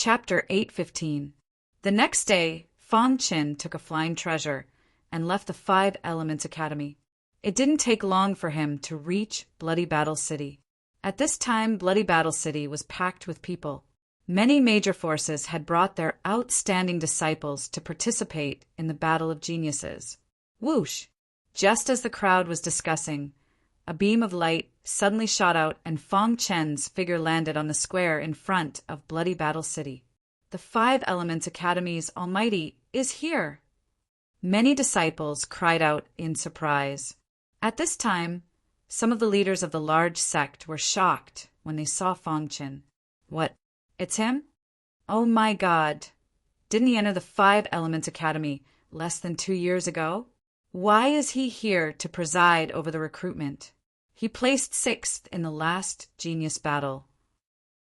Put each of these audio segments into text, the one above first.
Chapter 8:15. The next day, Fong Qin took a flying treasure and left the Five Elements Academy. It didn't take long for him to reach Bloody Battle City. At this time, Bloody Battle City was packed with people. Many major forces had brought their outstanding disciples to participate in the Battle of Geniuses. Whoosh! Just as the crowd was discussing, a beam of light suddenly shot out and Fong Chen's figure landed on the square in front of Bloody Battle City. The Five Elements Academy's Almighty is here! Many disciples cried out in surprise. At this time, some of the leaders of the large sect were shocked when they saw Fong Chen. What? It's him? Oh my God! Didn't he enter the Five Elements Academy less than 2 years ago? Why is he here to preside over the recruitment? He placed 6th in the last genius battle.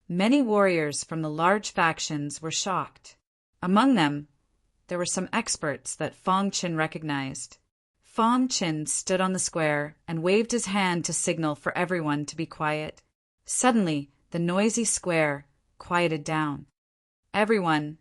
Many warriors from the large factions were shocked. Among them, there were some experts that Fong Qin recognized. Fong Qin stood on the square and waved his hand to signal for everyone to be quiet. Suddenly, the noisy square quieted down. Everyone,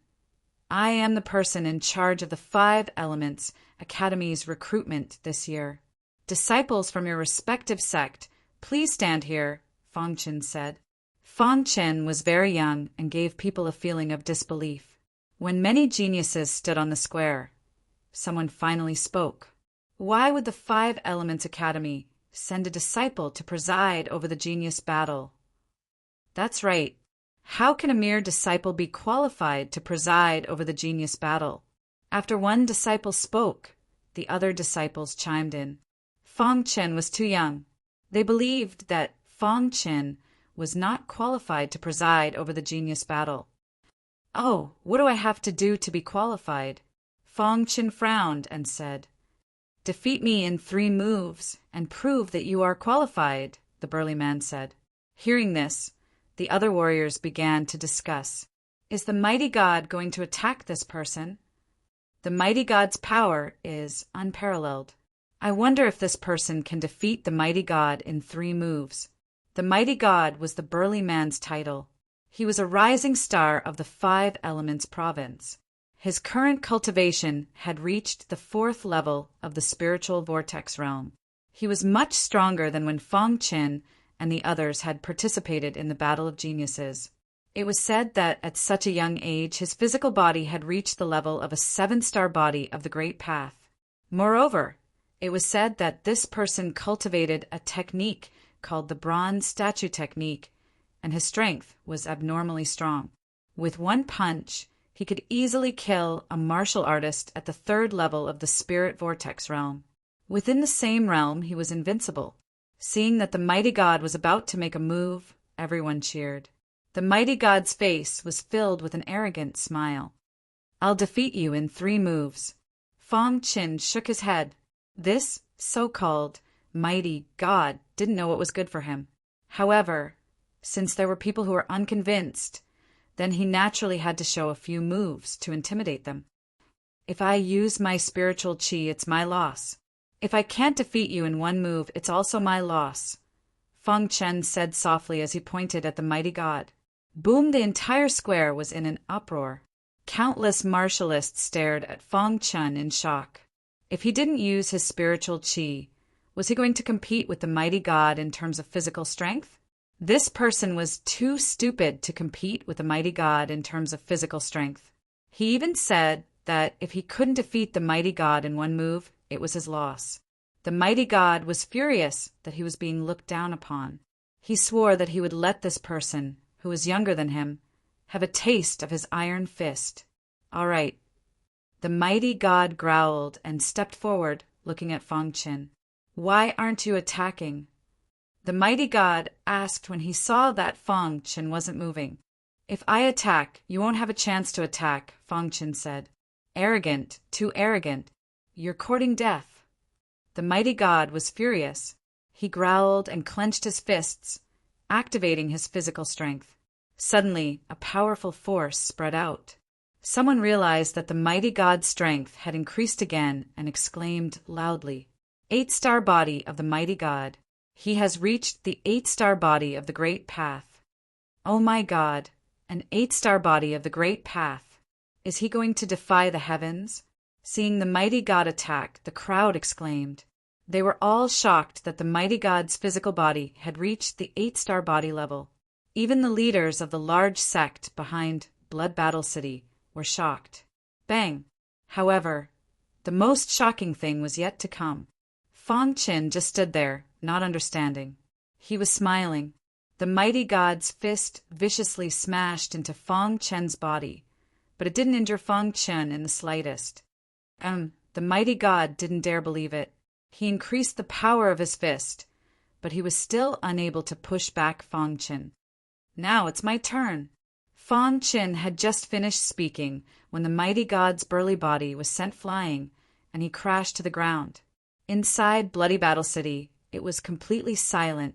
I am the person in charge of the Five Elements Academy's recruitment this year. Disciples from your respective sect, please stand here, Fong Qin said. Fong Qin was very young and gave people a feeling of disbelief. When many geniuses stood on the square, someone finally spoke. Why would the Five Elements Academy send a disciple to preside over the genius battle? That's right. How can a mere disciple be qualified to preside over the genius battle? After one disciple spoke, the other disciples chimed in. Fong Qin was too young. They believed that Fong Qin was not qualified to preside over the genius battle. Oh, what do I have to do to be qualified? Fong Qin frowned and said, Defeat me in 3 moves and prove that you are qualified, the burly man said. Hearing this, the other warriors began to discuss. Is the mighty god going to attack this person? The mighty god's power is unparalleled. I wonder if this person can defeat the mighty god in 3 moves. The mighty god was the burly man's title. He was a rising star of the Five Elements province. His current cultivation had reached the 4th level of the spiritual vortex realm. He was much stronger than when Fong Qin and the others had participated in the Battle of Geniuses. It was said that at such a young age his physical body had reached the level of a 7-star body of the Great Path. Moreover, it was said that this person cultivated a technique called the Bronze Statue Technique, and his strength was abnormally strong. With one punch, he could easily kill a martial artist at the 3rd level of the Spirit Vortex realm. Within the same realm, he was invincible. Seeing that the mighty god was about to make a move, everyone cheered. The mighty god's face was filled with an arrogant smile. I'll defeat you in 3 moves. Fong Qin shook his head. This so-called mighty god didn't know what was good for him. However, since there were people who were unconvinced, then he naturally had to show a few moves to intimidate them. If I use my spiritual qi, it's my loss. If I can't defeat you in 1 move, it's also my loss, Fong Qin said softly as he pointed at the mighty god. Boom! The entire square was in an uproar. Countless martialists stared at Fong Qin in shock. If he didn't use his spiritual qi, was he going to compete with the mighty god in terms of physical strength? This person was too stupid to compete with the mighty god in terms of physical strength. He even said that if he couldn't defeat the mighty god in 1 move, it was his loss. The mighty god was furious that he was being looked down upon. He swore that he would let this person, who was younger than him, have a taste of his iron fist. All right. The mighty god growled and stepped forward, looking at Fong Qin. Why aren't you attacking? The mighty god asked when he saw that Fong Qin wasn't moving. If I attack, you won't have a chance to attack, Fong Qin said. Arrogant, too arrogant. You're courting death. The mighty god was furious. He growled and clenched his fists, activating his physical strength. Suddenly, a powerful force spread out. Someone realized that the mighty god's strength had increased again and exclaimed loudly, 8-star body of the mighty god. He has reached the 8-star body of the Great Path. Oh my God, an 8-star body of the Great Path. Is he going to defy the heavens? Seeing the mighty god attack, the crowd exclaimed. They were all shocked that the mighty god's physical body had reached the 8-star body level. Even the leaders of the large sect behind Blood Battle City were shocked. Bang! However, the most shocking thing was yet to come. Fong Qin just stood there, not understanding. He was smiling. The mighty god's fist viciously smashed into Fong Chen's body, but it didn't injure Fong Chen in the slightest. The mighty god didn't dare believe it. He increased the power of his fist, but he was still unable to push back Fong Chen. Now it's my turn. Fong Chen had just finished speaking when the mighty god's burly body was sent flying, and he crashed to the ground. Inside Bloody Battle City, it was completely silent.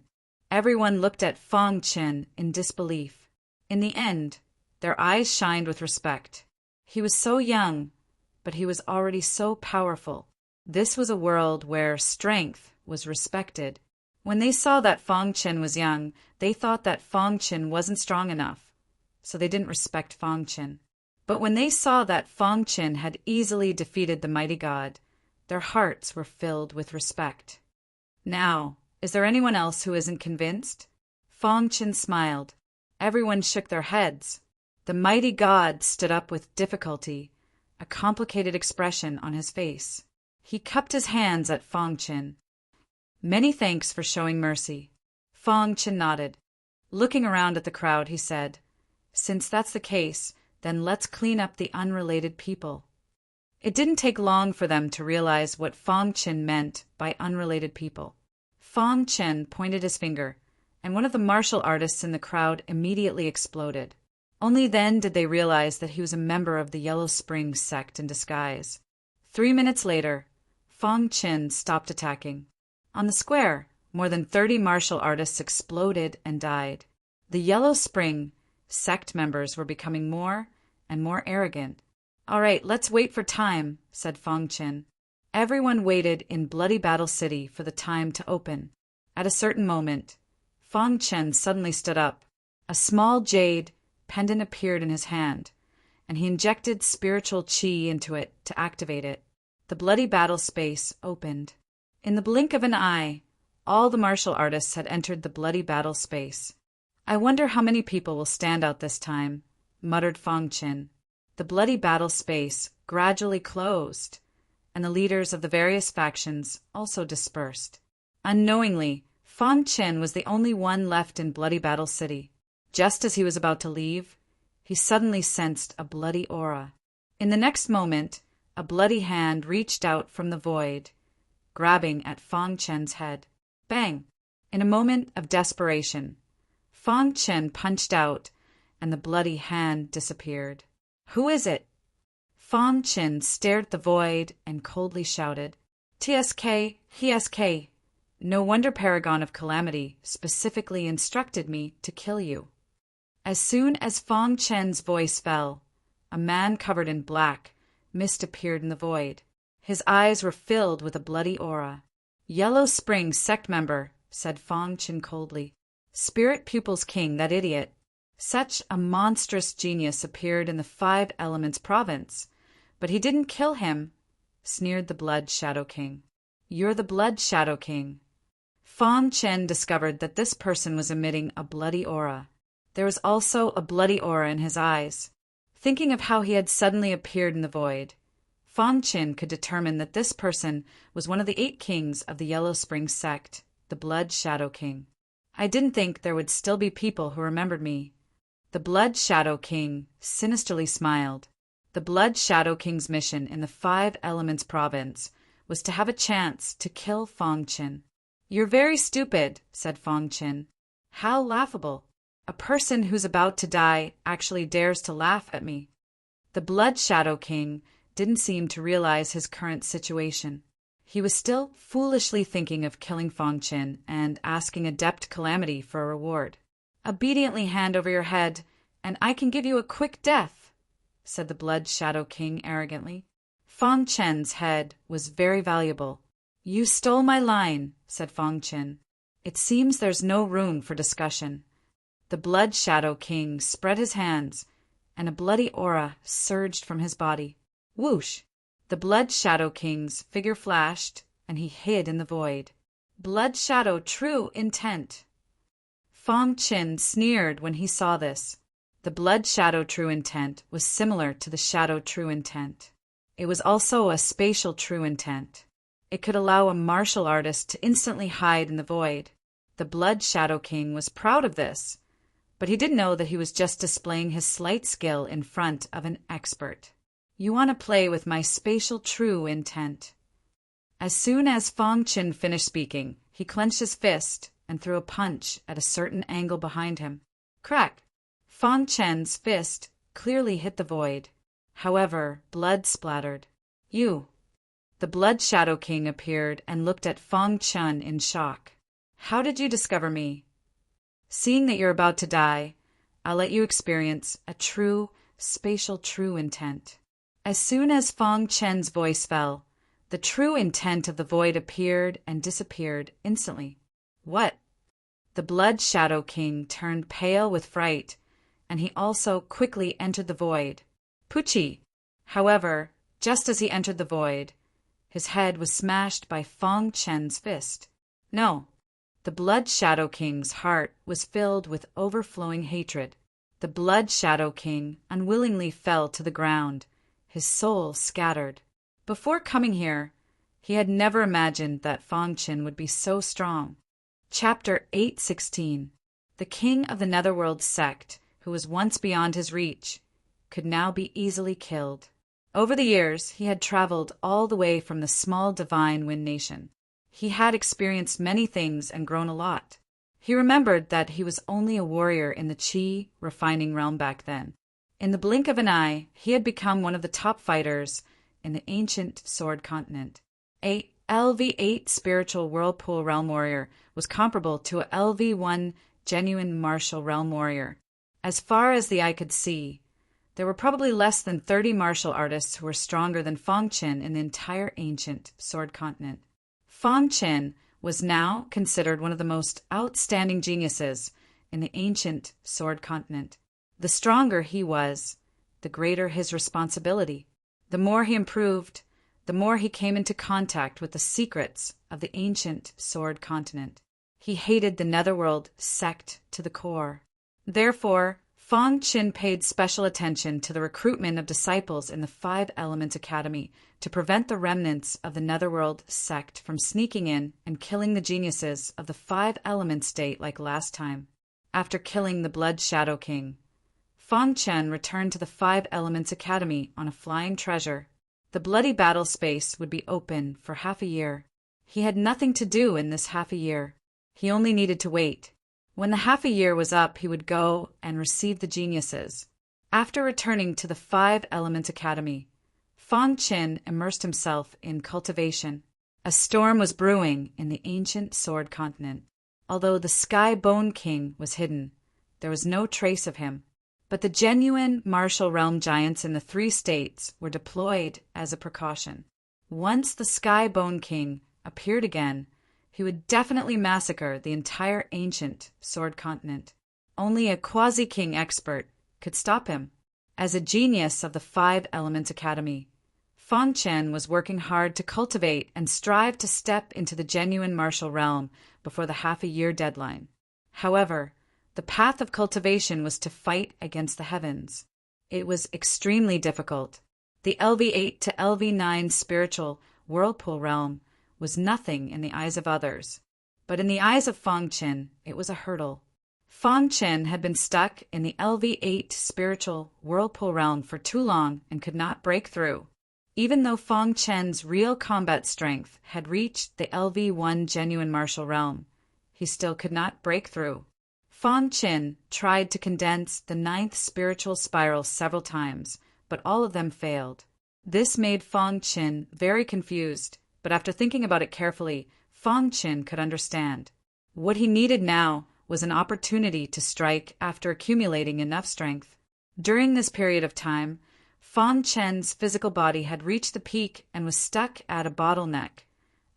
Everyone looked at Fong Chen in disbelief. In the end, their eyes shined with respect. He was so young, but he was already so powerful. This was a world where strength was respected. When they saw that Fong Chen was young, they thought that Fong Chen wasn't strong enough, so they didn't respect Fong Chen. But when they saw that Fong Chen had easily defeated the mighty god, their hearts were filled with respect. Now, is there anyone else who isn't convinced? Fong Chen smiled. Everyone shook their heads. The mighty god stood up with difficulty, a complicated expression on his face. He cupped his hands at Fong Chen. Many thanks for showing mercy. Fong Chen nodded. Looking around at the crowd, he said, Since that's the case, then let's clean up the unrelated people. It didn't take long for them to realize what Fong Chen meant by unrelated people. Fong Chen pointed his finger, and one of the martial artists in the crowd immediately exploded. Only then did they realize that he was a member of the Yellow Spring sect in disguise. 3 minutes later, Fong Chen stopped attacking. On the square, more than 30 martial artists exploded and died. The Yellow Spring sect members were becoming more and more arrogant. All right, let's wait for time, said Fong Chen. Everyone waited in Bloody Battle City for the time to open. At a certain moment, Fong Chen suddenly stood up. A small jade pendant appeared in his hand, and he injected spiritual qi into it to activate it. The bloody battle space opened. In the blink of an eye, all the martial artists had entered the bloody battle space. I wonder how many people will stand out this time, muttered Fong Chen. The bloody battle space gradually closed, and the leaders of the various factions also dispersed. Unknowingly, Fong Chen was the only one left in Bloody Battle City. Just as he was about to leave, he suddenly sensed a bloody aura. In the next moment, a bloody hand reached out from the void, grabbing at Fong Chen's head. Bang! In a moment of desperation, Fong Chen punched out, and the bloody hand disappeared. Who is it? Fong Chen stared at the void and coldly shouted, TSK, TSK. No wonder Paragon of Calamity specifically instructed me to kill you. As soon as Fong Chen's voice fell, a man covered in black mist appeared in the void. His eyes were filled with a bloody aura. Yellow Spring sect member, said Fong Chen coldly. Spirit Pupils King, that idiot. Such a monstrous genius appeared in the 5 Elements province, but he didn't kill him, sneered the Blood Shadow King. You're the Blood Shadow King. Fong Chen discovered that this person was emitting a bloody aura. There was also a bloody aura in his eyes. Thinking of how he had suddenly appeared in the void, Fong Chen could determine that this person was one of the 8 kings of the Yellow Spring sect, the Blood Shadow King. I didn't think there would still be people who remembered me. The Blood Shadow King sinisterly smiled. The Blood Shadow King's mission in the 5 Elements province was to have a chance to kill Fong Chen. You're very stupid, said Fong Chen. How laughable. A person who's about to die actually dares to laugh at me. The Blood Shadow King didn't seem to realize his current situation. He was still foolishly thinking of killing Fong Chen and asking Adept Calamity for a reward. Obediently hand over your head, and I can give you a quick death, said the Blood Shadow King arrogantly. Fong Chen's head was very valuable. You stole my line, said Fong Chen. It seems there's no room for discussion. The Blood Shadow King spread his hands, and a bloody aura surged from his body. Whoosh! The Blood Shadow King's figure flashed, and he hid in the void. Blood Shadow True Intent. Fang Qin sneered when he saw this. The Blood Shadow True Intent was similar to the Shadow True Intent. It was also a spatial true intent. It could allow a martial artist to instantly hide in the void. The Blood Shadow King was proud of this, but he didn't know that he was just displaying his slight skill in front of an expert. You want to play with my spatial true intent. As soon as Fang Qin finished speaking, he clenched his fist and threw a punch at a certain angle behind him. Crack! Fang Qin's fist clearly hit the void. However, blood splattered. You! The Blood Shadow King appeared and looked at Fang Qin in shock. How did you discover me? Seeing that you're about to die, I'll let you experience a true, spatial true intent. As soon as Fang Qin's voice fell, the true intent of the void appeared and disappeared instantly. What? The Blood Shadow King turned pale with fright, and he also quickly entered the void. Pucci! However, just as he entered the void, his head was smashed by Fang Qin's fist. No! The Blood Shadow King's heart was filled with overflowing hatred. The Blood Shadow King unwillingly fell to the ground, his soul scattered. Before coming here, he had never imagined that Fang Qin would be so strong. Chapter 816. The king of the Netherworld sect, who was once beyond his reach, could now be easily killed. Over the years, he had traveled all the way from the small divine Wind Nation. He had experienced many things and grown a lot. He remembered that he was only a warrior in the Qi refining realm back then. In the blink of an eye, he had become one of the top fighters in the ancient Sword Continent. A LV8 spiritual whirlpool realm warrior was comparable to a LV1 genuine martial realm warrior. As far as the eye could see, there were probably less than 30 martial artists who were stronger than Fang Qin in the entire ancient Sword Continent. Fang Qin was now considered one of the most outstanding geniuses in the ancient Sword Continent. The stronger he was, the greater his responsibility. The more he improved, the more he came into contact with the secrets of the ancient Sword Continent. He hated the Netherworld sect to the core. Therefore, Fang Qin paid special attention to the recruitment of disciples in the Five Elements Academy to prevent the remnants of the Netherworld sect from sneaking in and killing the geniuses of the Five Elements state like last time. After killing the Blood Shadow King, Fang Qin returned to the Five Elements Academy on a flying treasure. The bloody battle space would be open for half a year. He had nothing to do in this half a year. He only needed to wait. When the half a year was up, he would go and receive the geniuses. After returning to the Five Elements Academy, Fang Qin immersed himself in cultivation. A storm was brewing in the ancient Sword Continent. Although the Sky Bone King was hidden, there was no trace of him. But the genuine martial realm giants in the three states were deployed as a precaution. Once the Sky Bone King appeared again, he would definitely massacre the entire ancient Sword Continent. Only a quasi-king expert could stop him. As a genius of the Five Elements Academy, Fang Qin was working hard to cultivate and strive to step into the genuine martial realm before the half-a-year deadline. However, the path of cultivation was to fight against the heavens. It was extremely difficult. The LV8 to LV9 spiritual whirlpool realm was nothing in the eyes of others, but in the eyes of Fang Qin, it was a hurdle. Fang Qin had been stuck in the LV8 spiritual whirlpool realm for too long and could not break through. Even though Fang Qin's real combat strength had reached the LV1 genuine martial realm, he still could not break through. Fang Qin tried to condense the ninth spiritual spiral several times, but all of them failed. This made Fang Qin very confused, but after thinking about it carefully, Fang Qin could understand. What he needed now was an opportunity to strike after accumulating enough strength. During this period of time, Fang Qin's physical body had reached the peak and was stuck at a bottleneck,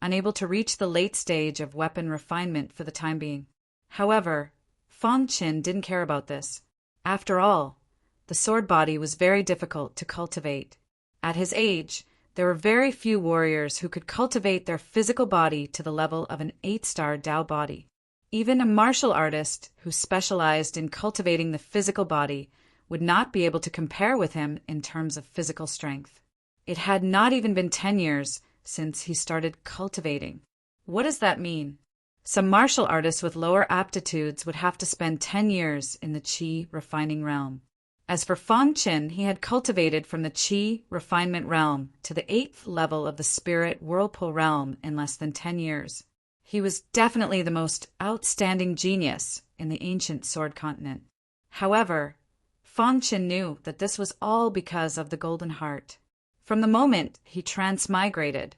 unable to reach the late stage of weapon refinement for the time being. However, Fang Qin didn't care about this. After all, the sword body was very difficult to cultivate. At his age, there were very few warriors who could cultivate their physical body to the level of an 8-star Dao body. Even a martial artist who specialized in cultivating the physical body would not be able to compare with him in terms of physical strength. It had not even been 10 years since he started cultivating. What does that mean? Some martial artists with lower aptitudes would have to spend 10 years in the qi refining realm. As for Fang Qin, he had cultivated from the qi refinement realm to the 8th level of the spirit whirlpool realm in less than 10 years. He was definitely the most outstanding genius in the ancient sword continent. However, Fang Qin knew that this was all because of the Golden Heart. From the moment he transmigrated,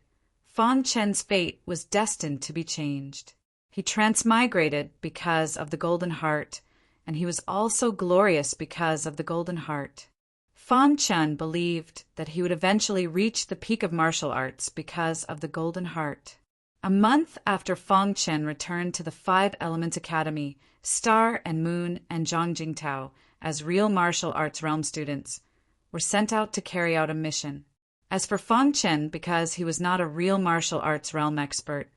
Fang Qin's fate was destined to be changed. He transmigrated because of the Golden Heart, and he was also glorious because of the Golden Heart. Fang Qin believed that he would eventually reach the peak of martial arts because of the Golden Heart. A month after Fang Qin returned to the 5 Elements Academy, Star and Moon and Zhang Jingtao, as real martial arts realm students, were sent out to carry out a mission. As for Fang Qin, because he was not a real martial arts realm expert,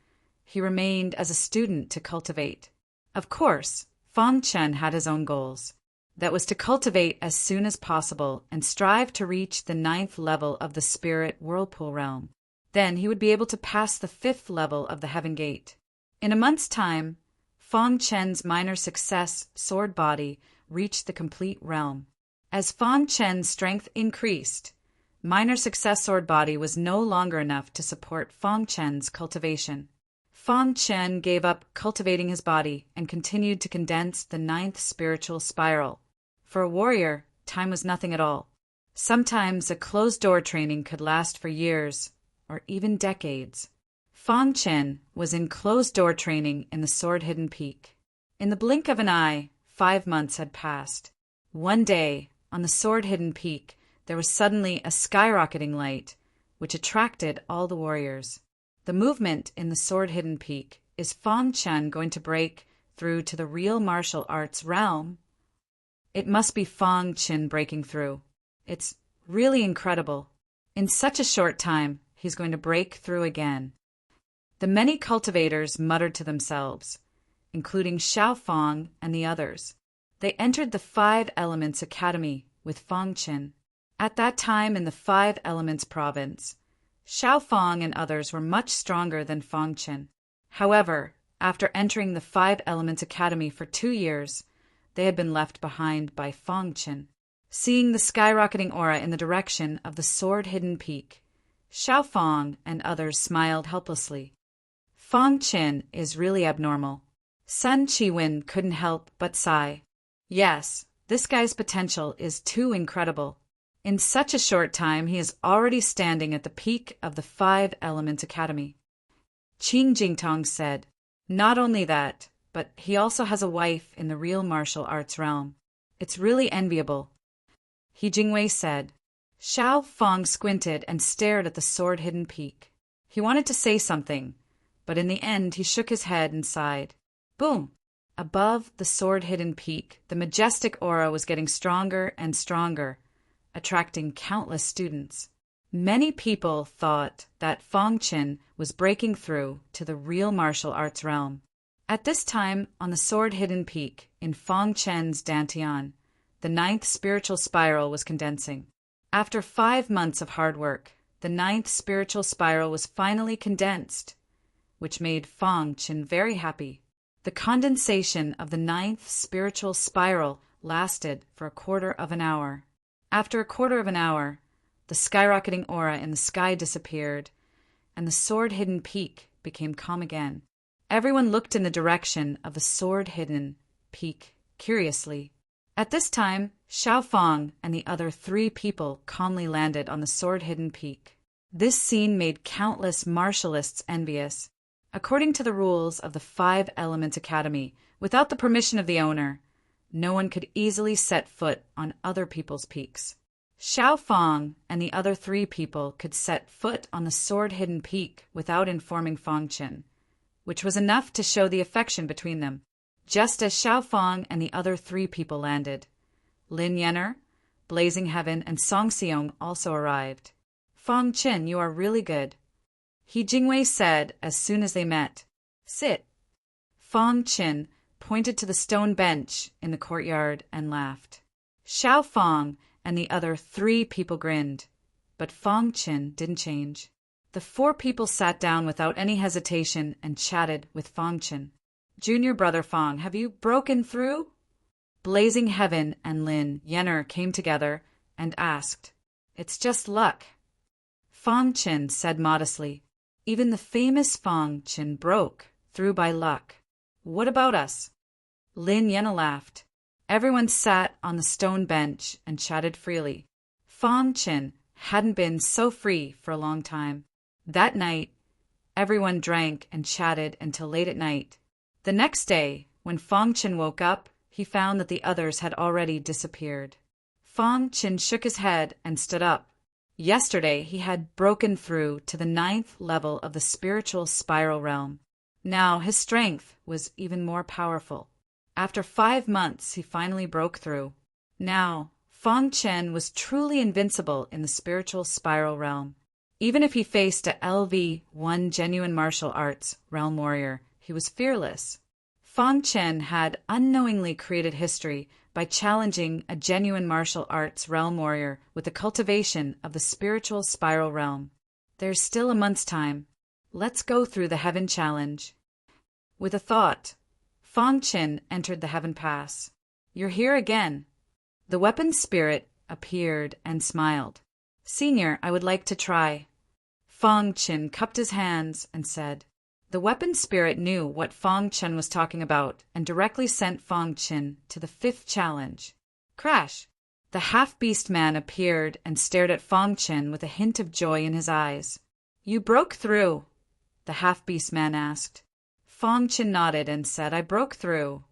he remained as a student to cultivate. Of course, Fang Qin had his own goals. That was to cultivate as soon as possible and strive to reach the 9th level of the spirit whirlpool realm. Then he would be able to pass the 5th level of the Heaven Gate. In a month's time, Fang Qin's minor success sword body reached the complete realm. As Fang Qin's strength increased, minor success sword body was no longer enough to support Fang Qin's cultivation. Fang Qin gave up cultivating his body and continued to condense the 9th spiritual spiral. For a warrior, time was nothing at all. Sometimes a closed-door training could last for years, or even decades. Fang Qin was in closed-door training in the Sword Hidden Peak. In the blink of an eye, 5 months had passed. One day, on the Sword Hidden Peak, there was suddenly a skyrocketing light, which attracted all the warriors. The movement in the Sword Hidden Peak. Is Fang Qin going to break through to the real martial arts realm? It must be Fang Qin breaking through. It's really incredible. In such a short time, he's going to break through again. The many cultivators muttered to themselves, including Xiao Fang and the others. They entered the 5 Elements Academy with Fang Qin. At that time in the 5 Elements province, Xiao Fang and others were much stronger than Fang Qin. However, after entering the 5 Elements Academy for 2 years, they had been left behind by Fang Qin. Seeing the skyrocketing aura in the direction of the Sword Hidden Peak, Xiao Fang and others smiled helplessly. Fang Qin is really abnormal. Sun Qiwen couldn't help but sigh. Yes, this guy's potential is too incredible. In such a short time, he is already standing at the peak of the 5 Elements Academy. Qing Jingtong said, not only that, but he also has a wife in the real martial arts realm. It's really enviable. He Jingwei said. Xiao Fang squinted and stared at the Sword Hidden Peak. He wanted to say something, but in the end he shook his head and sighed. Boom! Above the Sword Hidden Peak, the majestic aura was getting stronger and stronger, attracting countless students. Many people thought that Fang Qin was breaking through to the real martial arts realm. At this time, on the Sword Hidden Peak, in Fang Qin's Dantian, the 9th spiritual spiral was condensing. After 5 months of hard work, the 9th spiritual spiral was finally condensed, which made Fang Qin very happy. The condensation of the 9th spiritual spiral lasted for a quarter of an hour. After a quarter of an hour, the skyrocketing aura in the sky disappeared, and the Sword Hidden Peak became calm again. Everyone looked in the direction of the Sword Hidden Peak curiously. At this time, Xiao Fang and the other 3 people calmly landed on the Sword Hidden Peak. This scene made countless martialists envious. According to the rules of the 5 Elements Academy, without the permission of the owner, no one could easily set foot on other people's peaks. Xiao Fang and the other 3 people could set foot on the Sword Hidden Peak without informing Fang Qin, which was enough to show the affection between them. just as Xiao Fang and the other 3 people landed. Lin Yenner, Blazing Heaven, and Song Xiong also arrived. "Fang Qin, you are really good," He Jingwei said as soon as they met. "Sit." Fang Qin pointed to the stone bench in the courtyard and laughed. Xiao Fang and the other 3 people grinned, but Fang Qin didn't change. The 4 people sat down without any hesitation and chatted with Fang Qin. "Junior brother Fang, have you broken through?" Blazing Heaven and Lin Yenner came together and asked. "It's just luck," Fang Qin said modestly. "Even the famous Fang Qin broke through by luck. What about us?" Lin Yenner laughed. Everyone sat on the stone bench and chatted freely. Fang Qin hadn't been so free for a long time. That night, everyone drank and chatted until late at night. The next day, when Fang Qin woke up, he found that the others had already disappeared. Fang Qin shook his head and stood up. Yesterday, he had broken through to the 9th level of the spiritual spiral realm. Now his strength was even more powerful. After 5 months, he finally broke through. Now, Fang Qin was truly invincible in the spiritual spiral realm. Even if he faced a LV1 genuine martial arts realm warrior, he was fearless. Fang Qin had unknowingly created history by challenging a genuine martial arts realm warrior with the cultivation of the spiritual spiral realm. There's still a month's time. Let's go through the Heaven Challenge. With a thought, Fang Qin entered the Heaven Pass. "You're here again." The weapon spirit appeared and smiled. "Senior, I would like to try." Fang Qin cupped his hands and said. The weapon spirit knew what Fang Qin was talking about and directly sent Fang Qin to the 5th challenge. Crash! The half-beast man appeared and stared at Fang Qin with a hint of joy in his eyes. "You broke through?" the half-beast man asked. Fang Qin nodded and said, "I broke through."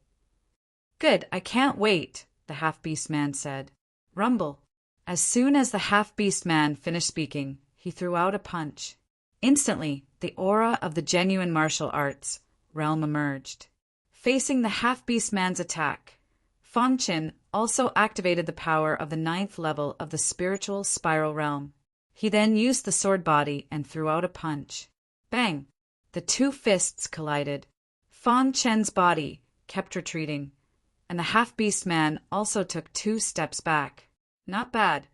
"Good, I can't wait," the half-beast man said. Rumble. As soon as the half-beast man finished speaking, he threw out a punch. Instantly, the aura of the genuine martial arts realm emerged. Facing the half-beast man's attack, Fang Qin also activated the power of the 9th level of the spiritual spiral realm. He then used the sword body and threw out a punch. Bang! The 2 fists collided. Fang Qin's body kept retreating, and the half-beast man also took 2 steps back. Not bad.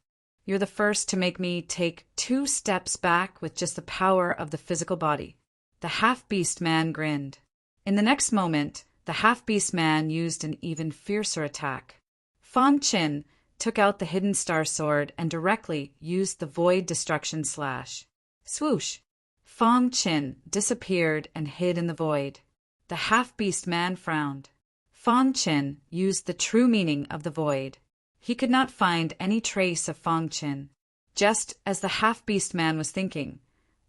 You're the first to make me take 2 steps back with just the power of the physical body. The half-beast man grinned. In the next moment, the half-beast man used an even fiercer attack. Fang Qin took out the hidden star sword and directly used the void destruction slash. Swoosh! Fang Qin disappeared and hid in the void. The half-beast man frowned. Fang Qin used the true meaning of the void. He could not find any trace of Fang Qin. Just as the half-beast man was thinking,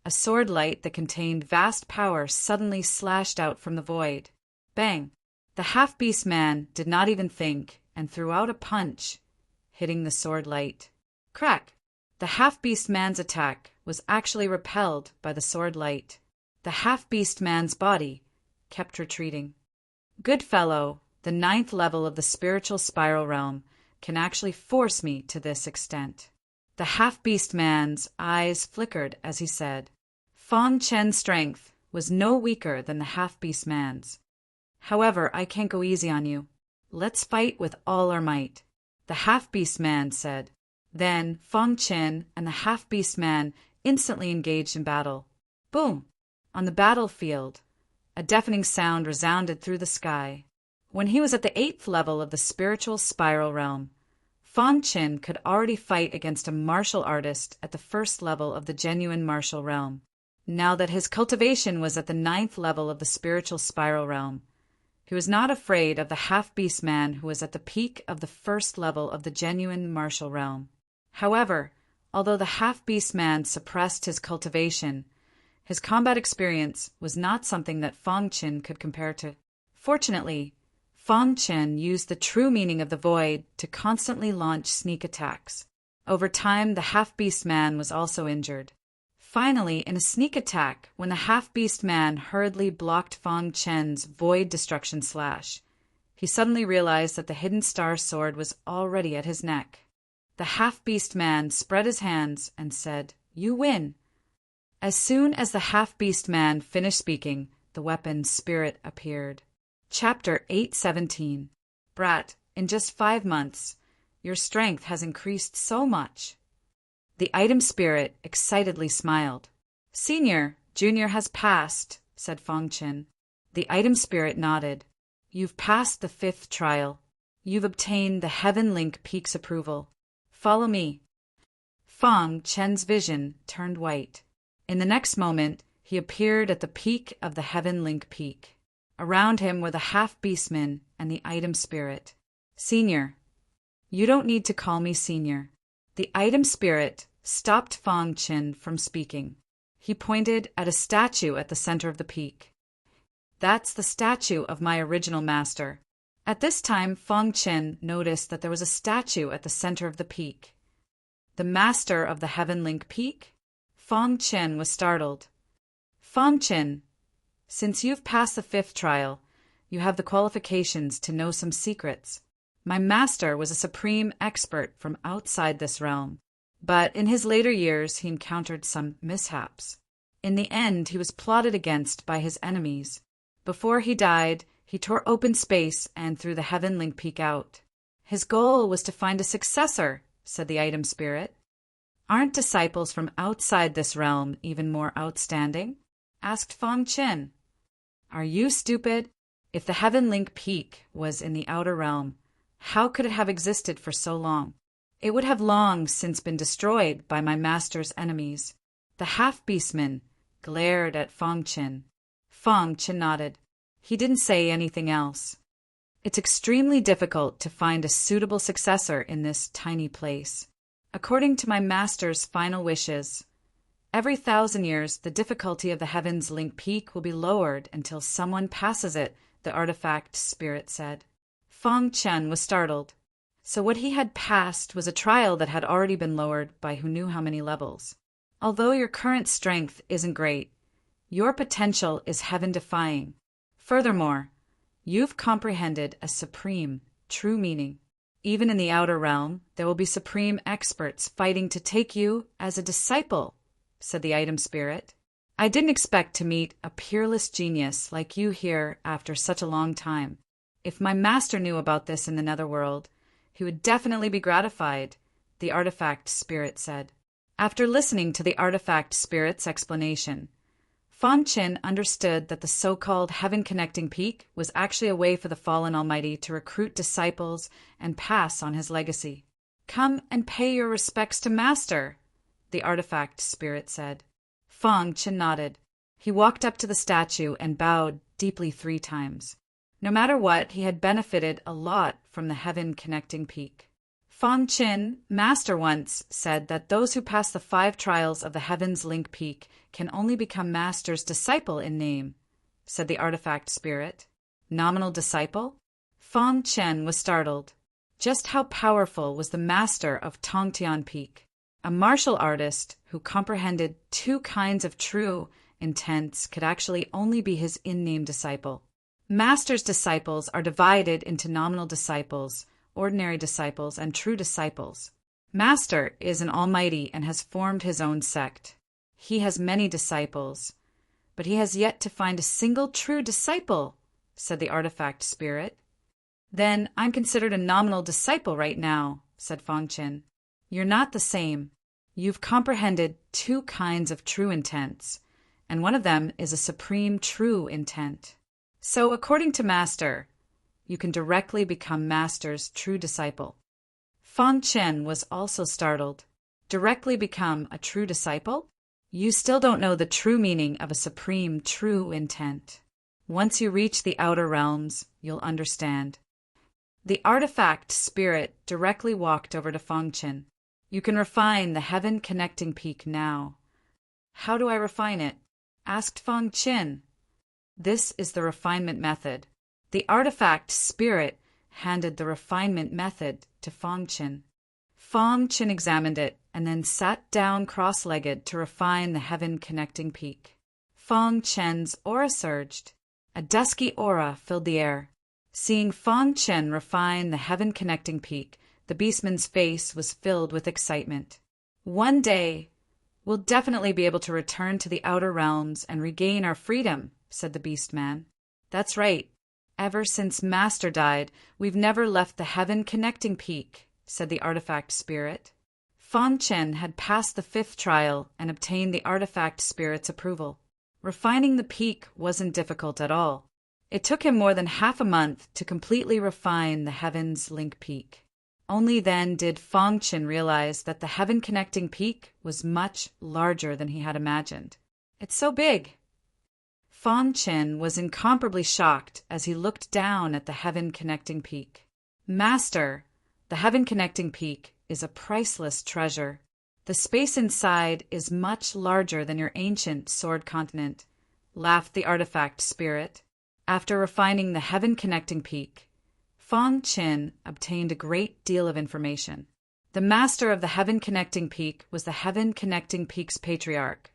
a sword light that contained vast power suddenly slashed out from the void. Bang! The half-beast man did not even think and threw out a punch, hitting the sword light. Crack! The half-beast man's attack was actually repelled by the sword light. The half-beast man's body kept retreating. Good fellow, the 9th level of the spiritual spiral realm can actually force me to this extent. The half-beast man's eyes flickered as he said. Fang Qin's strength was no weaker than the half-beast man's. However, I can't go easy on you. Let's fight with all our might, the half-beast man said. Then Fang Qin and the half-beast man instantly engaged in battle. Boom! On the battlefield, a deafening sound resounded through the sky. When he was at the 8th level of the spiritual spiral realm, Fang Qin could already fight against a martial artist at the 1st level of the genuine martial realm. Now that his cultivation was at the 9th level of the spiritual spiral realm, he was not afraid of the half-beast man who was at the peak of the 1st level of the genuine martial realm. However, although the half-beast man suppressed his cultivation, his combat experience was not something that Fang Qin could compare to. Fortunately, Fang Qin used the true meaning of the void to constantly launch sneak attacks. Over time, the half-beast man was also injured. Finally, in a sneak attack, when the half-beast man hurriedly blocked Fang Qin's void destruction slash, he suddenly realized that the hidden star sword was already at his neck. The half-beast man spread his hands and said, "You win." As soon as the half-beast man finished speaking, the weapon's spirit appeared. Chapter 8:17. Brat, in just 5 months, your strength has increased so much. The item spirit excitedly smiled. Senior, Junior has passed, said Fong Qin. The item spirit nodded. You've passed the 5th trial. You've obtained the Heaven Link Peak's approval. Follow me. Fong Chen's vision turned white. In the next moment, he appeared at the peak of the Heaven Link Peak. Around him were the half-beastmen and the item spirit. Senior. You don't need to call me Senior. The item spirit stopped Fong Qin from speaking. He pointed at a statue at the center of the peak. That's the statue of my original master. At this time, Fong Qin noticed that there was a statue at the center of the peak. The master of the Heaven Link Peak? Fong Qin was startled. Fong Qin, since you've passed the 5th trial, you have the qualifications to know some secrets. My master was a supreme expert from outside this realm, but in his later years he encountered some mishaps. In the end, he was plotted against by his enemies. Before he died, he tore open space and threw the Heaven Link Peak out. His goal was to find a successor, said the item spirit. Aren't disciples from outside this realm even more outstanding? Asked Fong Qin. Are you stupid? If the Heaven Link Peak was in the outer realm, how could it have existed for so long? It would have long since been destroyed by my master's enemies. The half-beastman glared at Fong Qin. Fong Qin nodded. He didn't say anything else. It's extremely difficult to find a suitable successor in this tiny place. According to my master's final wishes, every 1,000 years the difficulty of the Heaven's Link Peak will be lowered until someone passes it, the artifact spirit said. Fong Qin was startled. So what he had passed was a trial that had already been lowered by who knew how many levels. Although your current strength isn't great, your potential is heaven-defying. Furthermore, you've comprehended a supreme, true meaning. Even in the outer realm, there will be supreme experts fighting to take you as a disciple, said the item spirit. I didn't expect to meet a peerless genius like you here after such a long time. If my master knew about this in the netherworld, he would definitely be gratified, the artifact spirit said. After listening to the artifact spirit's explanation, Fong Qin understood that the so-called heaven-connecting peak was actually a way for the fallen almighty to recruit disciples and pass on his legacy. Come and pay your respects to master, the artifact spirit said. Fong Qin nodded. He walked up to the statue and bowed deeply 3 times. No matter what, he had benefited a lot from the heaven-connecting peak. Fong Qin, master once, said that those who pass the 5 trials of the Heaven's Link Peak can only become master's disciple in name, said the artifact spirit. Nominal disciple? Fong Qin was startled. Just how powerful was the master of Tongtian Peak? A martial artist who comprehended 2 kinds of true intents could actually only be his in-name disciple. Master's disciples are divided into nominal disciples, ordinary disciples, and true disciples. Master is an almighty and has formed his own sect. He has many disciples, but he has yet to find a single true disciple, said the artifact spirit. Then I'm considered a nominal disciple right now, said Fong Qin. You're not the same. You've comprehended 2 kinds of true intents, and one of them is a supreme true intent. So according to Master, you can directly become Master's true disciple. Fong Qin was also startled. Directly become a true disciple? You still don't know the true meaning of a supreme true intent. Once you reach the outer realms, you'll understand. The artifact spirit directly walked over to Fong Qin. You can refine the heaven-connecting peak now. How do I refine it? Asked Fong Qin. This is the refinement method. The artifact spirit handed the refinement method to Fong Qin. Fong Qin examined it and then sat down cross-legged to refine the heaven-connecting peak. Fong Qin's aura surged. A dusky aura filled the air. Seeing Fang Chen refine the heaven-connecting peak, the beastman's face was filled with excitement. One day, we'll definitely be able to return to the outer realms and regain our freedom, said the beastman. That's right. Ever since Master died, we've never left the heaven-connecting peak, said the artifact spirit. Fang Chen had passed the 5th trial and obtained the artifact spirit's approval. Refining the peak wasn't difficult at all. It took him more than half a month to completely refine the Heaven's Link Peak. Only then did Fang Chen realize that the heaven-connecting peak was much larger than he had imagined. It's so big. Fang Chen was incomparably shocked as he looked down at the heaven-connecting peak. Master, the heaven-connecting peak is a priceless treasure. The space inside is much larger than your ancient sword continent, laughed the artifact spirit. After refining the heaven-connecting peak, Fang Chen obtained a great deal of information. The master of the heaven-connecting peak was the heaven-connecting peak's patriarch,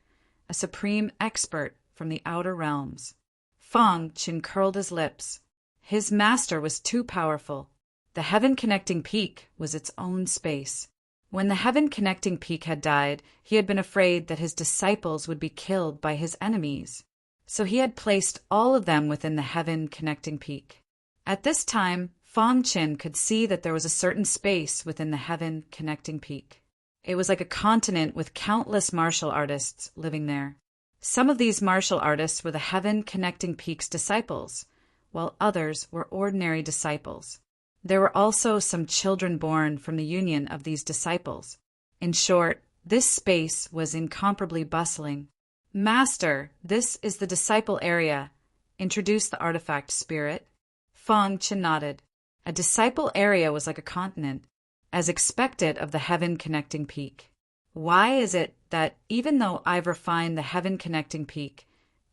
a supreme expert from the outer realms. Fang Chen curled his lips. His master was too powerful. The heaven-connecting peak was its own space. When the heaven-connecting peak had died, he had been afraid that his disciples would be killed by his enemies. So he had placed all of them within the heaven-connecting peak. At this time, Fang Chen could see that there was a certain space within the heaven-connecting peak. It was like a continent with countless martial artists living there. Some of these martial artists were the heaven-connecting peak's disciples, while others were ordinary disciples. There were also some children born from the union of these disciples. In short, this space was incomparably bustling. Master, this is the disciple area, introduced the artifact spirit. Fang Chen nodded. A disciple area was like a continent, as expected of the heaven-connecting peak. Why is it that even though I've refined the heaven-connecting peak,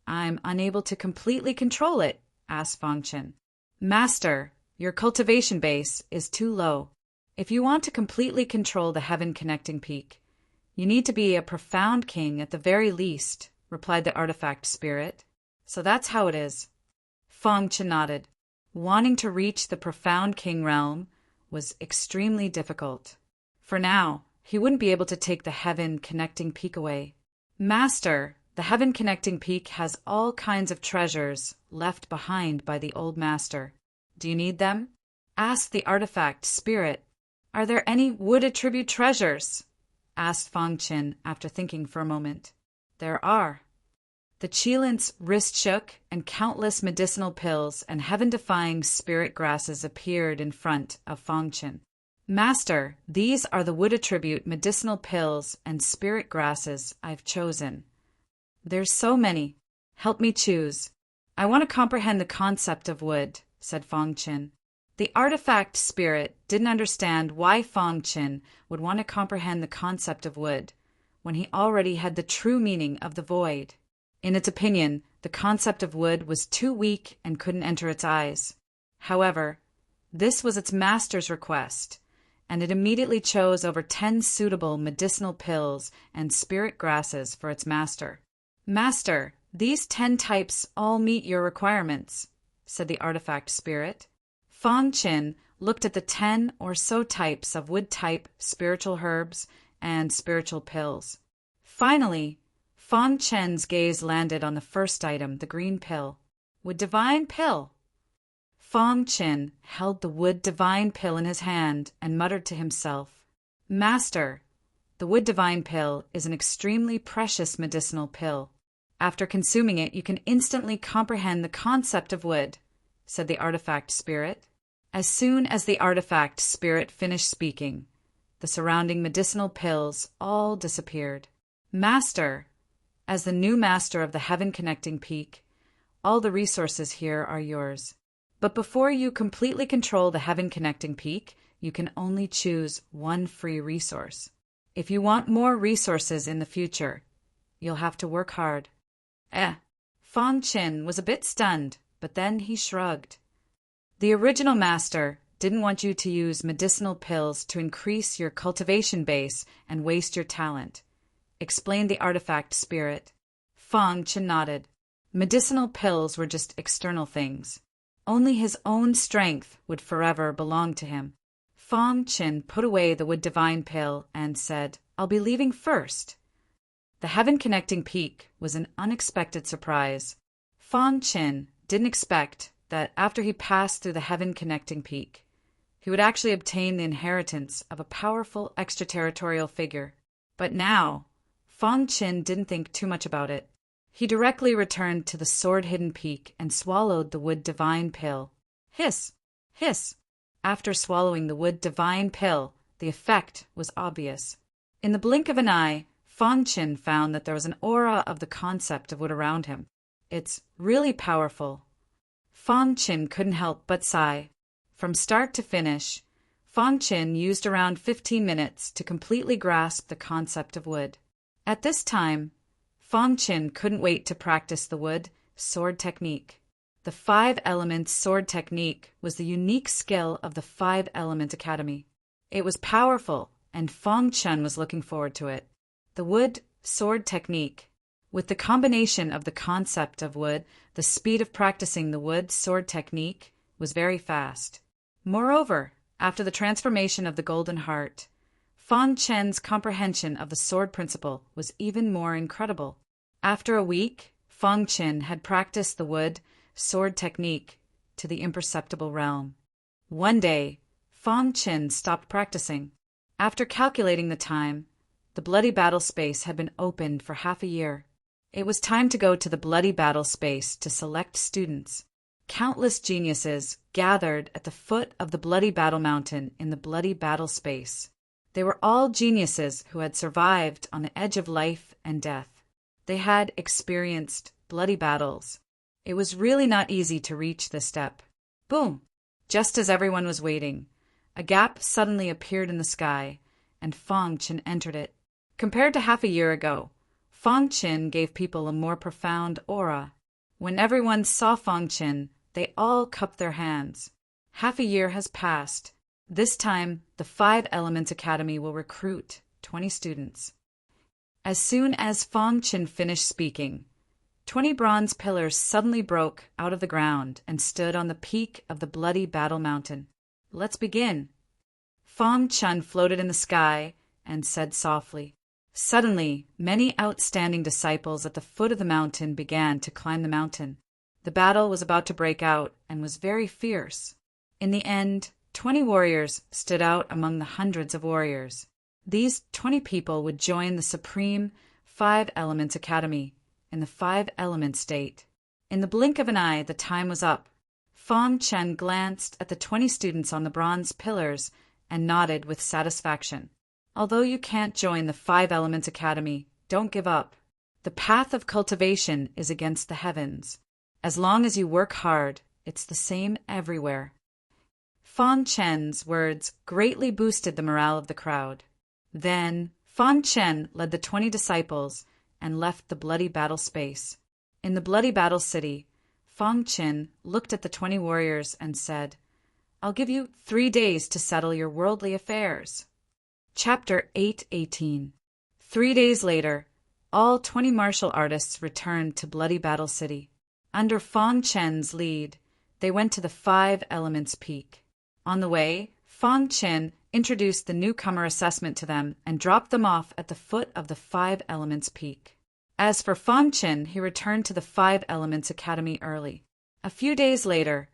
I'm unable to completely control it? Asked Fang Chen. Master, your cultivation base is too low. If you want to completely control the heaven-connecting peak, you need to be a profound king at the very least, replied the artifact spirit. So that's how it is. Fang Chen nodded. Wanting to reach the profound king realm was extremely difficult. For now, he wouldn't be able to take the heaven-connecting peak away. Master, the heaven-connecting peak has all kinds of treasures left behind by the old master. Do you need them? Asked the artifact spirit. Are there any wood attribute treasures? Asked Fang Chen after thinking for a moment. There are. The Qilint's wrist shook, and countless medicinal pills and heaven-defying spirit grasses appeared in front of Fang Chen. Master, these are the wood attribute medicinal pills and spirit grasses I've chosen. There's so many. Help me choose. I want to comprehend the concept of wood, said Fang Chen. The artifact spirit didn't understand why Fang Chen would want to comprehend the concept of wood, when he already had the true meaning of the void. In its opinion, the concept of wood was too weak and couldn't enter its eyes. However, this was its master's request, and it immediately chose over 10 suitable medicinal pills and spirit grasses for its master. Master, these 10 types all meet your requirements, said the artifact spirit. Fang Chen looked at the 10 or so types of wood-type spiritual herbs and spiritual pills. Finally, Fang Chen's gaze landed on the first item, the green pill. Wood divine pill. Fang Chen held the wood divine pill in his hand and muttered to himself, Master, the wood divine pill is an extremely precious medicinal pill. After consuming it, you can instantly comprehend the concept of wood, said the artifact spirit. As soon as the artifact spirit finished speaking, the surrounding medicinal pills all disappeared. Master, as the new master of the heaven-connecting peak, all the resources here are yours. But before you completely control the heaven-connecting peak, you can only choose one free resource. If you want more resources in the future, you'll have to work hard. Fang Chen was a bit stunned, but then he shrugged. The original master didn't want you to use medicinal pills to increase your cultivation base and waste your talent, explained the artifact spirit. Fang Chen nodded. Medicinal pills were just external things. Only his own strength would forever belong to him. Fong Qin put away the wood divine pill and said, "I'll be leaving first." The heaven-connecting peak was an unexpected surprise. Fong Qin didn't expect that after he passed through the heaven-connecting peak, he would actually obtain the inheritance of a powerful extraterritorial figure. But now, Fong Qin didn't think too much about it. He directly returned to the sword-hidden peak and swallowed the wood divine pill. Hiss! Hiss! After swallowing the wood divine pill, the effect was obvious. In the blink of an eye, Fong Qin found that there was an aura of the concept of wood around him. It's really powerful. Fong Qin couldn't help but sigh. From start to finish, Fong Qin used around 15 minutes to completely grasp the concept of wood. At this time, Fong Qin couldn't wait to practice the wood sword technique. The 5 Elements sword technique was the unique skill of the 5 Element Academy. It was powerful, and Fong Qin was looking forward to it. The wood sword technique. With the combination of the concept of wood, the speed of practicing the wood sword technique was very fast. Moreover, after the transformation of the Golden Heart, Fong Qin's comprehension of the sword principle was even more incredible. After a week, Fong Qin had practiced the wood sword technique to the imperceptible realm. One day, Fong Qin stopped practicing. After calculating the time, the bloody battle space had been opened for half a year. It was time to go to the bloody battle space to select students. Countless geniuses gathered at the foot of the bloody battle mountain in the bloody battle space. They were all geniuses who had survived on the edge of life and death. They had experienced bloody battles. It was really not easy to reach this step. Boom! Just as everyone was waiting, a gap suddenly appeared in the sky, and Fong Qin entered it. Compared to half a year ago, Fong Qin gave people a more profound aura. When everyone saw Fong Qin, they all cupped their hands. Half a year has passed. This time, the 5 Elements Academy will recruit 20 students. As soon as Fong Qin finished speaking, 20 bronze pillars suddenly broke out of the ground and stood on the peak of the bloody battle mountain. Let's begin. Fong Qin floated in the sky and said softly. Suddenly, many outstanding disciples at the foot of the mountain began to climb the mountain. The battle was about to break out and was very fierce. In the end, 20 warriors stood out among the hundreds of warriors. These 20 people would join the Supreme 5 Elements Academy in the 5 Element state. In the blink of an eye, the time was up. Fong Qin glanced at the 20 students on the bronze pillars and nodded with satisfaction. Although you can't join the 5 Elements Academy, don't give up. The path of cultivation is against the heavens. As long as you work hard, it's the same everywhere. Fong Qin's words greatly boosted the morale of the crowd. Then, Fong Qin led the 20 disciples and left the bloody battle space. In the bloody battle city, Fong Qin looked at the 20 warriors and said, "I'll give you 3 days to settle your worldly affairs." Chapter 8:18. 3 days later, all 20 martial artists returned to bloody battle city. Under Fong Qin's lead, they went to the 5 Elements Peak. On the way, Fong Qin introduced the newcomer assessment to them and dropped them off at the foot of the 5 Elements Peak. As for Fong Qin, he returned to the 5 Elements Academy early. A few days later,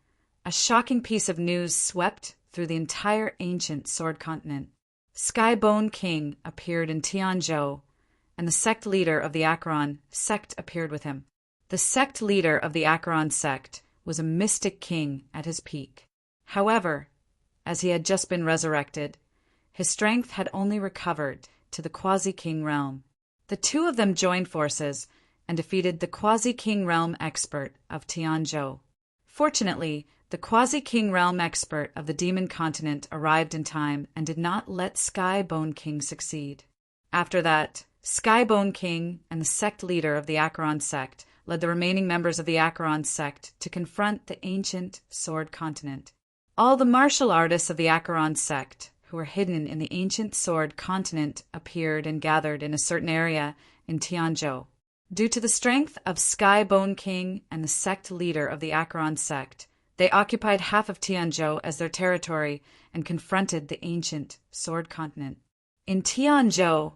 a shocking piece of news swept through the entire ancient Sword Continent. Skybone King appeared in Tianzhou, and the sect leader of the Acheron sect appeared with him. The sect leader of the Acheron sect was a mystic king at his peak. However, as he had just been resurrected, his strength had only recovered to the quasi-king realm. The two of them joined forces and defeated the quasi-king realm expert of Tianzhou. Fortunately, the quasi-king realm expert of the demon continent arrived in time and did not let Skybone King succeed. After that, Skybone King and the sect leader of the Acheron sect led the remaining members of the Acheron sect to confront the ancient Sword Continent. All the martial artists of the Acheron sect, who were hidden in the ancient Sword Continent, appeared and gathered in a certain area in Tianzhou. Due to the strength of Skybone King and the sect leader of the Acheron sect, They occupied half of Tianzhou as their territory and confronted the ancient Sword Continent. In Tianzhou,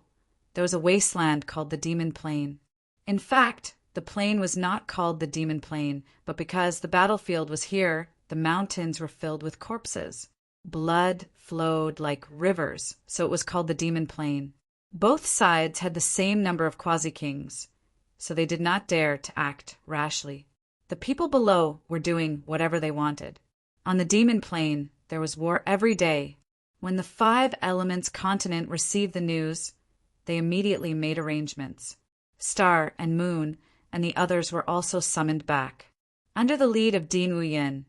there was a wasteland called the Demon Plain. In fact, the plain was not called the Demon Plain, but because the battlefield was here, the mountains were filled with corpses. Blood flowed like rivers, so it was called the Demon Plain. Both sides had the same number of quasi-kings, so they did not dare to act rashly. The people below were doing whatever they wanted. On the Demon Plain, there was war every day. When the Five Elements continent received the news, they immediately made arrangements. Star and Moon and the others were also summoned back. Under the lead of Din Wuyin,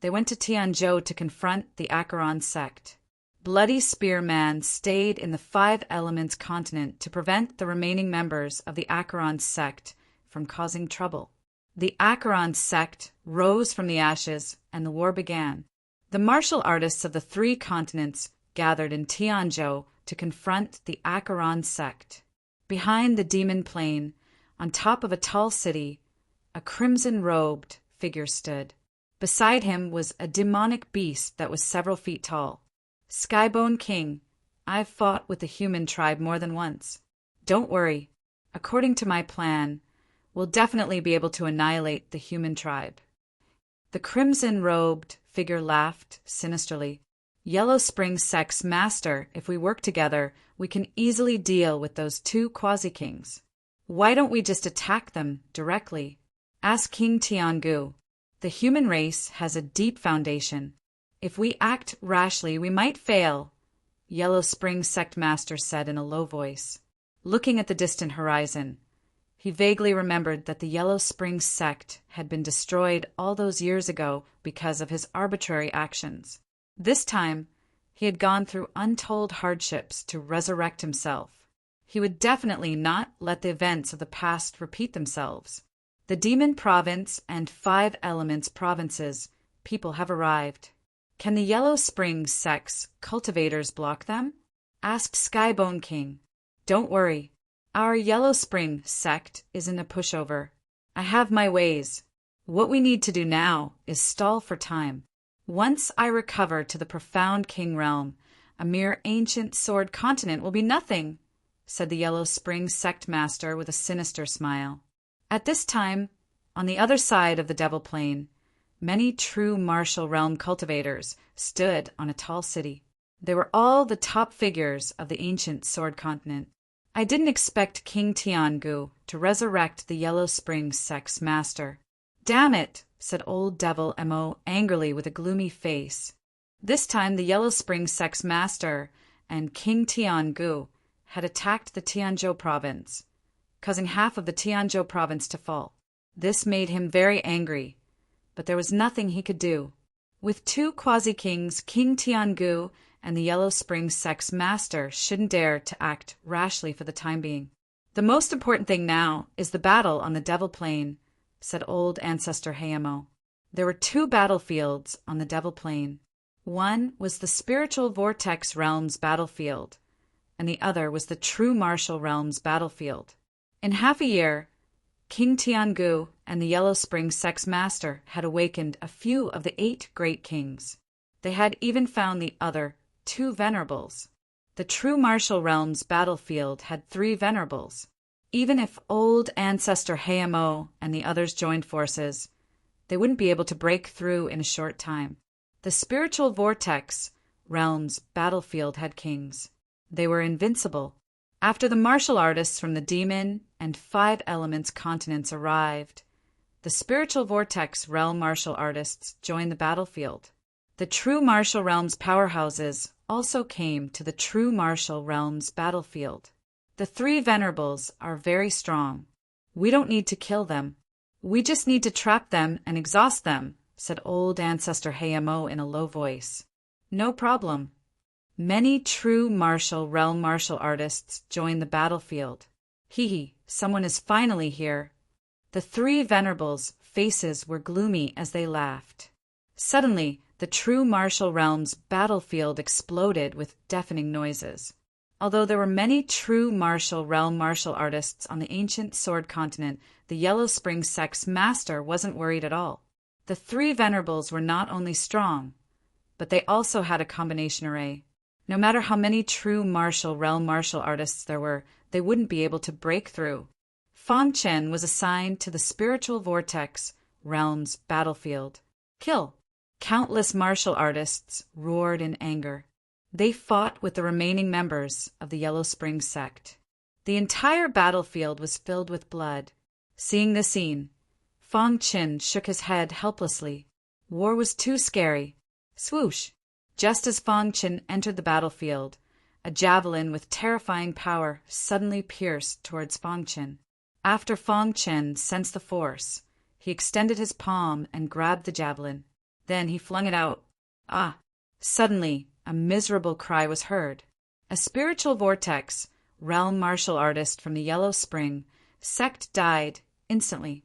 they went to Tianzhou to confront the Acheron sect. Bloody Spearman stayed in the Five Elements continent to prevent the remaining members of the Acheron sect from causing trouble. The Acheron sect rose from the ashes, and the war began. The martial artists of the three continents gathered in Tianzhou to confront the Acheron sect. Behind the Demon Plain, on top of a tall city, a crimson-robed figure stood. Beside him was a demonic beast that was several feet tall. Skybone King, I've fought with the human tribe more than once. Don't worry. According to my plan, we'll definitely be able to annihilate the human tribe. The crimson-robed figure laughed sinisterly. Yellow Spring Sect's master, if we work together, we can easily deal with those two quasi-kings. Why don't we just attack them directly? Ask King Tiangu. The human race has a deep foundation. If we act rashly, we might fail, Yellow Spring Sect Master said in a low voice. Looking at the distant horizon, he vaguely remembered that the Yellow Spring Sect had been destroyed all those years ago because of his arbitrary actions. This time, he had gone through untold hardships to resurrect himself. He would definitely not let the events of the past repeat themselves. The Demon Province and Five Elements provinces, people have arrived. Can the Yellow Spring Sect's cultivators block them? Asked Skybone King. Don't worry. Our Yellow Spring Sect isn't a pushover. I have my ways. What we need to do now is stall for time. Once I recover to the profound King Realm, a mere ancient sword continent will be nothing, said the Yellow Spring Sect Master with a sinister smile. At this time, on the other side of the Devil Plain, many true martial realm cultivators stood on a tall city. They were all the top figures of the ancient sword continent. I didn't expect King Tiangu to resurrect the Yellow Spring Sect's master. Damn it, said old Devil Mo angrily with a gloomy face. This time the Yellow Spring Sect's master and King Tiangu had attacked the Tianzhou province, causing half of the Tianzhou province to fall. This made him very angry, but there was nothing he could do. With two quasi-kings, King Tiangu and the Yellow Spring Sect's master shouldn't dare to act rashly for the time being. The most important thing now is the battle on the Devil Plain, said old Ancestor Hayamo. There were two battlefields on the Devil Plain. One was the Spiritual Vortex Realm's battlefield, and the other was the True Martial Realm's battlefield. In half a year, King Tiangu and the Yellow Spring Sect's master had awakened a few of the 8 great kings. They had even found the other 2 venerables. The True Martial Realm's battlefield had 3 venerables. Even if old Ancestor Hayamo and the others joined forces, they wouldn't be able to break through in a short time. The Spiritual Vortex Realm's battlefield had kings. They were invincible. After the martial artists from the Demon and Five Elements continents arrived, the Spiritual Vortex Realm martial artists joined the battlefield. The True Martial Realm's powerhouses also came to the True Martial Realm's battlefield. The 3 venerables are very strong. We don't need to kill them. We just need to trap them and exhaust them, said old Ancestor Hayamo in a low voice. No problem. Many true martial realm martial artists joined the battlefield. Hee, someone is finally here. The 3 venerables' faces were gloomy as they laughed. Suddenly, the true martial realm's battlefield exploded with deafening noises. Although there were many true martial realm martial artists on the ancient sword continent, the Yellow Spring Sect's master wasn't worried at all. The three venerables were not only strong, but they also had a combination array. No matter how many true realm martial artists there were, they wouldn't be able to break through. Fang Chen was assigned to the spiritual vortex realm's battlefield. Kill! Countless martial artists roared in anger. They fought with the remaining members of the Yellow Spring sect. The entire battlefield was filled with blood. Seeing the scene, Fang Chen shook his head helplessly. War was too scary. Swoosh! Just as Fang Chen entered the battlefield, a javelin with terrifying power suddenly pierced towards Fang Chen. After Fang Chen sensed the force, he extended his palm and grabbed the javelin. Then he flung it out. Ah! Suddenly, a miserable cry was heard. A spiritual vortex, realm martial artist from the Yellow Spring sect died instantly.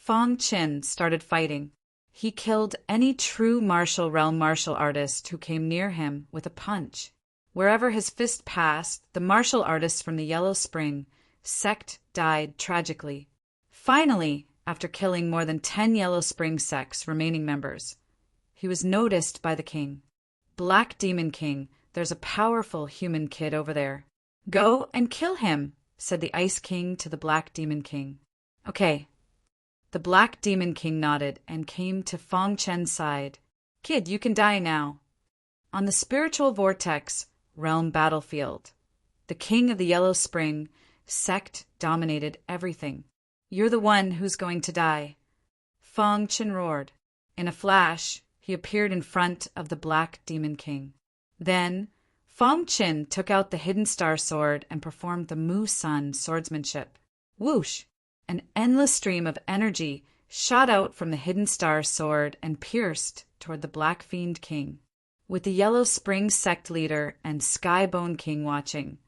Fang Chen started fighting. He killed any true realm martial artist who came near him with a punch. Wherever his fist passed, the martial artist from the Yellow Spring sect died tragically. Finally, after killing more than 10 Yellow Spring sect's remaining members, he was noticed by the king. Black Demon King, there's a powerful human kid over there. Go and kill him, said the Ice King to the Black Demon King. Okay. The Black Demon King nodded and came to Fang Chen's side. Kid, you can die now. On the spiritual vortex realm battlefield, the king of the Yellow Spring sect dominated everything. You're the one who's going to die. Fang Chen roared. In a flash, he appeared in front of the Black Demon King. Then, Fang Chen took out the Hidden Star Sword and performed the Mu Sun swordsmanship. Whoosh! An endless stream of energy shot out from the Hidden Star Sword and pierced toward the Black Fiend King. With the Yellow Spring sect leader and Skybone King watching,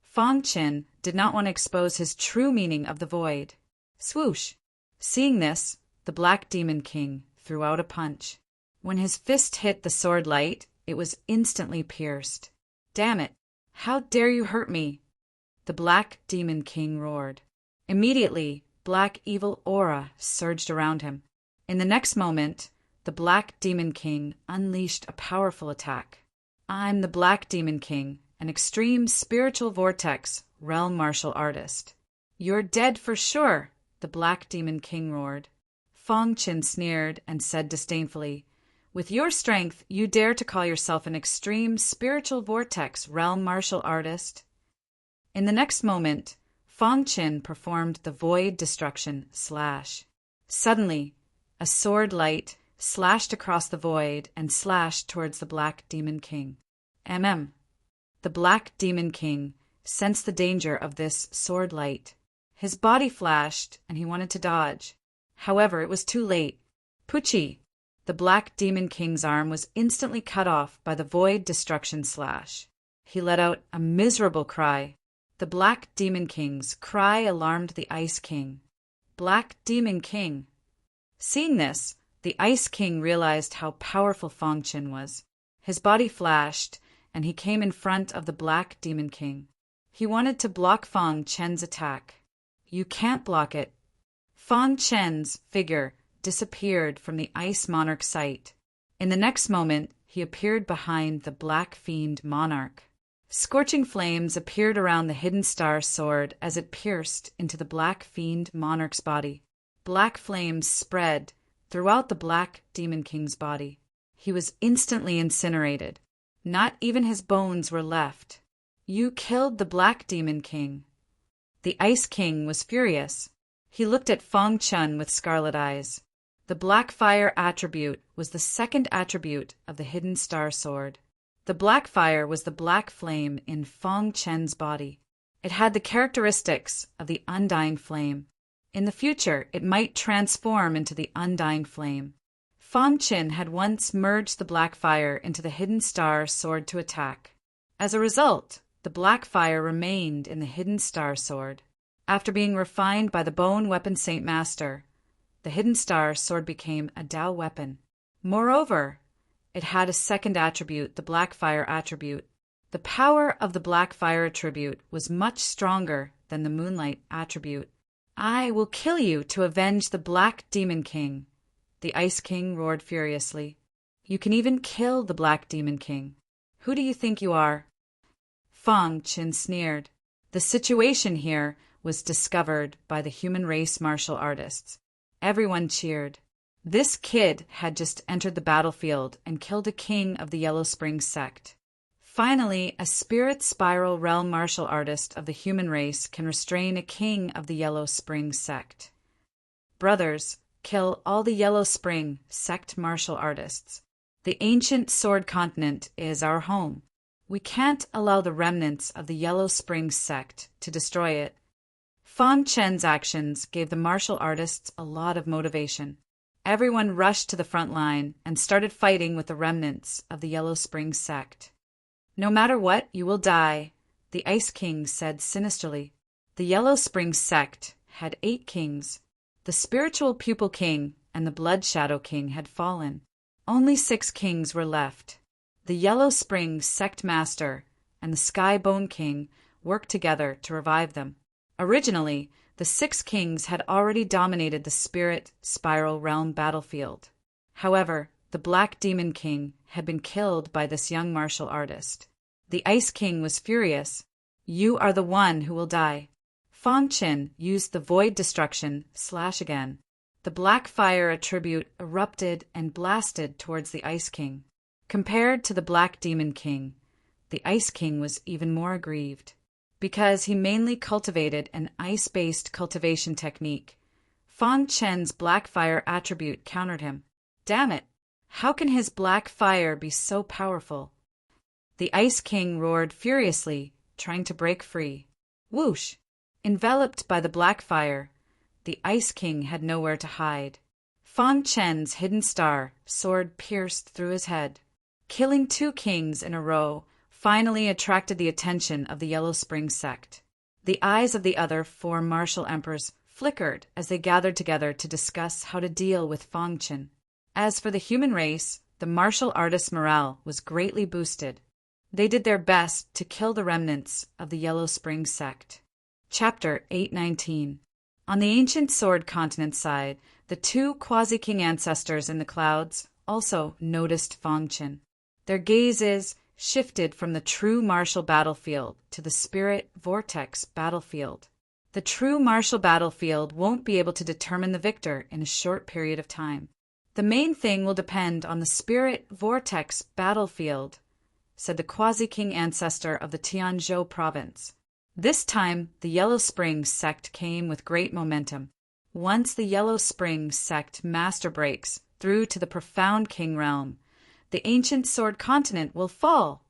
Fang Chen did not want to expose his true meaning of the void. Swoosh! Seeing this, the Black Demon King threw out a punch. When his fist hit the sword light, it was instantly pierced. Damn it! How dare you hurt me? The Black Demon King roared. Immediately, black evil aura surged around him. In the next moment, the Black Demon King unleashed a powerful attack. I'm the Black Demon King, an extreme spiritual vortex realm martial artist. You're dead for sure, the Black Demon King roared. Fang Chen sneered and said disdainfully, with your strength, you dare to call yourself an extreme spiritual vortex realm martial artist? In the next moment, Fang Chen performed the void destruction slash. Suddenly, a sword light slashed across the void and slashed towards the Black Demon King. The Black Demon King sensed the danger of this sword light. His body flashed, and he wanted to dodge. However, it was too late. Pucci! The Black Demon King's arm was instantly cut off by the void destruction slash. He let out a miserable cry. The Black Demon King's cry alarmed the Ice King. Black Demon King! Seeing this, the Ice King realized how powerful Fang Chen was. His body flashed, and he came in front of the Black Demon King. He wanted to block Fang Chen's attack. You can't block it. Fang Chen's figure disappeared from the Ice Monarch's sight. In the next moment, he appeared behind the Black Fiend Monarch. Scorching flames appeared around the Hidden Star Sword as it pierced into the Black Fiend Monarch's body. Black flames spread throughout the Black Demon King's body. He was instantly incinerated. Not even his bones were left. You killed the Black Demon King. The Ice King was furious. He looked at Fang Chen with scarlet eyes. The Black Fire attribute was the second attribute of the Hidden Star Sword. The black fire was the black flame in Fang Chen's body. It had the characteristics of the undying flame. In the future, it might transform into the undying flame. Fang Chen had once merged the black fire into the Hidden Star Sword to attack. As a result, the black fire remained in the Hidden Star Sword. After being refined by the Bone Weapon Saint Master, the Hidden Star Sword became a Dao weapon. Moreover, it had a second attribute, the Black Fire attribute. The power of the Black Fire attribute was much stronger than the Moonlight attribute. I will kill you to avenge the Black Demon King, The Ice King roared furiously. You can even kill the Black Demon King. Who do you think you are? Fang Qin sneered. The situation here was discovered by the human race martial artists. Everyone cheered. This kid had just entered the battlefield and killed a king of the Yellow Spring sect. Finally, a spirit spiral realm martial artist of the human race can restrain a king of the Yellow Spring sect. Brothers, kill all the Yellow Spring sect martial artists. The ancient Sword Continent is our home. We can't allow the remnants of the Yellow Spring sect to destroy it. Fang Chen's actions gave the martial artists a lot of motivation. Everyone rushed to the front line and started fighting with the remnants of the Yellow Spring sect. No matter what, you will die, the Ice King said sinisterly. The Yellow Spring sect had 8 kings. The Spiritual Pupil King and the Blood Shadow King had fallen. Only 6 kings were left. The Yellow Spring Sect Master and the Sky Bone King worked together to revive them. Originally, the 6 kings had already dominated the Spirit Spiral Realm battlefield. However, the Black Demon King had been killed by this young martial artist. The Ice King was furious. You are the one who will die. Fang Qin used the Void Destruction / again. The black fire attribute erupted and blasted towards the Ice King. Compared to the Black Demon King, the Ice King was even more aggrieved. Because he mainly cultivated an ice-based cultivation technique, Fang Chen's black fire attribute countered him. Damn it! How can his black fire be so powerful? The Ice King roared furiously, trying to break free. Whoosh! Enveloped by the black fire, the Ice King had nowhere to hide. Fang Chen's hidden star sword pierced through his head. Killing 2 kings in a row finally attracted the attention of the Yellow Spring sect. The eyes of the other 4 martial emperors flickered as they gathered together to discuss how to deal with Fang Qin. As for the human race, the martial artists' morale was greatly boosted. They did their best to kill the remnants of the Yellow Spring sect. Chapter 819. On the ancient Sword Continent side, the 2 quasi-king ancestors in the clouds also noticed Fang Qin. Their gazes shifted from the true martial battlefield to the spirit vortex battlefield. The true martial battlefield won't be able to determine the victor in a short period of time. The main thing will depend on the spirit vortex battlefield, said the quasi-king ancestor of the Tianzhou province. This time, the Yellow Spring sect came with great momentum. Once the Yellow Spring sect master breaks through to the profound king realm, the ancient Sword Continent will fall,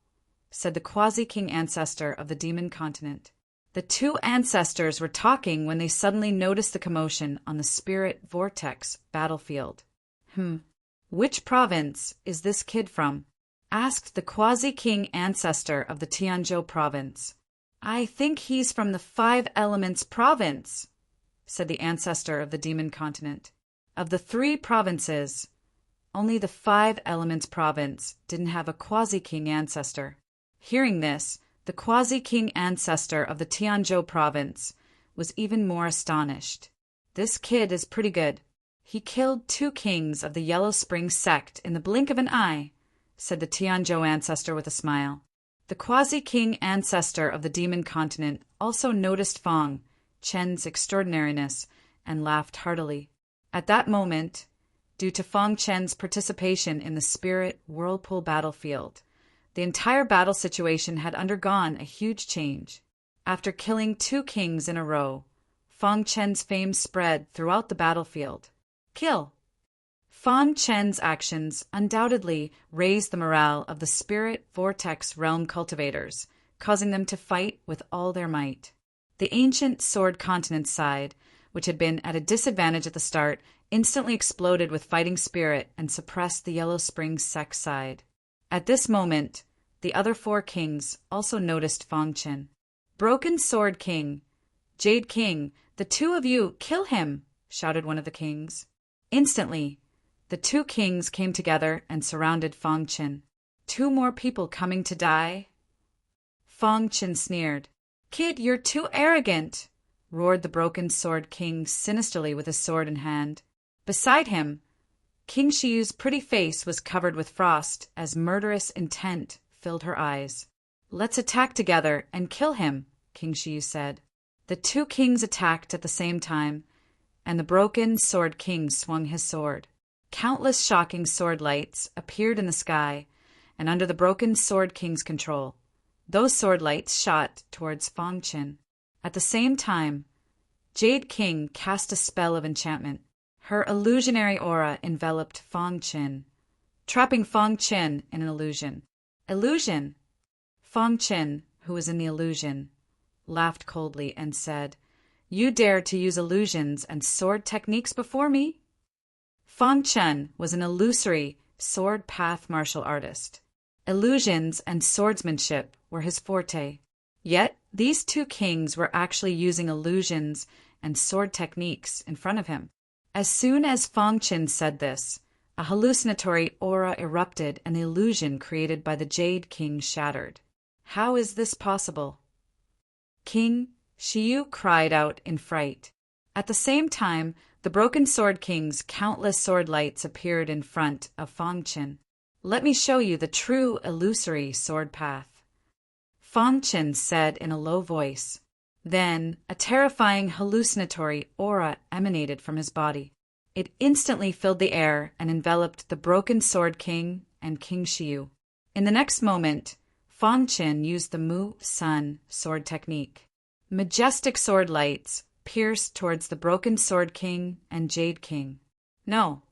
said the quasi-king ancestor of the Demon Continent. The 2 ancestors were talking when they suddenly noticed the commotion on the spirit vortex battlefield. Which province is this kid from? Asked the quasi-king ancestor of the Tianzhou province. I think he's from the 5 Elements province, said the ancestor of the Demon Continent. Of the 3 provinces, only the 5 Elements province didn't have a quasi-king ancestor. Hearing this, the quasi-king ancestor of the Tianzhou province was even more astonished. This kid is pretty good. He killed 2 kings of the Yellow Spring sect in the blink of an eye, said the Tianzhou ancestor with a smile. The quasi-king ancestor of the Demon Continent also noticed Fang Chen's extraordinariness and laughed heartily. At that moment, due to Fang Chen's participation in the Spirit Whirlpool battlefield, the entire battle situation had undergone a huge change. After killing 2 kings in a row, Fang Chen's fame spread throughout the battlefield. Kill! Fang Chen's actions undoubtedly raised the morale of the Spirit Vortex Realm cultivators, causing them to fight with all their might. The ancient Sword Continent side, which had been at a disadvantage at the start, instantly exploded with fighting spirit and suppressed the Yellow Spring sect side. At this moment, the other 4 kings also noticed Fang Qin. Broken Sword King, Jade King, the 2 of you, kill him, shouted one of the kings. Instantly, the 2 kings came together and surrounded Fang Qin. 2 more people coming to die? Fang Qin sneered. Kid, you're too arrogant, roared the Broken Sword King sinisterly with his sword in hand. Beside him, King Shiyu's pretty face was covered with frost as murderous intent filled her eyes. "Let's attack together and kill him," King Shiyu said. The two kings attacked at the same time, and the broken sword king swung his sword. Countless shocking sword lights appeared in the sky and under the broken sword king's control. Those sword lights shot towards Fang Qin. At the same time, Jade King cast a spell of enchantment. Her illusionary aura enveloped Fang Qin, trapping Fang Qin in an illusion. Illusion! Fang Qin, who was in the illusion, laughed coldly and said, "You dare to use illusions and sword techniques before me?" Fang Qin was an illusory sword path martial artist. Illusions and swordsmanship were his forte. Yet these two kings were actually using illusions and sword techniques in front of him. As soon as Fang Qin said this, a hallucinatory aura erupted and the illusion created by the Jade King shattered. How is this possible? King Shiyu cried out in fright. At the same time, the broken sword king's countless sword lights appeared in front of Fang Qin. "Let me show you the true illusory sword path," Fang Qin said in a low voice. Then a terrifying hallucinatory aura emanated from his body. It instantly filled the air and enveloped the broken sword king and King Shiyu. In the next moment, Fang Qin used the Mu Sun sword technique. Majestic sword lights pierced towards the broken sword king and Jade King. No.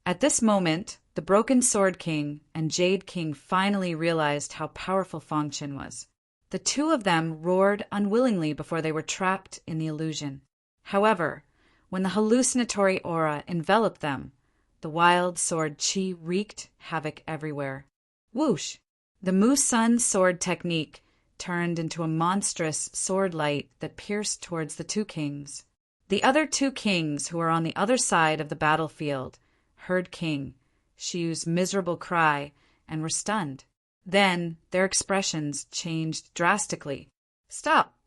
At this moment, the broken sword king and Jade King finally realized how powerful Fang Qin was. The two of them roared unwillingly before they were trapped in the illusion. However, when the hallucinatory aura enveloped them, the wild sword chi wreaked havoc everywhere. Whoosh! The Mu Sun sword technique turned into a monstrous sword light that pierced towards the two kings. The other two kings who were on the other side of the battlefield heard King Shiyu's miserable cry and were stunned. Then their expressions changed drastically. "Stop!"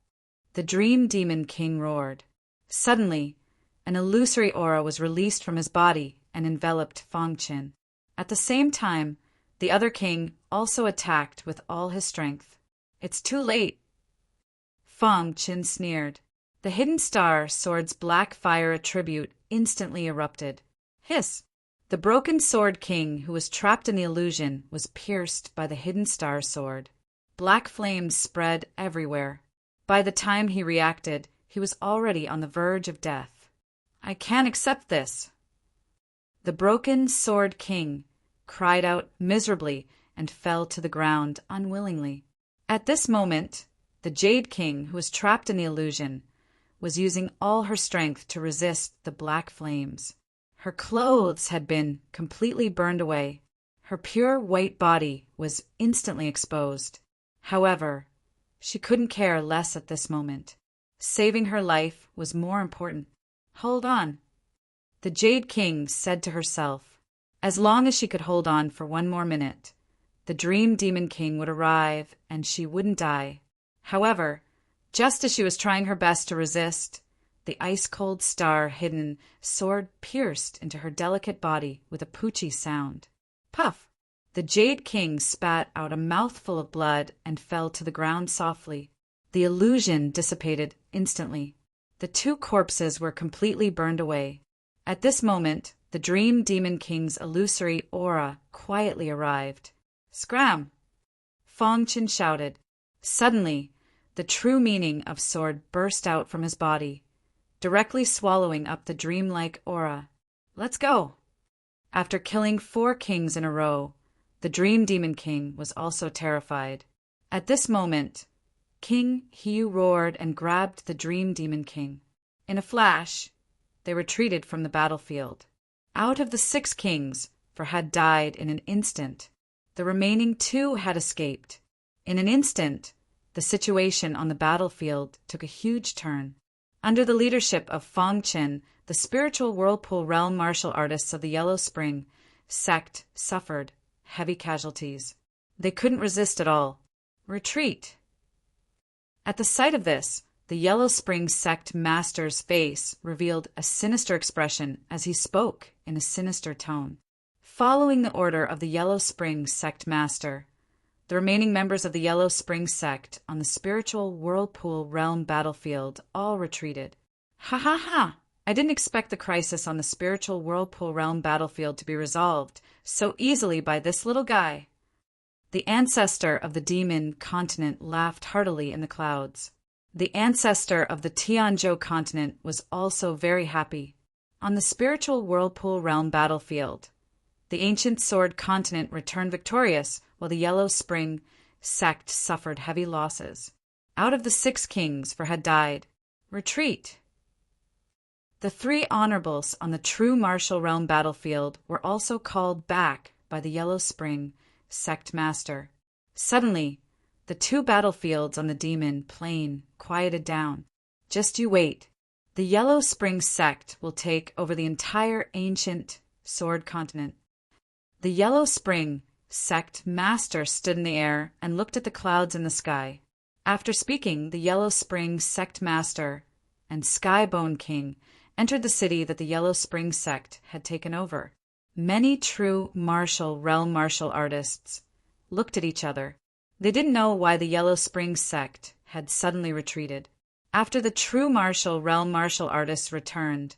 the Dream Demon King roared. Suddenly, an illusory aura was released from his body and enveloped Fang Qin. At the same time, the other king also attacked with all his strength. "It's too late," Fang Qin sneered. The Hidden Star sword's black fire attribute instantly erupted. Hiss! The broken sword king who was trapped in the illusion was pierced by the Hidden Star sword. Black flames spread everywhere. By the time he reacted, he was already on the verge of death. "I can't accept this." The broken sword king cried out miserably and fell to the ground unwillingly. At this moment, the Jade King, who was trapped in the illusion, was using all her strength to resist the black flames. Her clothes had been completely burned away. Her pure white body was instantly exposed. However, she couldn't care less at this moment. Saving her life was more important. "Hold on," the Jade King said to herself. As long as she could hold on for one more minute, the Dream Demon King would arrive and she wouldn't die. However, just as she was trying her best to resist, the ice-cold star-hidden sword pierced into her delicate body with a poochy sound. Puff! The Jade King spat out a mouthful of blood and fell to the ground softly. The illusion dissipated instantly. The two corpses were completely burned away. At this moment, the Dream Demon King's illusory aura quietly arrived. "Scram!" Fang Qin shouted. Suddenly, the true meaning of sword burst out from his body, directly swallowing up the dreamlike aura. "Let's go!" After killing 4 kings in a row, the Dream Demon King was also terrified. At this moment, King Hiyu roared and grabbed the Dream Demon King. In a flash, they retreated from the battlefield. Out of the 6 kings, for had died in an instant, the remaining 2 had escaped. In an instant, the situation on the battlefield took a huge turn. Under the leadership of Fang Qin, the spiritual whirlpool realm martial artists of the Yellow Spring sect suffered heavy casualties. They couldn't resist at all. Retreat! At the sight of this, the Yellow Spring sect master's face revealed a sinister expression as he spoke in a sinister tone. Following the order of the Yellow Spring Sect Master, the remaining members of the Yellow Spring Sect on the spiritual whirlpool realm battlefield all retreated. Ha ha ha! I didn't expect the crisis on the spiritual whirlpool realm battlefield to be resolved so easily by this little guy. The ancestor of the demon continent laughed heartily in the clouds. The ancestor of the Tianzhou continent was also very happy. On the spiritual whirlpool realm battlefield, the ancient sword continent returned victorious, while the Yellow Spring sect suffered heavy losses. Out of the 6 kings had died. Retreat! The 3 honorables on the true martial realm battlefield were also called back by the Yellow Spring Sect Master. Suddenly, the 2 battlefields on the demon plane quieted down. Just you wait. The Yellow Spring Sect will take over the entire ancient sword continent. The Yellow Spring Sect Master stood in the air and looked at the clouds in the sky. After speaking, the Yellow Spring Sect Master and Skybone King entered the city that the Yellow Spring Sect had taken over. Many true realm martial artists looked at each other. They didn't know why the Yellow Spring Sect had suddenly retreated. After the true realm martial artists returned,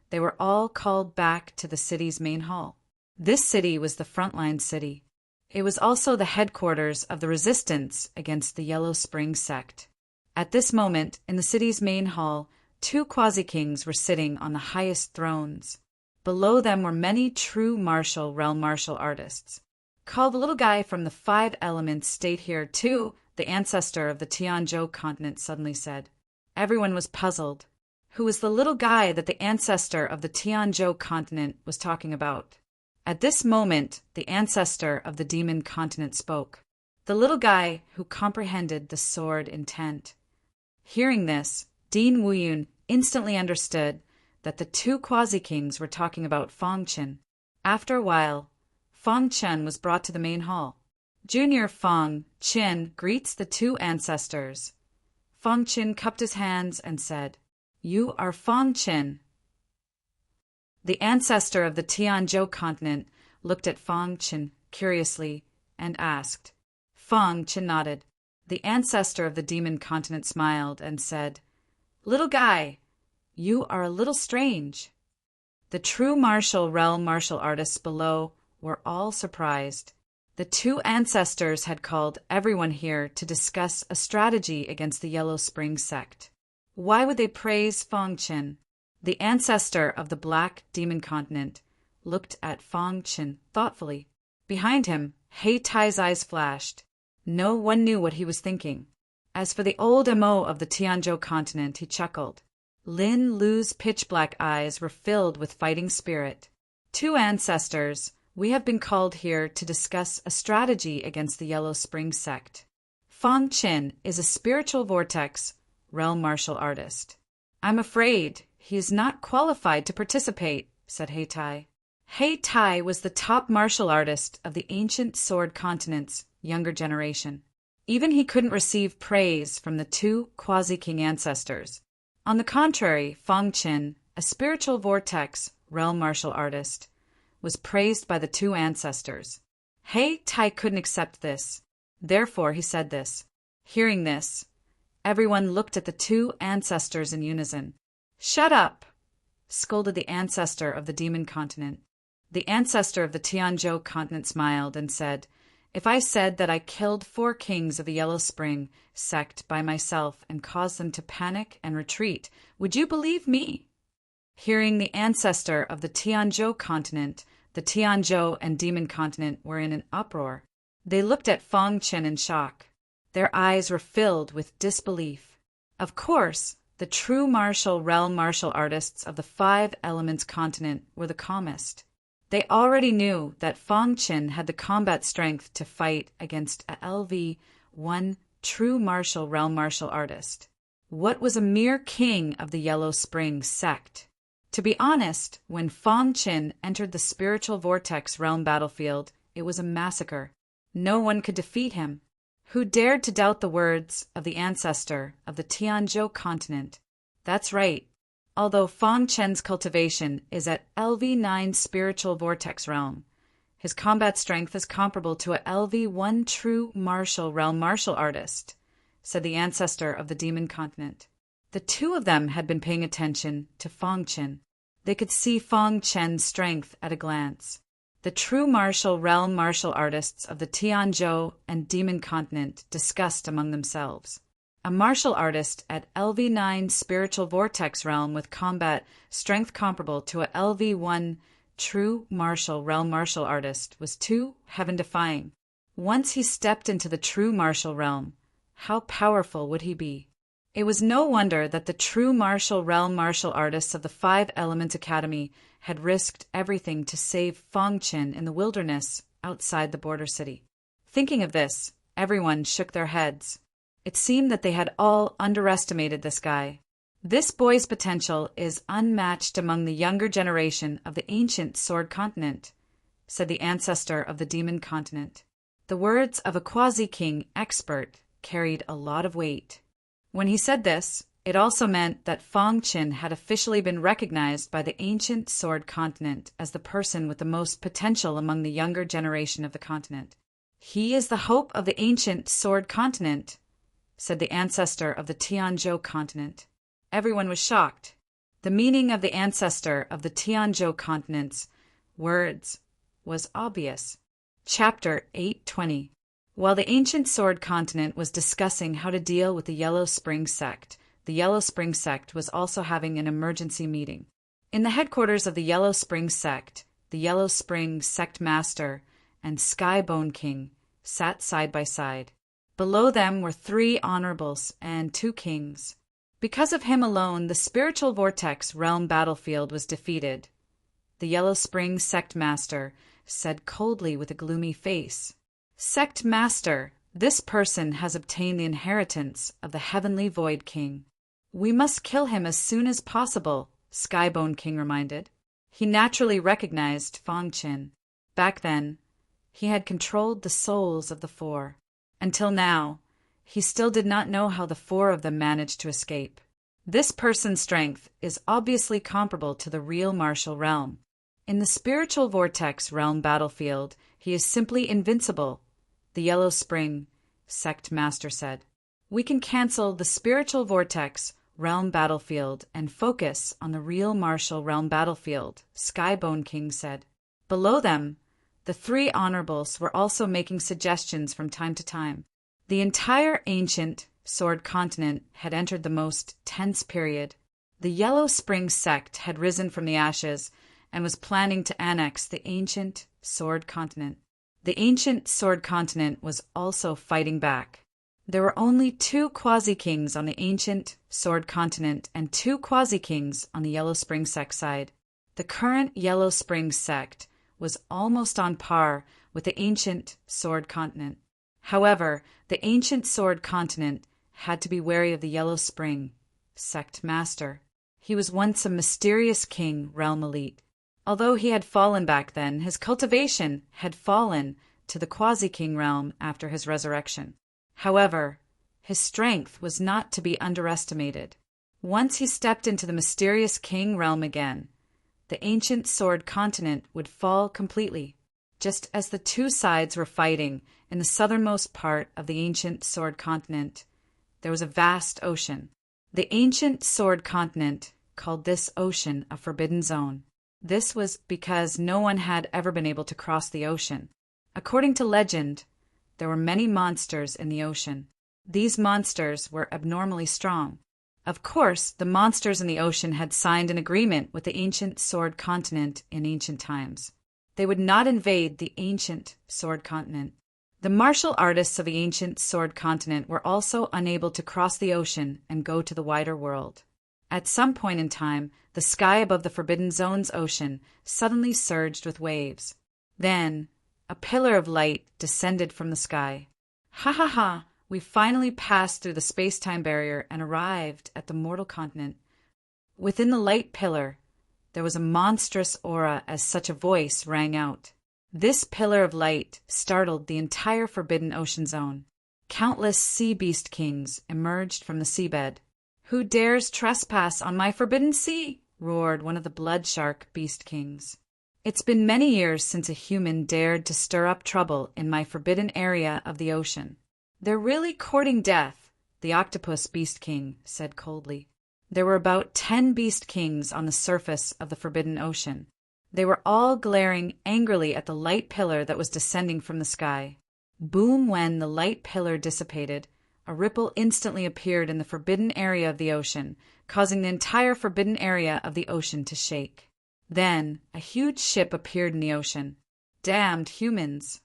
they were all called back to the city's main hall. This city was the frontline city. It was also the headquarters of the resistance against the Yellow Spring Sect. At this moment, in the city's main hall, 2 quasi-kings were sitting on the highest thrones. Below them were many true realm martial artists. Call the little guy from the 5 elements stayed here too, the ancestor of the Tianzhou continent suddenly said. Everyone was puzzled. Who was the little guy that the ancestor of the Tianzhou continent was talking about? At this moment, the ancestor of the demon continent spoke. The little guy who comprehended the sword intent. Hearing this, Dean Wuyun instantly understood that the 2 quasi-kings were talking about Fong Qin. After a while, Fong Qin was brought to the main hall. Junior Fong Qin greets the 2 ancestors. Fong Qin cupped his hands and said, "You are Fong Qin." The ancestor of the Tianzhou continent looked at Fong Qin curiously and asked. Fong Qin nodded. The ancestor of the demon continent smiled and said, "Little guy, you are a little strange." The true realm martial artists below were all surprised. The 2 ancestors had called everyone here to discuss a strategy against the Yellow Spring Sect. Why would they praise Fong Qin? The ancestor of the Black Demon Continent looked at Fong Qin thoughtfully. Behind him, Hei Tai's eyes flashed. No one knew what he was thinking. As for the old MO of the Tianzhou continent, he chuckled. Lin Lu's pitch-black eyes were filled with fighting spirit. 2 ancestors, we have been called here to discuss a strategy against the Yellow Spring Sect. Fong Qin is a spiritual vortex realm martial artist. I'm afraid he is not qualified to participate, said Hei Tai. Hei Tai was the top martial artist of the ancient sword continent's younger generation. Even he couldn't receive praise from the 2 quasi-king ancestors. On the contrary, Fong Qin, a spiritual vortex realm martial artist, was praised by the 2 ancestors. Hei Tai couldn't accept this. Therefore, he said this. Hearing this, everyone looked at the 2 ancestors in unison. Shut up, scolded the ancestor of the demon continent. The ancestor of the Tianzhou continent smiled and said, If I said that I killed 4 kings of the Yellow Spring sect by myself and caused them to panic and retreat, would you believe me? Hearing the ancestor of the Tianzhou continent, the Tianzhou and demon continent were in an uproar. They looked at Fong Qin in shock. Their eyes were filled with disbelief. Of course, the true realm martial artists of the 5 elements continent were the calmest. They already knew that Fong Qin had the combat strength to fight against a LV-1 true realm martial artist. What was a mere king of the Yellow Spring sect? To be honest, when Fong Qin entered the spiritual vortex realm battlefield, it was a massacre. No one could defeat him. Who dared to doubt the words of the ancestor of the Tianzhou continent? That's right. Although Fang Chen's cultivation is at LV9 spiritual vortex realm, his combat strength is comparable to a LV1 true martial realm martial artist, said the ancestor of the demon continent. The two of them had been paying attention to Fang Chen. They could see Fang Chen's strength at a glance. The true martial realm martial artists of the Tianzhou and demon continent discussed among themselves. A martial artist at LV9 spiritual vortex realm with combat strength comparable to a LV1 true martial realm martial artist was too heaven-defying. Once he stepped into the true martial realm, how powerful would he be? It was no wonder that the true martial realm martial artists of the Five Elements Academy had risked everything to save Fang Chen in the wilderness outside the border city. Thinking of this, everyone shook their heads. It seemed that they had all underestimated this guy. This boy's potential is unmatched among the younger generation of the ancient Sword Continent, said the ancestor of the Demon Continent. The words of a quasi-king expert carried a lot of weight. When he said this, it also meant that Fang Chen had officially been recognized by the ancient Sword Continent as the person with the most potential among the younger generation of the continent. He is the hope of the ancient Sword Continent, said the ancestor of the Tianzhou continent. Everyone was shocked. The meaning of the ancestor of the Tianzhou continent's words was obvious. Chapter 820. While the ancient Sword Continent was discussing how to deal with the Yellow Spring sect, the Yellow Spring sect was also having an emergency meeting. In the headquarters of the Yellow Spring sect, the Yellow Spring sect master and Skybone King sat side by side. Below them were 3 honorables and 2 kings. Because of him alone, the spiritual vortex realm battlefield was defeated. The Yellow Spring sect master said coldly with a gloomy face, "Sect master, this person has obtained the inheritance of the Heavenly Void King. We must kill him as soon as possible," Skybone King reminded. He naturally recognized Fang Chen. Back then, he had controlled the souls of the 4. Until now, he still did not know how the 4 of them managed to escape. This person's strength is obviously comparable to the real martial realm. In the spiritual vortex realm battlefield, he is simply invincible, the Yellow Spring sect master said. We can cancel the spiritual vortex realm battlefield and focus on the real martial realm battlefield, Skybone King said. Below them, the 3 honorables were also making suggestions from time to time. The entire ancient Sword Continent had entered the most tense period. The Yellow Spring sect had risen from the ashes and was planning to annex the ancient Sword Continent. The ancient Sword Continent was also fighting back. There were only 2 quasi-kings on the ancient Sword Continent and 2 quasi-kings on the Yellow Spring sect side. The current Yellow Spring sect was almost on par with the ancient Sword Continent. However, the ancient Sword Continent had to be wary of the Yellow Spring sect master. He was once a mysterious king realm elite. Although he had fallen back then, his cultivation had fallen to the quasi-king realm after his resurrection. However, his strength was not to be underestimated. Once he stepped into the mysterious king realm again, the ancient Sword Continent would fall completely. Just as the 2 sides were fighting in the southernmost part of the ancient Sword Continent, there was a vast ocean. The ancient Sword Continent called this ocean a forbidden zone. This was because no one had ever been able to cross the ocean. According to legend, there were many monsters in the ocean. These monsters were abnormally strong. Of course, the monsters in the ocean had signed an agreement with the ancient Sword Continent in ancient times. They would not invade the ancient Sword Continent. The martial artists of the ancient Sword Continent were also unable to cross the ocean and go to the wider world. At some point in time, the sky above the Forbidden Zone's ocean suddenly surged with waves. Then, a pillar of light descended from the sky. Ha ha ha! We finally passed through the space-time barrier and arrived at the mortal continent. Within the light pillar, there was a monstrous aura as such a voice rang out. This pillar of light startled the entire Forbidden Ocean Zone. Countless sea beast kings emerged from the seabed. "Who dares trespass on my forbidden sea?" roared one of the blood shark beast kings. "It's been many years since a human dared to stir up trouble in my forbidden area of the ocean." "They're really courting death," the octopus beast king said coldly. There were about 10 beast kings on the surface of the forbidden ocean. They were all glaring angrily at the light pillar that was descending from the sky. Boom! When the light pillar dissipated, a ripple instantly appeared in the forbidden area of the ocean, causing the entire forbidden area of the ocean to shake. Then, a huge ship appeared in the ocean. Damned humans!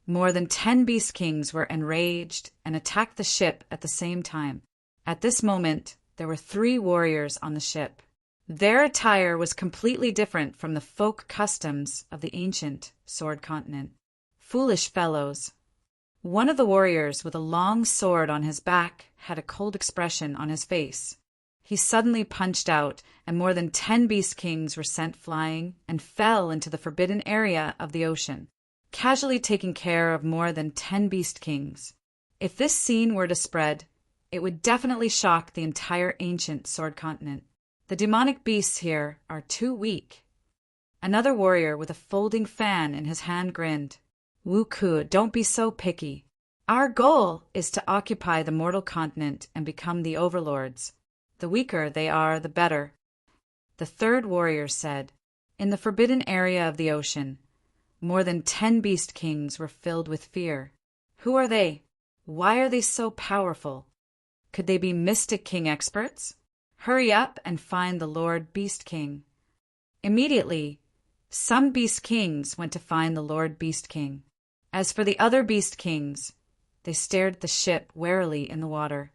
More than 10 beast kings were enraged and attacked the ship at the same time. At this moment, there were 3 warriors on the ship. Their attire was completely different from the folk customs of the ancient Sword Continent. Foolish fellows! One of the warriors with a long sword on his back had a cold expression on his face. He suddenly punched out, and more than 10 beast kings were sent flying and fell into the forbidden area of the ocean, casually taking care of more than 10 beast kings. If this scene were to spread, it would definitely shock the entire ancient Sword Continent. The demonic beasts here are too weak. Another warrior with a folding fan in his hand grinned. "Wuku, don't be so picky. Our goal is to occupy the mortal continent and become the overlords. The weaker they are, the better." The third warrior said, "In the forbidden area of the ocean, more than 10 beast kings were filled with fear. Who are they? Why are they so powerful? Could they be Mystic King experts? Hurry up and find the Lord Beast King." Immediately, some Beast Kings went to find the Lord Beast King. As for the other Beast Kings, they stared at the ship warily in the water.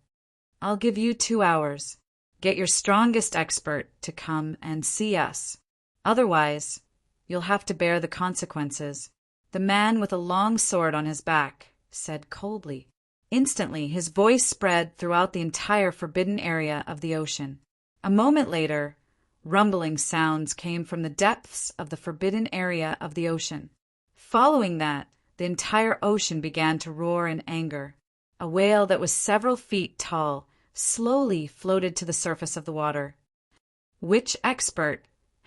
"I'll give you 2 hours. Get your strongest expert to come and see us. Otherwise, you'll have to bear the consequences," the man with a long sword on his back said coldly. Instantly, his voice spread throughout the entire forbidden area of the ocean. A moment later, rumbling sounds came from the depths of the forbidden area of the ocean. Following that, the entire ocean began to roar in anger. A whale that was several feet tall slowly floated to the surface of the water. "Which expert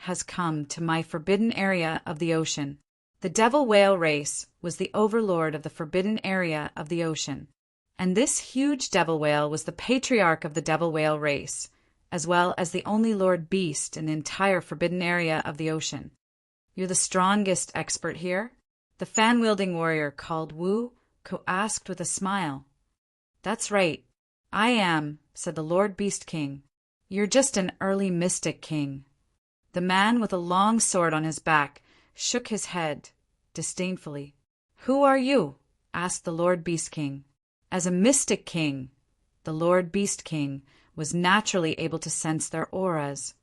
has come to my forbidden area of the ocean?" The devil whale race was the overlord of the forbidden area of the ocean. And this huge devil whale was the patriarch of the devil whale race, as well as the only Lord Beast in the entire forbidden area of the ocean. "You're the strongest expert here?" the fan-wielding warrior called Wu Ko asked with a smile. "That's right. I am," said the Lord Beast King. "You're just an early Mystic King." The man with a long sword on his back shook his head disdainfully. "Who are you?" asked the Lord Beast King. As a Mystic King, the Lord Beast King was naturally able to sense their auras.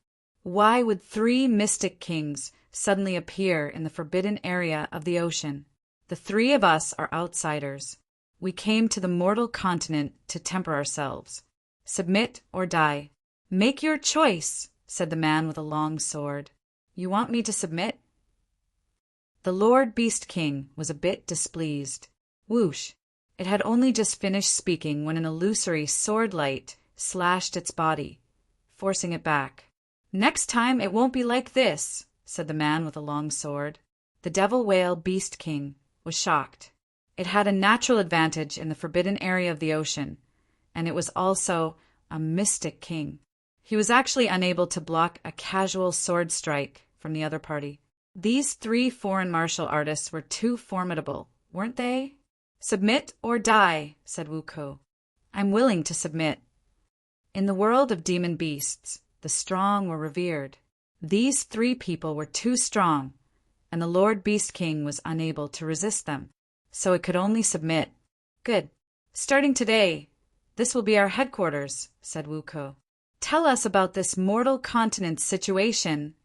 Why would 3 Mystic Kings suddenly appear in the forbidden area of the ocean? "The 3 of us are outsiders. We came to the mortal continent to temper ourselves. Submit or die." "Make your choice," said the man with a long sword. "You want me to submit?" The Lord Beast King was a bit displeased. Whoosh! It had only just finished speaking when an illusory sword light slashed its body, forcing it back. "Next time it won't be like this," said the man with a long sword. The devil whale Beast King was shocked. It had a natural advantage in the forbidden area of the ocean, and it was also a Mystic King. He was actually unable to block a casual sword strike from the other party. These 3 foreign martial artists were too formidable, weren't they? "Submit or die," said Wuko. "I'm willing to submit." In the world of demon beasts, the strong were revered. These 3 people were too strong, and the Lord Beast King was unable to resist them, so it could only submit. "Good. Starting today, this will be our headquarters," said Wuko. "Tell us about this mortal continent situation,"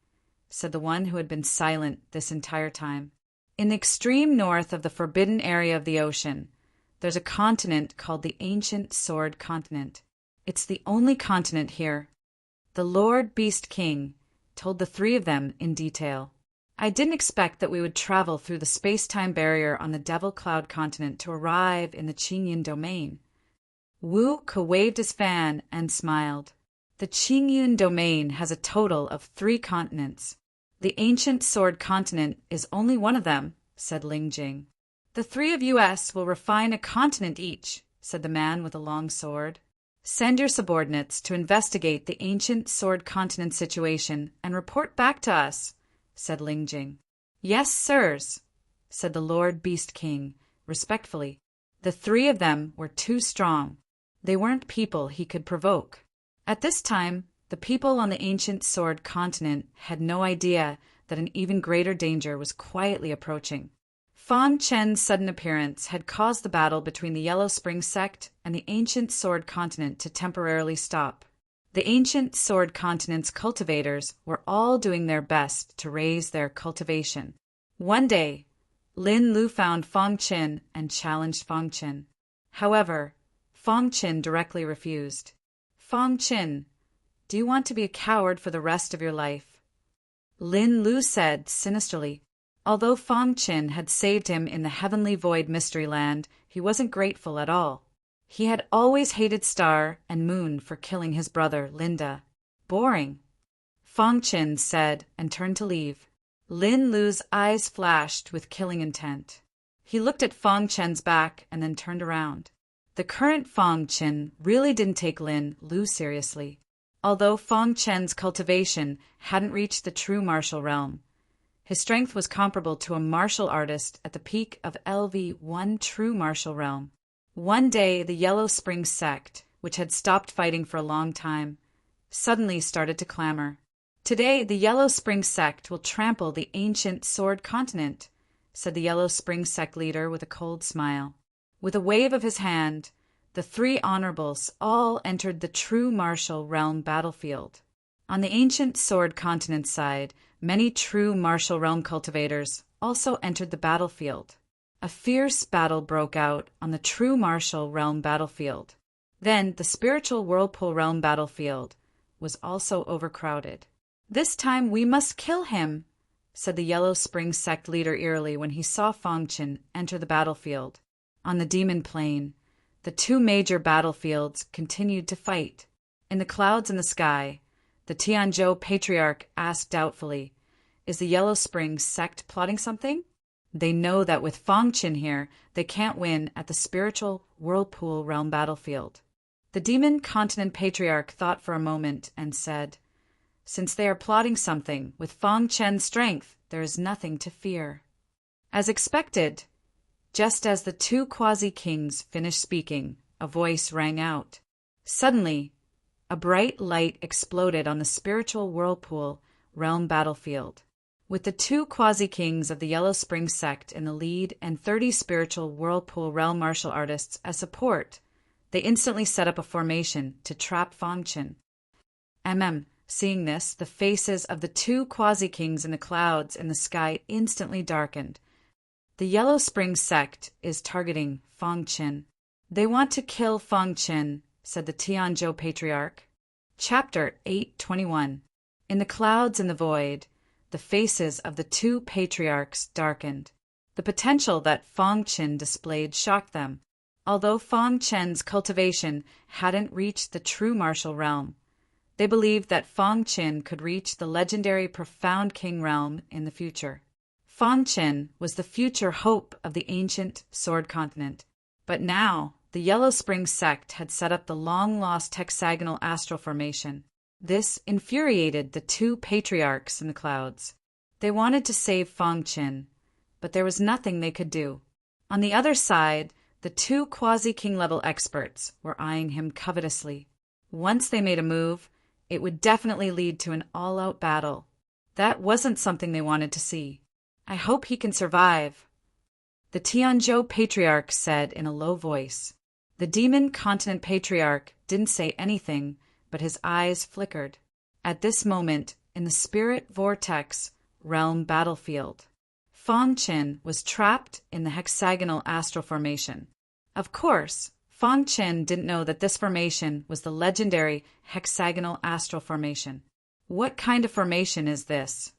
said the one who had been silent this entire time. "In the extreme north of the forbidden area of the ocean, there's a continent called the Ancient Sword Continent. It's the only continent here." The Lord Beast King told the 3 of them in detail. "I didn't expect that we would travel through the space-time barrier on the Devil Cloud continent to arrive in the Qinyan domain." Wu Ko waved his fan and smiled. The Qingyun domain has a total of 3 continents. The ancient sword continent is only one of them, said Ling Jing. The 3 of us will refine a continent each, said the man with a long sword. Send your subordinates to investigate the ancient sword continent situation and report back to us, said Ling Jing. Yes, sirs, said the Lord Beast King, respectfully. The 3 of them were too strong. They weren't people he could provoke. At this time, the people on the ancient sword continent had no idea that an even greater danger was quietly approaching. Fang Chen's sudden appearance had caused the battle between the Yellow Spring sect and the ancient sword continent to temporarily stop. The ancient sword continent's cultivators were all doing their best to raise their cultivation. One day, Lin Lu found Fang Qin and challenged Fang Qin. However, Fang Qin directly refused. Fang Qin, do you want to be a coward for the rest of your life? Lin Lu said sinisterly. Although Fang Qin had saved him in the Heavenly Void Mystery Land, he wasn't grateful at all. He had always hated Star and Moon for killing his brother, Linda. Boring, Fang Qin said and turned to leave. Lin Lu's eyes flashed with killing intent. He looked at Fang Chen's back and then turned around. The current Fang Qin really didn't take Lin Lu seriously. Although Fang Chen's cultivation hadn't reached the true martial realm, his strength was comparable to a martial artist at the peak of LV1 true martial realm. One day, the Yellow Spring sect, which had stopped fighting for a long time, suddenly started to clamor. Today, the Yellow Spring sect will trample the ancient sword continent, said the Yellow Spring sect leader with a cold smile. With a wave of his hand, the 3 honorables all entered the true martial realm battlefield. On the ancient sword continent side, many true martial realm cultivators also entered the battlefield. A fierce battle broke out on the true martial realm battlefield. Then the spiritual whirlpool realm battlefield was also overcrowded. This time we must kill him, said the Yellow Spring sect leader eerily when he saw Fang Qin enter the battlefield. On the demon plane, the 2 major battlefields continued to fight. In the clouds in the sky, the Tianzhou Patriarch asked doubtfully, is the Yellow Spring sect plotting something? They know that with Fang Qin here, they can't win at the spiritual whirlpool realm battlefield. The Demon Continent Patriarch thought for a moment and said, since they are plotting something with Fang Chen's strength, there is nothing to fear. As expected, just as the 2 quasi-kings finished speaking, a voice rang out. Suddenly, a bright light exploded on the spiritual whirlpool realm battlefield. With the 2 quasi-kings of the Yellow Spring sect in the lead and 30 spiritual whirlpool realm martial artists as support, they instantly set up a formation to trap Fang Qin. Seeing this, the faces of the 2 quasi-kings in the clouds in the sky instantly darkened. The Yellow Spring sect is targeting Fang Qin. They want to kill Fang Qin, said the Tianzhou Patriarch. Chapter 821. In the clouds in the void, the faces of the 2 patriarchs darkened. The potential that Fang Qin displayed shocked them. Although Fang Chen's cultivation hadn't reached the true martial realm, they believed that Fang Qin could reach the legendary Profound King realm in the future. Fang Qin was the future hope of the ancient sword continent. But now, the Yellow Spring sect had set up the long-lost hexagonal astral formation. This infuriated the 2 patriarchs in the clouds. They wanted to save Fang Qin, but there was nothing they could do. On the other side, the 2 quasi-king level experts were eyeing him covetously. Once they made a move, it would definitely lead to an all-out battle. That wasn't something they wanted to see. I hope he can survive, the Tianzhou Patriarch said in a low voice. The Demon Continent Patriarch didn't say anything, but his eyes flickered. At this moment, in the spirit vortex realm battlefield, Fang Qin was trapped in the hexagonal astral formation. Of course, Fang Qin didn't know that this formation was the legendary hexagonal astral formation. What kind of formation is this?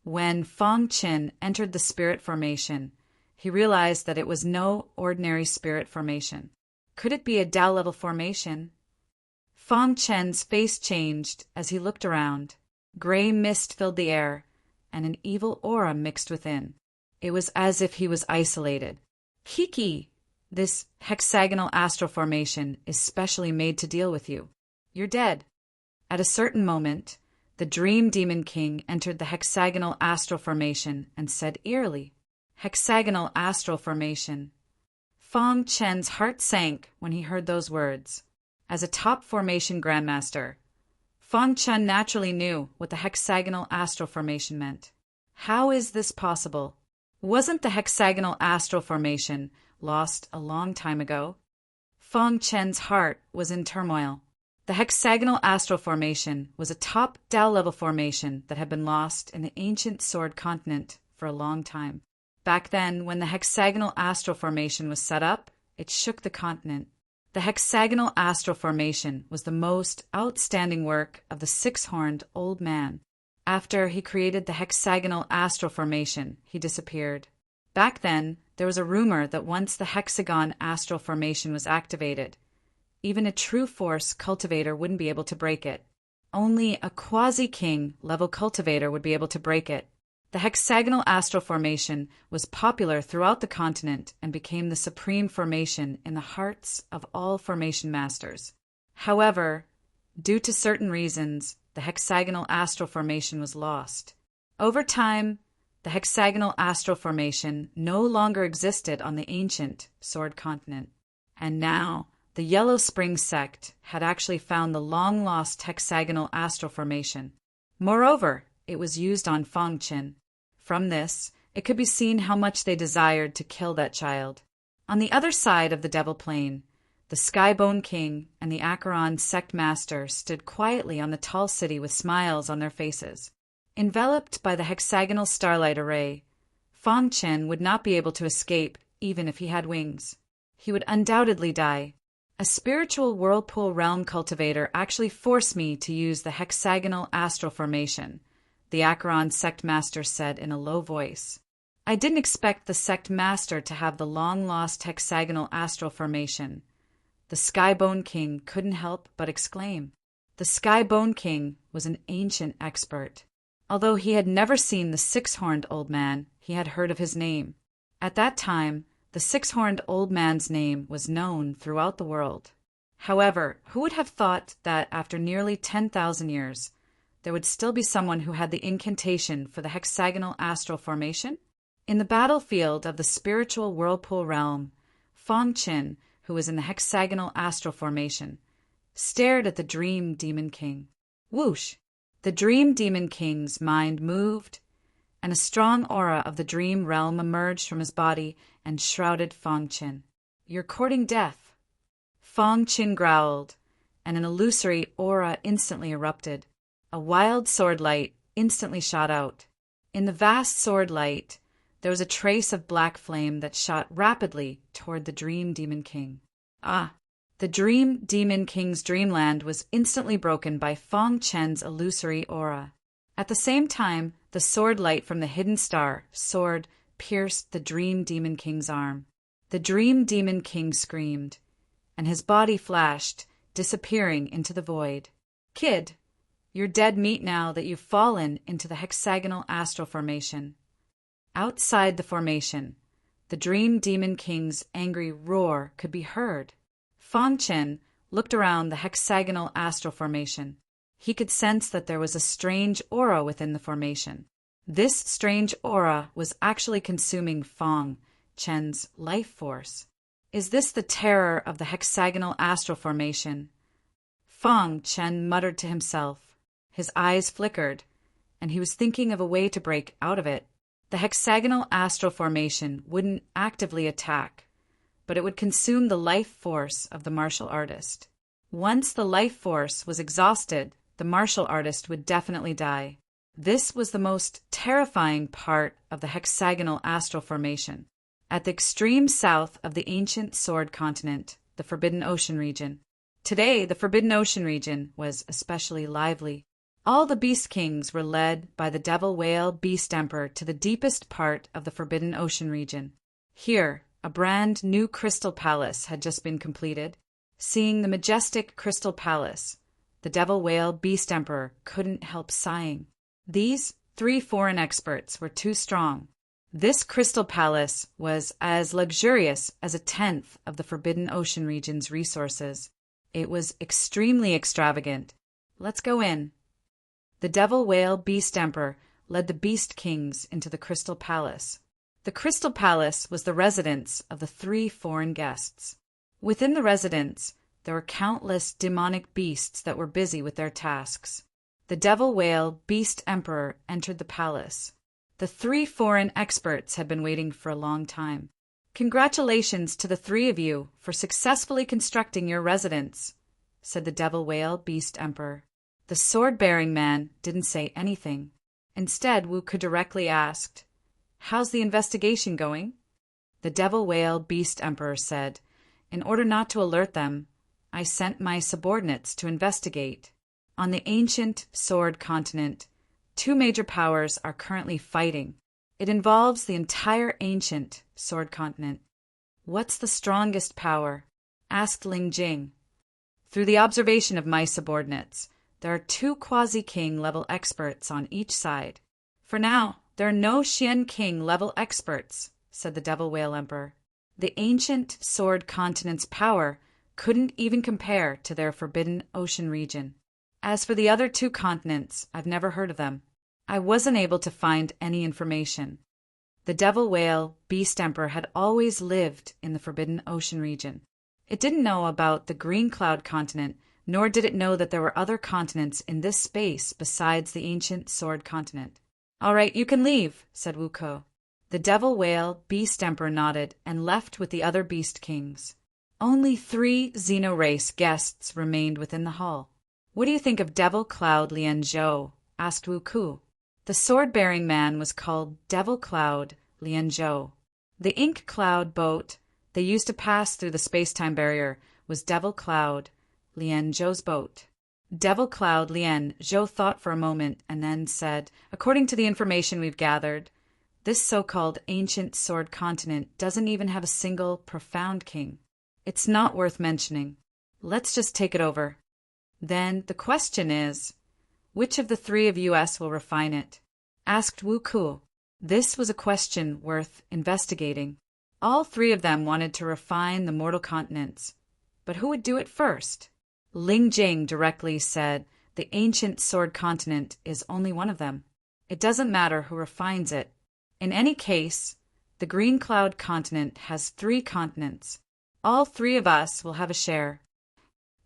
When Fang Qin entered the spirit formation, he realized that it was no ordinary spirit formation. Could it be a Tao level formation? Fang Chen's face changed as he looked around. Gray mist filled the air, and an evil aura mixed within. It was as if he was isolated. Kiki, this hexagonal astral formation is specially made to deal with you. You're dead. At a certain moment, the Dream Demon King entered the hexagonal astral formation and said eerily, "Hexagonal astral formation." Fang Chen's heart sank when he heard those words. As a top formation grandmaster, Fang Chen naturally knew what the hexagonal astral formation meant. How is this possible? Wasn't the hexagonal astral formation lost a long time ago? Fang Chen's heart was in turmoil. The hexagonal astral formation was a top Dao-level formation that had been lost in the ancient Sword continent for a long time. Back then, when the hexagonal astral formation was set up, it shook the continent. The hexagonal astral formation was the most outstanding work of the six-horned old man. After he created the hexagonal astral formation, he disappeared. Back then, there was a rumor that once the hexagon astral formation was activated, even a true force cultivator wouldn't be able to break it. Only a quasi-king level cultivator would be able to break it. The hexagonal astral formation was popular throughout the continent and became the supreme formation in the hearts of all formation masters. However, due to certain reasons, the hexagonal astral formation was lost. Over time, the hexagonal astral formation no longer existed on the ancient Sword continent. And now, the Yellow Spring sect had actually found the long-lost hexagonal astral formation. Moreover, it was used on Fang Chen. From this, it could be seen how much they desired to kill that child. On the other side of the Devil Plain, the Skybone King and the Acheron sect master stood quietly on the tall city with smiles on their faces. Enveloped by the hexagonal starlight array, Fang Chen would not be able to escape even if he had wings. He would undoubtedly die. A spiritual whirlpool realm cultivator actually forced me to use the hexagonal astral formation, the Acheron sect master said in a low voice. I didn't expect the sect master to have the long-lost hexagonal astral formation. The Skybone King couldn't help but exclaim. The Skybone King was an ancient expert. Although he had never seen the six-horned old man, he had heard of his name. At that time, the six-horned old man's name was known throughout the world. However, who would have thought that after nearly 10,000 years, there would still be someone who had the incantation for the hexagonal astral formation? In the battlefield of the spiritual whirlpool realm, Fang Chen, who was in the hexagonal astral formation, stared at the Dream Demon King. Whoosh! The Dream Demon King's mind moved, and a strong aura of the dream realm emerged from his body and shrouded Fang Chen. "You're courting death." Fang Chen growled, and an illusory aura instantly erupted. A wild sword light instantly shot out. In the vast sword light, there was a trace of black flame that shot rapidly toward the Dream Demon King. The Dream Demon King's dreamland was instantly broken by Fang Chen's illusory aura. At the same time, the sword light from the hidden star sword pierced the Dream Demon King's arm. The Dream Demon King screamed, and his body flashed, disappearing into the void. "Kid, you're dead meat now that you've fallen into the hexagonal astral formation." Outside the formation, the Dream Demon King's angry roar could be heard. Fang Chen looked around the hexagonal astral formation. He could sense that there was a strange aura within the formation. This strange aura was actually consuming Fang Chen's life force. Is this the terror of the hexagonal astral formation? Fang Chen muttered to himself. His eyes flickered, and he was thinking of a way to break out of it. The hexagonal astral formation wouldn't actively attack, but it would consume the life force of the martial artist. Once the life force was exhausted, the martial artist would definitely die. This was the most terrifying part of the hexagonal astral formation. At the extreme south of the ancient Sword continent, the Forbidden Ocean region. Today, the Forbidden Ocean region was especially lively. All the Beast Kings were led by the Devil Whale Beast Emperor to the deepest part of the Forbidden Ocean region. Here, a brand new crystal palace had just been completed. Seeing the majestic crystal palace, the devil whale beast emperor couldn't help sighing. These 3 foreign experts were too strong. This crystal palace was as luxurious as a tenth of the Forbidden Ocean region's resources. It was extremely extravagant. Let's go in. The devil whale beast emperor led the beast kings into the crystal palace. The crystal palace was the residence of the 3 foreign guests. Within the residence, there were countless demonic beasts that were busy with their tasks. The devil whale beast emperor entered the palace. The 3 foreign experts had been waiting for a long time. "Congratulations to the 3 of you for successfully constructing your residence," said the devil whale beast emperor. The sword-bearing man didn't say anything. Instead, Wuku directly asked, "How's the investigation going?" The devil whale beast emperor said, "In order not to alert them, I sent my subordinates to investigate. On the ancient sword continent, 2 major powers are currently fighting. It involves the entire ancient sword continent." "What's the strongest power?" asked Ling Jing. "Through the observation of my subordinates, there are 2 quasi-king level experts on each side. For now, there are no Xian King level experts," said the devil whale emperor. "The ancient sword continent's power couldn't even compare to their Forbidden Ocean region. As for the other 2 continents, I've never heard of them. I wasn't able to find any information." The devil whale beast emperor had always lived in the Forbidden Ocean region. It didn't know about the Green Cloud continent, nor did it know that there were other continents in this space besides the ancient sword continent. "All right, you can leave," said Wuko. The devil whale beast emperor nodded and left with the other beast kings. Only 3 Xeno-race guests remained within the hall. "What do you think of Devil Cloud Lianzhou?" asked Wuku. The sword-bearing man was called Devil Cloud Lianzhou. The ink cloud boat they used to pass through the space-time barrier was Devil Cloud Lianzhou's boat. Devil Cloud Lianzhou thought for a moment and then said, "According to the information we've gathered, this so-called ancient sword continent doesn't even have a single profound king. It's not worth mentioning. Let's just take it over. Then the question is, which of the 3 of us will refine it?" asked Wuku. This was a question worth investigating. All 3 of them wanted to refine the mortal continents, but who would do it first? Ling Jing directly said the ancient sword continent is only one of them. It doesn't matter who refines it. In any case, the Green Cloud continent has 3 continents. All 3 of us will have a share.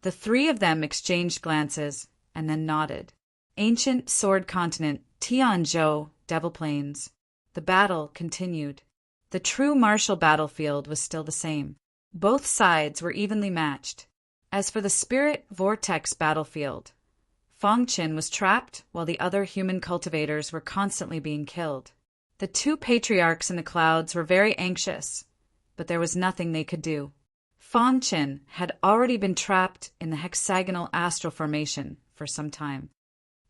The 3 of them exchanged glances and then nodded. Ancient sword continent, Tianzhou, Devil Plains. The battle continued. The true martial battlefield was still the same. Both sides were evenly matched. As for the spirit vortex battlefield, Fong Qin was trapped while the other human cultivators were constantly being killed. The 2 patriarchs in the clouds were very anxious, but there was nothing they could do. Fong Qin had already been trapped in the hexagonal astral formation for some time.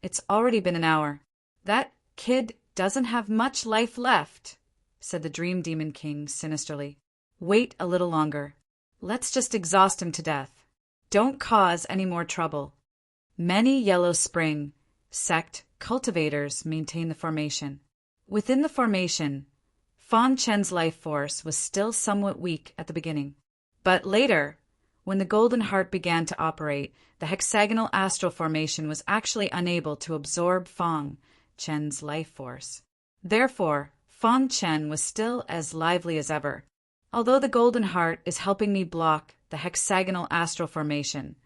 "It's already been an hour. That kid doesn't have much life left," said the Dream Demon King sinisterly. "Wait a little longer. Let's just exhaust him to death. Don't cause any more trouble." Many Yellow Spring sect cultivators maintain the formation. Within the formation, Fong Chen's life force was still somewhat weak at the beginning. But later, when the Golden Heart began to operate, the hexagonal astral formation was actually unable to absorb Fong Chen's life force. Therefore, Fong Chen was still as lively as ever. "Although the Golden Heart is helping me block the hexagonal astral formation,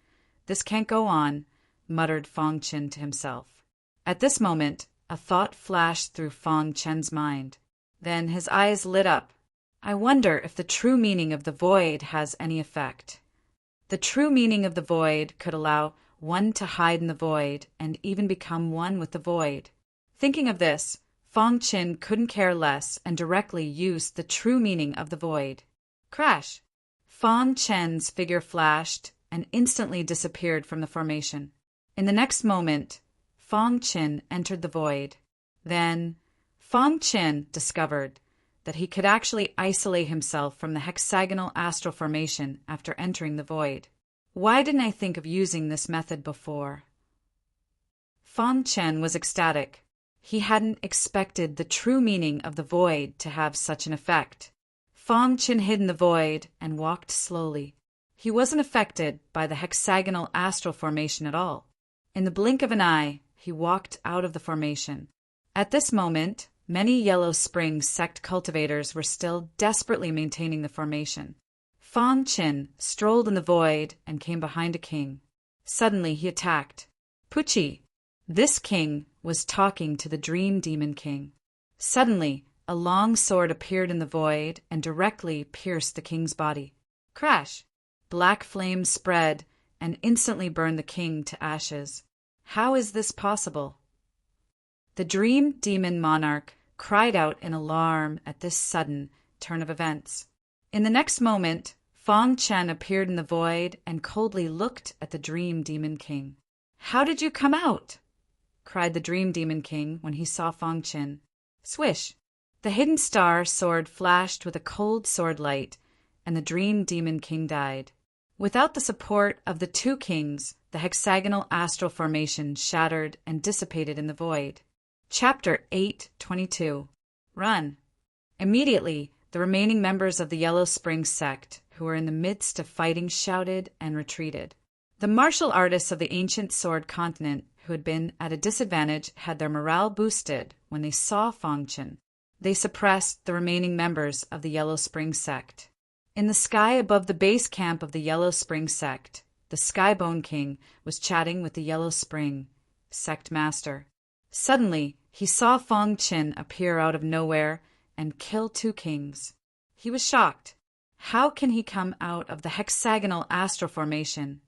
this can't go on," muttered Fong Chen to himself. At this moment, a thought flashed through Fong Chen's mind. Then his eyes lit up. "I wonder if the true meaning of the void has any effect." The true meaning of the void could allow one to hide in the void and even become one with the void. Thinking of this, Fong Qin couldn't care less and directly used the true meaning of the void. Crash! Fong Chen's figure flashed and instantly disappeared from the formation. In the next moment, Fong Qin entered the void. Then, Fong Qin discovered that he could actually isolate himself from the hexagonal astral formation after entering the void. Why didn't I think of using this method before? Fang Chen was ecstatic. He hadn't expected the true meaning of the void to have such an effect. Fang Chen hid in the void and walked slowly. He wasn't affected by the hexagonal astral formation at all. In the blink of an eye, he walked out of the formation. At this moment, many Yellow Spring sect cultivators were still desperately maintaining the formation. Fang Chen strolled in the void and came behind a king. Suddenly he attacked. Pucci! This king was talking to the Dream Demon King. Suddenly, a long sword appeared in the void and directly pierced the king's body. Crash! Black flames spread and instantly burned the king to ashes. How is this possible? The Dream Demon Monarch cried out in alarm at this sudden turn of events. In the next moment, Fang Chen appeared in the void and coldly looked at the Dream Demon King. "How did you come out?" cried the Dream Demon King when he saw Fang Chen. Swish! The hidden star sword flashed with a cold sword light, and the Dream Demon King died. Without the support of the two kings, the hexagonal astral formation shattered and dissipated in the void. Chapter 8:22. Run! Immediately, the remaining members of the Yellow Spring sect, who were in the midst of fighting, shouted and retreated. The martial artists of the ancient sword continent, who had been at a disadvantage, had their morale boosted when they saw Fang Chen. They suppressed the remaining members of the Yellow Spring sect. In the sky above the base camp of the Yellow Spring sect, the Skybone King was chatting with the Yellow Spring sect master. Suddenly, he saw Fang Chen appear out of nowhere and kill two kings. He was shocked. How can he come out of the hexagonal astral formation?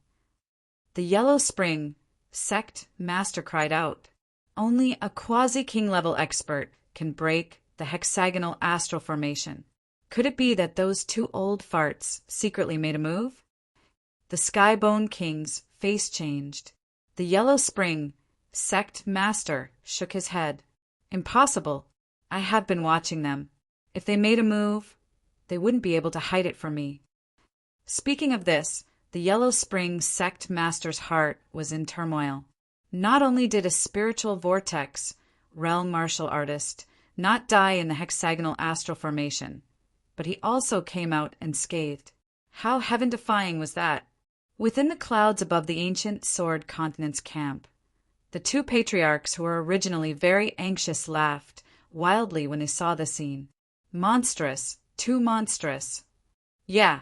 The Yellow Spring sect master cried out. Only a quasi-king level expert can break the hexagonal astral formation. Could it be that those two old farts secretly made a move? The Skybone King's face changed. The Yellow Spring sect master shook his head. Impossible. I have been watching them. If they made a move, they wouldn't be able to hide it from me. Speaking of this, the Yellow Spring sect master's heart was in turmoil. Not only did a spiritual vortex, realm martial artist, not die in the hexagonal astral formation, but he also came out unscathed. How heaven-defying was that? Within the clouds above the ancient sword continent's camp, the two patriarchs who were originally very anxious laughed wildly when they saw the scene. Monstrous, too monstrous. Yeah,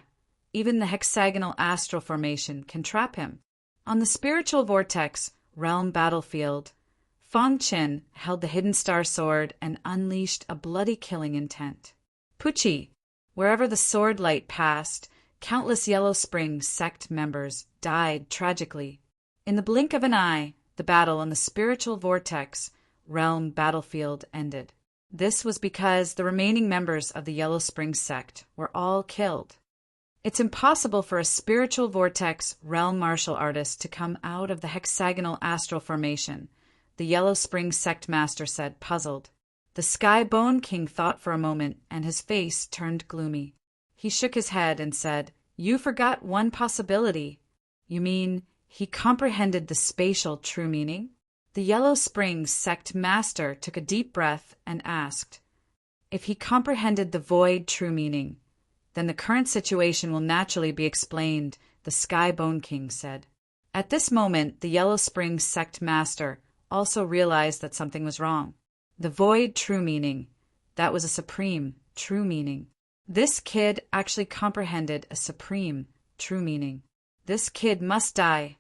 even the hexagonal astral formation can trap him. On the spiritual vortex realm battlefield, Fang Chen held the hidden star sword and unleashed a bloody killing intent. Pucci! Wherever the sword light passed, countless Yellow Spring sect members died tragically. In the blink of an eye, the battle on the spiritual vortex realm battlefield ended. This was because the remaining members of the Yellow Spring sect were all killed. It's impossible for a spiritual vortex realm martial artist to come out of the hexagonal astral formation, the Yellow Spring sect master said, puzzled. The Skybone King thought for a moment, and his face turned gloomy. He shook his head and said, "You forgot one possibility. You mean he comprehended the spatial true meaning?" The Yellow Spring sect master took a deep breath and asked, "If he comprehended the void true meaning, then the current situation will naturally be explained," the Skybone King said. At this moment, the Yellow Spring sect master also realized that something was wrong. The void true meaning, that was a supreme true meaning. This kid actually comprehended a supreme true meaning. This kid must die.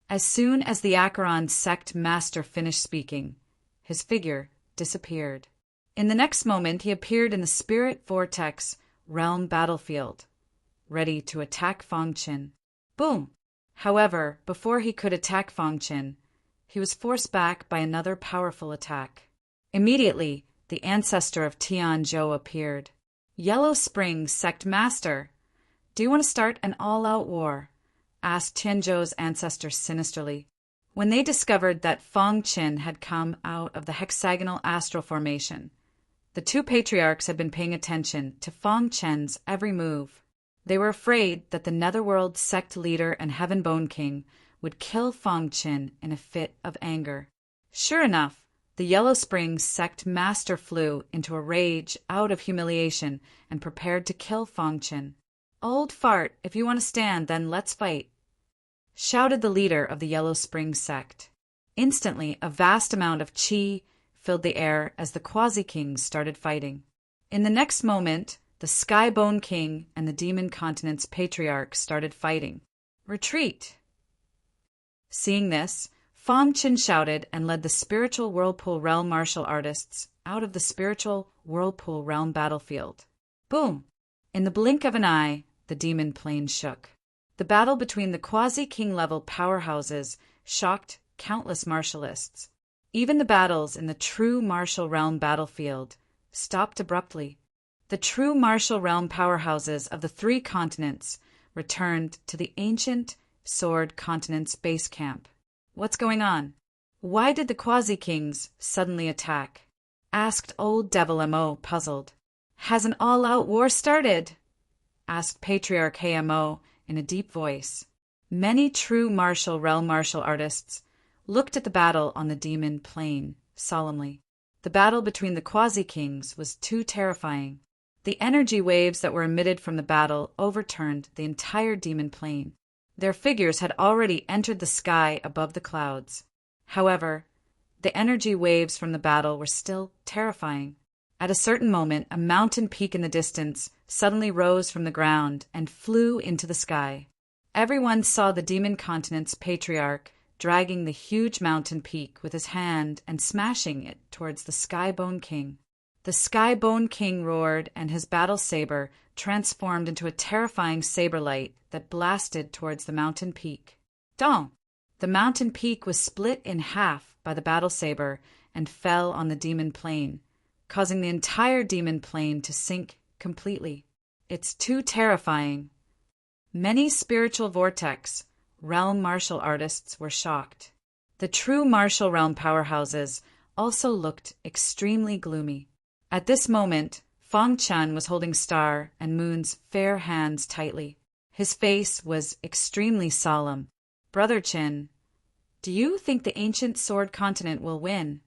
As soon as the Acheron sect master finished speaking, his figure disappeared. In the next moment, he appeared in the spirit vortex realm battlefield, ready to attack Fang Chen. Boom! However, before he could attack Fang Chen, he was forced back by another powerful attack. Immediately, the ancestor of Tianzhou appeared. "Yellow Spring sect master, do you want to start an all-out war?" asked Tianzhou's ancestor sinisterly. When they discovered that Fang Chen had come out of the hexagonal astral formation, the two patriarchs had been paying attention to Fang Chen's every move. They were afraid that the Netherworld sect leader and Heavenbone King would kill Fang Qin in a fit of anger. Sure enough, the Yellow Spring sect master flew into a rage out of humiliation and prepared to kill Fang Qin. "Old fart, if you want to stand, then let's fight," shouted the leader of the Yellow Spring sect. Instantly, a vast amount of qi filled the air as the Quasi-Kings started fighting. In the next moment, the Skybone King and the Demon Continent's Patriarch started fighting. "Retreat!" Seeing this, Fang Qin shouted and led the Spiritual Whirlpool Realm martial artists out of the Spiritual Whirlpool Realm battlefield. Boom! In the blink of an eye, the demon plane shook. The battle between the Quasi-King level powerhouses shocked countless martialists. Even the battles in the true martial realm battlefield stopped abruptly. The true martial realm powerhouses of the three continents returned to the ancient Sword Continent's base camp. "What's going on? Why did the Quasi-Kings suddenly attack?" asked Old Devil M.O., puzzled. "Has an all-out war started?" asked Patriarch HMO in a deep voice. Many true martial realm martial artists looked at the battle on the demon plane solemnly. The battle between the Quasi-Kings was too terrifying. The energy waves that were emitted from the battle overturned the entire demon plane. Their figures had already entered the sky above the clouds. However, the energy waves from the battle were still terrifying. At a certain moment, a mountain peak in the distance suddenly rose from the ground and flew into the sky. Everyone saw the Demon Continent's Patriarch dragging the huge mountain peak with his hand and smashing it towards the Skybone King. The Skybone King roared, and his battle saber transformed into a terrifying saber light that blasted towards the mountain peak. Dong! The mountain peak was split in half by the battle saber and fell on the demon plane, causing the entire demon plane to sink completely. It's too terrifying. Many spiritual vortex realm martial artists were shocked. The true martial realm powerhouses also looked extremely gloomy. At this moment, Fang Qin was holding Star and Moon's fair hands tightly. His face was extremely solemn. "Brother Qin, do you think the ancient Sword Continent will win?"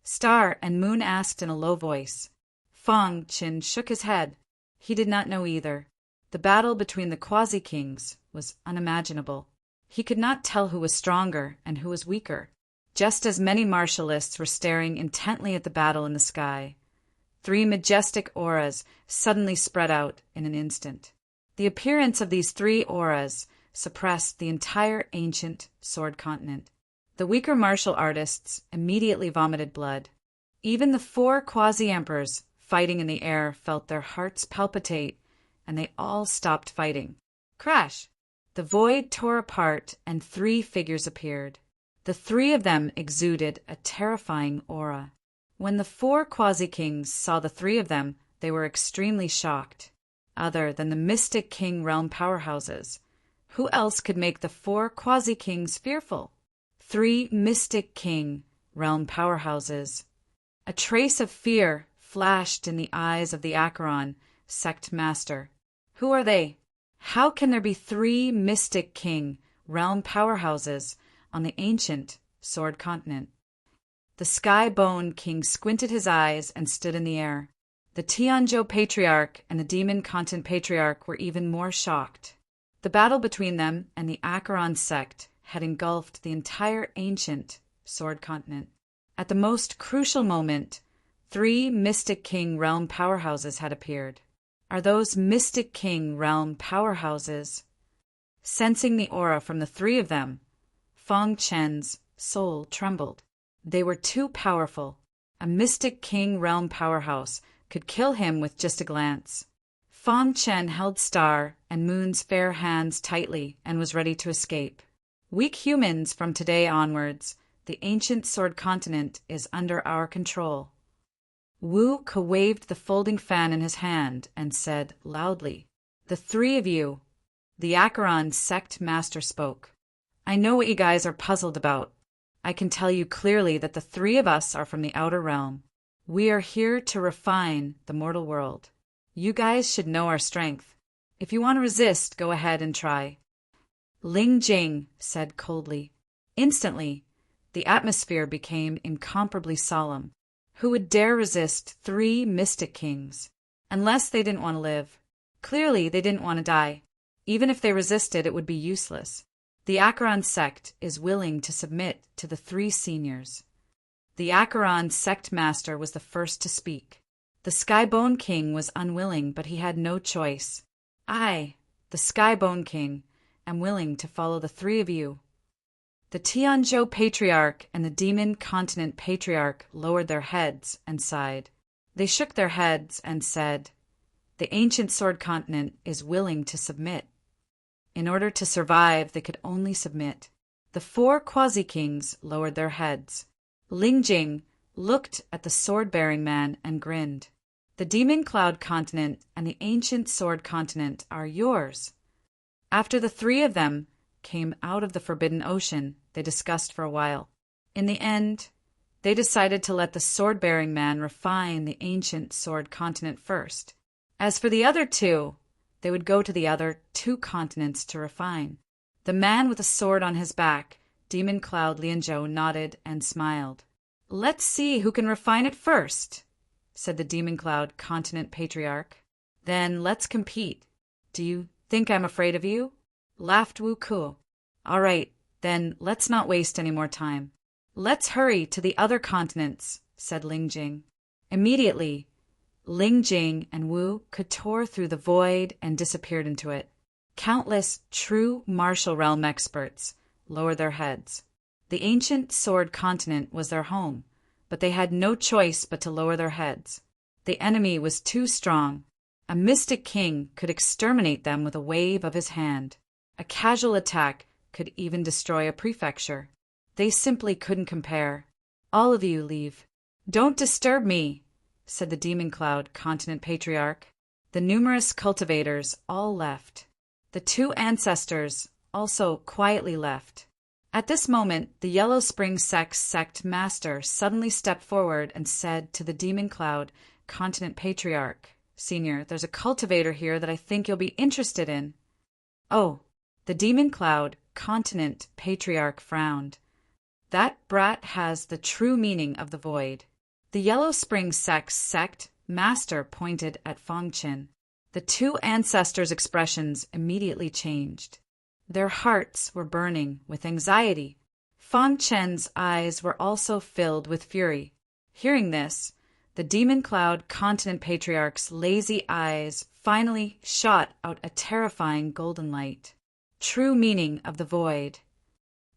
Star and Moon asked in a low voice. Fang Qin shook his head. He did not know either. The battle between the Quasi-Kings was unimaginable. He could not tell who was stronger and who was weaker. Just as many martialists were staring intently at the battle in the sky, three majestic auras suddenly spread out in an instant. The appearance of these three auras suppressed the entire ancient Sword Continent. The weaker martial artists immediately vomited blood. Even the four quasi-emperors fighting in the air felt their hearts palpitate, and they all stopped fighting. Crash! The void tore apart, and three figures appeared. The three of them exuded a terrifying aura. When the four Quasi-Kings saw the three of them, they were extremely shocked. Other than the Mystic King realm powerhouses, who else could make the four Quasi-Kings fearful? Three Mystic King realm powerhouses. A trace of fear flashed in the eyes of the Acheron sect master. Who are they? How can there be three Mystic King realm powerhouses on the ancient Sword Continent? The Skybone King squinted his eyes and stood in the air. The Tianzhou Patriarch and the Demon Continent Patriarch were even more shocked. The battle between them and the Acheron sect had engulfed the entire ancient Sword Continent. At the most crucial moment, three Mystic King realm powerhouses had appeared. Are those Mystic King realm powerhouses? Sensing the aura from the three of them, Fang Qin's soul trembled. They were too powerful. A Mystic King realm powerhouse could kill him with just a glance. Fang Qin held Star and Moon's fair hands tightly and was ready to escape. Weak humans, from today onwards, the ancient Sword Continent is under our control. Wu Ke waved the folding fan in his hand and said loudly, "The three of you." The Acheron sect master spoke. "I know what you guys are puzzled about. I can tell you clearly that the three of us are from the outer realm. We are here to refine the mortal world. You guys should know our strength. If you want to resist, go ahead and try." Ling Jing said coldly. Instantly, the atmosphere became incomparably solemn. Who would dare resist 3 mystic kings? Unless they didn't want to live. Clearly, they didn't want to die. Even if they resisted, it would be useless. The Acheron sect is willing to submit to the 3 seniors. The Acheron sect master was the first to speak. The Skybone King was unwilling, but he had no choice. "I, the Skybone King, am willing to follow the 3 of you." The Tianzhou Patriarch and the Demon Continent Patriarch lowered their heads and sighed. They shook their heads and said, "The ancient Sword Continent is willing to submit." In order to survive, they could only submit. The 4 Quasi-Kings lowered their heads. Ling Jing looked at the sword-bearing man and grinned. "The Demon Cloud Continent and the Ancient Sword Continent are yours." After the 3 of them came out of the Forbidden Ocean, they discussed for a while. In the end, they decided to let the sword-bearing man refine the Ancient Sword Continent first. As for the other 2, they would go to the other 2 continents to refine. The man with a sword on his back, Demon Cloud Lianzhou, nodded and smiled. "Let's see who can refine it first," said the Demon Cloud Continent Patriarch. "Then let's compete. Do you think I'm afraid of you?" laughed Wu Ku. "All right, then let's not waste any more time. Let's hurry to the other continents," said Ling Jing. Immediately, Ling Jing and Wu could tore through the void and disappeared into it. Countless true martial realm experts lowered their heads. The ancient sword continent was their home, but they had no choice but to lower their heads. The enemy was too strong. A mystic king could exterminate them with a wave of his hand. A casual attack could even destroy a prefecture. They simply couldn't compare. "All of you leave." "Don't disturb me," said the Demon Cloud Continent Patriarch. The numerous cultivators all left. The 2 ancestors also quietly left. At this moment, the Yellow Spring sect master suddenly stepped forward and said to the Demon Cloud Continent Patriarch, "Senior, there's a cultivator here that I think you'll be interested in." "Oh," the Demon Cloud Continent Patriarch frowned. "That brat has the true meaning of the void." The Yellow Spring sect master pointed at Fang Qin. The 2 ancestors' expressions immediately changed. Their hearts were burning with anxiety. Fang Qin's eyes were also filled with fury. Hearing this, the Demon Cloud Continent Patriarch's lazy eyes finally shot out a terrifying golden light. True meaning of the void.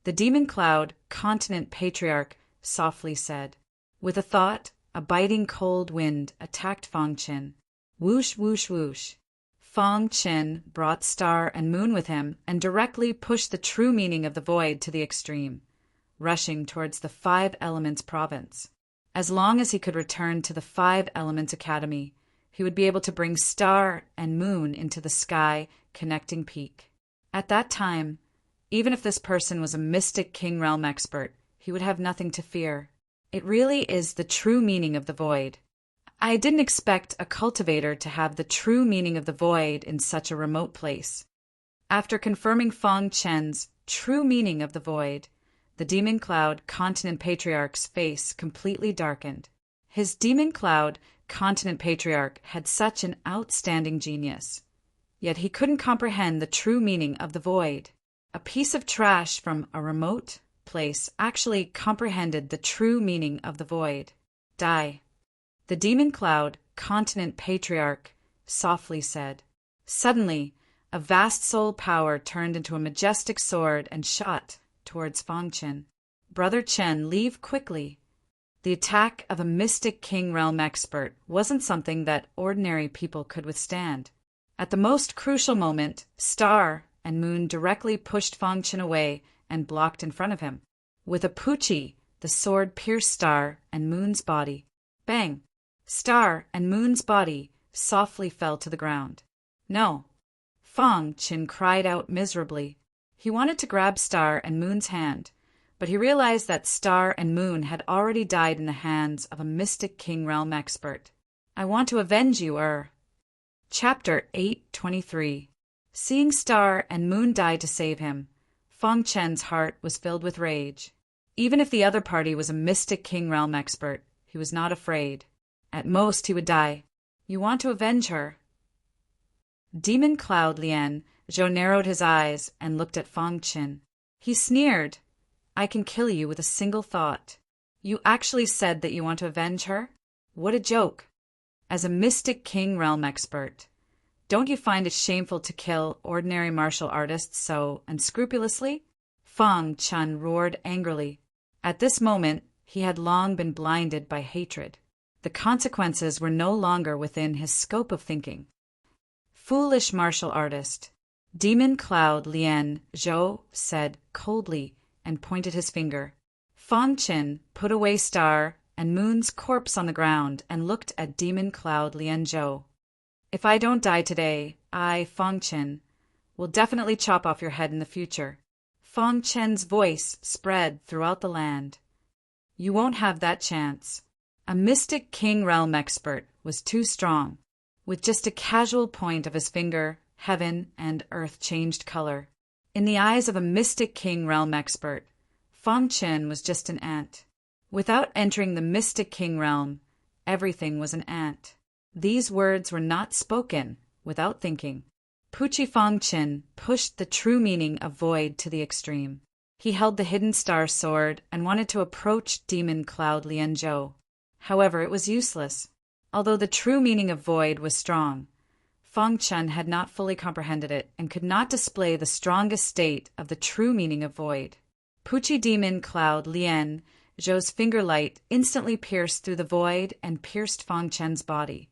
The Demon Cloud Continent Patriarch softly said. With a thought, a biting cold wind attacked Fang Qin. Whoosh, whoosh, whoosh. Fang Qin brought Star and Moon with him and directly pushed the true meaning of the void to the extreme, rushing towards the 5 Elements province. As long as he could return to the 5 Elements Academy, he would be able to bring Star and Moon into the sky connecting peak. At that time, even if this person was a mystic king realm expert, he would have nothing to fear. It really is the true meaning of the void. I didn't expect a cultivator to have the true meaning of the void in such a remote place. After confirming Fang Qin's true meaning of the void, the Demon Cloud Continent Patriarch's face completely darkened. His Demon Cloud Continent Patriarch had such an outstanding genius. Yet he couldn't comprehend the true meaning of the void. A piece of trash from a remote place actually comprehended the true meaning of the void. Die. The Demon Cloud Continent Patriarch softly said. Suddenly, a vast soul power turned into a majestic sword and shot towards Fang Qin. Brother Chen, leave quickly. The attack of a mystic king realm expert wasn't something that ordinary people could withstand. At the most crucial moment, Star and Moon directly pushed Fang Qin away and blocked in front of him. With a puchi, the sword pierced Star and Moon's body. Bang! Star and Moon's body softly fell to the ground. No! Fang Qin cried out miserably. He wanted to grab Star and Moon's hand, but he realized that Star and Moon had already died in the hands of a mystic king realm expert. I want to avenge you, Chapter 823. Seeing Star and Moon die to save him, Fang Chen's heart was filled with rage. Even if the other party was a mystic king realm expert, he was not afraid. At most, he would die. You want to avenge her? Demon Cloud Lien Zhou narrowed his eyes and looked at Fang Chen. He sneered. I can kill you with a single thought. You actually said that you want to avenge her? What a joke. As a mystic king realm expert, don't you find it shameful to kill ordinary martial artists so unscrupulously? Fang Chen roared angrily. At this moment, he had long been blinded by hatred. The consequences were no longer within his scope of thinking. Foolish martial artist. Demon Cloud Lien Zhou said coldly and pointed his finger. Fang Chen put away Star and Moon's corpse on the ground and looked at Demon Cloud Lien Zhou. If I don't die today, I, Fang Chen, will definitely chop off your head in the future. Fang Chen's voice spread throughout the land. You won't have that chance. A mystic king realm expert was too strong. With just a casual point of his finger, heaven and earth changed color. In the eyes of a mystic king realm expert, Fang Chen was just an ant. Without entering the mystic king realm, everything was an ant. These words were not spoken without thinking. Puchi Fang Chen pushed the true meaning of void to the extreme. He held the hidden star sword and wanted to approach Demon Cloud Lien Zhou. However, it was useless. Although the true meaning of void was strong, Fang Chen had not fully comprehended it and could not display the strongest state of the true meaning of void. Puchi Demon Cloud Lien Zhou's finger light instantly pierced through the void and pierced Fang Chen's body,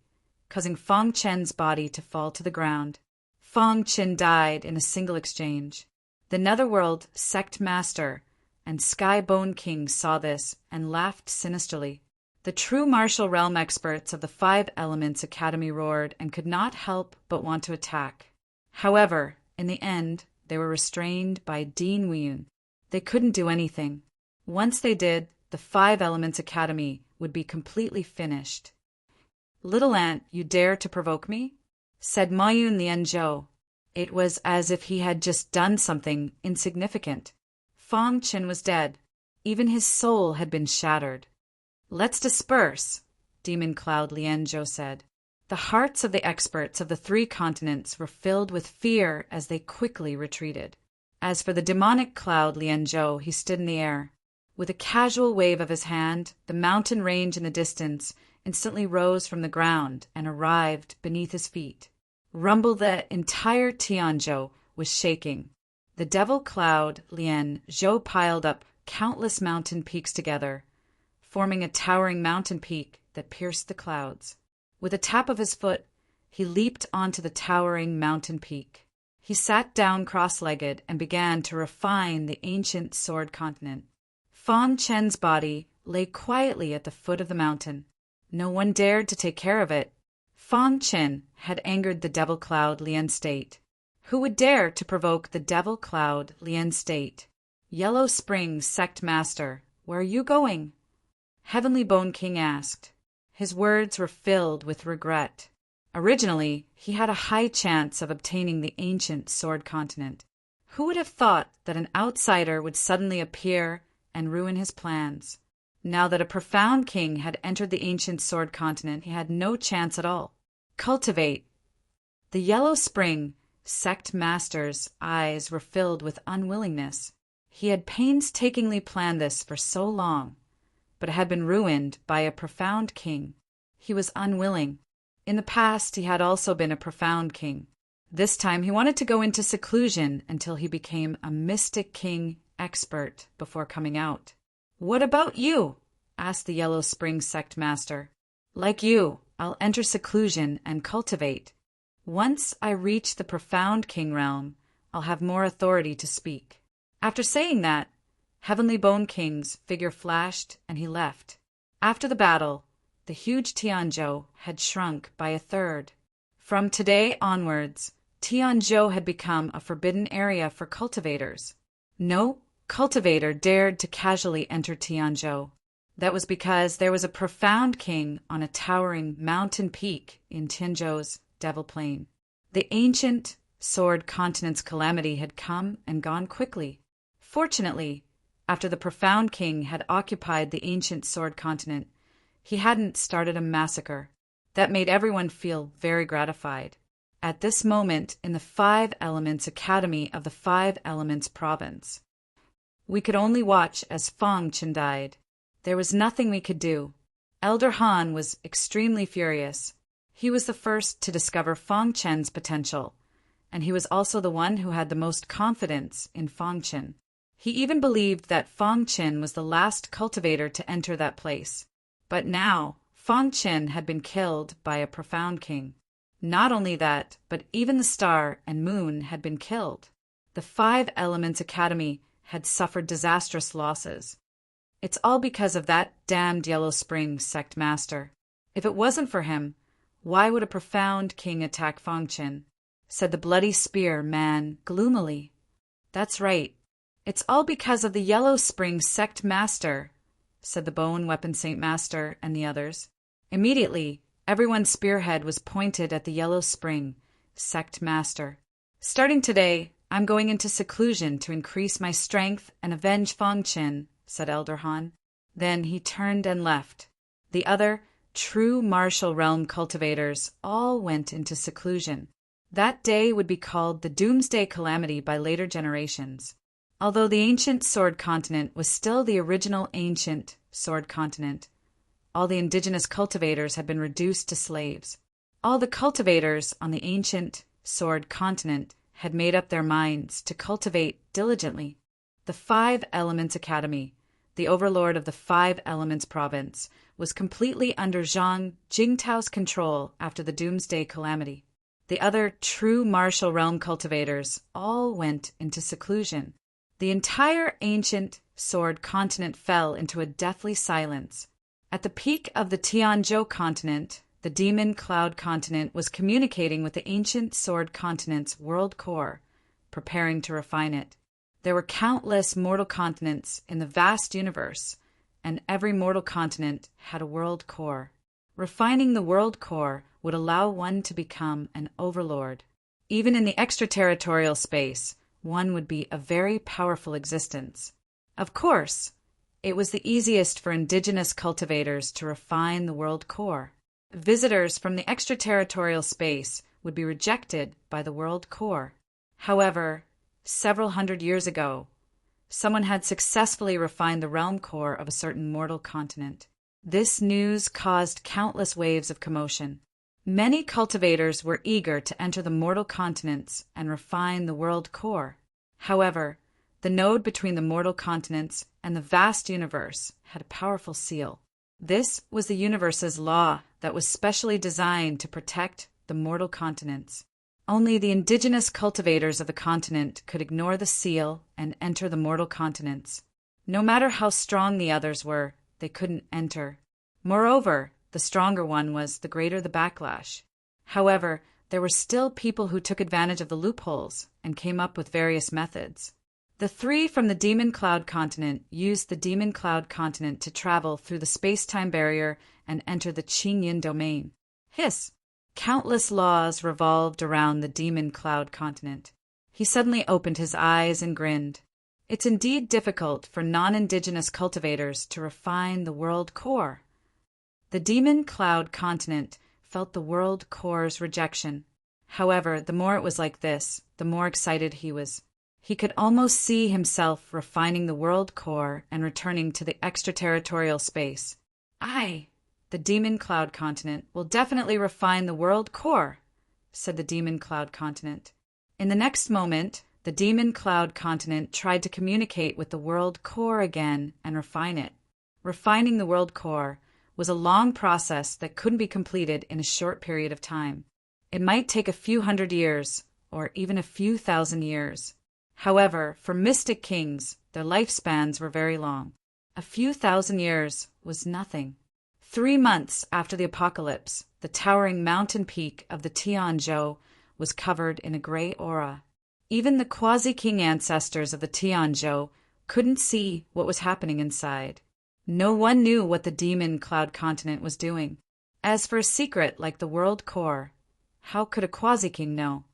causing Fang Chen's body to fall to the ground. Fang Chen died in a single exchange. The Netherworld Sect Master and Sky Bone King saw this and laughed sinisterly. The true martial realm experts of the Five Elements Academy roared and could not help but want to attack. However, in the end, they were restrained by Dean Weiyun. They couldn't do anything. Once they did, the Five Elements Academy would be completely finished. Little ant, you dare to provoke me? Said Mayun Lianzhou. It was as if he had just done something insignificant. Fang Chen was dead. Even his soul had been shattered. Let's disperse, Demon Cloud Lianzhou said. The hearts of the experts of the 3 continents were filled with fear as they quickly retreated. As for the demonic Cloud Lianzhou, he stood in the air. With a casual wave of his hand, the mountain range in the distance instantly rose from the ground and arrived beneath his feet. Rumble, the entire Tianzhou was shaking. The devil Cloud Lien Zhou piled up countless mountain peaks together, forming a towering mountain peak that pierced the clouds. With a tap of his foot, he leaped onto the towering mountain peak. He sat down cross-legged and began to refine the ancient sword continent. Fang Chen's body lay quietly at the foot of the mountain. No one dared to take care of it. Fang Chen had angered the Devil Cloud Lien State. Who would dare to provoke the Devil Cloud Lien State? Yellow Spring Sect Master, where are you going? Heavenly Bone King asked. His words were filled with regret. Originally, he had a high chance of obtaining the ancient sword continent. Who would have thought that an outsider would suddenly appear and ruin his plans? Now that a profound king had entered the ancient sword continent, he had no chance at all. Cultivate. The Yellow Spring Sect Master's eyes were filled with unwillingness. He had painstakingly planned this for so long, but it had been ruined by a profound king. He was unwilling. In the past, he had also been a profound king. This time, he wanted to go into seclusion until he became a mystic king expert before coming out. What about you? Asked the Yellow Spring Sect Master. Like you, I'll enter seclusion and cultivate. Once I reach the profound king realm, I'll have more authority to speak. After saying that, Heavenly Bone King's figure flashed and he left. After the battle, the huge Tianzhou had shrunk by a third. From today onwards, Tianzhou had become a forbidden area for cultivators. No cultivator dared to casually enter Tianzhou. That was because there was a profound king on a towering mountain peak in Tianzhou's Devil Plain. The ancient Sword Continent's calamity had come and gone quickly. Fortunately, after the profound king had occupied the ancient Sword Continent, he hadn't started a massacre. That made everyone feel very gratified. At this moment in the Five Elements Academy of the Five Elements Province, we could only watch as Fang Chen died. There was nothing we could do. Elder Han was extremely furious. He was the first to discover Fang Chen's potential, and he was also the one who had the most confidence in Fang Chen. He even believed that Fang Chen was the last cultivator to enter that place. But now, Fang Chen had been killed by a profound king. Not only that, but even the star and moon had been killed. The Five Elements Academy had suffered disastrous losses. It's all because of that damned Yellow Spring sect master. If it wasn't for him, why would a profound king attack Fang Chen? Said the Bloody Spear man gloomily. That's right. It's all because of the Yellow Spring sect master, said the Bow and Weapon Saint Master and the others. Immediately, everyone's spearhead was pointed at the Yellow Spring sect master. Starting today, I'm going into seclusion to increase my strength and avenge Fang Chen, said Elder Han. Then he turned and left. The other true martial realm cultivators all went into seclusion. That day would be called the Doomsday Calamity by later generations. Although the ancient Sword Continent was still the original ancient Sword Continent, all the indigenous cultivators had been reduced to slaves. All the cultivators on the ancient Sword Continent had made up their minds to cultivate diligently. The Five Elements Academy, the overlord of the Five Elements Province, was completely under Zhang Jingtao's control after the Doomsday Calamity. The other true martial realm cultivators all went into seclusion. The entire ancient Sword Continent fell into a deathly silence. At the peak of the Tianzhou continent, the Demon Cloud Continent was communicating with the ancient Sword Continent's world core, preparing to refine it. There were countless mortal continents in the vast universe, and every mortal continent had a world core. Refining the world core would allow one to become an overlord. Even in the extraterritorial space, one would be a very powerful existence. Of course, it was the easiest for indigenous cultivators to refine the world core. Visitors from the extraterritorial space would be rejected by the world core. However, several hundred years ago, someone had successfully refined the realm core of a certain mortal continent. This news caused countless waves of commotion. Many cultivators were eager to enter the mortal continents and refine the world core. However, the node between the mortal continents and the vast universe had a powerful seal. This was the universe's law that was specially designed to protect the mortal continents. Only the indigenous cultivators of the continent could ignore the seal and enter the mortal continents. No matter how strong the others were, they couldn't enter. Moreover, the stronger one was, the greater the backlash. However, there were still people who took advantage of the loopholes and came up with various methods. The three from the Demon Cloud Continent used the Demon Cloud Continent to travel through the space-time barrier and enter the Qingyin domain. Hiss! Countless laws revolved around the Demon Cloud Continent. He suddenly opened his eyes and grinned. It's indeed difficult for non-indigenous cultivators to refine the world core. The Demon Cloud Continent felt the world core's rejection. However, the more it was like this, the more excited he was. He could almost see himself refining the world core and returning to the extraterritorial space. The Demon Cloud Continent will definitely refine the world core, said the Demon Cloud Continent. In the next moment, the Demon Cloud Continent tried to communicate with the world core again and refine it. Refining the world core was a long process that couldn't be completed in a short period of time. It might take a few hundred years, or even a few thousand years. However, for mystic kings, their lifespans were very long. A few thousand years was nothing. 3 months after the apocalypse, the towering mountain peak of the Tianzhou was covered in a gray aura. Even the quasi-king ancestors of the Tianzhou couldn't see what was happening inside. No one knew what the Demon Cloud Continent was doing. As for a secret like the world core, how could a quasi-king know?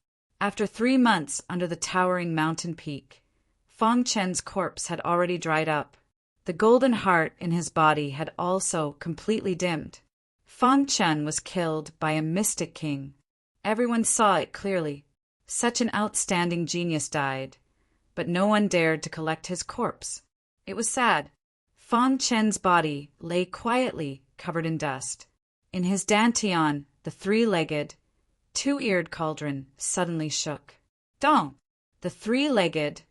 After 3 months under the towering mountain peak, Fang Chen's corpse had already dried up. The golden heart in his body had also completely dimmed. Fang Chen was killed by a mystic king. Everyone saw it clearly. Such an outstanding genius died, but no one dared to collect his corpse. It was sad. Fang Chen's body lay quietly covered in dust. In his dantian, the three-legged, two-eared cauldron suddenly shook. Dong! The three-legged,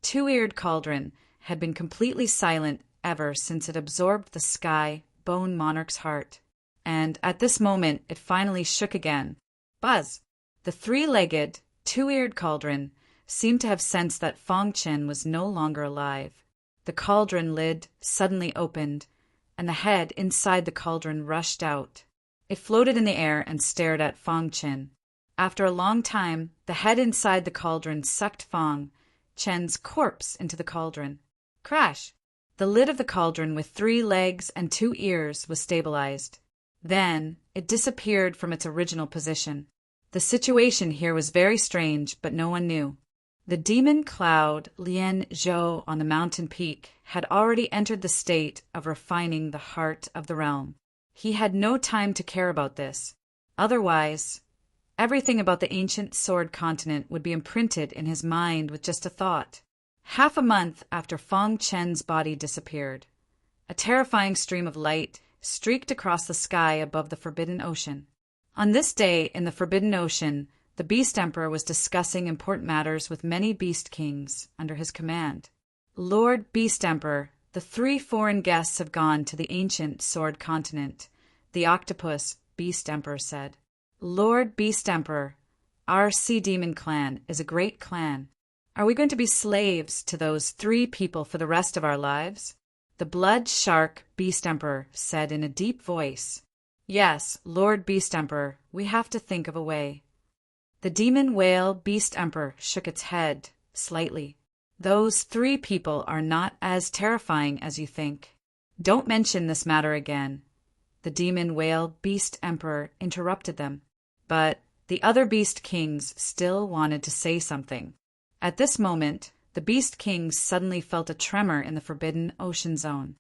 two-eared cauldron had been completely silent ever since it absorbed the sky bone monarch's heart. And at this moment it finally shook again. Buzz! The three-legged, two-eared cauldron seemed to have sensed that Fang Chen was no longer alive. The cauldron lid suddenly opened, and the head inside the cauldron rushed out. It floated in the air and stared at Fang Chen. After a long time, the head inside the cauldron sucked Fang Chen's corpse into the cauldron. Crash! The lid of the cauldron with 3 legs and 2 ears was stabilized. Then it disappeared from its original position. The situation here was very strange, but no one knew. The demon cloud Lian Zhou on the mountain peak had already entered the state of refining the heart of the realm. He had no time to care about this. Otherwise, everything about the ancient sword continent would be imprinted in his mind with just a thought. Half a month after Fang Chen's body disappeared, a terrifying stream of light streaked across the sky above the Forbidden Ocean. On this day in the Forbidden Ocean, the Beast Emperor was discussing important matters with many Beast Kings under his command. Lord Beast Emperor, the 3 foreign guests have gone to the ancient sword continent, the Octopus Beast Emperor said. Lord Beast Emperor, our Sea Demon clan is a great clan. Are we going to be slaves to those 3 people for the rest of our lives? The Blood Shark Beast Emperor said in a deep voice. Yes, Lord Beast Emperor, we have to think of a way. The Demon Whale Beast Emperor shook its head slightly. Those 3 people are not as terrifying as you think. Don't mention this matter again. The Demon Whale Beast Emperor interrupted them. But the other Beast Kings still wanted to say something. At this moment, the Beast Kings suddenly felt a tremor in the Forbidden Ocean zone.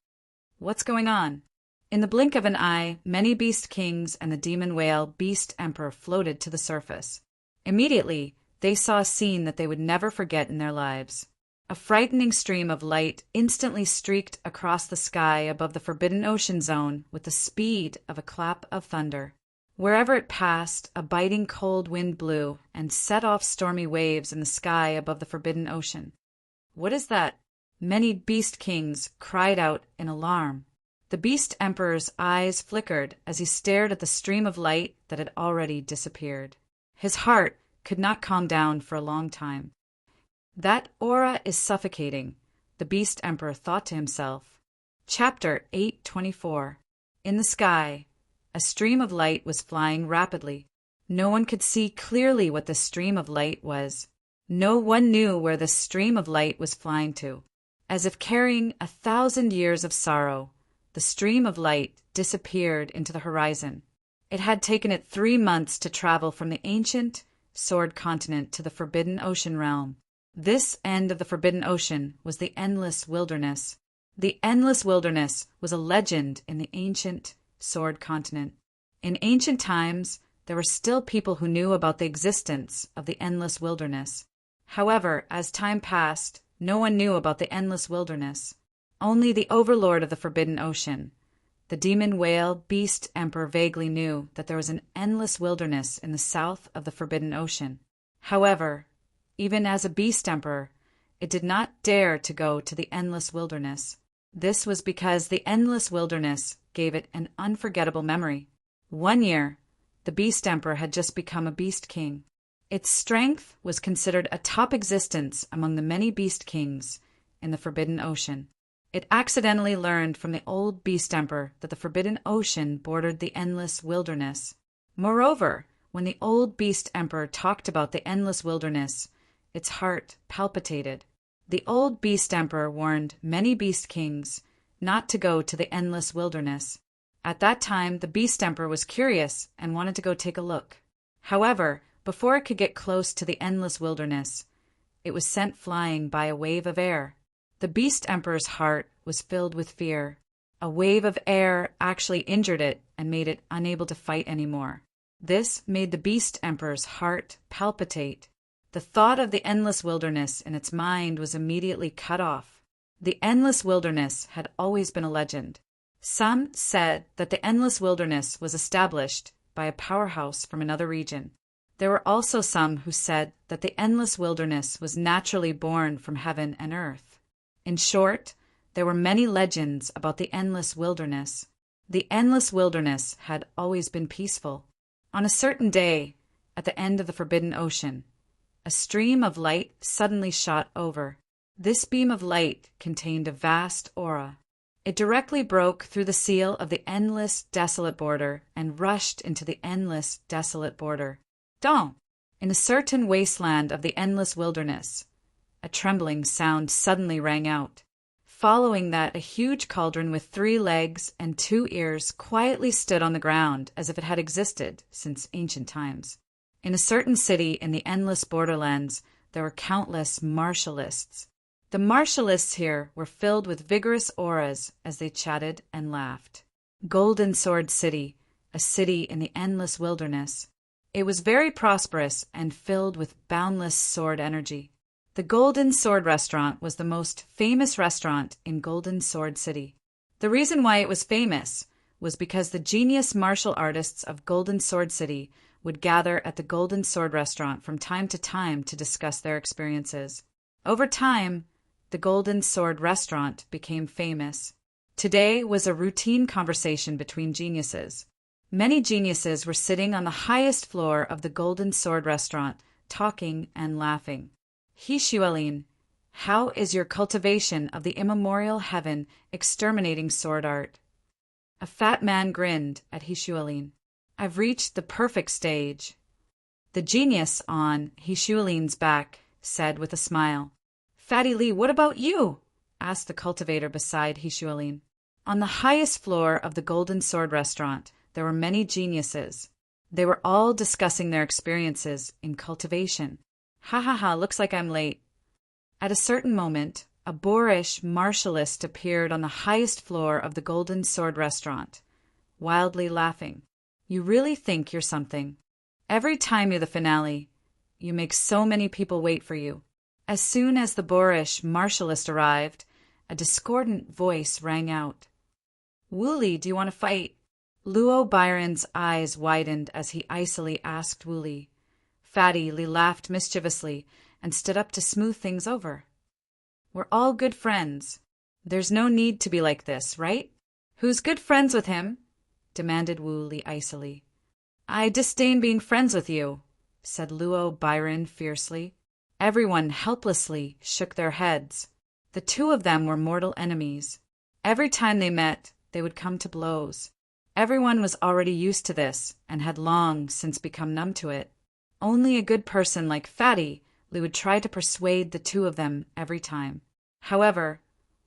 What's going on? In the blink of an eye, many Beast Kings and the Demon Whale Beast Emperor floated to the surface. Immediately, they saw a scene that they would never forget in their lives. A frightening stream of light instantly streaked across the sky above the Forbidden Ocean zone with the speed of a clap of thunder. Wherever it passed, a biting cold wind blew and set off stormy waves in the sky above the Forbidden Ocean. What is that? Many Beast Kings cried out in alarm. The Beast Emperor's eyes flickered as he stared at the stream of light that had already disappeared. His heart could not calm down for a long time. That aura is suffocating, the Beast Emperor thought to himself. Chapter 824. In the sky, a stream of light was flying rapidly. No one could see clearly what this stream of light was. No one knew where this stream of light was flying to. As if carrying 1,000 years of sorrow, the stream of light disappeared into the horizon. It had taken it 3 months to travel from the ancient sword continent to the Forbidden Ocean realm. This end of the Forbidden Ocean was the Endless Wilderness. The Endless Wilderness was a legend in the ancient sword continent. In ancient times, there were still people who knew about the existence of the Endless Wilderness. However, as time passed, no one knew about the Endless Wilderness. Only the overlord of the Forbidden Ocean, the Demon Whale Beast Emperor, vaguely knew that there was an endless wilderness in the south of the Forbidden Ocean. However, even as a Beast Emperor, it did not dare to go to the Endless Wilderness. This was because the Endless Wilderness gave it an unforgettable memory. 1 year, the Beast Emperor had just become a Beast King. Its strength was considered a top existence among the many Beast Kings in the Forbidden Ocean. It accidentally learned from the old Beast Emperor that the Forbidden Ocean bordered the Endless Wilderness. Moreover, when the old Beast Emperor talked about the Endless Wilderness, its heart palpitated. The old Beast Emperor warned many Beast Kings not to go to the Endless Wilderness. At that time, the Beast Emperor was curious and wanted to go take a look. However, Before it could get close to the endless wilderness, it was sent flying by a wave of air. The Beast Emperor's heart was filled with fear. A wave of air actually injured it and made it unable to fight anymore. This made the Beast Emperor's heart palpitate. The thought of the endless wilderness in its mind was immediately cut off. The endless wilderness had always been a legend. Some said that the endless wilderness was established by a powerhouse from another region. There were also some who said that the endless wilderness was naturally born from heaven and earth. In short, there were many legends about the endless wilderness. The endless wilderness had always been peaceful. On a certain day, at the end of the Forbidden Ocean, a stream of light suddenly shot over. This beam of light contained a vast aura. It directly broke through the seal of the endless desolate border and rushed into the endless desolate border. In a certain wasteland of the endless wilderness, a trembling sound suddenly rang out. Following that, a huge cauldron with 3 legs and 2 ears quietly stood on the ground as if it had existed since ancient times. In a certain city in the endless borderlands, there were countless martialists. The martialists here were filled with vigorous auras as they chatted and laughed. Golden Sword City, a city in the endless wilderness. It was very prosperous and filled with boundless sword energy. The Golden Sword Restaurant was the most famous restaurant in Golden Sword City. The reason why it was famous was because the genius martial artists of Golden Sword City would gather at the Golden Sword Restaurant from time to discuss their experiences. Over time, the Golden Sword Restaurant became famous. Today was a routine conversation between geniuses. Many geniuses were sitting on the highest floor of the Golden Sword Restaurant, talking and laughing. Hishuelin, how is your cultivation of the immemorial heaven exterminating sword art? A fat man grinned at Hishuelin. I've reached the perfect stage. The genius on Hishuelin's back said with a smile. Fatty Lee, what about you? Asked the cultivator beside Hishuelin. On the highest floor of the Golden Sword Restaurant, there were many geniuses. They were all discussing their experiences in cultivation. Ha, looks like I'm late. At a certain moment, a boorish martialist appeared on the highest floor of the Golden Sword Restaurant, wildly laughing. You really think you're something. Every time you're the finale, you make so many people wait for you. As soon as the boorish martialist arrived, a discordant voice rang out. Wooly, do you want to fight? Luo Byron's eyes widened as he icily asked Wooly. Fatty Lee laughed mischievously and stood up to smooth things over. We're all good friends. There's no need to be like this, right? Who's good friends with him? Demanded Wooly icily. I disdain being friends with you, said Luo Byron fiercely. Everyone helplessly shook their heads. The two of them were mortal enemies. Every time they met, they would come to blows. Everyone was already used to this and had long since become numb to it. Only a good person like Fatty Lee would try to persuade the two of them every time. However,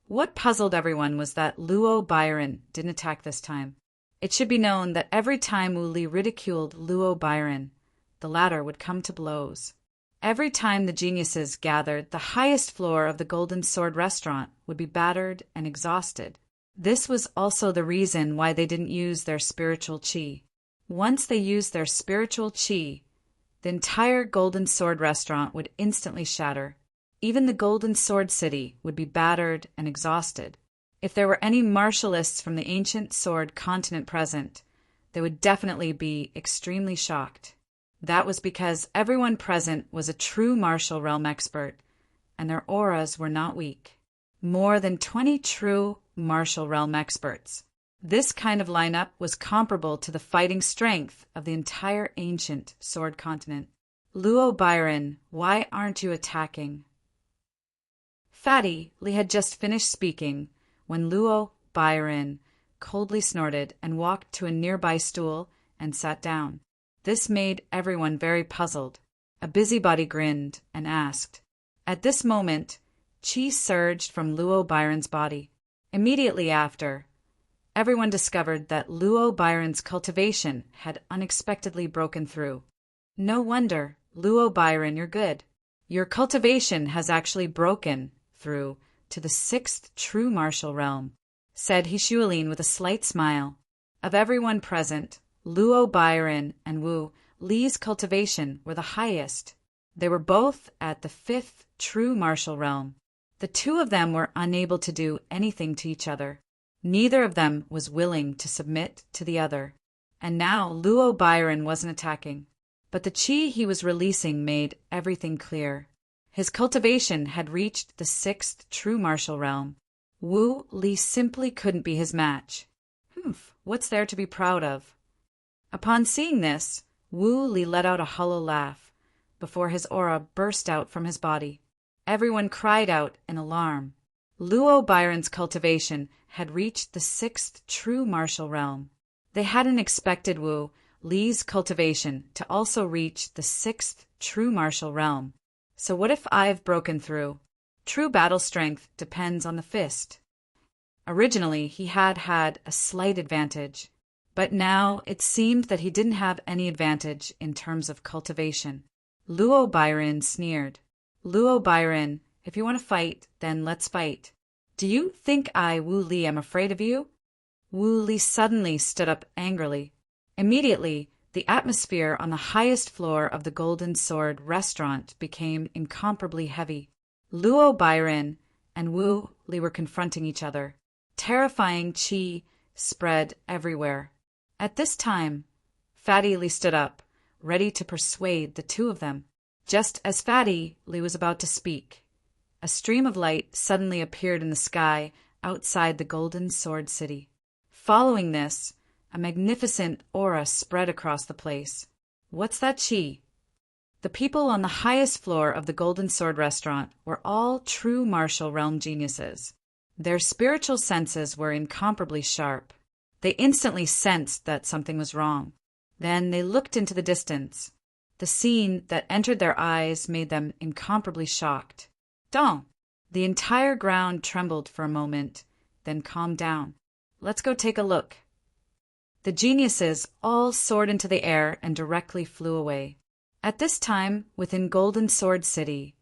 what puzzled everyone was that Luo Byron didn't attack this time. It should be known that every time Wooly ridiculed Luo Byron, the latter would come to blows. Every time the geniuses gathered, the highest floor of the Golden Sword Restaurant would be battered and exhausted. This was also the reason why they didn't use their spiritual chi. Once they used their spiritual chi, the entire Golden Sword Restaurant would instantly shatter. Even the Golden Sword City would be battered and exhausted. If there were any martialists from the ancient sword continent present, they would definitely be extremely shocked. That was because everyone present was a true martial realm expert, and their auras were not weak. More than 20 true martial realm experts. This kind of lineup was comparable to the fighting strength of the entire ancient sword continent. Luo Byron, why aren't you attacking? Fatty Lee had just finished speaking when Luo Byron coldly snorted and walked to a nearby stool and sat down. This made everyone very puzzled. A busybody grinned and asked. At this moment, chi surged from Luo Byron's body. Immediately after, everyone discovered that Luo Byron's cultivation had unexpectedly broken through. No wonder, Luo Byron, you're good. Your cultivation has actually broken through to the sixth true martial realm, said Hishualine with a slight smile. Of everyone present, Luo Byron and Wu Li's cultivation were the highest. They were both at the fifth true martial realm. The two of them were unable to do anything to each other. Neither of them was willing to submit to the other. And now Luo Byron wasn't attacking, but the chi he was releasing made everything clear. His cultivation had reached the sixth true martial realm. Wu Li simply couldn't be his match. What's there to be proud of? Upon seeing this, Wu Li let out a hollow laugh before his aura burst out from his body. Everyone cried out in alarm. Luo Byron's cultivation had reached the sixth true martial realm. They hadn't expected Wu Li's cultivation to also reach the sixth true martial realm. So what if I've broken through? True battle strength depends on the fist. Originally, he had a slight advantage, but now it seemed that he didn't have any advantage in terms of cultivation. Luo Byron sneered. Luo Byron, if you want to fight, then let's fight. Do you think I, Wu Li, am afraid of you? Wu Li suddenly stood up angrily. Immediately, the atmosphere on the highest floor of the Golden Sword restaurant became incomparably heavy. Luo Byron and Wu Li were confronting each other. Terrifying chi spread everywhere. At this time, Fatty Li stood up, ready to persuade the two of them. Just as Fatty Li was about to speak, a stream of light suddenly appeared in the sky outside the Golden Sword City. Following this, a magnificent aura spread across the place. What's that chi? The people on the highest floor of the Golden Sword restaurant were all true martial realm geniuses. Their spiritual senses were incomparably sharp. They instantly sensed that something was wrong. Then they looked into the distance. The scene that entered their eyes made them incomparably shocked. Dong! The entire ground trembled for a moment, then calmed down. Let's go take a look. The geniuses all soared into the air and directly flew away. At this time, within Golden Sword City,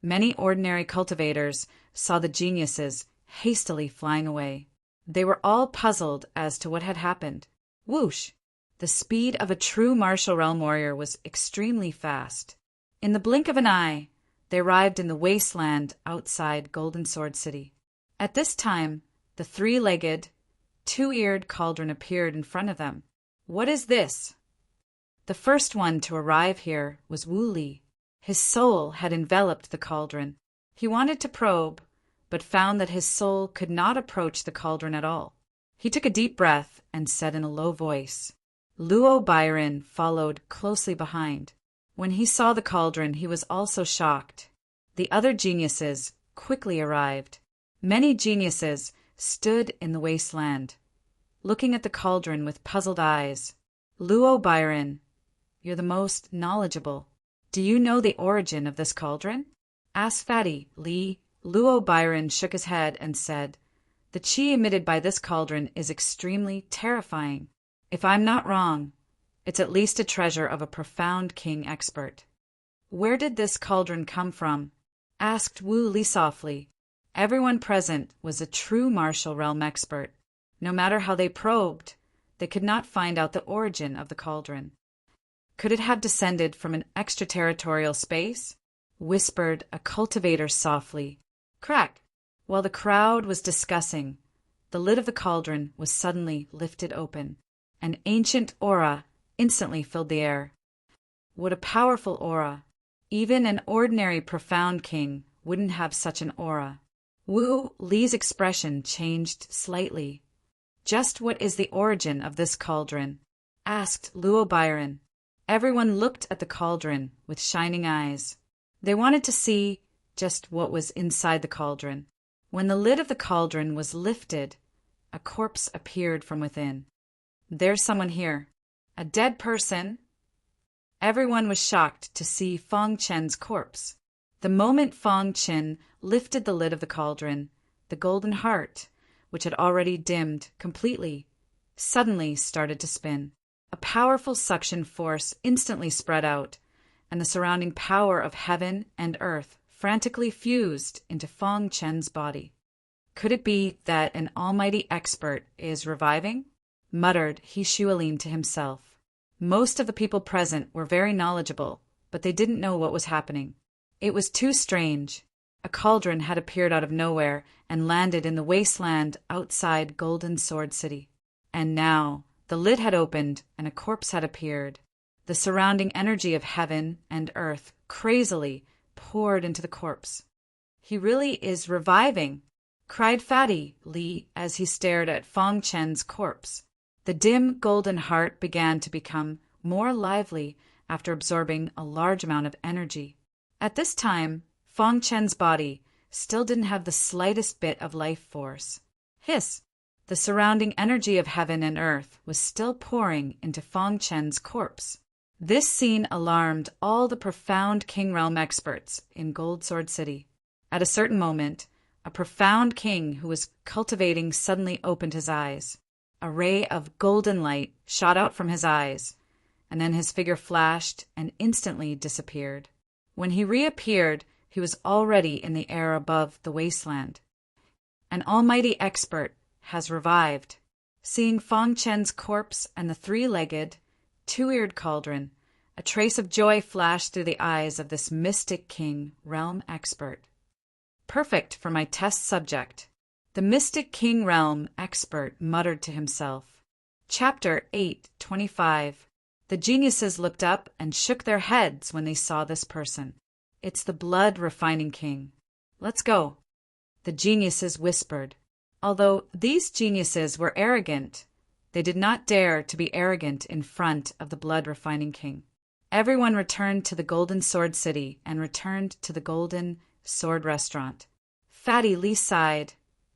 many ordinary cultivators saw the geniuses hastily flying away. They were all puzzled as to what had happened. Whoosh! The speed of a true martial realm warrior was extremely fast. In the blink of an eye, they arrived in the wasteland outside Golden Sword City. At this time, the three-legged, two-eared cauldron appeared in front of them. What is this? The first one to arrive here was Wu Li. His soul had enveloped the cauldron. He wanted to probe, but found that his soul could not approach the cauldron at all. He took a deep breath and said in a low voice. Luo Byron followed closely behind. When he saw the cauldron, he was also shocked. The other geniuses quickly arrived. Many geniuses stood in the wasteland, looking at the cauldron with puzzled eyes. Luo Byron, you're the most knowledgeable. Do you know the origin of this cauldron? Asked Fatty Li. Luo Byron shook his head and said, the chi emitted by this cauldron is extremely terrifying. If I'm not wrong, it's at least a treasure of a profound king expert. Where did this cauldron come from? Asked Wu Li softly. Everyone present was a true martial realm expert. No matter how they probed, they could not find out the origin of the cauldron. Could it have descended from an extraterritorial space? Whispered a cultivator softly. Crack! While the crowd was discussing, the lid of the cauldron was suddenly lifted open. An ancient aura instantly filled the air. What a powerful aura! Even an ordinary profound king wouldn't have such an aura. Wu Li's expression changed slightly. Just what is the origin of this cauldron? Asked Luo Byron. Everyone looked at the cauldron with shining eyes. They wanted to see just what was inside the cauldron. When the lid of the cauldron was lifted, a corpse appeared from within. There's someone here. A dead person. Everyone was shocked to see Fong Chen's corpse. The moment Fong Chen lifted the lid of the cauldron, the golden heart, which had already dimmed completely, suddenly started to spin. A powerful suction force instantly spread out, and the surrounding power of heaven and earth frantically fused into Fong Chen's body. Could it be that an almighty expert is reviving? Muttered He Shualin to himself. Most of the people present were very knowledgeable, but they didn't know what was happening. It was too strange. A cauldron had appeared out of nowhere and landed in the wasteland outside Golden Sword City. And now, the lid had opened and a corpse had appeared. The surrounding energy of heaven and earth crazily poured into the corpse. He really is reviving, cried Fatty Li as he stared at Fong Chen's corpse. The dim golden heart began to become more lively after absorbing a large amount of energy. At this time, Fong Chen's body still didn't have the slightest bit of life force. Hiss! The surrounding energy of heaven and earth was still pouring into Fong Chen's corpse. This scene alarmed all the profound King Realm experts in Gold Sword City. At a certain moment, a profound king who was cultivating suddenly opened his eyes. A ray of golden light shot out from his eyes, and then his figure flashed and instantly disappeared. When he reappeared, he was already in the air above the wasteland. An almighty expert has revived. Seeing Fong Chen's corpse and the three-legged, two-eared cauldron, a trace of joy flashed through the eyes of this mystic king realm expert. Perfect for my test subject. The mystic king realm expert muttered to himself. Chapter 8:25. The geniuses looked up and shook their heads when they saw this person. It's the blood refining king. Let's go. The geniuses whispered. Although these geniuses were arrogant, they did not dare to be arrogant in front of the blood refining king. Everyone returned to the Golden Sword City and returned to the Golden Sword Restaurant. Fatty Li sighed.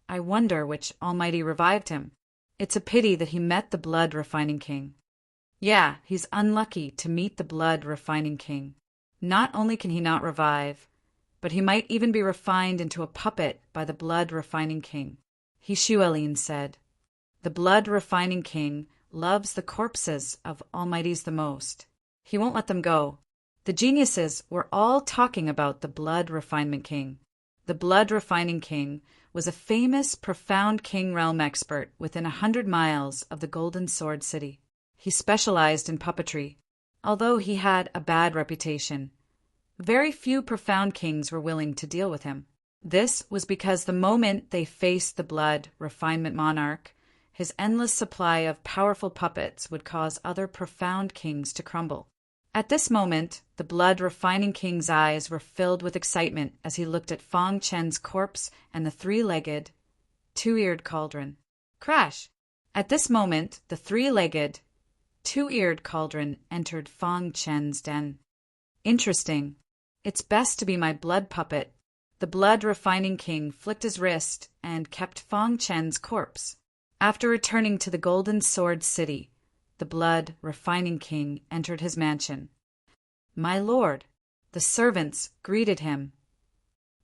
I wonder which almighty revived him. It's a pity that he met the blood refining king. Yeah, he's unlucky to meet the blood refining king. Not only can he not revive, but he might even be refined into a puppet by the blood refining king. He Shualin said. The blood refining king loves the corpses of almighties the most. He won't let them go. The geniuses were all talking about the blood refinement king. The blood refining king was a famous, profound king realm expert within 100 miles of the Golden Sword City. He specialized in puppetry. Although he had a bad reputation, very few profound kings were willing to deal with him. This was because the moment they faced the blood refinement monarch, his endless supply of powerful puppets would cause other profound kings to crumble. At this moment, the blood refining king's eyes were filled with excitement as he looked at Fong Chen's corpse and the three-legged, two-eared cauldron. Crash! At this moment, the three-legged, two-eared cauldron entered Fong Chen's den. Interesting. It's best to be my blood puppet. The blood refining king flicked his wrist and kept Fong Chen's corpse. After returning to the Golden Sword City, the blood refining king entered his mansion. My lord, the servants greeted him.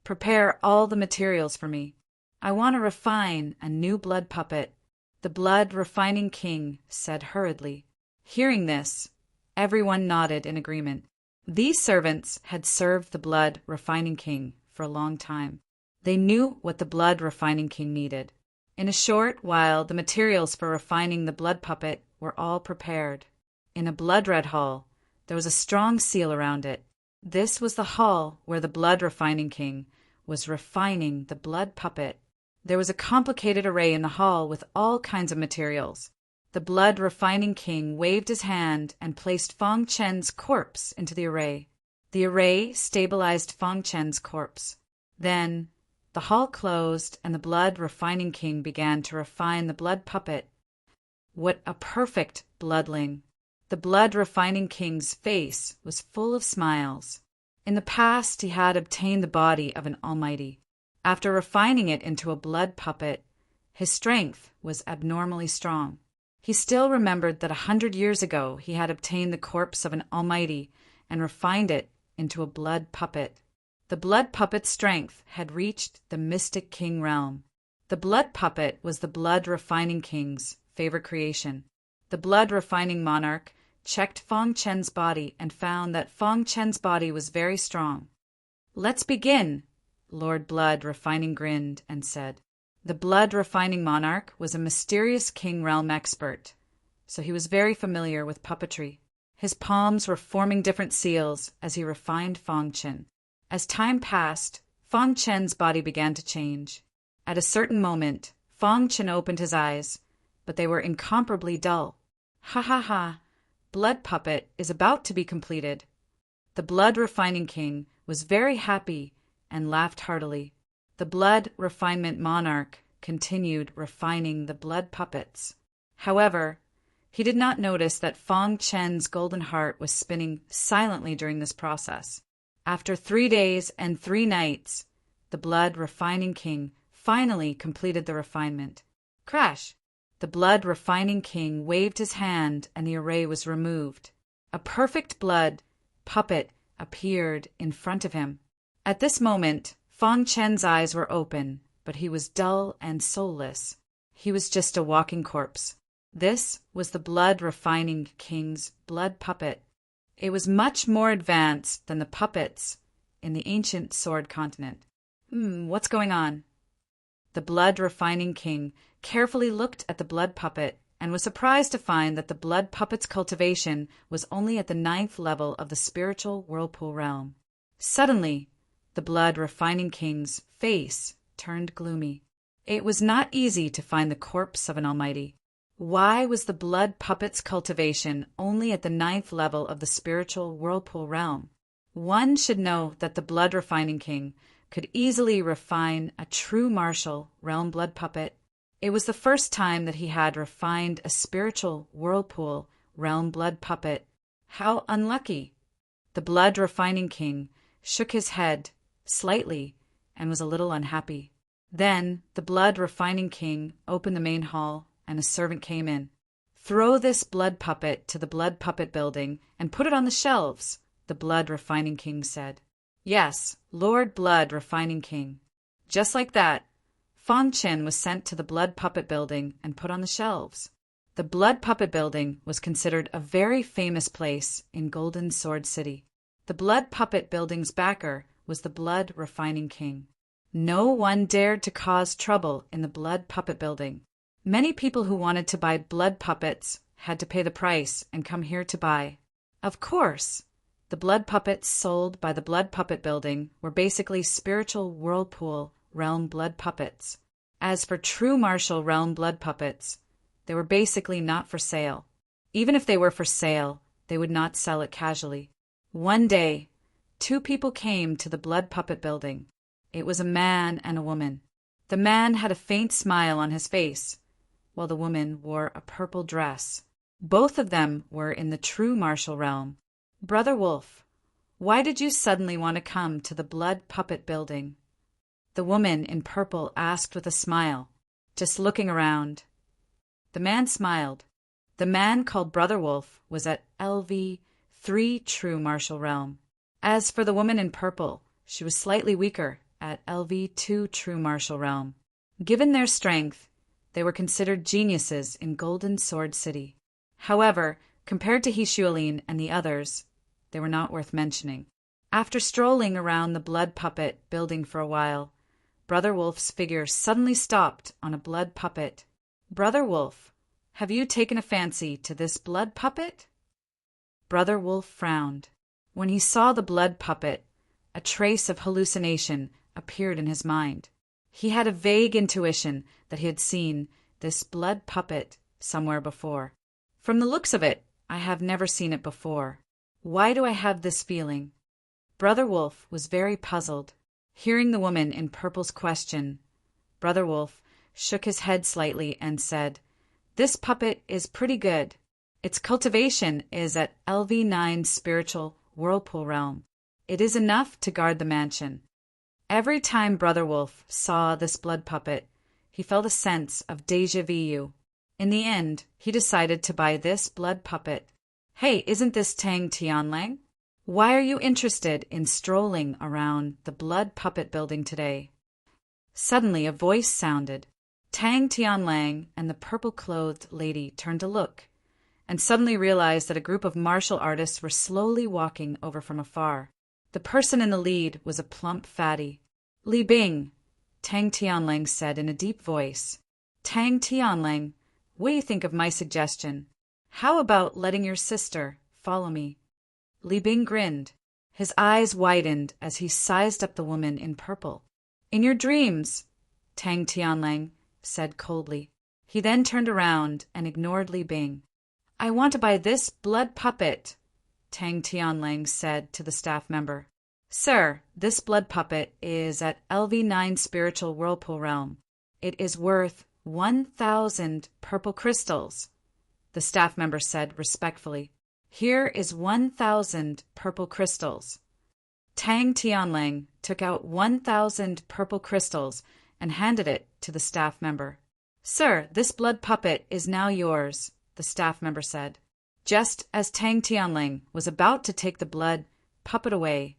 Prepare all the materials for me. I want to refine a new blood puppet, the blood refining king said hurriedly. Hearing this, everyone nodded in agreement. These servants had served the blood refining king for a long time. They knew what the blood refining king needed. In a short while, the materials for refining the blood puppet were all prepared. In a blood-red hall, there was a strong seal around it. This was the hall where the blood refining king was refining the blood puppet. There was a complicated array in the hall with all kinds of materials. The blood refining king waved his hand and placed Fong Chen's corpse into the array. The array stabilized Fong Chen's corpse. Then the hall closed and the blood refining king began to refine the blood puppet. What a perfect bloodling! The blood refining king's face was full of smiles. In the past, he had obtained the body of an almighty. After refining it into a blood puppet, his strength was abnormally strong. He still remembered that 100 years ago he had obtained the corpse of an almighty and refined it into a blood puppet. The blood puppet's strength had reached the mystic king realm. The blood puppet was the blood refining king's favorite creation. The blood refining monarch checked Fong Chen's body and found that Fong Chen's body was very strong. "Let's begin," Lord Blood Refining grinned and said. The Blood Refining monarch was a mysterious king realm expert, so he was very familiar with puppetry. His palms were forming different seals as he refined Fong Chen. As time passed, Fong Chen's body began to change. At a certain moment, Fong Chen opened his eyes, but they were incomparably dull. "Ha ha ha! Blood puppet is about to be completed." The Blood Refining King was very happy and laughed heartily. The Blood Refinement monarch continued refining the blood puppets. However, he did not notice that Fong Chen's golden heart was spinning silently during this process. After 3 days and 3 nights, the Blood Refining King finally completed the refinement. Crash! The Blood Refining King waved his hand and the array was removed. A perfect blood puppet appeared in front of him. At this moment, Fong Chen's eyes were open, but he was dull and soulless. He was just a walking corpse. This was the Blood Refining King's blood puppet. It was much more advanced than the puppets in the ancient Sword continent. What's going on? The Blood Refining King carefully looked at the blood puppet and was surprised to find that the blood puppet's cultivation was only at the 9th level of the spiritual whirlpool realm. Suddenly, the Blood Refining King's face turned gloomy. It was not easy to find the corpse of an almighty. Why was the blood puppet's cultivation only at the 9th level of the spiritual whirlpool realm? One should know that the Blood Refining King could easily refine a true martial realm blood puppet. It was the first time that he had refined a spiritual whirlpool realm blood puppet. How unlucky! The Blood Refining King shook his head slightly and was a little unhappy. Then the Blood Refining King opened the main hall and a servant came in. "Throw this blood puppet to the blood puppet building and put it on the shelves," the Blood Refining King said. "Yes, Lord Blood Refining King." Just like that, Fong Chen was sent to the blood puppet building and put on the shelves. The blood puppet building was considered a very famous place in Golden Sword City. The blood puppet building's backer was the Blood Refining King. No one dared to cause trouble in the blood puppet building. Many people who wanted to buy blood puppets had to pay the price and come here to buy. Of course, the blood puppets sold by the blood puppet building were basically spiritual whirlpool realm blood puppets. As for true martial realm blood puppets, they were basically not for sale. Even if they were for sale, they would not sell it casually. One day, 2 people came to the blood puppet building. It was a man and a woman. The man had a faint smile on his face, while the woman wore a purple dress. Both of them were in the true martial realm. "Brother Wolf, why did you suddenly want to come to the blood puppet building?" The woman in purple asked with a smile, just looking around. The man smiled. The man called Brother Wolf was at LV3 True Martial Realm. As for the woman in purple, she was slightly weaker at LV2 True Martial Realm. Given their strength, they were considered geniuses in Golden Sword City. However, compared to Hishualine and the others, they were not worth mentioning. After strolling around the blood puppet building for a while, Brother Wolf's figure suddenly stopped on a blood puppet. "Brother Wolf, have you taken a fancy to this blood puppet?" Brother Wolf frowned. When he saw the blood puppet, a trace of hallucination appeared in his mind. He had a vague intuition that he had seen this blood puppet somewhere before. "From the looks of it, I have never seen it before. Why do I have this feeling?" Brother Wolf was very puzzled. Hearing the woman in purple's question, Brother Wolf shook his head slightly and said, "This puppet is pretty good. Its cultivation is at LV9 Spiritual Whirlpool Realm. It is enough to guard the mansion." Every time Brother Wolf saw this blood puppet, he felt a sense of déjà vu. In the end, he decided to buy this blood puppet. "Hey, isn't this Tang Tianlang? Why are you interested in strolling around the blood puppet building today?" Suddenly a voice sounded. Tang Tianlang and the purple-clothed lady turned to look, and suddenly realized that a group of martial artists were slowly walking over from afar. The person in the lead was a plump fatty. "Li Bing," Tang Tianlang said in a deep voice. "Tang Tianlang, what do you think of my suggestion? How about letting your sister follow me?" Li Bing grinned. His eyes widened as he sized up the woman in purple. "In your dreams," Tang Tianlang said coldly. He then turned around and ignored Li Bing. "I want to buy this blood puppet," Tang Tianlang said to the staff member. "Sir, this blood puppet is at LV9 Spiritual Whirlpool Realm. It is worth 1,000 purple crystals," the staff member said respectfully. "Here is 1,000 purple crystals." Tang Tianlang took out 1,000 purple crystals and handed it to the staff member. "Sir, this blood puppet is now yours," the staff member said. Just as Tang Tianlang was about to take the blood puppet away,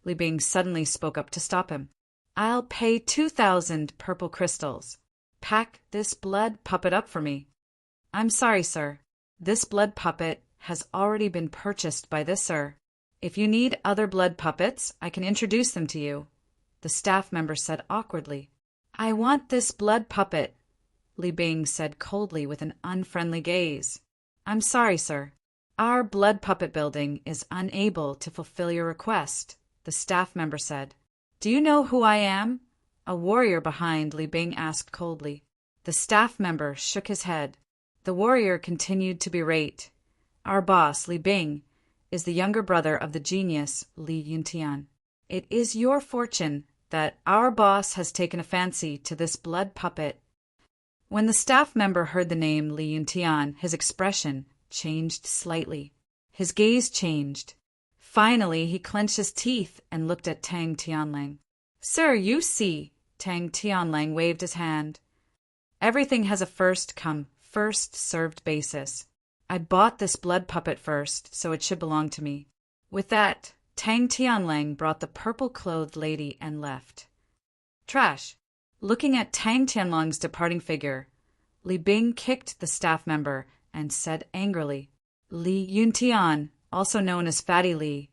Li Bing suddenly spoke up to stop him. "I'll pay 2,000 purple crystals. Pack this blood puppet up for me." "I'm sorry, sir. This blood puppet has already been purchased by this sir. If you need other blood puppets, I can introduce them to you," the staff member said awkwardly. "I want this blood puppet," Li Bing said coldly with an unfriendly gaze. "I'm sorry, sir. Our blood puppet building is unable to fulfill your request," the staff member said. "Do you know who I am?" a warrior behind Li Bing asked coldly. The staff member shook his head. The warrior continued to berate. "Our boss, Li Bing, is the younger brother of the genius Li Yuntian. It is your fortune that our boss has taken a fancy to this blood puppet." When the staff member heard the name Li Yuntian, his expression changed slightly. His gaze changed. Finally, he clenched his teeth and looked at Tang Tianlang. "Sir, you see," Tang Tianlang waved his hand. "Everything has a first-come, first-served basis. I bought this blood puppet first, so it should belong to me." With that, Tang Tianlang brought the purple-clothed lady and left. Trash. Looking at Tang Tianlang's departing figure, Li Bing kicked the staff member and said angrily, "Li Yuntian, also known as Fatty Li,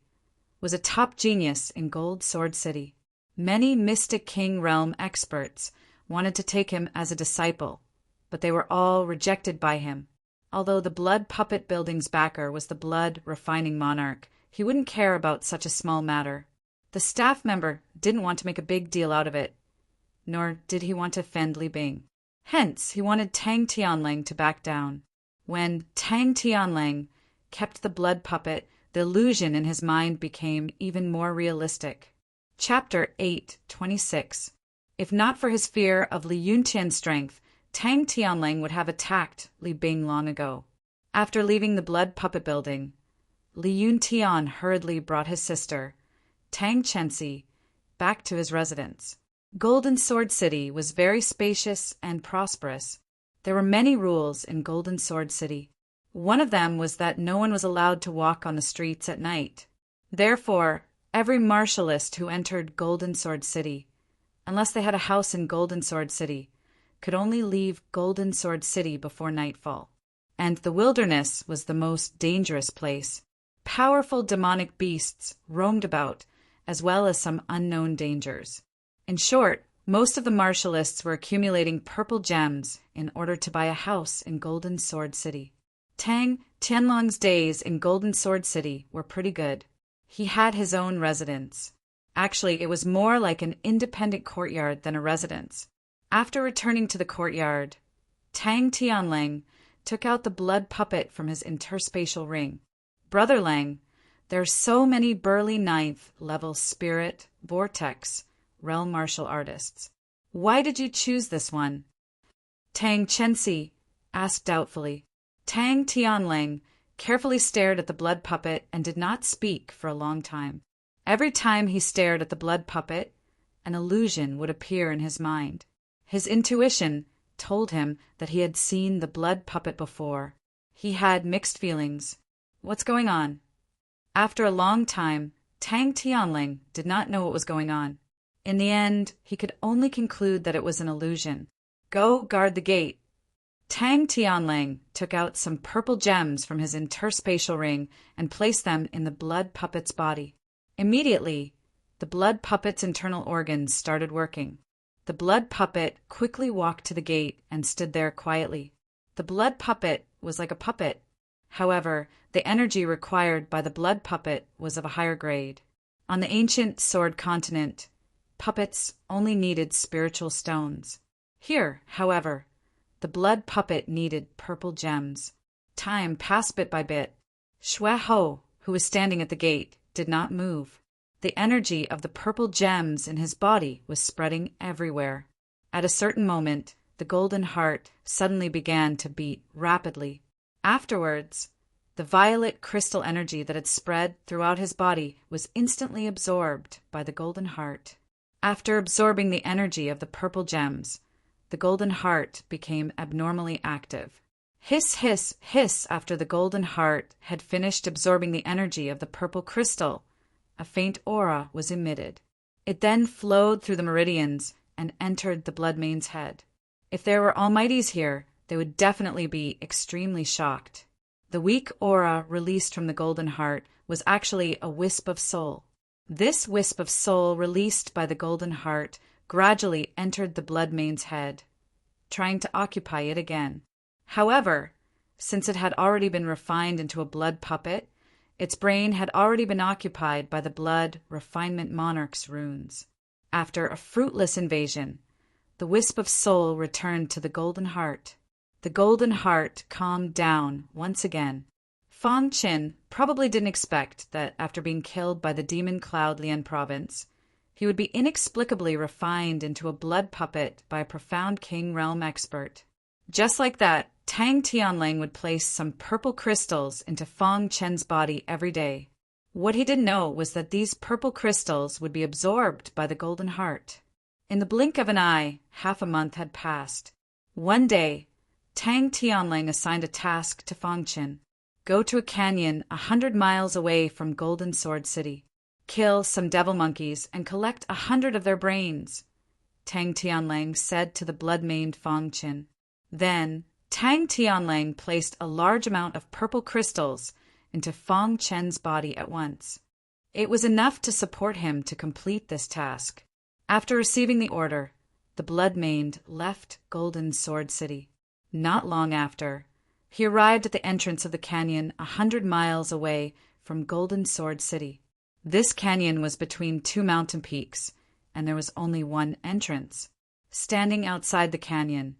was a top genius in Gold Sword City. Many Mystic King Realm experts wanted to take him as a disciple, but they were all rejected by him. Although the blood puppet building's backer was the blood refining monarch, he wouldn't care about such a small matter. The staff member didn't want to make a big deal out of it, nor did he want to offend Li Bing. Hence, he wanted Tang Tianlang to back down. When Tang Tianlang kept the blood puppet, the illusion in his mind became even more realistic. Chapter 8:26. If not for his fear of Li Yuntian's strength, Tang Tianlang would have attacked Li Bing long ago. After leaving the blood puppet building, Li Yuntian hurriedly brought his sister, Tang Chensi, back to his residence. Golden Sword City was very spacious and prosperous. There were many rules in Golden Sword City. One of them was that no one was allowed to walk on the streets at night. Therefore, every martialist who entered Golden Sword City, unless they had a house in Golden Sword City, could only leave Golden Sword City before nightfall. And the wilderness was the most dangerous place. Powerful demonic beasts roamed about, as well as some unknown dangers. In short, most of the martialists were accumulating purple gems in order to buy a house in Golden Sword City. Tang Tianlang's days in Golden Sword City were pretty good. He had his own residence. Actually, it was more like an independent courtyard than a residence. After returning to the courtyard, Tang Tianlang took out the blood puppet from his interspatial ring. "Brother Lang, there are so many burly 9th level spirit, vortex, realm martial artists. Why did you choose this one?" Tang Chensi asked doubtfully. Tang Tianlang carefully stared at the blood puppet and did not speak for a long time. Every time he stared at the blood puppet, an illusion would appear in his mind. His intuition told him that he had seen the blood puppet before. He had mixed feelings. What's going on? After a long time, Tang Tianlang did not know what was going on. In the end, he could only conclude that it was an illusion. "Go guard the gate," Tang Tianlang took out some purple gems from his interspatial ring and placed them in the blood puppet's body. Immediately, the blood puppet's internal organs started working. The blood puppet quickly walked to the gate and stood there quietly. The blood puppet was like a puppet. However, the energy required by the blood puppet was of a higher grade. On the ancient Sword continent, puppets only needed spiritual stones. Here, however, the blood puppet needed purple gems. Time passed bit by bit. Xue Ho, who was standing at the gate, did not move. The energy of the purple gems in his body was spreading everywhere. At a certain moment, the golden heart suddenly began to beat rapidly. Afterwards, the violet crystal energy that had spread throughout his body was instantly absorbed by the golden heart. After absorbing the energy of the purple gems, the golden heart became abnormally active. Hiss, hiss, hiss. After the golden heart had finished absorbing the energy of the purple crystal, a faint aura was emitted. It then flowed through the meridians and entered the blood main's head. If there were almighties here, they would definitely be extremely shocked. The weak aura released from the golden heart was actually a wisp of soul. This wisp of soul released by the golden heart gradually entered the blood main's head, trying to occupy it again. However, since it had already been refined into a blood puppet, its brain had already been occupied by the blood refinement monarch's runes. After a fruitless invasion, the wisp of soul returned to the golden heart. The golden heart calmed down once again. Fang Qin probably didn't expect that after being killed by the demon cloud Lian province, he would be inexplicably refined into a blood puppet by a profound king realm expert. Just like that, Tang Tianlang would place some purple crystals into Fang Chen's body every day. What he didn't know was that these purple crystals would be absorbed by the golden heart. In the blink of an eye, half a month had passed. One day, Tang Tianlang assigned a task to Fang Chen. Go to a canyon 100 miles away from Golden Sword City. Kill some devil monkeys and collect 100 of their brains, Tang Tianlang said to the blood-maned Fang Chen. Then, Tang Tianlang placed a large amount of purple crystals into Fang Chen's body at once. It was enough to support him to complete this task. After receiving the order, the blood-maned left Golden Sword City. Not long after, he arrived at the entrance of the canyon 100 miles away from Golden Sword City. This canyon was between two mountain peaks, and there was only one entrance. Standing outside the canyon,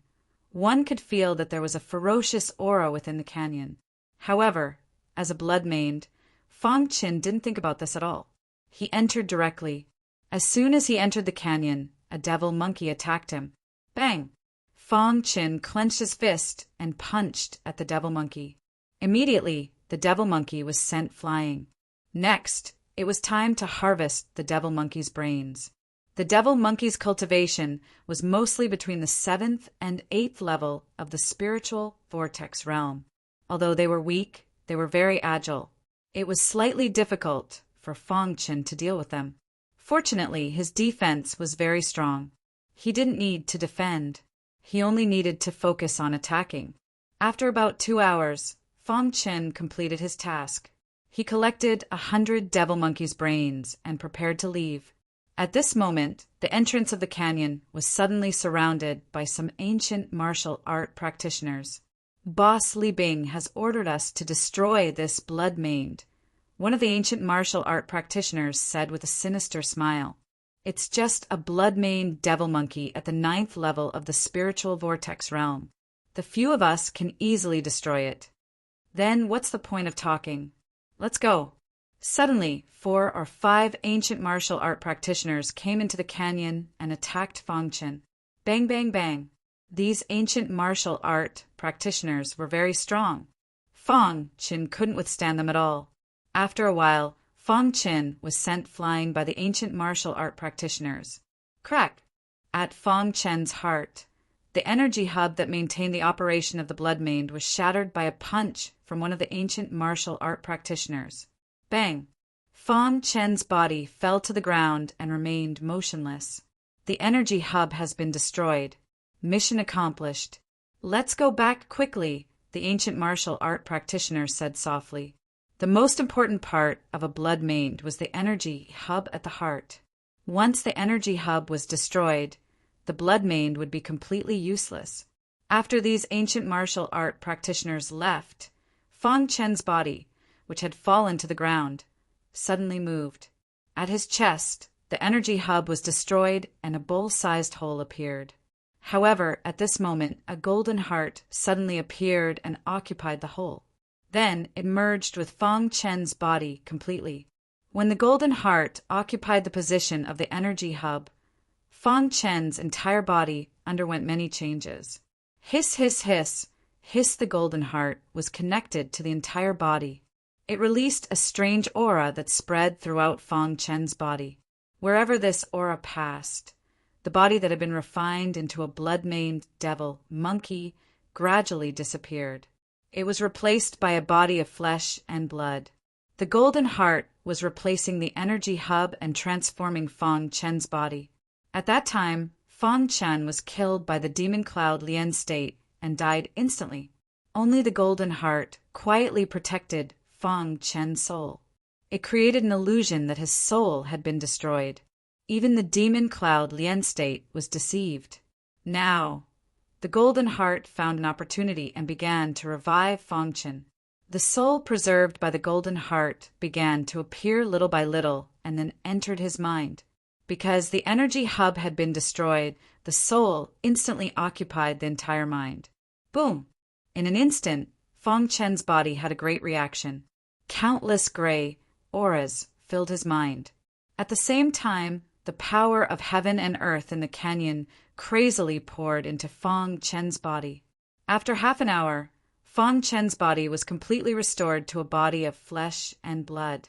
one could feel that there was a ferocious aura within the canyon. However, as a blood-maned, Fang Qin didn't think about this at all. He entered directly. As soon as he entered the canyon, a devil monkey attacked him. Bang! Fang Qin clenched his fist and punched at the devil monkey. Immediately, the devil monkey was sent flying. Next, it was time to harvest the devil monkey's brains. The devil monkey's cultivation was mostly between the 7th and 8th level of the spiritual vortex realm. Although they were weak, they were very agile. It was slightly difficult for Fang Qin to deal with them. Fortunately, his defense was very strong. He didn't need to defend. He only needed to focus on attacking. After about 2 hours, Fang Qin completed his task. He collected 100 devil monkeys' brains and prepared to leave. At this moment, the entrance of the canyon was suddenly surrounded by some ancient martial art practitioners. Boss Li Bing has ordered us to destroy this blood-maned, one of the ancient martial art practitioners said with a sinister smile. It's just a blood-maned devil monkey at the 9th level of the spiritual vortex realm. The few of us can easily destroy it. Then what's the point of talking? Let's go. Suddenly, 4 or 5 ancient martial art practitioners came into the canyon and attacked Fang Qin. Bang, bang, bang. These ancient martial art practitioners were very strong. Fang Qin couldn't withstand them at all. After a while, Fang Qin was sent flying by the ancient martial art practitioners. Crack! At Fang Chen's heart, the energy hub that maintained the operation of the blood-maned was shattered by a punch from one of the ancient martial art practitioners. Bang! Fang Chen's body fell to the ground and remained motionless. The energy hub has been destroyed. Mission accomplished. Let's go back quickly, the ancient martial art practitioner said softly. The most important part of a blood main was the energy hub at the heart. Once the energy hub was destroyed, the blood main would be completely useless. After these ancient martial art practitioners left, Fang Chen's body, which had fallen to the ground, suddenly moved. At his chest, the energy hub was destroyed and a bowl-sized hole appeared. However, at this moment, a golden heart suddenly appeared and occupied the hole. Then it merged with Fang Chen's body completely. When the golden heart occupied the position of the energy hub, Fang Chen's entire body underwent many changes. Hiss, hiss, hiss, hiss. The golden heart was connected to the entire body. It released a strange aura that spread throughout Fang Chen's body. Wherever this aura passed, the body that had been refined into a blood-maned devil monkey gradually disappeared. It was replaced by a body of flesh and blood. The golden heart was replacing the energy hub and transforming Fang Chen's body. At that time, Fang Chen was killed by the demon cloud Lien State and died instantly. Only the golden heart quietly protected Fang Chen's soul. It created an illusion that his soul had been destroyed. Even the demon cloud Lien State was deceived. Now, the golden heart found an opportunity and began to revive Fang Chen. The soul preserved by the golden heart began to appear little by little and then entered his mind. Because the energy hub had been destroyed, the soul instantly occupied the entire mind. Boom! In an instant, Fang Chen's body had a great reaction. Countless gray auras filled his mind. At the same time, the power of heaven and earth in the canyon crazily poured into Fang Chen's body. After half an hour, Fang Chen's body was completely restored to a body of flesh and blood.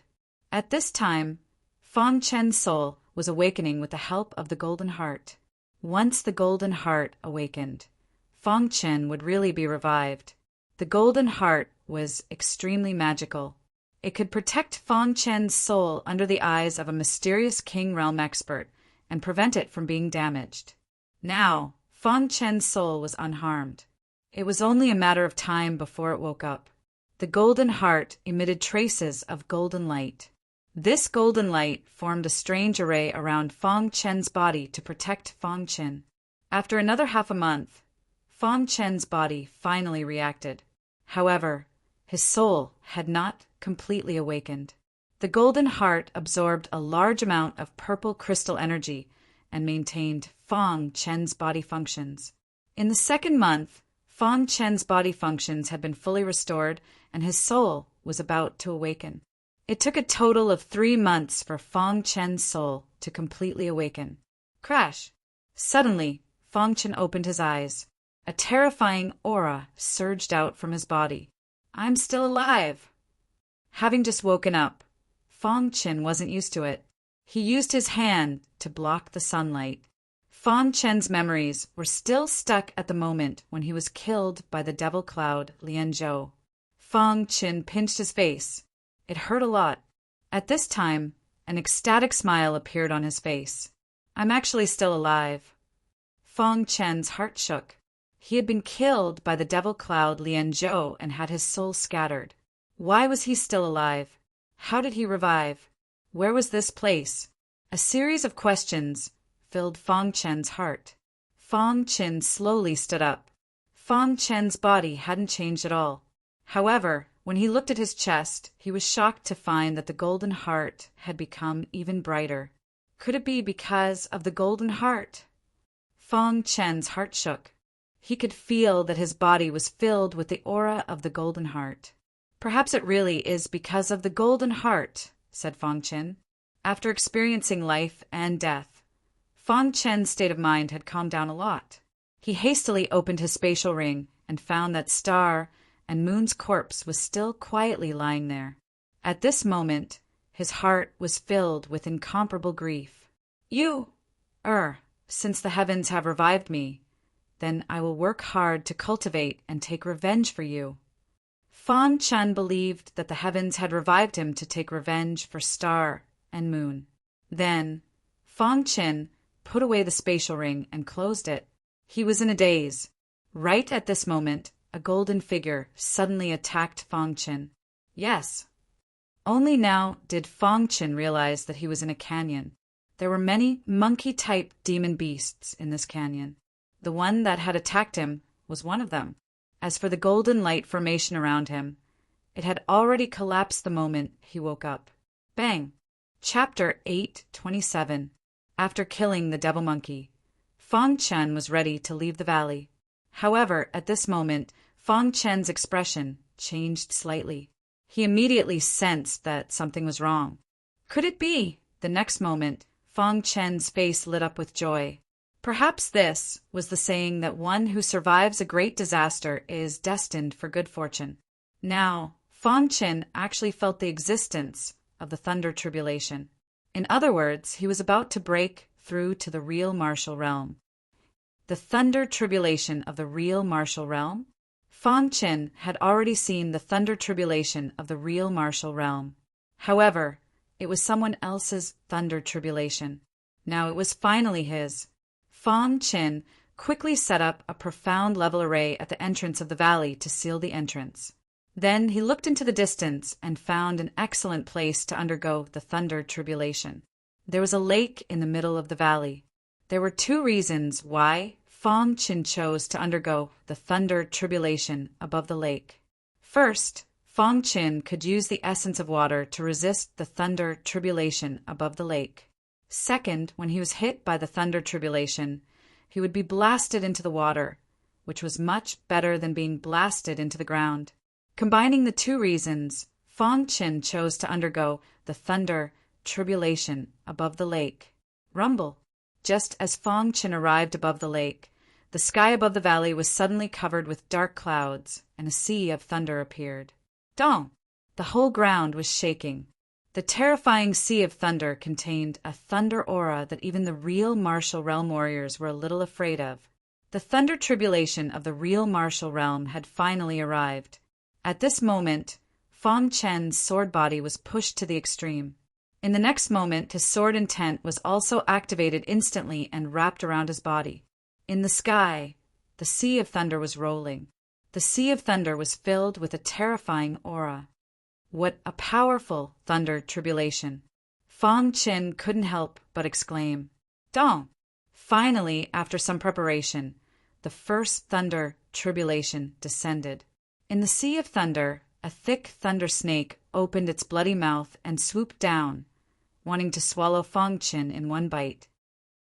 At this time, Fang Chen's soul was awakening with the help of the golden heart. Once the golden heart awakened, Fang Chen would really be revived. The golden heart was extremely magical. It could protect Fang Chen's soul under the eyes of a mysterious king realm expert and prevent it from being damaged. Now, Fang Chen's soul was unharmed. It was only a matter of time before it woke up. The golden heart emitted traces of golden light. This golden light formed a strange array around Fang Chen's body to protect Fang Chen. After another half a month, Fang Chen's body finally reacted. However, his soul had not completely awakened. The golden heart absorbed a large amount of purple crystal energy and maintained Fang Chen's body functions. In the second month, Fang Chen's body functions had been fully restored and his soul was about to awaken. It took a total of 3 months for Fang Chen's soul to completely awaken. Crash! Suddenly, Fang Chen opened his eyes. A terrifying aura surged out from his body. I'm still alive! Having just woken up, Fang Chen wasn't used to it. He used his hand to block the sunlight. Fang Chen's memories were still stuck at the moment when he was killed by the devil cloud Lien Zhou. Fang Chen pinched his face. It hurt a lot. At this time, an ecstatic smile appeared on his face. I'm actually still alive. Fang Chen's heart shook. He had been killed by the devil cloud Lien Zhou and had his soul scattered. Why was he still alive? How did he revive? Where was this place? A series of questions filled Fang Chen's heart. Fang Chen slowly stood up. Fang Chen's body hadn't changed at all. However, when he looked at his chest, he was shocked to find that the golden heart had become even brighter. Could it be because of the golden heart? Fang Chen's heart shook. He could feel that his body was filled with the aura of the golden heart. Perhaps it really is because of the golden heart, said Fang Chen. After experiencing life and death, Fang Chen's state of mind had calmed down a lot. He hastily opened his spatial ring and found that Star and Moon's corpse was still quietly lying there. At this moment, his heart was filled with incomparable grief. Since the heavens have revived me, then I will work hard to cultivate and take revenge for you. Fang Chen believed that the heavens had revived him to take revenge for Star and Moon. Then, Fang Chen put away the spatial ring and closed it. He was in a daze. Right at this moment, a golden figure suddenly attacked Fang Qin. Yes. Only now did Fang Qin realize that he was in a canyon. There were many monkey-type demon beasts in this canyon. The one that had attacked him was one of them. As for the golden light formation around him, it had already collapsed the moment he woke up. Bang! Chapter 8:27. After killing the devil monkey, Fang Chen was ready to leave the valley. However, at this moment, Fang Chen's expression changed slightly. He immediately sensed that something was wrong. Could it be? The next moment, Fang Chen's face lit up with joy. Perhaps this was the saying that one who survives a great disaster is destined for good fortune. Now, Fang Chen actually felt the existence of the thunder tribulation. In other words, he was about to break through to the real martial realm. The thunder tribulation of the real martial realm? Fang Chen had already seen the thunder tribulation of the real martial realm. However, it was someone else's thunder tribulation. Now it was finally his. Fang Chen quickly set up a profound level array at the entrance of the valley to seal the entrance. Then he looked into the distance and found an excellent place to undergo the thunder tribulation. There was a lake in the middle of the valley. There were two reasons why Fang Chen chose to undergo the thunder tribulation above the lake. First, Fang Chen could use the essence of water to resist the thunder tribulation above the lake. Second, when he was hit by the thunder tribulation, he would be blasted into the water, which was much better than being blasted into the ground. Combining the two reasons, Fang Chen chose to undergo the thunder tribulation above the lake. Rumble. Just as Fang Chen arrived above the lake, the sky above the valley was suddenly covered with dark clouds, and a sea of thunder appeared. Dong! The whole ground was shaking. The terrifying sea of thunder contained a thunder aura that even the real martial realm warriors were a little afraid of. The thunder tribulation of the real martial realm had finally arrived. At this moment, Fang Chen's sword body was pushed to the extreme. In the next moment, his sword intent was also activated instantly and wrapped around his body. In the sky, the sea of thunder was rolling. The sea of thunder was filled with a terrifying aura. What a powerful thunder tribulation! Fang Chen couldn't help but exclaim, Dong! Finally, after some preparation, the first thunder tribulation descended. In the sea of thunder, a thick thunder snake opened its bloody mouth and swooped down, wanting to swallow Fang Chen in one bite.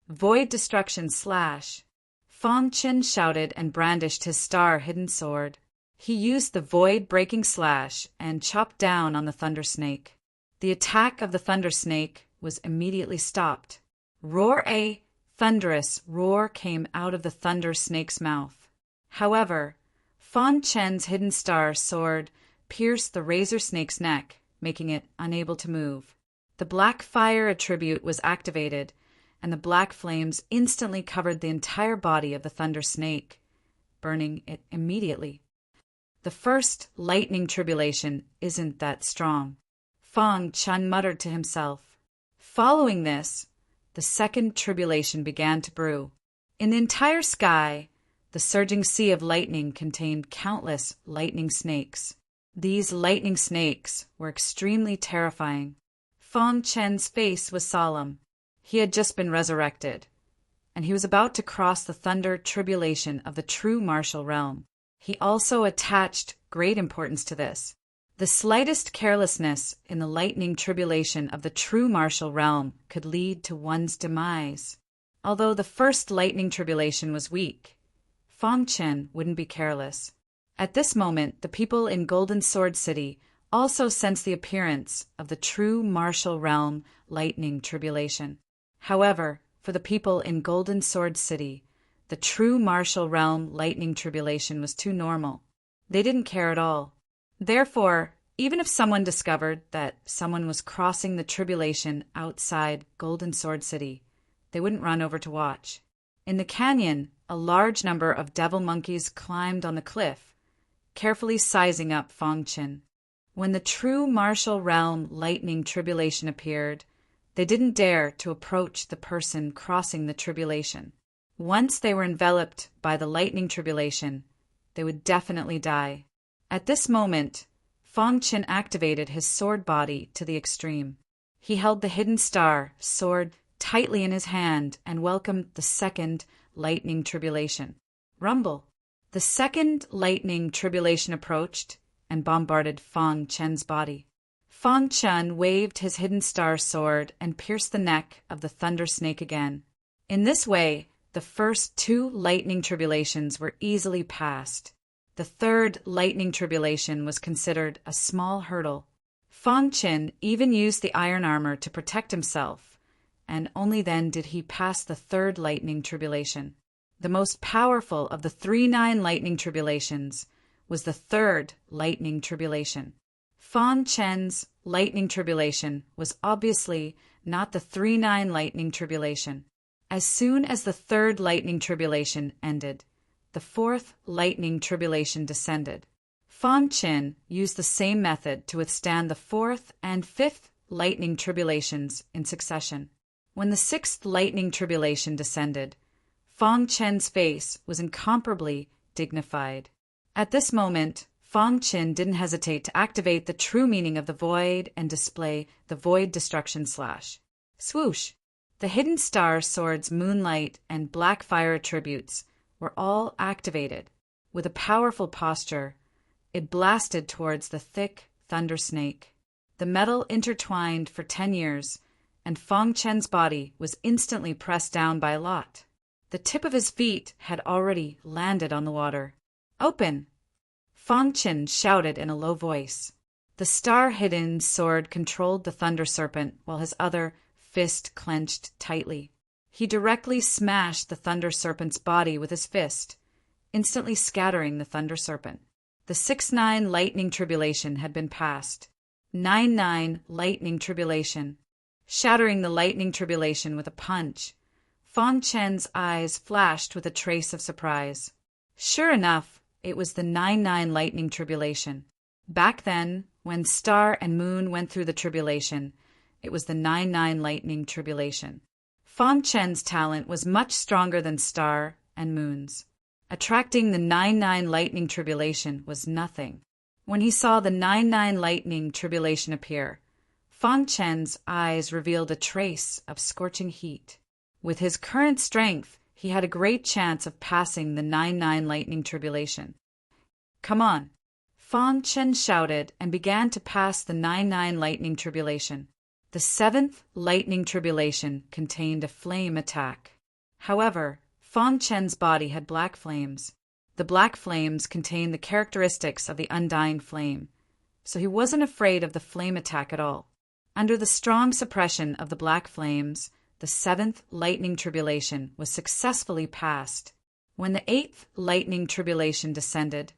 Void destruction slash! Fang Chen shouted and brandished his star-hidden sword. He used the void-breaking slash and chopped down on the thunder snake. The attack of the thunder snake was immediately stopped. Roar! A thunderous roar came out of the thunder snake's mouth. However, Fang Chen's hidden star sword pierced the razor snake's neck, making it unable to move. The black fire attribute was activated, and the black flames instantly covered the entire body of the thunder snake, burning it immediately. The first lightning tribulation isn't that strong, Fang Chen muttered to himself. Following this, the second tribulation began to brew. In the entire sky, the surging sea of lightning contained countless lightning snakes. These lightning snakes were extremely terrifying. Fang Chen's face was solemn. He had just been resurrected, and he was about to cross the thunder tribulation of the true martial realm. He also attached great importance to this. The slightest carelessness in the lightning tribulation of the true martial realm could lead to one's demise. Although the first lightning tribulation was weak, Fang Chen wouldn't be careless. At this moment, the people in Golden Sword City also sensed the appearance of the true martial realm lightning tribulation. However, for the people in Golden Sword City, the true martial realm lightning tribulation was too normal. They didn't care at all. Therefore, even if someone discovered that someone was crossing the tribulation outside Golden Sword City, they wouldn't run over to watch. In the canyon, a large number of devil monkeys climbed on the cliff, carefully sizing up Fang Chen. When the true martial realm lightning tribulation appeared, they didn't dare to approach the person crossing the tribulation. Once they were enveloped by the lightning tribulation, they would definitely die. At this moment, Fang Qin activated his sword body to the extreme. He held the hidden star sword tightly in his hand and welcomed the second lightning tribulation. Rumble. The second lightning tribulation approached and bombarded Fang Chen's body. Fang Chen waved his hidden star sword and pierced the neck of the thunder snake again. In this way, the first two lightning tribulations were easily passed. The third lightning tribulation was considered a small hurdle. Fang Qin even used the iron armor to protect himself, and only then did he pass the third lightning tribulation. The most powerful of the 3-9 lightning tribulations was the third lightning tribulation. Fang Chen's lightning tribulation was obviously not the 3-9 lightning tribulation. As soon as the third lightning tribulation ended, the fourth lightning tribulation descended. Fang Qin used the same method to withstand the fourth and fifth lightning tribulations in succession. When the sixth lightning tribulation descended, Fang Chen's face was incomparably dignified. At this moment, Fang Qin didn't hesitate to activate the true meaning of the void and display the void destruction slash. Swoosh! The hidden star sword's moonlight and black fire attributes were all activated. With a powerful posture, it blasted towards the thick thunder snake. The metal intertwined for 10 years, and Fang Chen's body was instantly pressed down by a lot. The tip of his feet had already landed on the water. Open! Fang Qin shouted in a low voice. The star-hidden sword controlled the thunder serpent while his other fist clenched tightly. He directly smashed the thunder serpent's body with his fist, instantly scattering the thunder serpent. The 6-9 lightning tribulation had been passed. 9-9 lightning tribulation. Shattering the lightning tribulation with a punch, Fang Chen's eyes flashed with a trace of surprise. Sure enough, it was the 9-9 lightning tribulation. Back then, when Star and Moon went through the tribulation, it was the 9-9 lightning tribulation. Fang Chen's talent was much stronger than Star and Moon's. Attracting the 9-9 lightning tribulation was nothing. When he saw the 9-9 lightning tribulation appear, Fang Chen's eyes revealed a trace of scorching heat. With his current strength, he had a great chance of passing the 9-9 lightning tribulation. Come on! Fang Chen shouted and began to pass the 9-9 lightning tribulation. The 7th lightning tribulation contained a flame attack. However, Fang Chen's body had black flames. The black flames contained the characteristics of the undying flame, so he wasn't afraid of the flame attack at all. Under the strong suppression of the black flames, the 7th lightning tribulation was successfully passed. When the 8th lightning tribulation descended,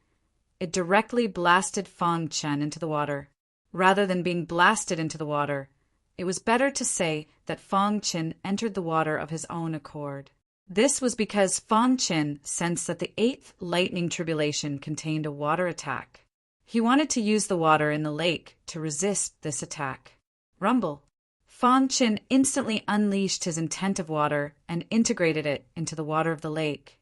it directly blasted Fang Chen into the water. Rather than being blasted into the water, it was better to say that Fang Chen entered the water of his own accord. This was because Fang Chen sensed that the 8th lightning tribulation contained a water attack. He wanted to use the water in the lake to resist this attack. Rumble! Fang Chen instantly unleashed his intent of water and integrated it into the water of the lake,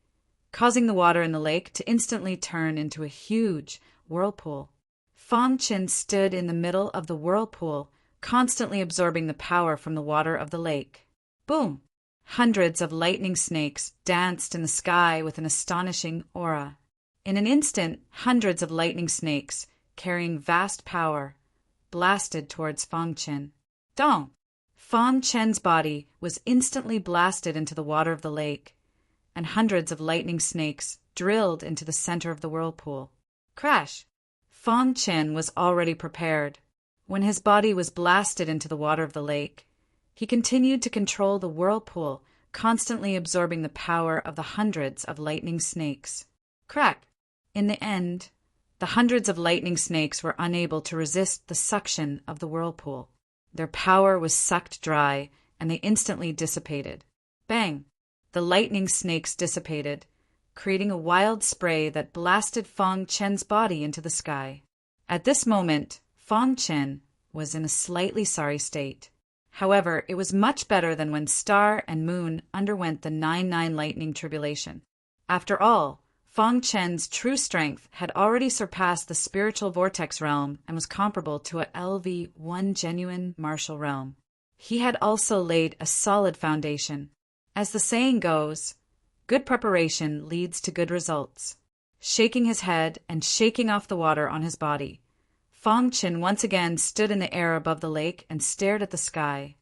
causing the water in the lake to instantly turn into a huge whirlpool. Fang Chen stood in the middle of the whirlpool, constantly absorbing the power from the water of the lake. Boom! Hundreds of lightning snakes danced in the sky with an astonishing aura. In an instant, hundreds of lightning snakes, carrying vast power, blasted towards Fang Chen. Dong! Fang Chen's body was instantly blasted into the water of the lake, and hundreds of lightning snakes drilled into the center of the whirlpool. Crash! Fang Chen was already prepared. When his body was blasted into the water of the lake, he continued to control the whirlpool, constantly absorbing the power of the hundreds of lightning snakes. Crack! In the end, the hundreds of lightning snakes were unable to resist the suction of the whirlpool. Their power was sucked dry, and they instantly dissipated. Bang! The lightning snakes dissipated, creating a wild spray that blasted Fang Chen's body into the sky. At this moment, Fang Chen was in a slightly sorry state. However, it was much better than when Star and Moon underwent the 9-9 lightning tribulation. After all, Fang Chen's true strength had already surpassed the spiritual vortex realm and was comparable to a LV1 genuine martial realm. He had also laid a solid foundation. As the saying goes, good preparation leads to good results. Shaking his head and shaking off the water on his body, Fang Chen once again stood in the air above the lake and stared at the sky.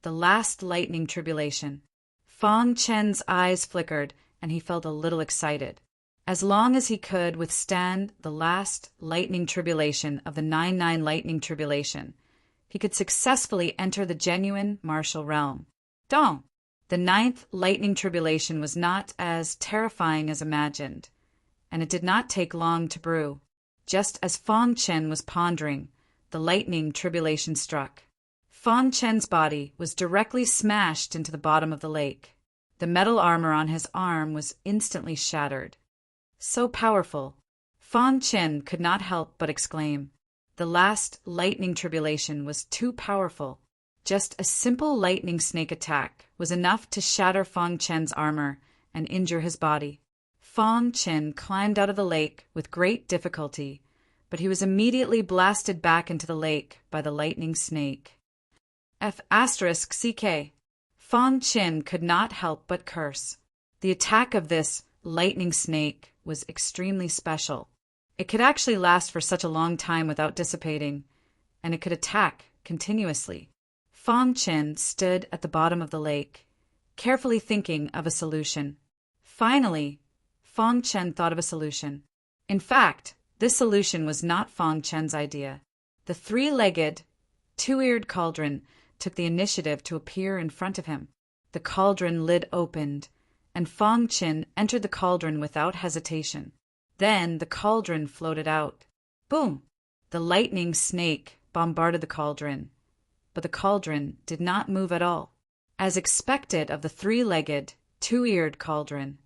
The last lightning tribulation. Fang Chen's eyes flickered and he felt a little excited. As long as he could withstand the last lightning tribulation of the 9-9 lightning tribulation, he could successfully enter the genuine martial realm. Dong! The 9th lightning tribulation was not as terrifying as imagined, and it did not take long to brew. Just as Fang Chen was pondering, the lightning tribulation struck. Fang Chen's body was directly smashed into the bottom of the lake. The metal armor on his arm was instantly shattered. So powerful, Fang Chen could not help but exclaim. The last lightning tribulation was too powerful. Just a simple lightning snake attack was enough to shatter Fang Chen's armor and injure his body. Fang Chen climbed out of the lake with great difficulty, but he was immediately blasted back into the lake by the lightning snake. F***CK. Fang Chen could not help but curse. The attack of this lightning snake was extremely special. It could actually last for such a long time without dissipating, and it could attack continuously. Fang Chen stood at the bottom of the lake, carefully thinking of a solution. Finally, Fang Chen thought of a solution. In fact, this solution was not Fang Chen's idea. The 3-legged, 2-eared cauldron took the initiative to appear in front of him. The cauldron lid opened, and Fang Chen entered the cauldron without hesitation. Then the cauldron floated out. Boom! The lightning snake bombarded the cauldron, but the cauldron did not move at all. As expected of the 3-legged, 2-eared cauldron,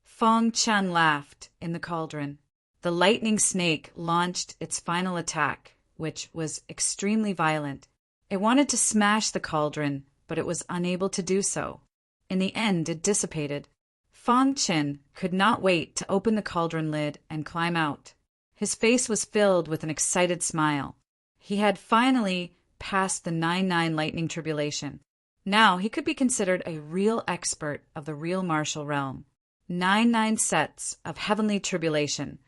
Fang Chen laughed in the cauldron. The lightning snake launched its final attack, which was extremely violent. It wanted to smash the cauldron, but it was unable to do so. In the end, it dissipated. Fang Chen could not wait to open the cauldron lid and climb out. His face was filled with an excited smile. He had finally passed the 9-9 lightning tribulation. Now he could be considered a real expert of the real martial realm. 9 sets of heavenly tribulation.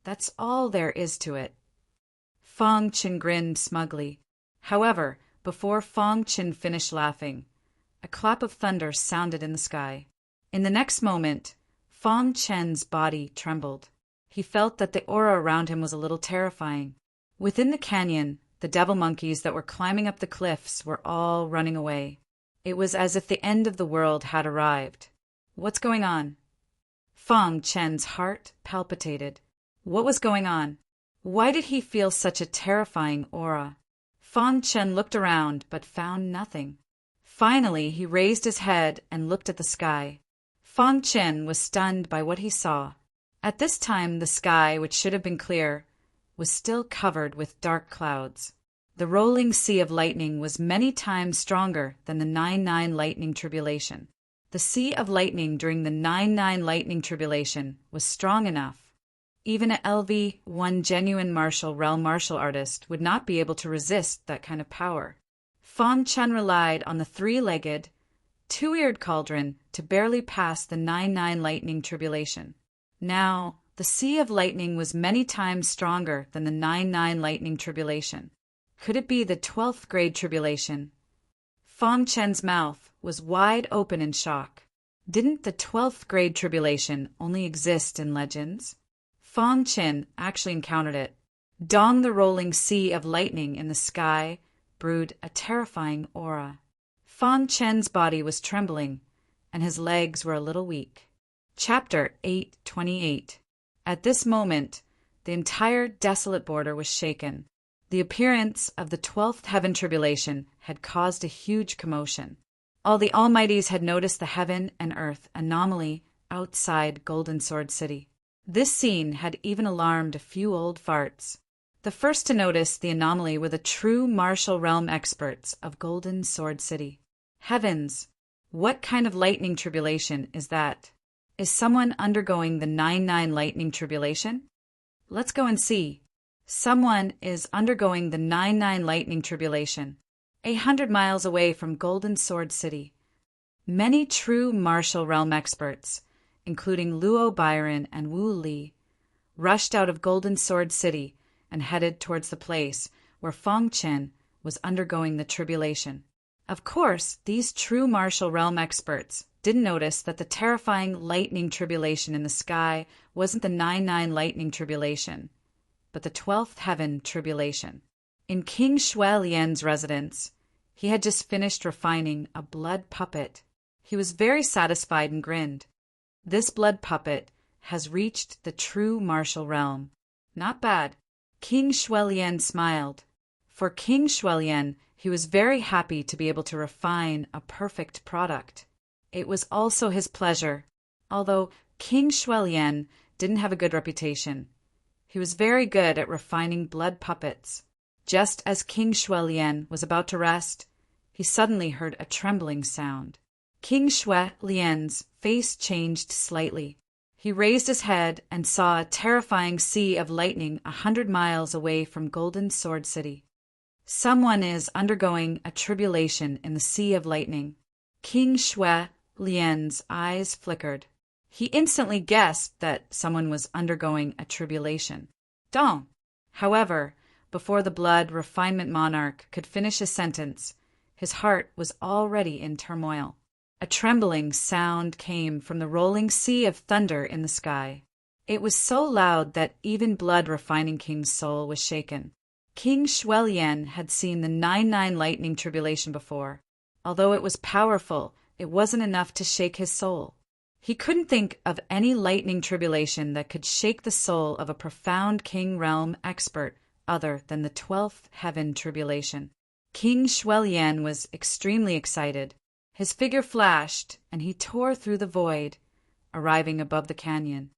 That's all there is to it. Fang Chen grinned smugly. However, before Fang Chen finished laughing, a clap of thunder sounded in the sky. In the next moment, Fang Chen's body trembled. He felt that the aura around him was a little terrifying. Within the canyon, the devil monkeys that were climbing up the cliffs were all running away. It was as if the end of the world had arrived. What's going on? Fang Chen's heart palpitated. What was going on? Why did he feel such a terrifying aura? Fang Chen looked around but found nothing. Finally, he raised his head and looked at the sky. Fang Chen was stunned by what he saw. At this time, the sky, which should have been clear, was still covered with dark clouds. The rolling sea of lightning was many times stronger than the 9-9 lightning tribulation. The sea of lightning during the 9-9 lightning tribulation was strong enough. Even a LV1 genuine martial realm martial artist would not be able to resist that kind of power. Fang Chen relied on the 3-legged, 2-eared cauldron to barely pass the 9-9 lightning tribulation. Now, the sea of lightning was many times stronger than the 9-9 lightning tribulation. Could it be the 12th grade tribulation? Fang Chen's mouth was wide open in shock. Didn't the 12th grade tribulation only exist in legends? Fang Chen actually encountered it. Dong the rolling sea of lightning in the sky brewed a terrifying aura. Fang Chen's body was trembling, and his legs were a little weak. Chapter 828. At this moment, the entire desolate border was shaken. The appearance of the 12th heaven tribulation had caused a huge commotion. All the Almighties had noticed the heaven and earth anomaly outside Golden Sword City. This scene had even alarmed a few old farts. The first to notice the anomaly were the true martial realm experts of Golden Sword City. Heavens! What kind of lightning tribulation is that? Is someone undergoing the 9-9 lightning tribulation? Let's go and see. Someone is undergoing the 9-9 lightning tribulation, 100 miles away from Golden Sword City. Many true martial realm experts, including Luo Byron and Wu Li, rushed out of Golden Sword City and headed towards the place where Fong Chen was undergoing the tribulation. Of course, these true martial realm experts didn't notice that the terrifying lightning tribulation in the sky wasn't the 9-9 lightning tribulation, but the 12th heaven tribulation. In King Shui Lian's residence, he had just finished refining a blood puppet. He was very satisfied and grinned. This blood puppet has reached the true martial realm. Not bad. King Shui Lian smiled. For King Shui Lian, he was very happy to be able to refine a perfect product. It was also his pleasure, although King Shui Lian didn't have a good reputation. He was very good at refining blood puppets. Just as King Shui Lian was about to rest, he suddenly heard a trembling sound. King Shui Lian's face changed slightly. He raised his head and saw a terrifying sea of lightning 100 miles away from Golden Sword City. Someone is undergoing a tribulation in the sea of lightning. King Shui Lian's eyes flickered. He instantly guessed that someone was undergoing a tribulation. Dong! However, before the blood refinement monarch could finish his sentence, his heart was already in turmoil. A trembling sound came from the rolling sea of thunder in the sky. It was so loud that even blood refining King's soul was shaken. King Shui Lian had seen the 9-9 lightning tribulation before. Although it was powerful, it wasn't enough to shake his soul. He couldn't think of any lightning tribulation that could shake the soul of a profound king realm expert other than the 12th heaven tribulation. King Shui Lian was extremely excited. His figure flashed, and he tore through the void, arriving above the canyon.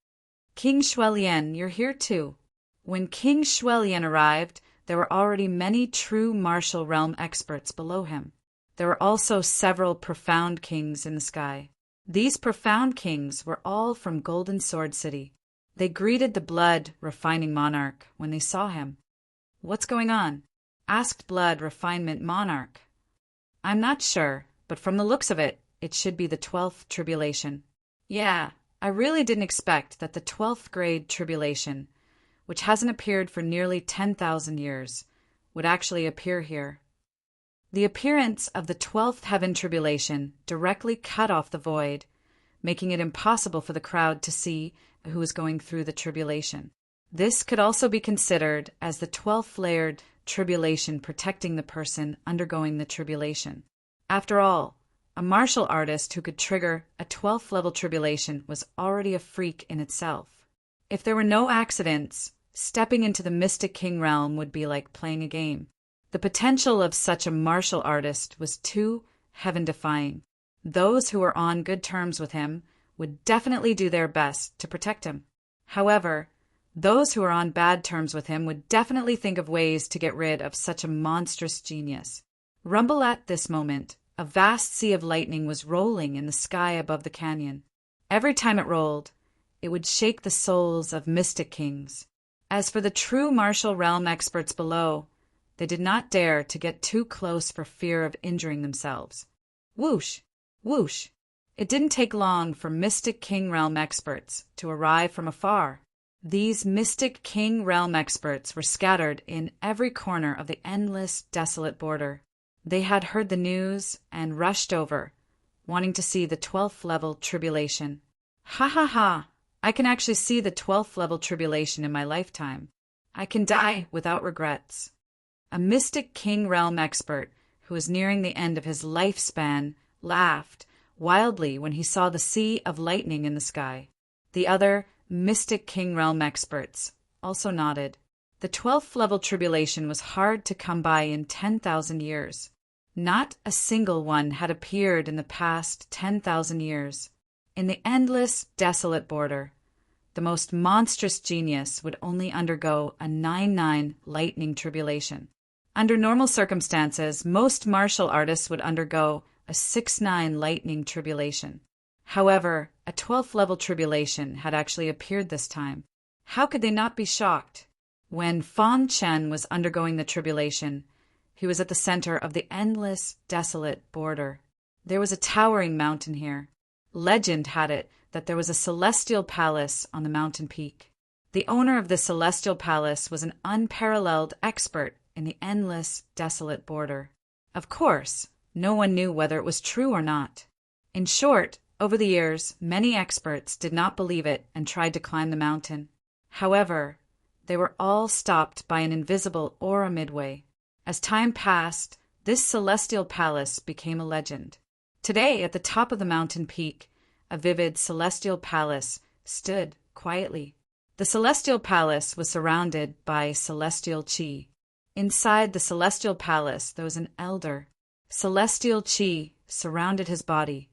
King Shui Lian, you're here too. When King Shui Lian arrived, there were already many true martial realm experts below him. There were also several profound kings in the sky. These profound kings were all from Golden Sword City. They greeted the blood refining monarch when they saw him. What's going on? Asked blood refinement monarch. I'm not sure, but from the looks of it, it should be the 12th tribulation. Yeah, I really didn't expect that the 12th grade tribulation, which hasn't appeared for nearly 10,000 years, would actually appear here. The appearance of the 12th heaven tribulation directly cut off the void, making it impossible for the crowd to see who was going through the tribulation. This could also be considered as the 12th layered tribulation protecting the person undergoing the tribulation. After all, a martial artist who could trigger a 12th level tribulation was already a freak in itself. If there were no accidents, stepping into the Mystic King realm would be like playing a game. The potential of such a martial artist was too heaven-defying. Those who were on good terms with him would definitely do their best to protect him. However, those who were on bad terms with him would definitely think of ways to get rid of such a monstrous genius. Rumble at this moment, a vast sea of lightning was rolling in the sky above the canyon. Every time it rolled, it would shake the souls of mystic kings. As for the true martial realm experts below, they did not dare to get too close for fear of injuring themselves. Whoosh! Whoosh! It didn't take long for Mystic King Realm experts to arrive from afar. These Mystic King Realm experts were scattered in every corner of the endless, desolate border. They had heard the news and rushed over, wanting to see the 12th level tribulation. Ha ha ha! I can actually see the 12th level tribulation in my lifetime. I can die without regrets. A Mystic King Realm expert who was nearing the end of his lifespan laughed wildly when he saw the sea of lightning in the sky. The other Mystic King Realm experts also nodded. The 12th level tribulation was hard to come by in 10,000 years. Not a single one had appeared in the past 10,000 years. In the endless, desolate border, the most monstrous genius would only undergo a 9-9 lightning tribulation. Under normal circumstances, most martial artists would undergo a 6-9 lightning tribulation. However, a 12th level tribulation had actually appeared this time. How could they not be shocked? When Fan Chen was undergoing the tribulation, he was at the center of the endless, desolate border. There was a towering mountain here. Legend had it that there was a celestial palace on the mountain peak. The owner of the celestial palace was an unparalleled expert in the endless, desolate border. Of course, no one knew whether it was true or not. In short, over the years, many experts did not believe it and tried to climb the mountain. However, they were all stopped by an invisible aura midway. As time passed, this celestial palace became a legend. Today, at the top of the mountain peak, a vivid celestial palace stood quietly. The celestial palace was surrounded by celestial chi. Inside the celestial palace, there was an elder. Celestial chi surrounded his body,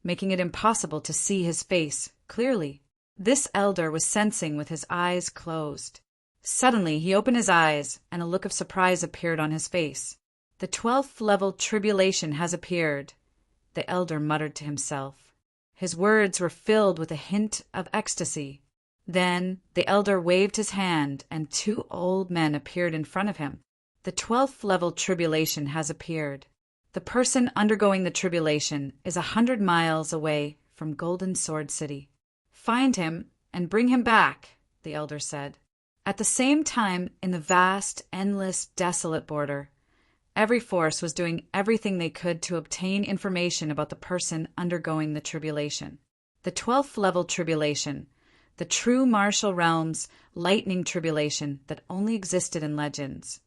making it impossible to see his face clearly. This elder was sensing with his eyes closed. Suddenly, he opened his eyes, and a look of surprise appeared on his face. "The 12th level tribulation has appeared," the elder muttered to himself. His words were filled with a hint of ecstasy. Then the elder waved his hand, and 2 old men appeared in front of him. "The 12th level tribulation has appeared. The person undergoing the tribulation is 100 miles away from Golden Sword City. Find him and bring him back," the elder said. At the same time, in the vast, endless, desolate border, every force was doing everything they could to obtain information about the person undergoing the tribulation. The 12th level tribulation, the true martial realm's lightning tribulation that only existed in legends,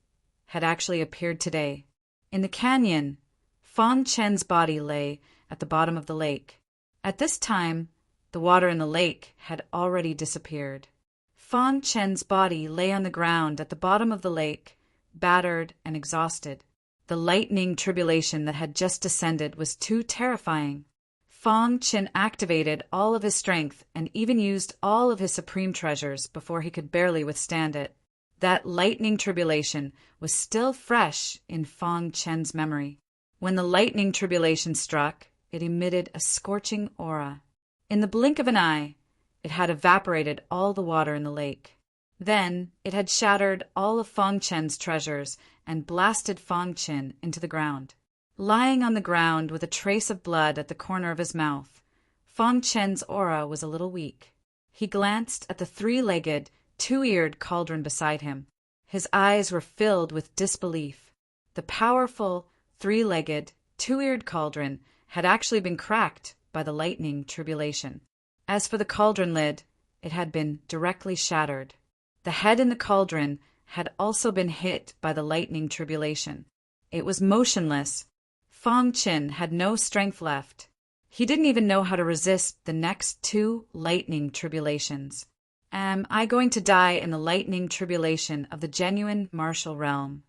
had actually appeared today. In the canyon, Fan Chen's body lay at the bottom of the lake. At this time, the water in the lake had already disappeared. Fan Chen's body lay on the ground at the bottom of the lake, battered and exhausted. The lightning tribulation that had just descended was too terrifying. Fan Chen activated all of his strength and even used all of his supreme treasures before he could barely withstand it. That lightning tribulation was still fresh in Fan Chen's memory. When the lightning tribulation struck, it emitted a scorching aura. In the blink of an eye, it had evaporated all the water in the lake. Then it had shattered all of Fan Chen's treasures and blasted Fan Chen into the ground. Lying on the ground with a trace of blood at the corner of his mouth, Fan Chen's aura was a little weak. He glanced at the 3-legged, 2-eared cauldron beside him. His eyes were filled with disbelief. The powerful, 3-legged, 2-eared cauldron had actually been cracked by the lightning tribulation. As for the cauldron lid, it had been directly shattered. The head in the cauldron had also been hit by the lightning tribulation. It was motionless. Fan Chen had no strength left. He didn't even know how to resist the next 2 lightning tribulations. Am I going to die in the lightning tribulation of the genuine martial realm?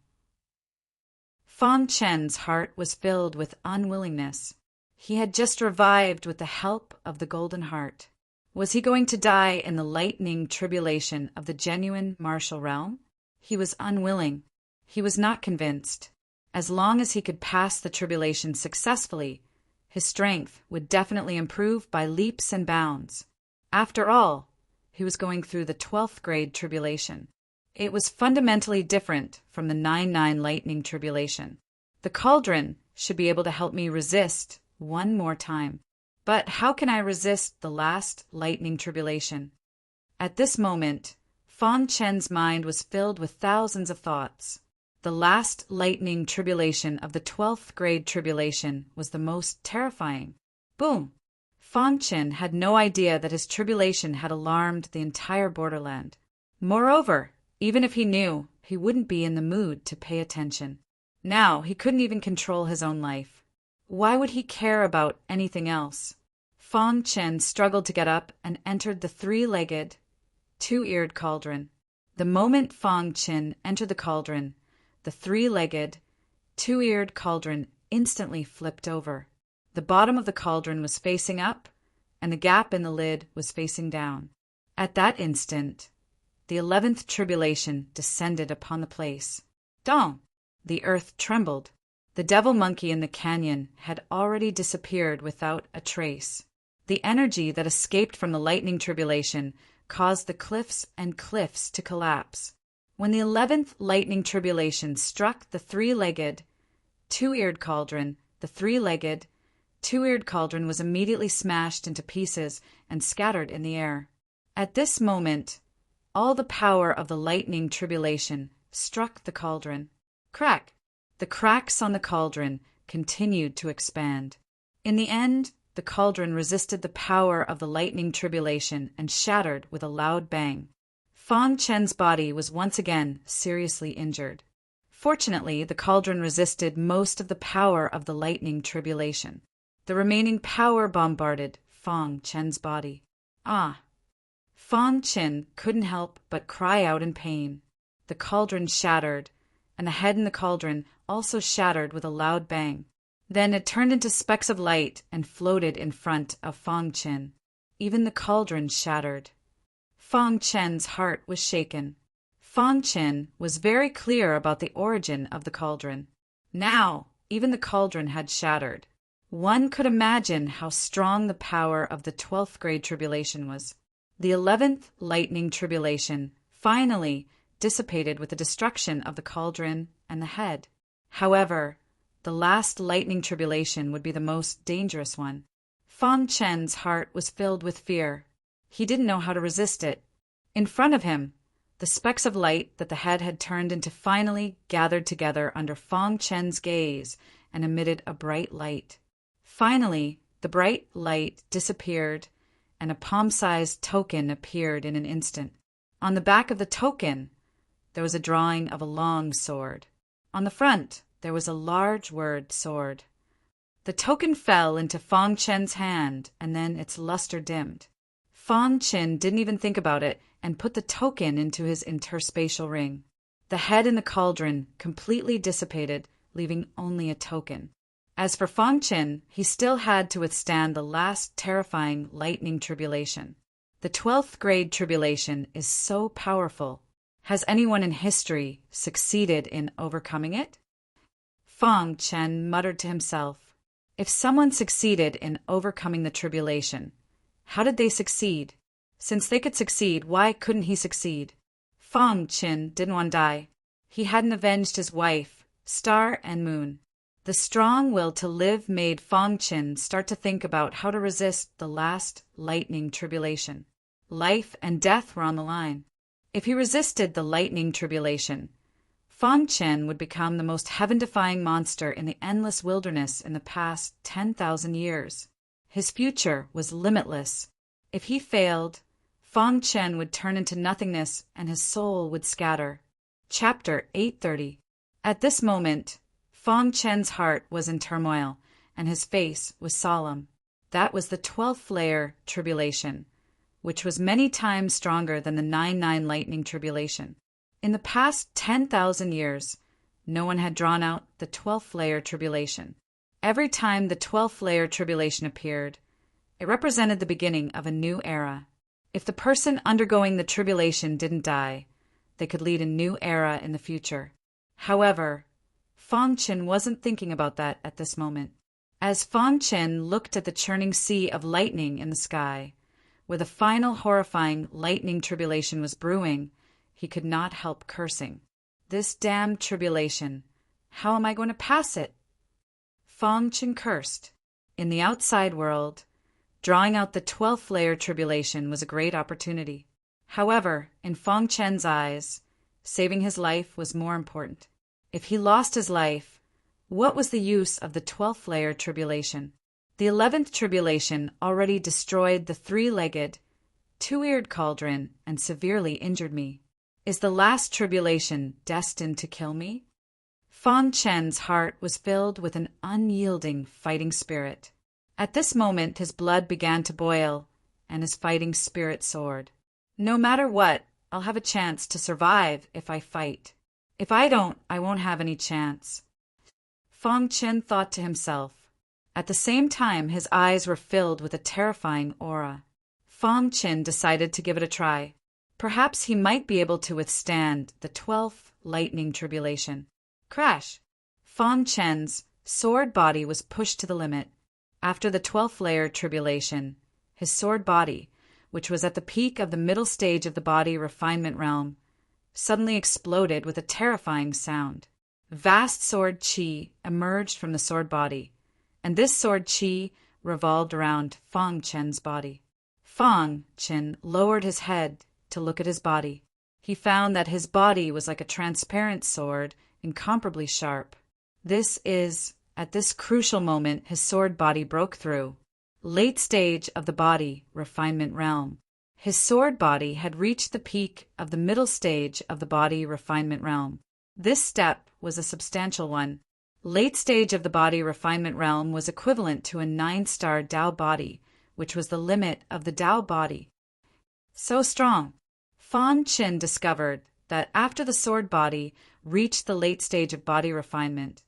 Fan Chen's heart was filled with unwillingness. He had just revived with the help of the Golden Heart. Was he going to die in the lightning tribulation of the genuine martial realm? He was unwilling. He was not convinced. As long as he could pass the tribulation successfully, his strength would definitely improve by leaps and bounds. After all, he was going through the 12th grade tribulation. It was fundamentally different from the 9-9 lightning tribulation. The cauldron should be able to help me resist one more time. But how can I resist the last lightning tribulation? At this moment, Fan Chen's mind was filled with thousands of thoughts. The last lightning tribulation of the 12th grade tribulation was the most terrifying. Boom! Fan Chen had no idea that his tribulation had alarmed the entire borderland. Moreover, even if he knew, he wouldn't be in the mood to pay attention. Now he couldn't even control his own life. Why would he care about anything else? Fan Chen struggled to get up and entered the 3-legged, 2-eared cauldron. The moment Fan Chen entered the cauldron, the 3-legged, 2-eared cauldron instantly flipped over. The bottom of the cauldron was facing up, and the gap in the lid was facing down. At that instant, the 11th tribulation descended upon the place. Dong! The earth trembled. The devil monkey in the canyon had already disappeared without a trace. The energy that escaped from the lightning tribulation caused the cliffs and cliffs to collapse. When the 11th lightning tribulation struck the three-legged, two-eared cauldron, the three-legged, two-eared cauldron was immediately smashed into pieces and scattered in the air. At this moment, all the power of the lightning tribulation struck the cauldron. Crack! The cracks on the cauldron continued to expand. In the end, the cauldron resisted the power of the lightning tribulation and shattered with a loud bang. Fang Chen's body was once again seriously injured. Fortunately, the cauldron resisted most of the power of the lightning tribulation. The remaining power bombarded Fang Chen's body. Ah! Fang Chen couldn't help but cry out in pain. The cauldron shattered, and the head in the cauldron also shattered with a loud bang. Then it turned into specks of light and floated in front of Fang Chen. Even the cauldron shattered. Fang Chen's heart was shaken. Fang Chen was very clear about the origin of the cauldron. Now, even the cauldron had shattered. One could imagine how strong the power of the 12th grade tribulation was. The 11th lightning tribulation finally dissipated with the destruction of the cauldron and the head. However, the last lightning tribulation would be the most dangerous one. Fang Chen's heart was filled with fear. He didn't know how to resist it. In front of him, the specks of light that the head had turned into finally gathered together under Fang Chen's gaze and emitted a bright light. Finally, the bright light disappeared, and a palm-sized token appeared in an instant. On the back of the token, there was a drawing of a long sword. On the front, there was a large word sword. The token fell into Fang Chen's hand, and then its luster dimmed. Fang Chen didn't even think about it and put the token into his interspatial ring. The head in the cauldron completely dissipated, leaving only a token. As for Fang Chen, he still had to withstand the last terrifying lightning tribulation. The 12th grade tribulation is so powerful. Has anyone in history succeeded in overcoming it? Fang Chen muttered to himself. If someone succeeded in overcoming the tribulation, how did they succeed? Since they could succeed, why couldn't he succeed? Fang Chen didn't want to die. He hadn't avenged his wife, Star and Moon. The strong will to live made Fang Chen start to think about how to resist the last lightning tribulation. Life and death were on the line. If he resisted the lightning tribulation, Fang Chen would become the most heaven-defying monster in the endless wilderness in the past 10,000 years. His future was limitless. If he failed, Fang Chen would turn into nothingness and his soul would scatter. Chapter 830. At this moment, Fang Chen's heart was in turmoil and his face was solemn. That was the 12th layer tribulation, which was many times stronger than the 9-9 lightning tribulation. In the past 10,000 years, no one had drawn out the 12th layer tribulation. Every time the 12th layer tribulation appeared, it represented the beginning of a new era. If the person undergoing the tribulation didn't die, they could lead a new era in the future. However, Fang Chen wasn't thinking about that at this moment. As Fang Chen looked at the churning sea of lightning in the sky, where the final horrifying lightning tribulation was brewing, he could not help cursing. This damned tribulation. How am I going to pass it? Fang Chen cursed. In the outside world, drawing out the 12th layer tribulation was a great opportunity. However, in Fang Chen's eyes, saving his life was more important. If he lost his life, what was the use of the 12th layer tribulation? The 11th tribulation already destroyed the three-legged, two-eared cauldron and severely injured me. Is the last tribulation destined to kill me? Fang Chen's heart was filled with an unyielding fighting spirit. At this moment his blood began to boil and his fighting spirit soared. No matter what, I'll have a chance to survive if I fight. If I don't, I won't have any chance. Fang Chen thought to himself. At the same time, his eyes were filled with a terrifying aura. Fong Qin decided to give it a try. Perhaps he might be able to withstand the 12th lightning tribulation. Crash! Fong Chen's sword body was pushed to the limit. After the 12th layer tribulation, his sword body, which was at the peak of the middle stage of the body refinement realm, suddenly exploded with a terrifying sound. Vast sword qi emerged from the sword body, and this sword qi revolved around Fong Chen's body. Fong Chen lowered his head to look at his body. He found that his body was like a transparent sword, incomparably sharp. At this crucial moment, his sword body broke through. Late stage of the body refinement realm. His sword body had reached the peak of the middle stage of the body refinement realm. This step was a substantial one. Late stage of the body refinement realm was equivalent to a 9-star Dao body, which was the limit of the Dao body. So strong. Fong Qin discovered that after the sword body reached the late stage of body refinement,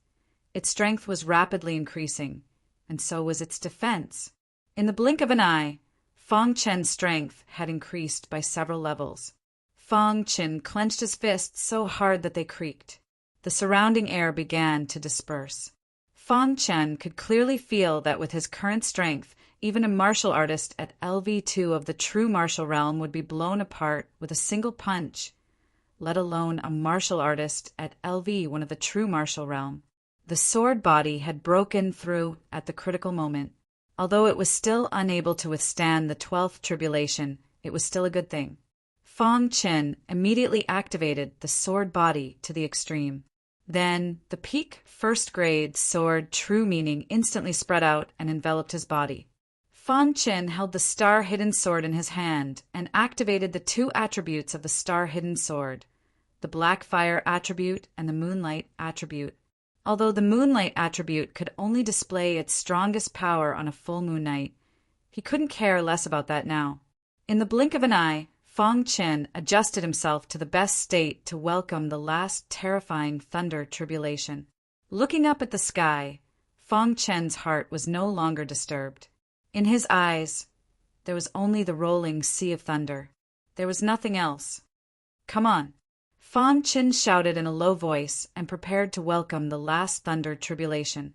its strength was rapidly increasing, and so was its defense. In the blink of an eye, Fong Chen's strength had increased by several levels. Fong Qin clenched his fists so hard that they creaked. The surrounding air began to disperse. Fong Chen could clearly feel that with his current strength, even a martial artist at LV2 of the true martial realm would be blown apart with a single punch, let alone a martial artist at LV1 of the true martial realm. The sword body had broken through at the critical moment. Although it was still unable to withstand the 12th tribulation, it was still a good thing. Fong Qin immediately activated the sword body to the extreme. Then, the peak first-grade sword true meaning instantly spread out and enveloped his body. Fong Qin held the star-hidden sword in his hand and activated the 2 attributes of the star-hidden sword, the black fire attribute and the moonlight attribute. Although the moonlight attribute could only display its strongest power on a full moon night, he couldn't care less about that now. In the blink of an eye, Fong Qin adjusted himself to the best state to welcome the last terrifying thunder tribulation. Looking up at the sky, Fong Chen's heart was no longer disturbed. In his eyes, there was only the rolling sea of thunder. There was nothing else. Come on. Fong Qin shouted in a low voice and prepared to welcome the last thunder tribulation.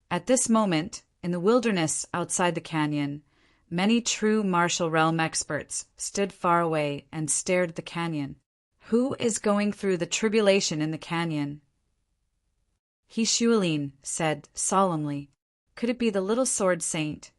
At this moment, in the wilderness outside the canyon, many true martial realm experts stood far away and stared at the canyon. Who is going through the tribulation in the canyon? He Shuilin said solemnly. Could it be the little sword saint?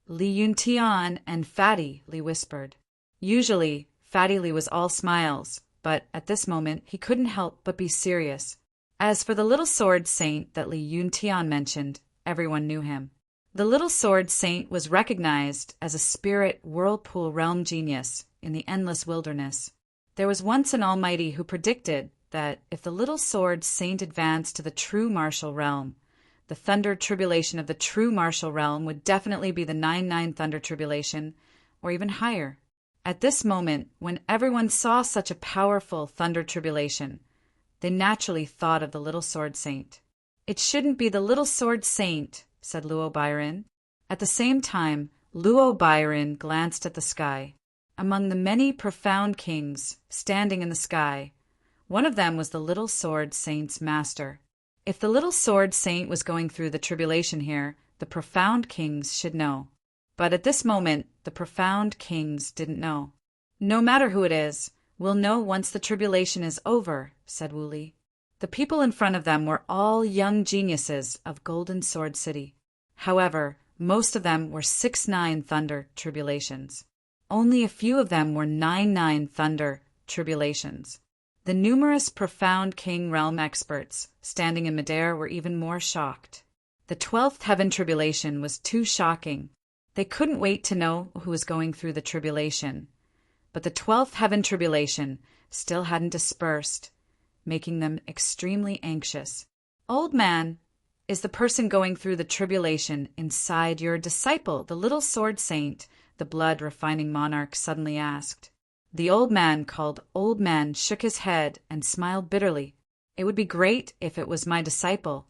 Li Yuntian and Fatty, Li whispered. Usually, Fatty Li was all smiles, but at this moment he couldn't help but be serious. As for the little sword saint that Li Yuntian mentioned, everyone knew him. The little sword saint was recognized as a spirit whirlpool realm genius in the endless wilderness. There was once an almighty who predicted that if the little sword saint advanced to the true martial realm, the thunder tribulation of the true martial realm would definitely be the 9-9 thunder tribulation, or even higher. At this moment, when everyone saw such a powerful thunder tribulation, they naturally thought of the little sword saint. It shouldn't be the little sword saint, said Luo Byron. At the same time, Luo Byron glanced at the sky. Among the many profound kings standing in the sky, one of them was the little sword saint's master. If the little sword saint was going through the tribulation here, the profound kings should know. But at this moment, the profound kings didn't know. No matter who it is, we'll know once the tribulation is over, said Wuli. The people in front of them were all young geniuses of Golden Sword City. However, most of them were 6-9 thunder tribulations. Only a few of them were 9-9 thunder tribulations. The numerous profound king realm experts standing in midair were even more shocked. The 12th heaven tribulation was too shocking. They couldn't wait to know who was going through the tribulation. But the 12th heaven tribulation still hadn't dispersed, making them extremely anxious. Old man, is the person going through the tribulation inside your disciple, the little sword saint? The blood-refining monarch suddenly asked. The old man called Old Man shook his head and smiled bitterly. It would be great if it was my disciple.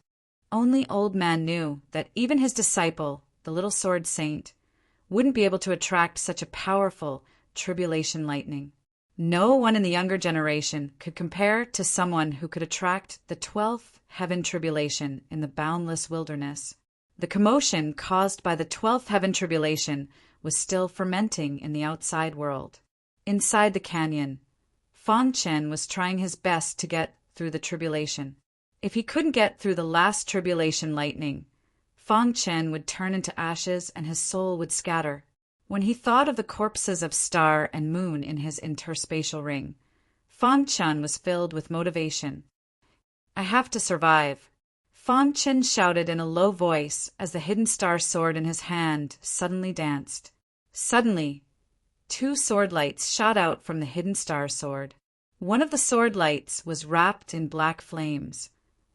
Only Old Man knew that even his disciple, the little sword saint, wouldn't be able to attract such a powerful tribulation lightning. No one in the younger generation could compare to someone who could attract the 12th heaven tribulation in the boundless wilderness. The commotion caused by the 12th heaven tribulation was still fermenting in the outside world. Inside the canyon, Fan Chen was trying his best to get through the tribulation. If he couldn't get through the last tribulation lightning, Fan Chen would turn into ashes and his soul would scatter. When he thought of the corpses of Star and Moon in his interspatial ring, Fan Chen was filled with motivation. "I have to survive," Fan Chen shouted in a low voice as the hidden star sword in his hand suddenly danced. Suddenly, 2 sword lights shot out from the hidden star sword. One of the sword lights was wrapped in black flames,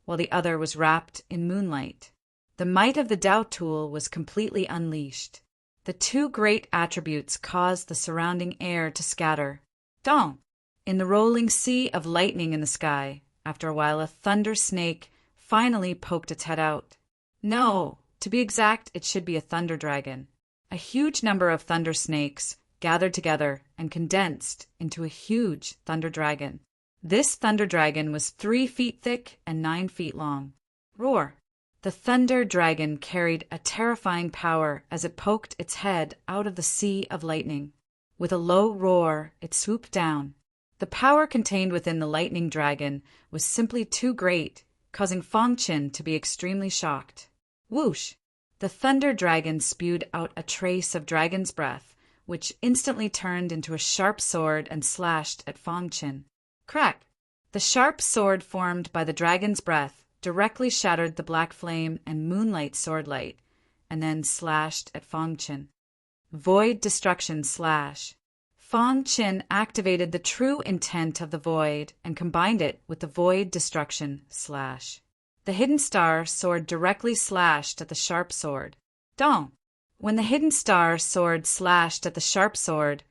while the other was wrapped in moonlight. The might of the Tao tool was completely unleashed. The 2 great attributes caused the surrounding air to scatter. Dong! In the rolling sea of lightning in the sky, after a while a thunder snake finally poked its head out. No, to be exact, it should be a thunder dragon. A huge number of thunder snakes gathered together and condensed into a huge thunder dragon. This thunder dragon was 3 feet thick and 9 feet long. Roar! The thunder dragon carried a terrifying power as it poked its head out of the sea of lightning. With a low roar, it swooped down. The power contained within the lightning dragon was simply too great, causing Fan Chen to be extremely shocked. Whoosh! The thunder dragon spewed out a trace of dragon's breath, which instantly turned into a sharp sword and slashed at Fan Chen. Crack! The sharp sword formed by the dragon's breath directly shattered the black flame and moonlight sword light, and then slashed at Fan Chen. Void destruction slash. Fan Chen activated the true intent of the void and combined it with the void destruction slash. The hidden star sword directly slashed at the sharp sword. Dong! When the hidden star sword slashed at the sharp sword,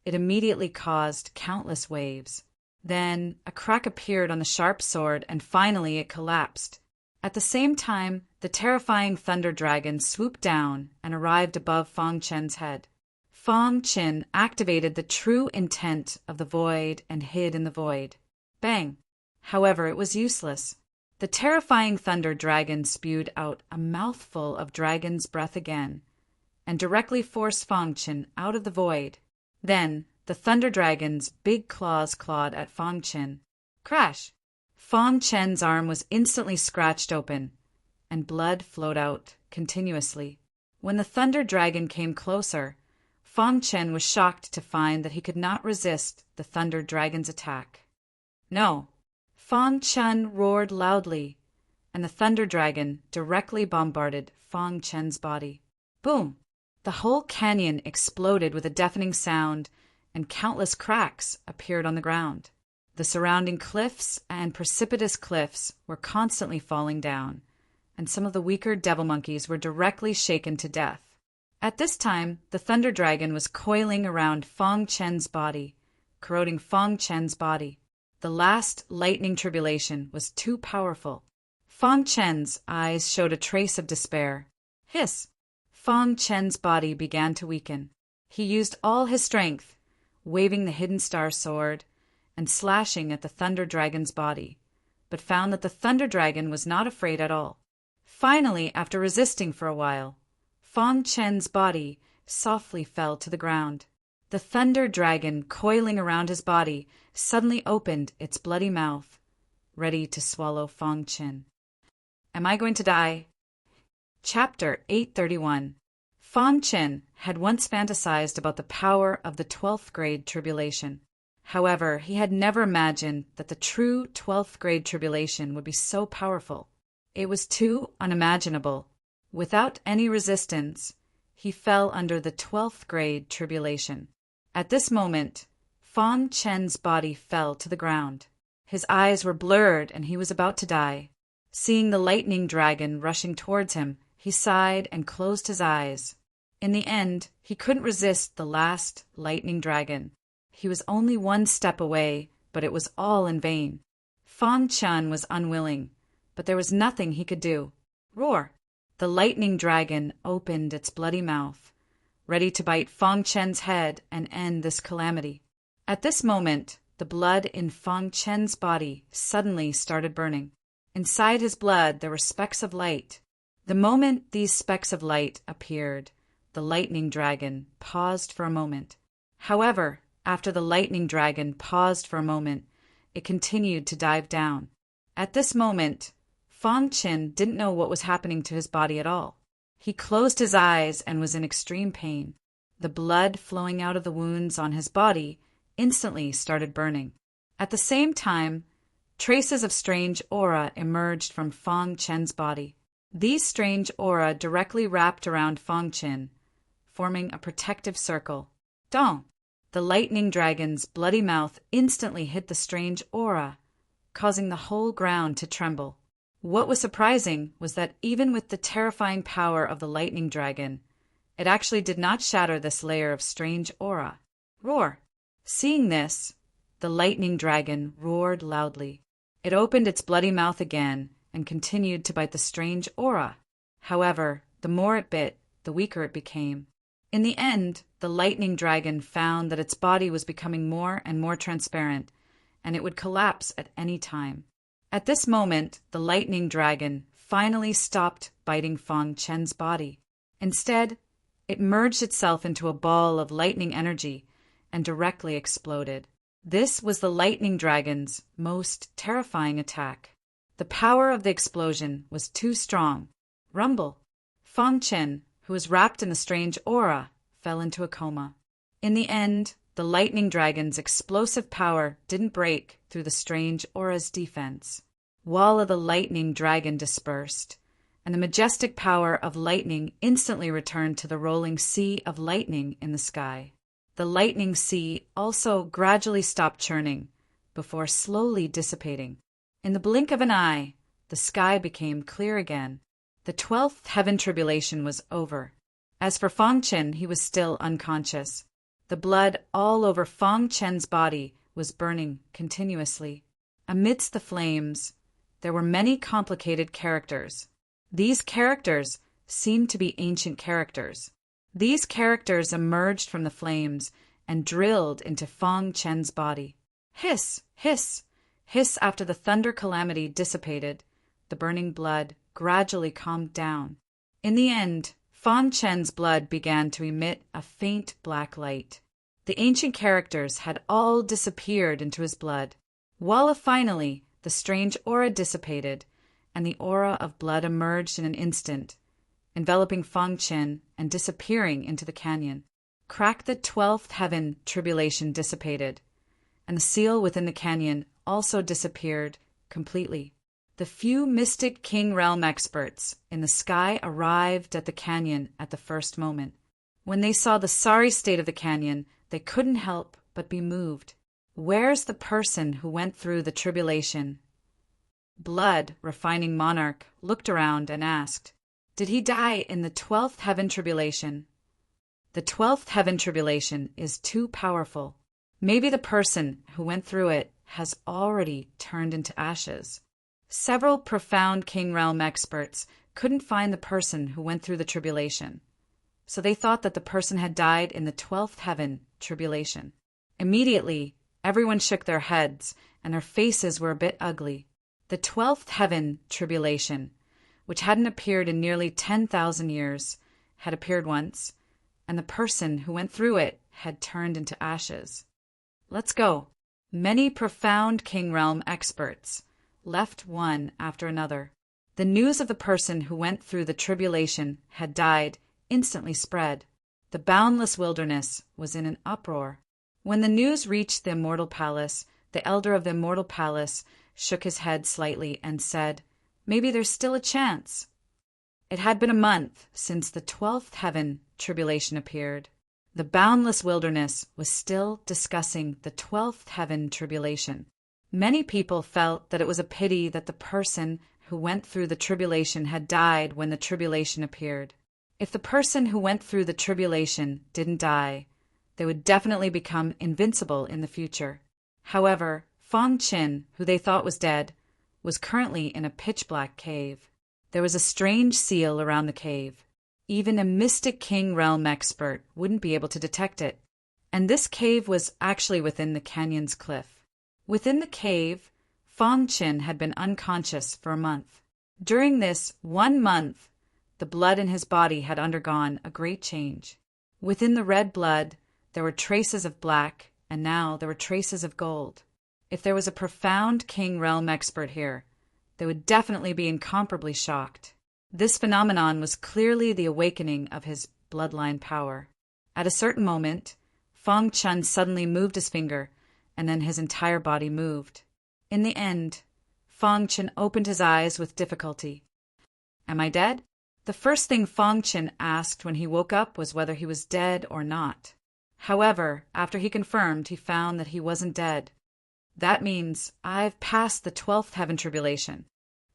it immediately caused countless waves. Then a crack appeared on the sharp sword, and finally it collapsed. At the same time, the terrifying thunder dragon swooped down and arrived above Fan Chen's head. Fan Chen activated the true intent of the void and hid in the void. Bang! However, it was useless. The terrifying thunder dragon spewed out a mouthful of dragon's breath again, and directly forced Fan Chen out of the void. Then the thunder dragon's big claws clawed at Fan Chen. Crash! Fan Chen's arm was instantly scratched open, and blood flowed out continuously. When the thunder dragon came closer, Fan Chen was shocked to find that he could not resist the thunder dragon's attack. No! Fan Chen roared loudly, and the thunder dragon directly bombarded Fan Chen's body. Boom! The whole canyon exploded with a deafening sound, and countless cracks appeared on the ground. The surrounding cliffs and precipitous cliffs were constantly falling down, and some of the weaker devil monkeys were directly shaken to death. At this time, the thunder dragon was coiling around Fan Chen's body, corroding Fan Chen's body. The last lightning tribulation was too powerful. Fan Chen's eyes showed a trace of despair. Hiss! Fan Chen's body began to weaken. He used all his strength, waving the hidden star sword and slashing at the thunder dragon's body, but found that the thunder dragon was not afraid at all. Finally, after resisting for a while, Fan Chen's body softly fell to the ground. The thunder dragon, coiling around his body, suddenly opened its bloody mouth, ready to swallow Fan Chen. Am I going to die? Chapter 831. Fan Chen had once fantasized about the power of the 12th grade tribulation. However, he had never imagined that the true 12th grade tribulation would be so powerful. It was too unimaginable. Without any resistance, he fell under the 12th grade tribulation. At this moment, Fan Chen's body fell to the ground. His eyes were blurred and he was about to die. Seeing the lightning dragon rushing towards him, he sighed and closed his eyes. In the end, he couldn't resist the last lightning dragon. He was only one step away, but it was all in vain. Fan Chen was unwilling, but there was nothing he could do. Roar! The lightning dragon opened its bloody mouth, ready to bite Fang Chen's head and end this calamity. At this moment, the blood in Fang Chen's body suddenly started burning. Inside his blood there were specks of light. The moment these specks of light appeared, the lightning dragon paused for a moment. However, after the lightning dragon paused for a moment, it continued to dive down. At this moment, Fang Chen didn't know what was happening to his body at all. He closed his eyes and was in extreme pain. The blood flowing out of the wounds on his body instantly started burning. At the same time, traces of strange aura emerged from Fang Chen's body. These strange aura directly wrapped around Fang Chen, forming a protective circle. Dong! The lightning dragon's bloody mouth instantly hit the strange aura, causing the whole ground to tremble. What was surprising was that even with the terrifying power of the lightning dragon, it actually did not shatter this layer of strange aura. Roar! Seeing this, the lightning dragon roared loudly. It opened its bloody mouth again and continued to bite the strange aura. However, the more it bit, the weaker it became. In the end, the lightning dragon found that its body was becoming more and more transparent, and it would collapse at any time. At this moment, the lightning dragon finally stopped biting Fang Chen's body. Instead, it merged itself into a ball of lightning energy and directly exploded. This was the lightning dragon's most terrifying attack. The power of the explosion was too strong. Rumble! Fang Chen, who was wrapped in the strange aura, fell into a coma. In the end, the lightning dragon's explosive power didn't break through the strange aura's defense. Wall of the lightning dragon dispersed, and the majestic power of lightning instantly returned to the rolling sea of lightning in the sky. The lightning sea also gradually stopped churning, before slowly dissipating. In the blink of an eye, the sky became clear again. The 12th heaven tribulation was over. As for Fang Chen, he was still unconscious. The blood all over Fang Chen's body was burning continuously. Amidst the flames, there were many complicated characters. These characters seemed to be ancient characters. These characters emerged from the flames and drilled into Fang Chen's body. Hiss! Hiss! Hiss! After the thunder calamity dissipated, the burning blood gradually calmed down. In the end, Fang Chen's blood began to emit a faint black light. The ancient characters had all disappeared into his blood. While finally, the strange aura dissipated, and the aura of blood emerged in an instant, enveloping Fang Chen and disappearing into the canyon. Crack the 12th heaven tribulation dissipated, and the seal within the canyon also disappeared completely. The few mystic king realm experts in the sky arrived at the canyon at the first moment. When they saw the sorry state of the canyon, they couldn't help but be moved. Where's the person who went through the tribulation? Blood, refining monarch, looked around and asked, did he die in the 12th heaven tribulation? The 12th heaven tribulation is too powerful. Maybe the person who went through it has already turned into ashes. Several profound king realm experts couldn't find the person who went through the tribulation, so they thought that the person had died in the 12th heaven tribulation. Immediately, everyone shook their heads, and their faces were a bit ugly. The 12th heaven tribulation, which hadn't appeared in nearly 10,000 years, had appeared once, and the person who went through it had turned into ashes. Let's go. Many profound king realm experts left one after another. The news of the person who went through the tribulation had died instantly spread. The boundless wilderness was in an uproar. When the news reached the Immortal Palace, the elder of the Immortal Palace shook his head slightly and said, maybe there's still a chance. It had been a month since the 12th heaven tribulation appeared. The boundless wilderness was still discussing the 12th heaven tribulation. Many people felt that it was a pity that the person who went through the tribulation had died when the tribulation appeared. If the person who went through the tribulation didn't die, they would definitely become invincible in the future. However, Fang Chen, who they thought was dead, was currently in a pitch-black cave. There was a strange seal around the cave. Even a mystic king realm expert wouldn't be able to detect it. And this cave was actually within the canyon's cliff. Within the cave, Fong Qin had been unconscious for a month. During this 1 month, the blood in his body had undergone a great change. Within the red blood, there were traces of black, and now there were traces of gold. If there was a profound king realm expert here, they would definitely be incomparably shocked. This phenomenon was clearly the awakening of his bloodline power. At a certain moment, Fong Qin suddenly moved his finger, and then his entire body moved. In the end, Fong Qin opened his eyes with difficulty. "Am I dead?" The first thing Fong Qin asked when he woke up was whether he was dead or not. However, after he confirmed, he found that he wasn't dead. "That means I've passed the 12th heaven tribulation."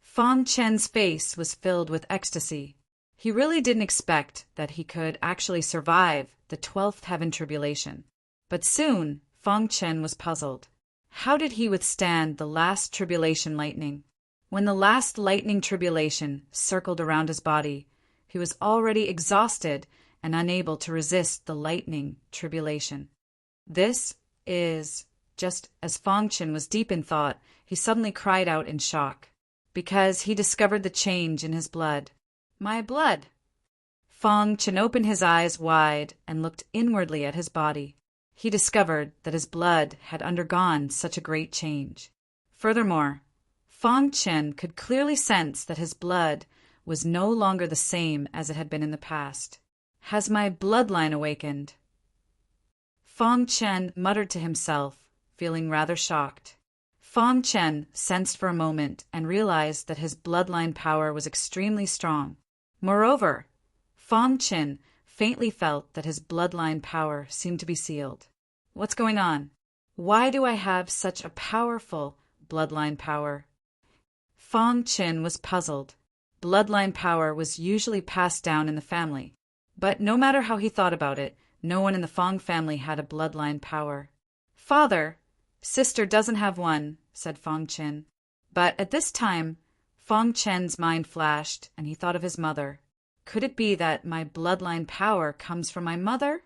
Fong Qin's face was filled with ecstasy. He really didn't expect that he could actually survive the 12th heaven tribulation. But soon, Fong Qin was puzzled. How did he withstand the last tribulation lightning? When the last lightning tribulation circled around his body, he was already exhausted and unable to resist the lightning tribulation. This is... Just as Fong Qin was deep in thought, he suddenly cried out in shock, because he discovered the change in his blood. "My blood!" Fong Qin opened his eyes wide and looked inwardly at his body. He discovered that his blood had undergone such a great change. Furthermore, Fong Qin could clearly sense that his blood was no longer the same as it had been in the past. "Has my bloodline awakened?" Fong Qin muttered to himself, feeling rather shocked. Fong Qin sensed for a moment and realized that his bloodline power was extremely strong. Moreover, Fong Qin faintly felt that his bloodline power seemed to be sealed. What's going on? Why do I have such a powerful bloodline power? Fong Qin was puzzled. Bloodline power was usually passed down in the family. But no matter how he thought about it, no one in the Fong family had a bloodline power. "Father, sister doesn't have one," said Fong Qin. But at this time, Fong Qin's mind flashed, and he thought of his mother. Could it be that my bloodline power comes from my mother?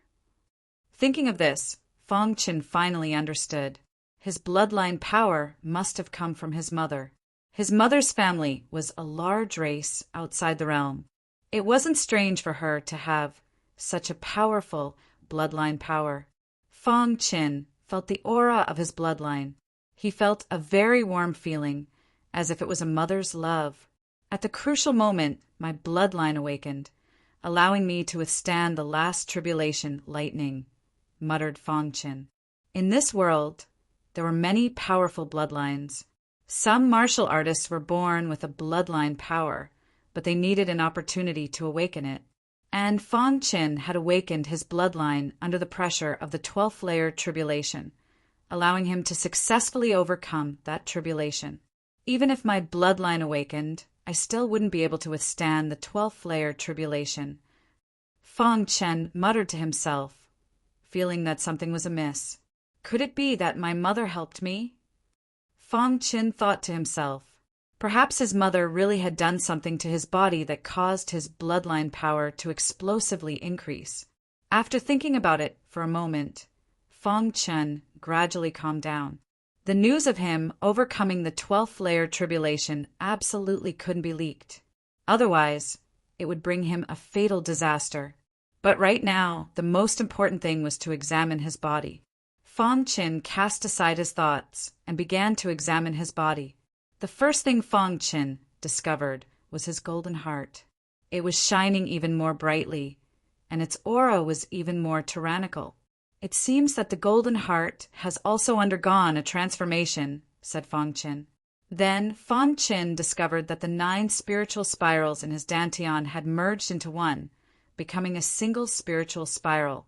Thinking of this, Fong Qin finally understood. His bloodline power must have come from his mother. His mother's family was a large race outside the realm. It wasn't strange for her to have such a powerful bloodline power. Fong Qin felt the aura of his bloodline. He felt a very warm feeling, as if it was a mother's love. At the crucial moment, my bloodline awakened, allowing me to withstand the last tribulation lightning, muttered Fong Qin. In this world, there were many powerful bloodlines. Some martial artists were born with a bloodline power, but they needed an opportunity to awaken it. And Fong Qin had awakened his bloodline under the pressure of the 12th layer tribulation, allowing him to successfully overcome that tribulation. Even if my bloodline awakened, I still wouldn't be able to withstand the 12th layer tribulation. Fong Qin muttered to himself, feeling that something was amiss. Could it be that my mother helped me? Fong Qin thought to himself. Perhaps his mother really had done something to his body that caused his bloodline power to explosively increase. After thinking about it for a moment, Fong Qin gradually calmed down. The news of him overcoming the 12th layer tribulation absolutely couldn't be leaked. Otherwise, it would bring him a fatal disaster. But right now, the most important thing was to examine his body. Fong Qin cast aside his thoughts and began to examine his body. The first thing Fong Qin discovered was his golden heart. It was shining even more brightly, and its aura was even more tyrannical. It seems that the golden heart has also undergone a transformation, said Fong Qin. Then Fong Qin discovered that the 9 spiritual spirals in his dantian had merged into one, becoming a single spiritual spiral.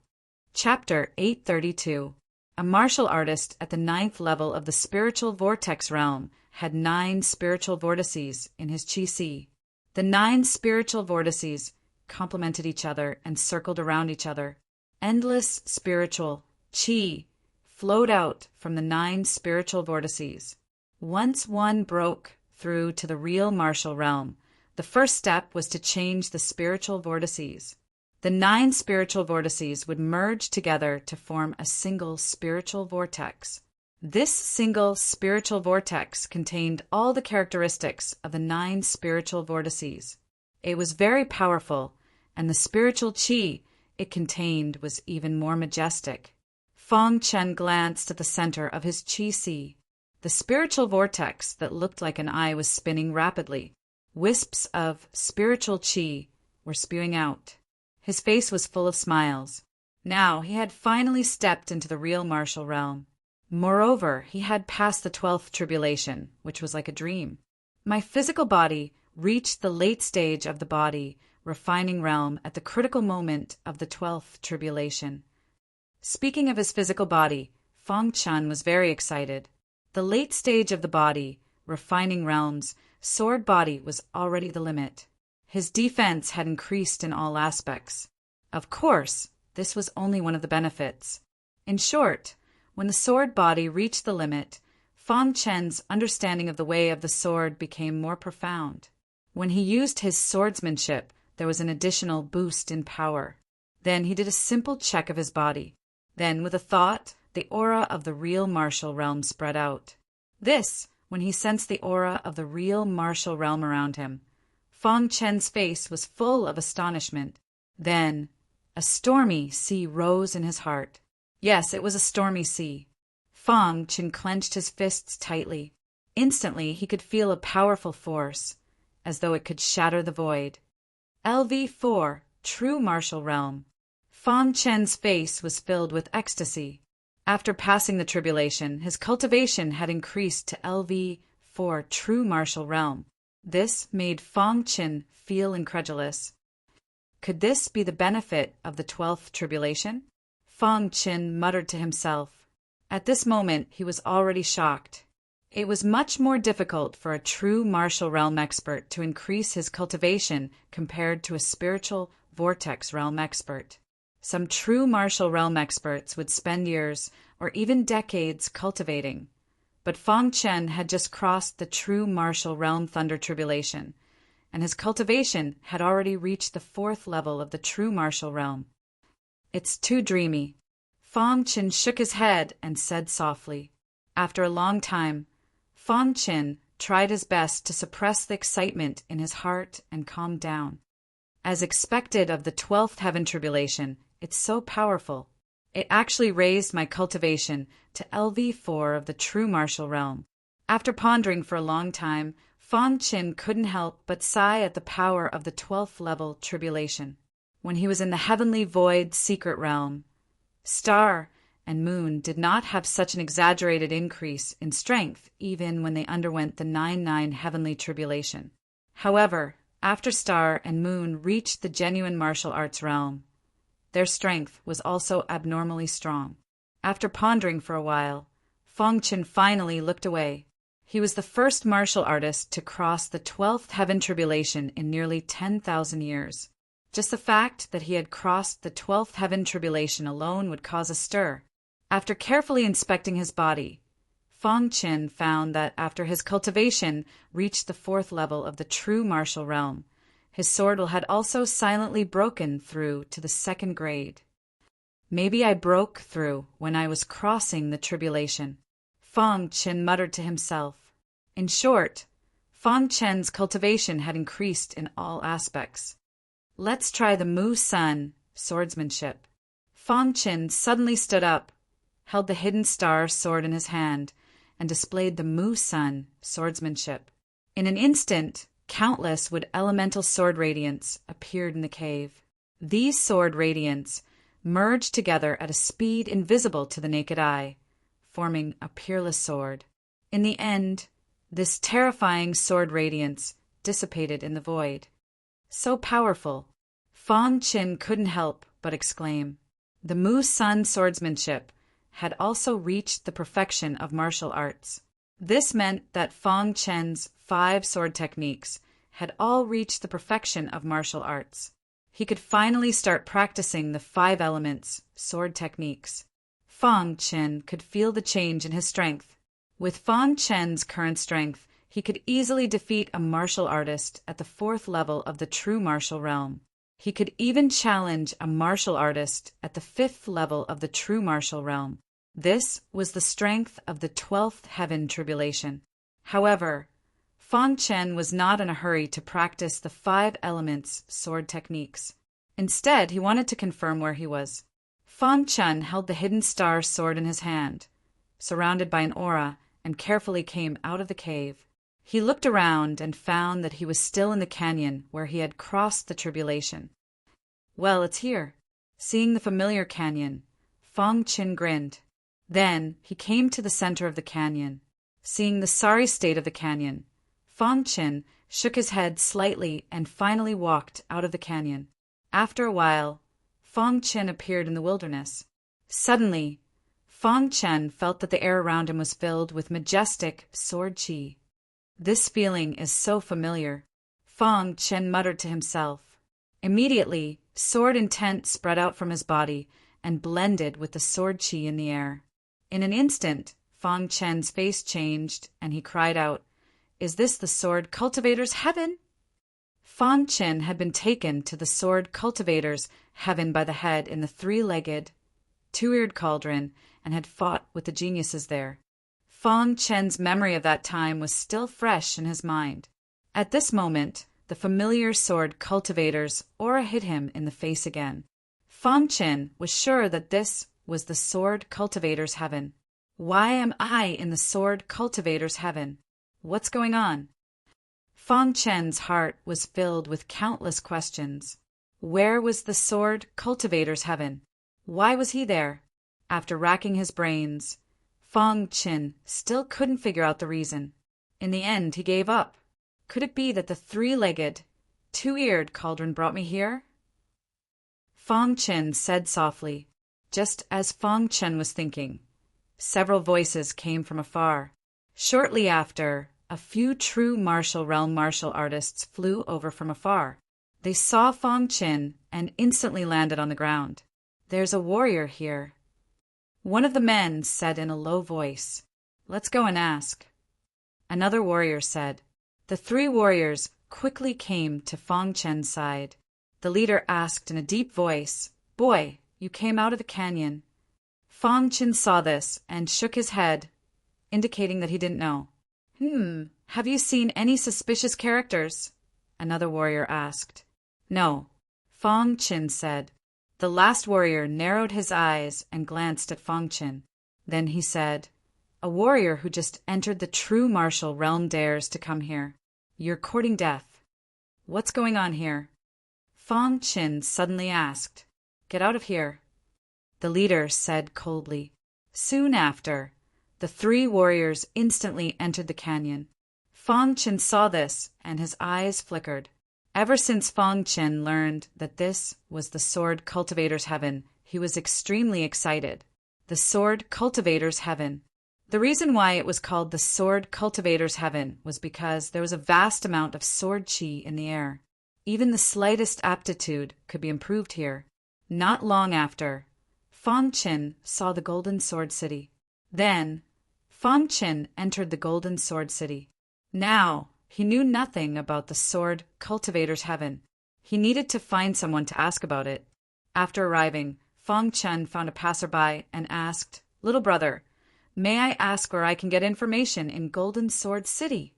Chapter 832. A martial artist at the 9th level of the spiritual vortex realm had 9 spiritual vortices in his qi. The 9 spiritual vortices complemented each other and circled around each other. Endless spiritual qi flowed out from the 9 spiritual vortices. Once one broke through to the real martial realm, The first step was to change the spiritual vortices. The 9 spiritual vortices would merge together to form a single spiritual vortex. This single spiritual vortex contained all the characteristics of the 9 spiritual vortices. It was very powerful, and the spiritual qi it contained was even more majestic. Feng Chen glanced at the center of his qi sea. The spiritual vortex that looked like an eye was spinning rapidly. Wisps of spiritual qi were spewing out. His face was full of smiles. Now he had finally stepped into the real martial realm. Moreover, he had passed the 12th tribulation, which was like a dream. My physical body reached the late stage of the body refining realm at the critical moment of the 12th tribulation. Speaking of his physical body, Feng Chen was very excited. The late stage of the body, refining realm's sword body was already the limit. His defense had increased in all aspects. Of course, this was only one of the benefits. In short, when the sword body reached the limit, Feng Chen's understanding of the way of the sword became more profound. When he used his swordsmanship, there was an additional boost in power. Then he did a simple check of his body. Then, with a thought, the aura of the real martial realm spread out. This, when he sensed the aura of the real martial realm around him. Feng Chen's face was full of astonishment. Then, a stormy sea rose in his heart. Yes, it was a stormy sea. Feng Chen clenched his fists tightly. Instantly, he could feel a powerful force, as though it could shatter the void. LV4, True Martial Realm. Feng Chen's face was filled with ecstasy. After passing the tribulation, his cultivation had increased to LV4, True Martial Realm. This made Feng Chen feel incredulous. Could this be the benefit of the 12th tribulation? Feng Chen muttered to himself. At this moment, he was already shocked. It was much more difficult for a true martial realm expert to increase his cultivation compared to a spiritual vortex realm expert. Some true martial realm experts would spend years or even decades cultivating. But Feng Chen had just crossed the true martial realm thunder tribulation, and his cultivation had already reached the 4th level of the true martial realm. It's too dreamy. Feng Chen shook his head and said softly. After a long time, Feng Chen tried his best to suppress the excitement in his heart and calm down. As expected of the 12th heaven tribulation, it's so powerful. It actually raised my cultivation to LV4 of the true martial realm. After pondering for a long time, Feng Chen couldn't help but sigh at the power of the 12th level tribulation. When he was in the heavenly void secret realm, Star and Moon did not have such an exaggerated increase in strength even when they underwent the 9-9 heavenly tribulation. However, after Star and Moon reached the genuine martial arts realm, their strength was also abnormally strong. After pondering for a while, Feng Chen finally looked away. He was the first martial artist to cross the 12th heaven tribulation in nearly 10,000 years. Just the fact that he had crossed the 12th heaven tribulation alone would cause a stir. After carefully inspecting his body, Feng Chen found that after his cultivation reached the 4th level of the true martial realm, his sword had also silently broken through to the 2nd grade. Maybe I broke through when I was crossing the tribulation, Feng Chen muttered to himself. In short, Feng Chen's cultivation had increased in all aspects. Let's try the Mu Sun swordsmanship. Feng Chen suddenly stood up, held the hidden star sword in his hand, and displayed the Mu Sun swordsmanship. In an instant, countless wood elemental sword radiants appeared in the cave. These sword radiants merged together at a speed invisible to the naked eye, forming a peerless sword. In the end, this terrifying sword radiance dissipated in the void. So powerful, Feng Chen couldn't help but exclaim. The Mu Sun swordsmanship had also reached the perfection of martial arts. This meant that Feng Chen's 5 sword techniques had all reached the perfection of martial arts. He could finally start practicing the 5 elements sword techniques. Feng Chen could feel the change in his strength. With Feng Chen's current strength, He could easily defeat a martial artist at the 4th level of the true martial realm. He could even challenge a martial artist at the 5th level of the true martial realm. This was the strength of the 12th heaven tribulation. However, Fang Chen was not in a hurry to practice the 5 elements sword techniques. Instead, he wanted to confirm where he was. Fang Chen held the hidden star sword in his hand, surrounded by an aura, and carefully came out of the cave. He looked around and found that he was still in the canyon where he had crossed the tribulation. Well, it's here. Seeing the familiar canyon, Fang Chen grinned. Then he came to the center of the canyon. Seeing the sorry state of the canyon, Fang Chen shook his head slightly and finally walked out of the canyon. After a while, Fang Chen appeared in the wilderness. Suddenly, Fang Chen felt that the air around him was filled with majestic sword chi. This feeling is so familiar, Fang Chen muttered to himself. Immediately, sword intent spread out from his body and blended with the sword chi in the air. In an instant, Fang Chen's face changed and he cried out, "Is this the sword cultivator's heaven?" Fang Chen had been taken to the sword cultivator's heaven by the head in the 3-legged, 2-eared cauldron and had fought with the geniuses there. Fang Chen's memory of that time was still fresh in his mind. At this moment, the familiar sword cultivator's aura hit him in the face again. Fang Chen was sure that this was the sword cultivator's heaven. Why am I in the sword cultivator's heaven? What's going on? Fang Chen's heart was filled with countless questions. Where was the sword cultivator's heaven? Why was he there? After racking his brains, Fang Chen still couldn't figure out the reason. In the end, he gave up. Could it be that the 3-legged, 2-eared cauldron brought me here? Fang Chen said softly, just as Fang Chen was thinking. Several voices came from afar. Shortly after, a few true martial realm martial artists flew over from afar. They saw Fang Chen and instantly landed on the ground. "There's a warrior here." One of the men said in a low voice, "Let's go and ask." Another warrior said. The 3 warriors quickly came to Fang Chen's side. The leader asked in a deep voice, "Boy, you came out of the canyon." Fang Chen saw this and shook his head, indicating that he didn't know. Have you seen any suspicious characters?" Another warrior asked. "No," Fang Chen said. The last warrior narrowed his eyes and glanced at Fang Chen. Then he said, "A warrior who just entered the true martial realm dares to come here. You're courting death. What's going on here?" Fang Chen suddenly asked, "Get out of here." The leader said coldly. Soon after, the 3 warriors instantly entered the canyon. Fang Chen saw this, and his eyes flickered. Ever since Fang Chen learned that this was the sword cultivator's heaven, he was extremely excited. The sword cultivator's heaven. The reason why it was called the sword cultivator's heaven was because there was a vast amount of sword chi in the air. Even the slightest aptitude could be improved here. Not long after, Fang Chen saw the Golden Sword City. Then, Fang Chen entered the Golden Sword City. Now, he knew nothing about the sword cultivator's heaven. He needed to find someone to ask about it. After arriving, Fang Chen found a passerby and asked, "Little brother, may I ask where I can get information in Golden Sword City?"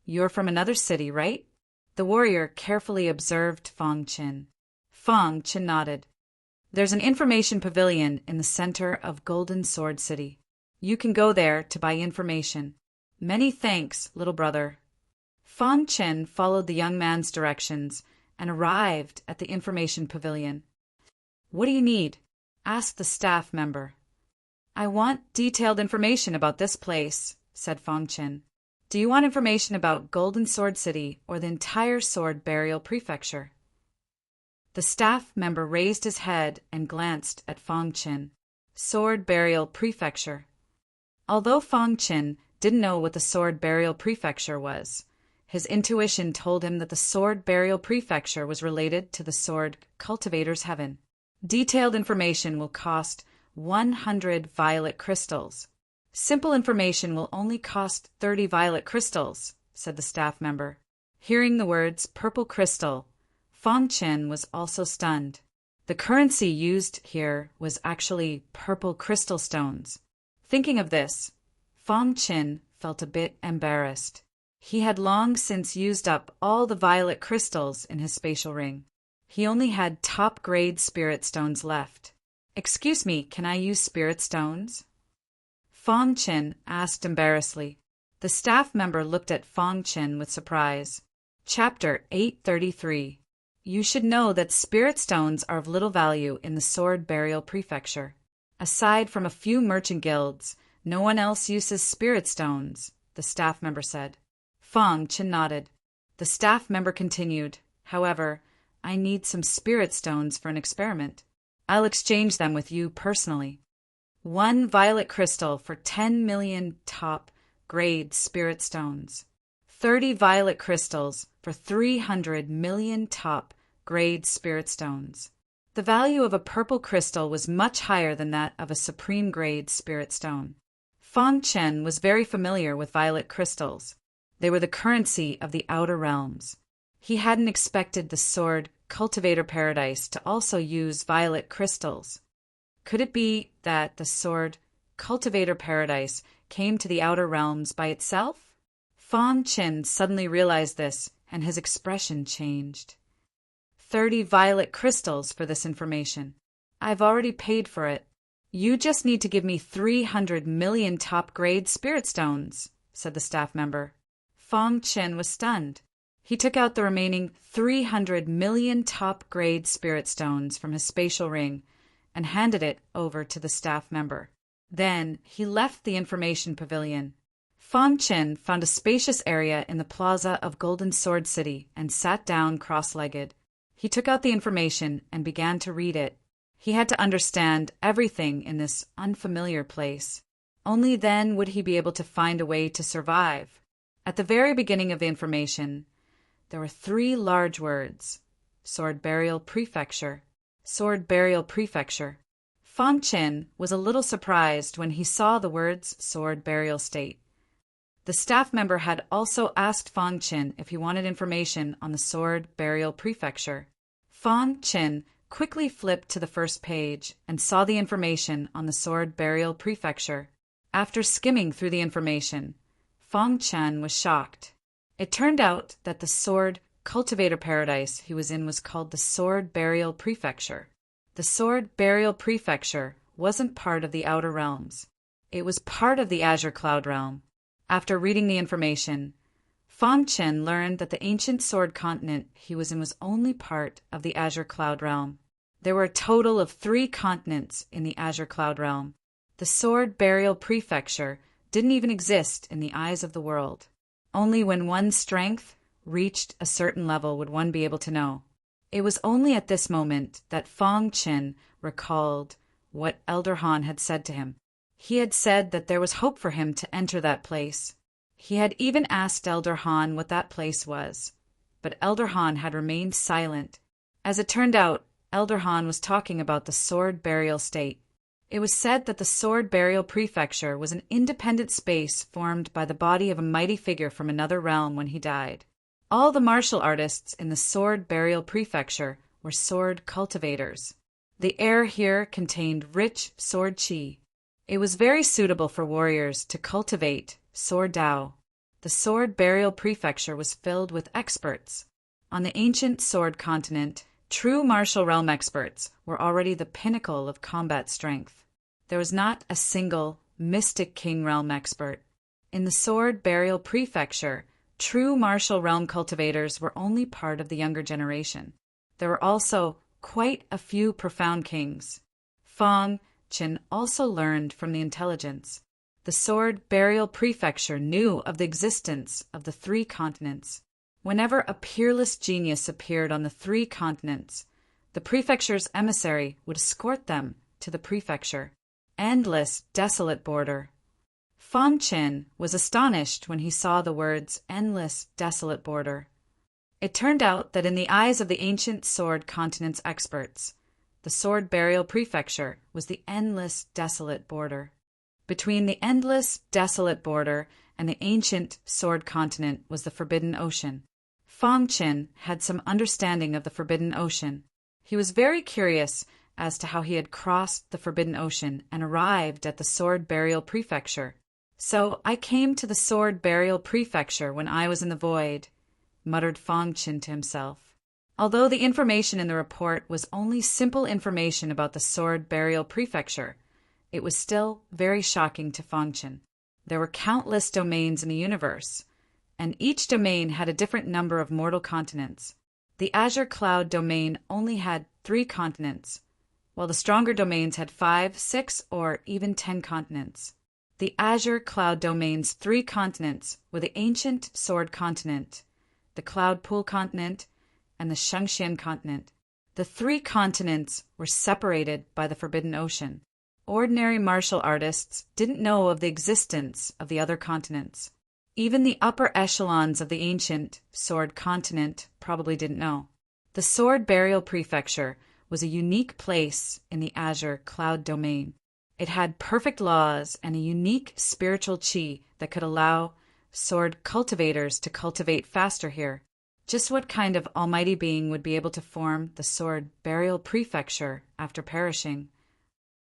"You're from another city, right?" The warrior carefully observed Fang Chen. Fang Chen nodded. "There's an information pavilion in the center of Golden Sword City. You can go there to buy information. Many thanks, little brother." Fang Chen followed the young man's directions and arrived at the information pavilion. "What do you need?" asked the staff member. "I want detailed information about this place," said Fang Chen. "Do you want information about Golden Sword City or the entire Sword Burial Prefecture?" The staff member raised his head and glanced at Fang Chen. Sword Burial Prefecture. Although Fang Chen didn't know what the Sword Burial Prefecture was, his intuition told him that the Sword Burial Prefecture was related to the Sword Cultivator's Heaven. Detailed information will cost 100 violet crystals. Simple information will only cost 30 violet crystals, said the staff member. Hearing the words purple crystal, Fong Chen was also stunned. The currency used here was actually purple crystal stones. Thinking of this, Fong Chen felt a bit embarrassed. He had long since used up all the violet crystals in his spatial ring. He only had top-grade spirit stones left. "Excuse me, can I use spirit stones?" Fong Chen asked embarrassedly. The staff member looked at Fong Chen with surprise. Chapter 833. You should know that spirit stones are of little value in the Sword Burial Prefecture. Aside from a few merchant guilds, no one else uses spirit stones, the staff member said. Fong Chen nodded. The staff member continued, "However, I need some spirit stones for an experiment. I'll exchange them with you personally. 1 violet crystal for 10 million top-grade spirit stones. 30 violet crystals for 300 million top-grade spirit stones." The value of a purple crystal was much higher than that of a supreme-grade spirit stone. Fong Chen was very familiar with violet crystals. They were the currency of the outer realms. He hadn't expected the Sword Cultivator Paradise to also use violet crystals. Could it be that the Sword Cultivator Paradise came to the outer realms by itself? Fong Chen suddenly realized this, and his expression changed. 30 violet crystals for this information. I've already paid for it. You just need to give me 300 million top-grade spirit stones, said the staff member. Fong Chen was stunned. He took out the remaining 300 million top-grade spirit stones from his spatial ring and handed it over to the staff member. Then he left the information pavilion. Fong Chen found a spacious area in the plaza of Golden Sword City and sat down cross-legged. He took out the information and began to read it. He had to understand everything in this unfamiliar place. Only then would he be able to find a way to survive. At the very beginning of the information, there were 3 large words: Sword Burial Prefecture. Sword Burial Prefecture. Fong Chen was a little surprised when he saw the words Sword Burial State. The staff member had also asked Fong Chen if he wanted information on the Sword Burial Prefecture. Fong Chen quickly flipped to the first page and saw the information on the Sword Burial Prefecture. After skimming through the information, Fong Chen was shocked. It turned out that the Sword Cultivator Paradise he was in was called the Sword Burial Prefecture. The Sword Burial Prefecture wasn't part of the Outer Realms. It was part of the Azure Cloud Realm. After reading the information, Fong Chen learned that the ancient sword continent he was in was only part of the Azure Cloud Realm. There were a total of 3 continents in the Azure Cloud Realm. The Sword Burial Prefecture didn't even exist in the eyes of the world. Only when one's strength reached a certain level would one be able to know. It was only at this moment that Fong Chen recalled what Elder Han had said to him. He had said that there was hope for him to enter that place. He had even asked Elder Han what that place was, but Elder Han had remained silent. As it turned out, Elder Han was talking about the Sword Burial State. It was said that the Sword Burial Prefecture was an independent space formed by the body of a mighty figure from another realm when he died. All the martial artists in the Sword Burial Prefecture were sword cultivators. The air here contained rich sword qi. It was very suitable for warriors to cultivate sword Dao. The Sword Burial Prefecture was filled with experts. On the ancient sword continent, true martial realm experts were already the pinnacle of combat strength. There was not a single mystic king realm expert. In the Sword Burial Prefecture, true martial realm cultivators were only part of the younger generation. There were also quite a few profound kings. Fong Chen also learned from the intelligence. The Sword Burial Prefecture knew of the existence of the 3 continents. Whenever a peerless genius appeared on the 3 continents, the prefecture's emissary would escort them to the prefecture. Endless, desolate border. Fong Chen was astonished when he saw the words endless, desolate border. It turned out that in the eyes of the ancient sword continent's experts, the Sword Burial Prefecture was the endless, desolate border. Between the endless, desolate border and the ancient sword continent was the Forbidden Ocean. Fang Qin had some understanding of the Forbidden Ocean. He was very curious as to how he had crossed the Forbidden Ocean and arrived at the Sword Burial Prefecture. "So I came to the Sword Burial Prefecture when I was in the void," muttered Fang Qin to himself. Although the information in the report was only simple information about the Sword Burial Prefecture, it was still very shocking to Fang Qin. There were countless domains in the universe, and each domain had a different number of mortal continents. The Azure Cloud domain only had 3 continents, while the stronger domains had 5, 6, or even 10 continents. The Azure Cloud domain's 3 continents were the Ancient Sword Continent, the Cloud Pool Continent, and the Shengxian Continent. The 3 continents were separated by the Forbidden Ocean. Ordinary martial artists didn't know of the existence of the other continents. Even the upper echelons of the Ancient Sword Continent probably didn't know. The Sword Burial Prefecture was a unique place in the Azure Cloud domain. It had perfect laws and a unique spiritual chi that could allow sword cultivators to cultivate faster here. Just what kind of almighty being would be able to form the Sword Burial Prefecture after perishing?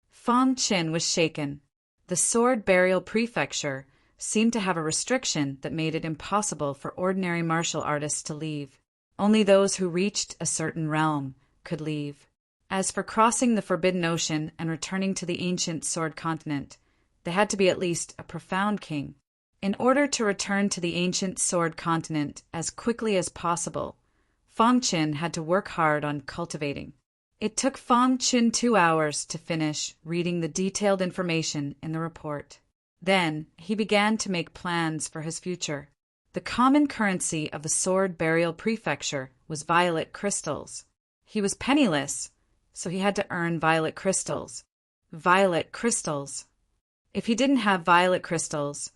Fang Qin was shaken. The Sword Burial Prefecture seemed to have a restriction that made it impossible for ordinary martial artists to leave. Only those who reached a certain realm could leave. As for crossing the Forbidden Ocean and returning to the Ancient Sword Continent, they had to be at least a profound king. In order to return to the Ancient Sword Continent as quickly as possible, Fang Qin had to work hard on cultivating. It took Fang Qin 2 hours to finish reading the detailed information in the report. Then he began to make plans for his future. The common currency of the Sword Burial Prefecture was violet crystals. He was penniless, so he had to earn violet crystals. Violet crystals. If he didn't have violet crystals,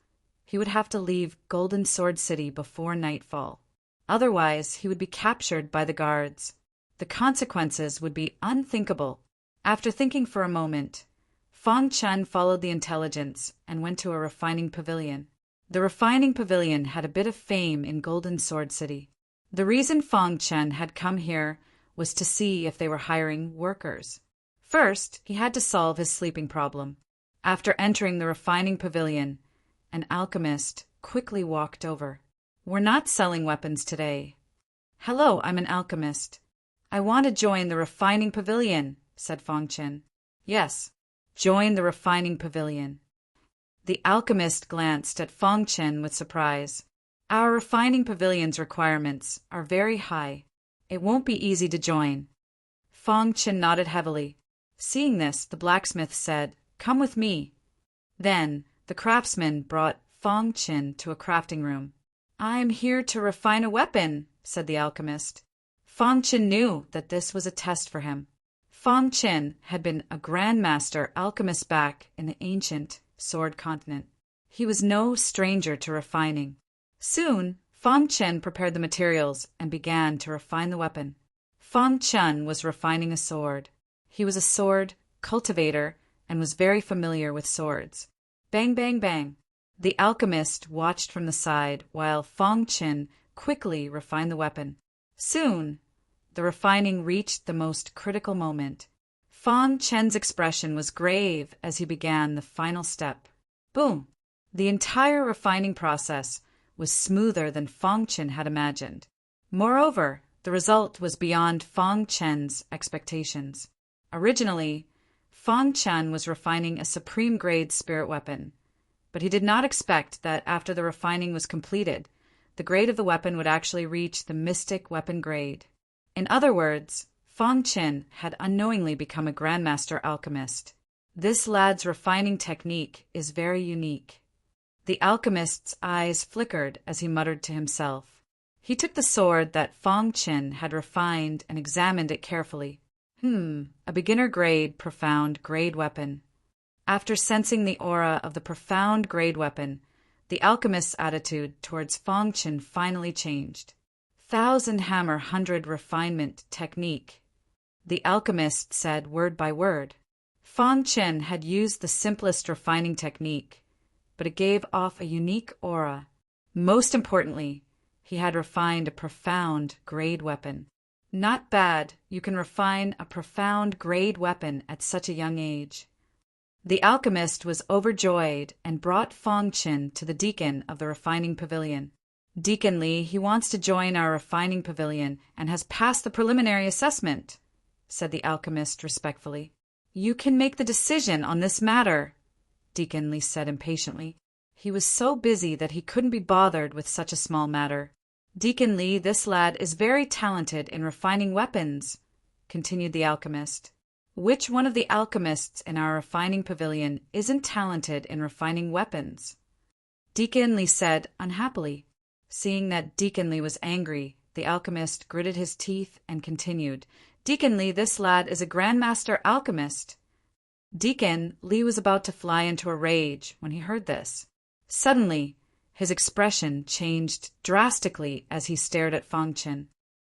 he would have to leave Golden Sword City before nightfall. Otherwise, he would be captured by the guards. The consequences would be unthinkable. After thinking for a moment, Fang Qin followed the intelligence and went to a refining pavilion. The refining pavilion had a bit of fame in Golden Sword City. The reason Fang Qin had come here was to see if they were hiring workers. First, he had to solve his sleeping problem. After entering the refining pavilion, an alchemist quickly walked over. "We're not selling weapons today." "Hello, I'm an alchemist. I want to join the refining pavilion," said Fang Qin. "Yes, join the refining pavilion." The alchemist glanced at Fang Qin with surprise. "Our refining pavilion's requirements are very high. It won't be easy to join." Fang Qin nodded heavily. Seeing this, the blacksmith said, "Come with me." Then the craftsman brought Fang Qin to a crafting room. "I'm here to refine a weapon," said the alchemist. Fang Qin knew that this was a test for him. Fang Qin had been a grandmaster alchemist back in the Ancient Sword Continent. He was no stranger to refining. Soon, Fang Qin prepared the materials and began to refine the weapon. Fang Qin was refining a sword. He was a sword cultivator and was very familiar with swords. Bang, bang, bang. The alchemist watched from the side while Fang Qin quickly refined the weapon. Soon, the refining reached the most critical moment. Fang Qin's expression was grave as he began the final step. Boom! The entire refining process was smoother than Fang Qin had imagined. Moreover, the result was beyond Fang Qin's expectations. Originally, Fang Qin was refining a supreme-grade spirit weapon, but he did not expect that after the refining was completed, the grade of the weapon would actually reach the mystic weapon grade. In other words, Fang Qin had unknowingly become a grandmaster alchemist. This lad's refining technique is very unique. The alchemist's eyes flickered as he muttered to himself. He took the sword that Fang Qin had refined and examined it carefully. A beginner-grade, profound-grade weapon. After sensing the aura of the profound-grade weapon, the alchemist's attitude towards Fang Qin finally changed. Thousand hammer hundred refinement technique. The alchemist said word by word. Fang Qin had used the simplest refining technique, but it gave off a unique aura. Most importantly, he had refined a profound grade weapon. Not bad, you can refine a profound grade weapon at such a young age. The alchemist was overjoyed and brought Fong Qin to the deacon of the refining pavilion. Deacon Li, he wants to join our refining pavilion and has passed the preliminary assessment, said the alchemist respectfully. You can make the decision on this matter, Deacon Li said impatiently. He was so busy that he couldn't be bothered with such a small matter. Deacon Li, this lad is very talented in refining weapons, continued the alchemist. Which one of the alchemists in our refining pavilion isn't talented in refining weapons? Deacon Li said unhappily. Seeing that Deacon Li was angry, the alchemist gritted his teeth and continued, Deacon Li, this lad is a grandmaster alchemist. Deacon Li was about to fly into a rage when he heard this. Suddenly, his expression changed drastically as he stared at Fong Qin.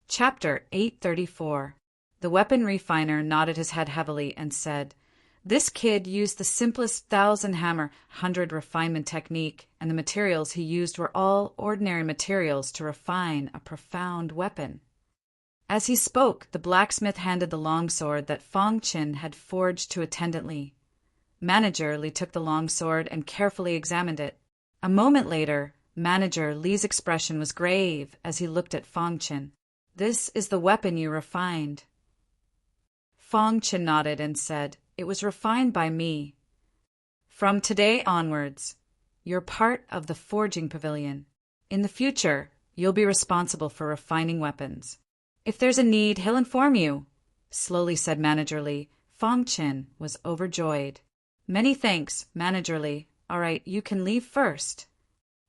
Chapter 834. The weapon refiner nodded his head heavily and said, This kid used the simplest 1,000-hammer 100 refinement technique, and the materials he used were all ordinary materials to refine a profound weapon. As he spoke, the blacksmith handed the longsword that Fong Qin had forged to Attendant Li. Manager Li took the longsword and carefully examined it. A moment later, Manager Li's expression was grave as he looked at Fong Qin. This is the weapon you refined. Fong Qin nodded and said, It was refined by me. From today onwards, you're part of the forging pavilion. In the future, you'll be responsible for refining weapons. If there's a need, he'll inform you, slowly said Manager Li. Fong Qin was overjoyed. Many thanks, Manager Li. All right, you can leave first.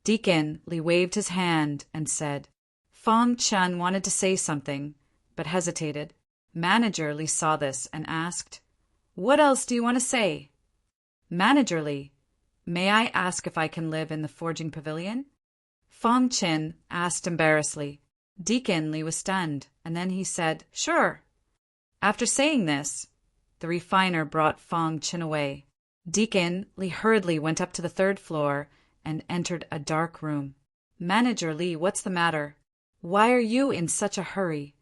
Deacon Li waved his hand and said, Fong Qin wanted to say something, but hesitated. Manager Li saw this and asked, What else do you want to say? Manager Li, may I ask if I can live in the forging pavilion? Fong Qin asked embarrassedly. Deacon Li was stunned, and then he said, Sure. After saying this, the refiner brought Fong Qin away. Deacon Li hurriedly went up to the 3rd floor and entered a dark room. Manager Li, what's the matter? Why are you in such a hurry?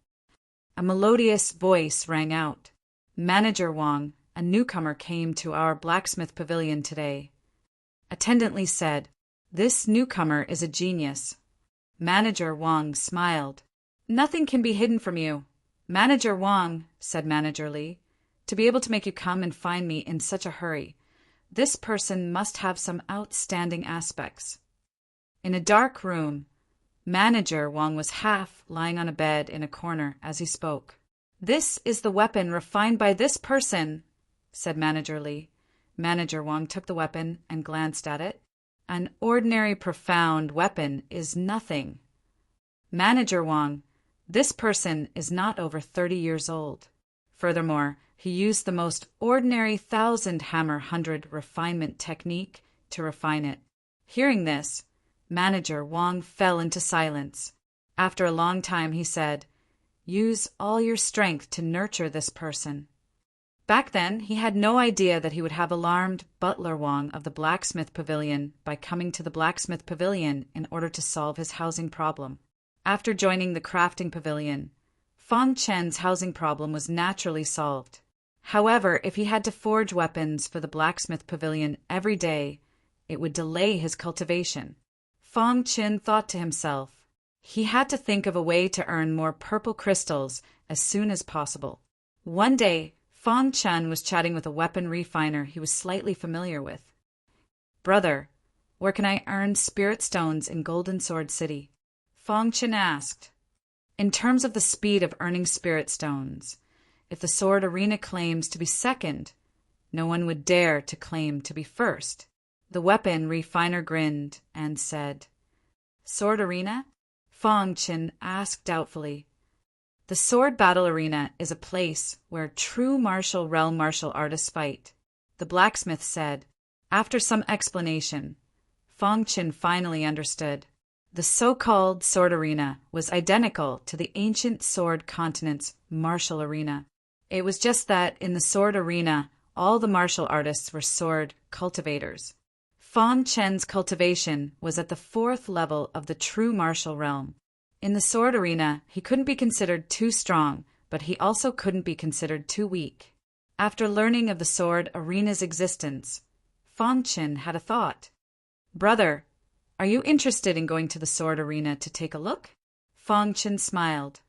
A melodious voice rang out. Manager Wang, a newcomer, came to our blacksmith pavilion today. Attendant Li said, This newcomer is a genius. Manager Wang smiled. Nothing can be hidden from you. Manager Wang, said Manager Li, to be able to make you come and find me in such a hurry, this person must have some outstanding aspects. In a dark room, Manager Wang was half lying on a bed in a corner as he spoke. This is the weapon refined by this person, said Manager Li. Manager Wang took the weapon and glanced at it. An ordinary profound weapon is nothing. Manager Wang, this person is not over 30 years old. Furthermore, he used the most ordinary 1,000-hammer 100 refinement technique to refine it. Hearing this, Manager Wang fell into silence. After a long time, he said, Use all your strength to nurture this person. Back then, he had no idea that he would have alarmed Butler Wang of the blacksmith pavilion by coming to the blacksmith pavilion in order to solve his housing problem. After joining the crafting pavilion, Fong Qin's housing problem was naturally solved. However, if he had to forge weapons for the blacksmith pavilion every day, it would delay his cultivation. Fong Qin thought to himself, he had to think of a way to earn more purple crystals as soon as possible. One day, Fong Qin was chatting with a weapon refiner he was slightly familiar with. Brother, where can I earn spirit stones in Golden Sword City? Fong Qin asked. In terms of the speed of earning spirit stones, if the sword arena claims to be second, no one would dare to claim to be first. The weapon refiner grinned and said, Sword arena? Fong Qin asked doubtfully. The sword battle arena is a place where true martial realm martial artists fight, the blacksmith said. After some explanation, Fong Qin finally understood. The so-called sword arena was identical to the ancient sword continent's martial arena. It was just that in the sword arena, all the martial artists were sword cultivators. Fang Chen's cultivation was at the 4th level of the true martial realm. In the sword arena, he couldn't be considered too strong, but he also couldn't be considered too weak. After learning of the sword arena's existence, Fang Chen had a thought. "Brother, are you interested in going to the sword arena to take a look?" Fang Chen smiled.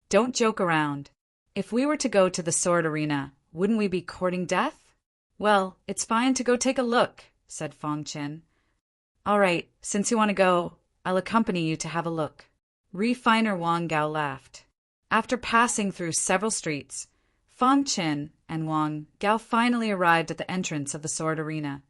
"Don't joke around. If we were to go to the sword arena, wouldn't we be courting death?" "Well, it's fine to go take a look," said Fang Chen. "All right, since you want to go, I'll accompany you to have a look." Refiner Wang Gao laughed. After passing through several streets, Fang Chen and Wang Gao finally arrived at the entrance of the sword arena.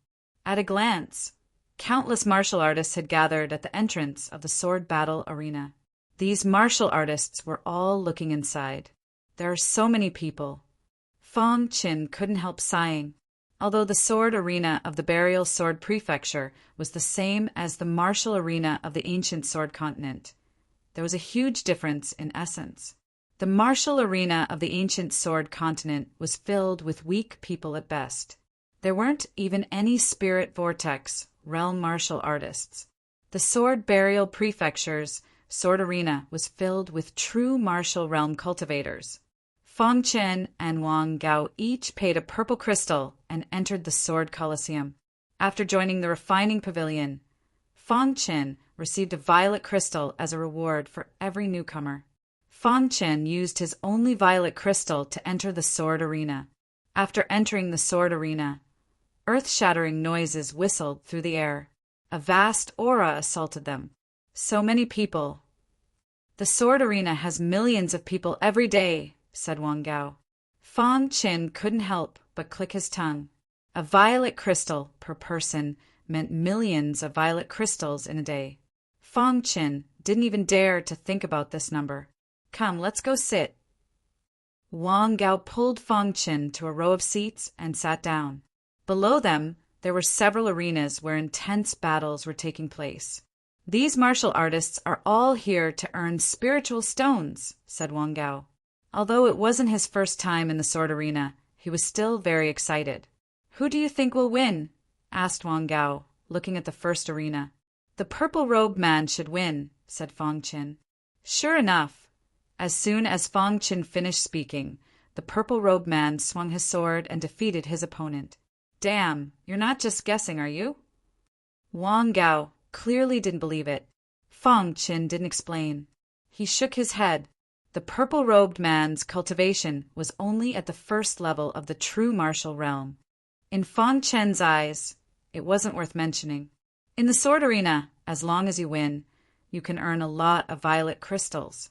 At a glance, countless martial artists had gathered at the entrance of the sword battle arena. These martial artists were all looking inside. There are so many people. Fang Chen couldn't help sighing. Although the sword arena of the burial sword prefecture was the same as the martial arena of the ancient sword continent, there was a huge difference in essence. The martial arena of the ancient sword continent was filled with weak people at best. There weren't even any spirit vortex realm martial artists. The sword burial prefecture's sword arena was filled with true martial realm cultivators. Fang Chen and Wang Gao each paid a purple crystal and entered the sword coliseum. After joining the refining pavilion, Fang Chen received a violet crystal as a reward for every newcomer. Fang Chen used his only violet crystal to enter the sword arena. After entering the sword arena, earth-shattering noises whistled through the air. A vast aura assaulted them. So many people. "The sword arena has millions of people every day," said Wang Gao. Fang Chen couldn't help but click his tongue. A violet crystal per person meant millions of violet crystals in a day. Fang Chen didn't even dare to think about this number. "Come, let's go sit." Wang Gao pulled Fang Chen to a row of seats and sat down. Below them, there were several arenas where intense battles were taking place. "These martial artists are all here to earn spiritual stones," said Wang Gao. Although it wasn't his first time in the sword arena, he was still very excited. "Who do you think will win?" asked Wang Gao, looking at the first arena. "The purple-robed man should win," said Fang Chen. Sure enough, as soon as Fang Chen finished speaking, the purple-robed man swung his sword and defeated his opponent. "Damn, you're not just guessing, are you?" Wang Gao clearly didn't believe it. Fang Chen didn't explain. He shook his head. The purple-robed man's cultivation was only at the 1st level of the true martial realm. In Fang Chen's eyes, it wasn't worth mentioning. In the sword arena, as long as you win, you can earn a lot of violet crystals.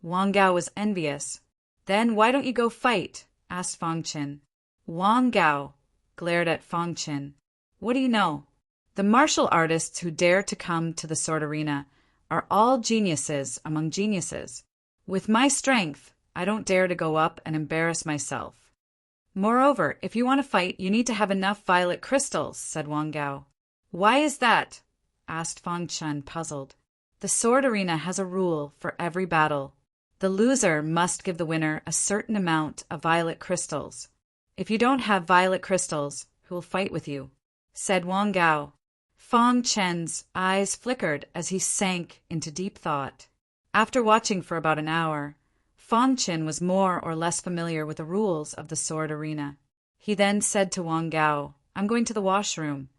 Wang Gao was envious. "Then why don't you go fight?" asked Fang Chen. Wang Gao glared at Fang Chen. "What do you know? The martial artists who dare to come to the sword arena are all geniuses among geniuses. With my strength, I don't dare to go up and embarrass myself. Moreover, if you want to fight, you need to have enough violet crystals," said Wang Gao. "Why is that?" asked Fang Chen, puzzled. "The sword arena has a rule for every battle. The loser must give the winner a certain amount of violet crystals. If you don't have violet crystals, who will fight with you?" said Wang Gao. Fang Chen's eyes flickered as he sank into deep thought. After watching for about an hour, Fang Chen was more or less familiar with the rules of the sword arena. He then said to Wang Gao, "I'm going to the washroom."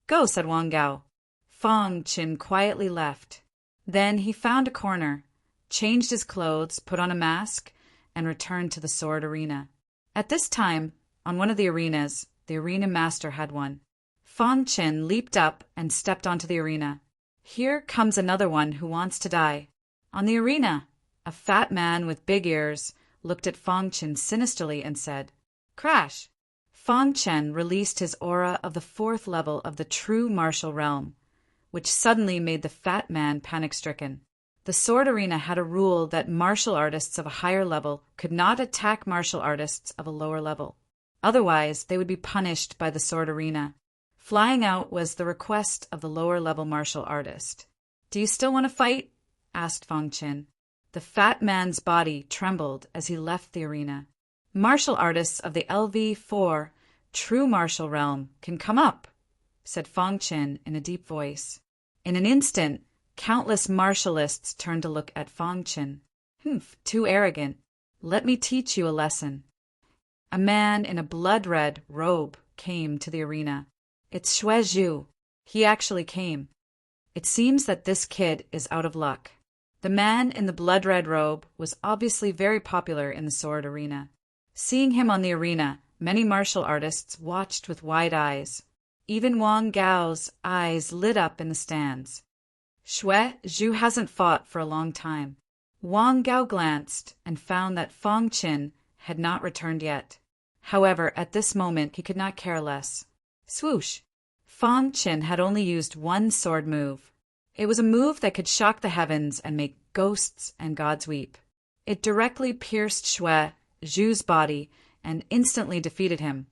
"Go," said Wang Gao. Fang Chen quietly left. Then he found a corner, changed his clothes, put on a mask, and returned to the sword arena. At this time, on one of the arenas, the arena master had one. Fang Chen leaped up and stepped onto the arena. "Here comes another one who wants to die." On the arena, a fat man with big ears looked at Fang Chen sinisterly and said, "Crash!" Fang Chen released his aura of the 4th level of the true martial realm, which suddenly made the fat man panic-stricken. The sword arena had a rule that martial artists of a higher level could not attack martial artists of a lower level. Otherwise, they would be punished by the sword arena. Flying out was the request of the lower-level martial artist. "Do you still want to fight?" asked Fang Chen. The fat man's body trembled as he left the arena. "Martial artists of the LV4 true martial realm can come up," said Fong Qin in a deep voice. In an instant, countless martialists turned to look at Fong Qin. Humph, too arrogant. Let me teach you a lesson. A man in a blood-red robe came to the arena. It's Xue Zhu. He actually came. It seems that this kid is out of luck. The man in the blood-red robe was obviously very popular in the sword arena. Seeing him on the arena, many martial artists watched with wide eyes. Even Wang Gao's eyes lit up in the stands. Xue Zhu hasn't fought for a long time. Wang Gao glanced and found that Fong Qin had not returned yet. However, at this moment he could not care less. Swoosh! Fong Qin had only used one sword move. It was a move that could shock the heavens and make ghosts and gods weep. It directly pierced Xue Zhu's body and instantly defeated him,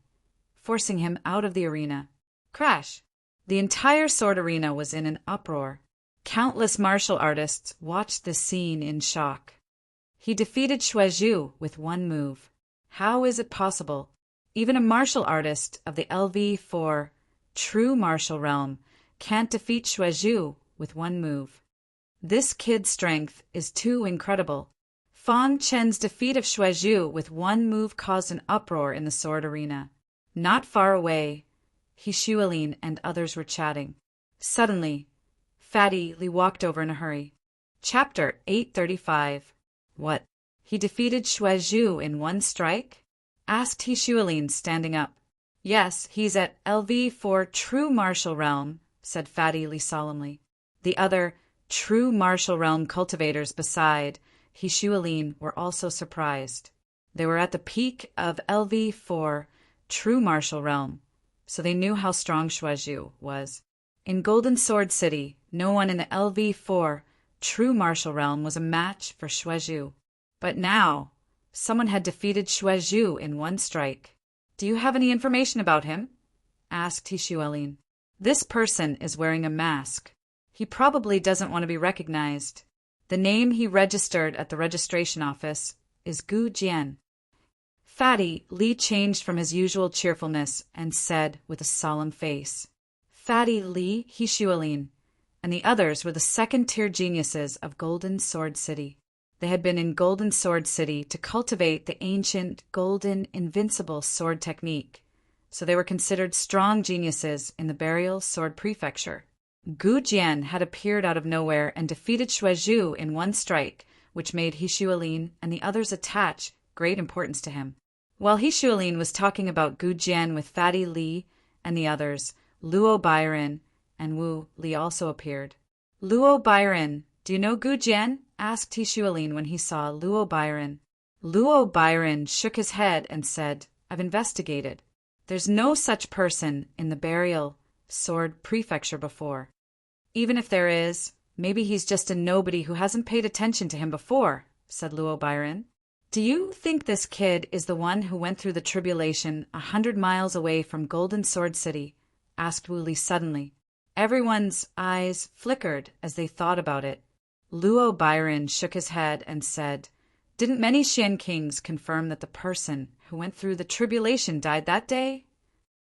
forcing him out of the arena. Crash! The entire sword arena was in an uproar. Countless martial artists watched this scene in shock. He defeated Xue Zhu with one move. How is it possible? Even a martial artist of the LV4 true martial realm can't defeat Xue Zhu with one move. This kid's strength is too incredible. Fong Qin's defeat of Xue Zhu with one move caused an uproar in the sword arena. Not far away, He Xuelin and others were chatting. Suddenly, Fatty Li walked over in a hurry. Chapter 835. What? He defeated Xue Zhu in one strike? Asked He Xuelin, standing up. Yes, he's at LV4 True Martial Realm, said Fatty Li solemnly. The other True Martial Realm cultivators beside He Xuelin were also surprised. They were at the peak of LV4 True Martial Realm, so they knew how strong Xue Zhu was. In Golden Sword City, no one in the LV4 True Martial Realm was a match for Xue Zhu. But now, someone had defeated Xue Zhu in one strike. Do you have any information about him? Asked He Xuelin. This person is wearing a mask. He probably doesn't want to be recognized. The name he registered at the registration office is Gu Jian. Fatty Li changed from his usual cheerfulness and said with a solemn face, Fatty Li, He Xuelin, and the others were the second-tier geniuses of Golden Sword City. They had been in Golden Sword City to cultivate the ancient golden invincible sword technique, so they were considered strong geniuses in the Burial Sword Prefecture. Gu Jian had appeared out of nowhere and defeated Xue Zhu in one strike, which made He Xuelin and the others attach great importance to him. While He Xuelin was talking about Gu Jian with Fatty Li and the others, Luo Byron and Wu Li also appeared. Luo Byron, do you know Gu Jian? Asked He Xuelin when he saw Luo Byron. Luo Byron shook his head and said, I've investigated. There's no such person in the Burial Sword Prefecture before. Even if there is, maybe he's just a nobody who hasn't paid attention to him before, said Luo Byron. Do you think this kid is the one who went through the tribulation 100 miles away from Golden Sword City? Asked Wu Li suddenly. Everyone's eyes flickered as they thought about it. Luo Byron shook his head and said, Didn't many Xian kings confirm that the person who went through the tribulation died that day?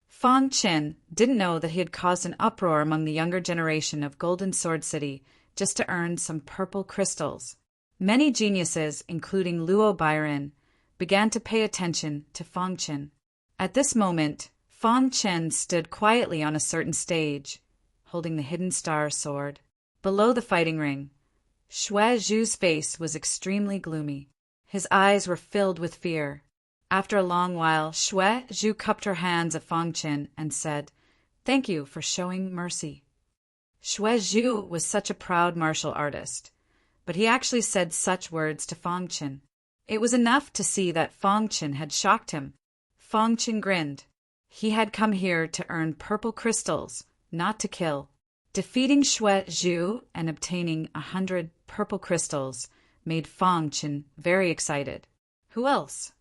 Fong Qin didn't know that he had caused an uproar among the younger generation of Golden Sword City just to earn some purple crystals. Many geniuses, including Luo Byron, began to pay attention to Fong Qin. At this moment, Fong Qin stood quietly on a certain stage, holding the hidden star sword. Below the fighting ring, Xue Zhu's face was extremely gloomy. His eyes were filled with fear. After a long while, Xue Zhu cupped her hands at Fong Qin and said, Thank you for showing mercy. Xue Zhu was such a proud martial artist, but he actually said such words to Fong Qin. It was enough to see that Fong Qin had shocked him. Fong Qin grinned. He had come here to earn purple crystals, not to kill. Defeating Xue Zhu and obtaining 100 purple crystals made Fong Qin very excited. Who else?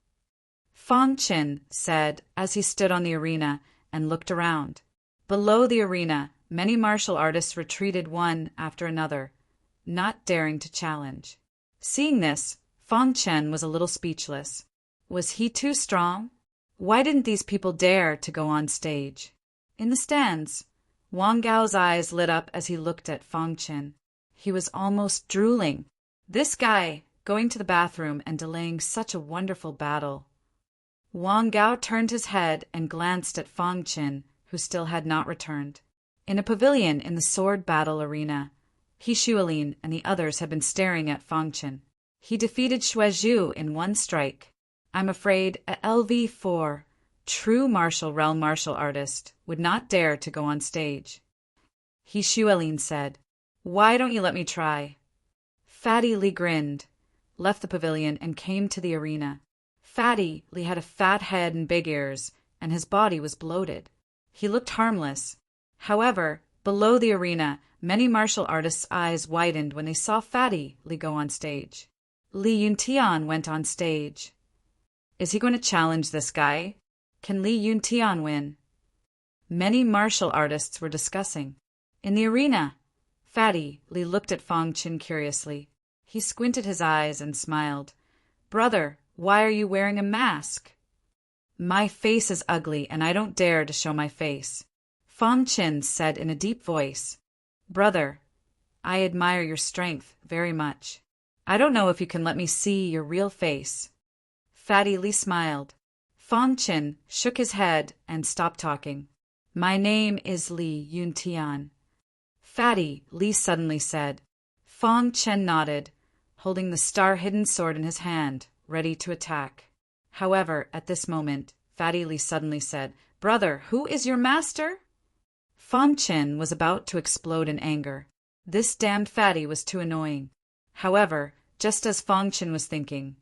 Fong Qin said as he stood on the arena and looked around. Below the arena, many martial artists retreated one after another, not daring to challenge. Seeing this, Fong Qin was a little speechless. Was he too strong? Why didn't these people dare to go on stage? In the stands, Wang Gao's eyes lit up as he looked at Fang Qin. He was almost drooling. This guy, going to the bathroom and delaying such a wonderful battle. Wang Gao turned his head and glanced at Fang Qin, who still had not returned. In a pavilion in the sword battle arena, He Xuelin and the others had been staring at Fang Qin. He defeated Xuezhu in one strike. I'm afraid a LV4, true martial realm martial artist, would not dare to go on stage. He Xuelin said, "Why don't you let me try?" Fatty Li grinned, left the pavilion, and came to the arena. Fatty Li had a fat head and big ears, and his body was bloated. He looked harmless. However, below the arena, many martial artists' eyes widened when they saw Fatty Li go on stage. Li Yuntian went on stage. Is he going to challenge this guy? Can Li Yuntian win? Many martial artists were discussing. In the arena, Fatty Li looked at Fang Qin curiously. He squinted his eyes and smiled. "Brother, why are you wearing a mask?" "My face is ugly and I don't dare to show my face," Fang Qin said in a deep voice. "Brother, I admire your strength very much. I don't know if you can let me see your real face." Fatty Li smiled. Fang Qin shook his head and stopped talking. "My name is Li Yuntian," Fatty Li suddenly said. Fang Qin nodded, holding the star-hidden sword in his hand, ready to attack. However, at this moment, Fatty Li suddenly said, "Brother, who is your master?" Fang Qin was about to explode in anger. This damned Fatty was too annoying. However, just as Fang Qin was thinking,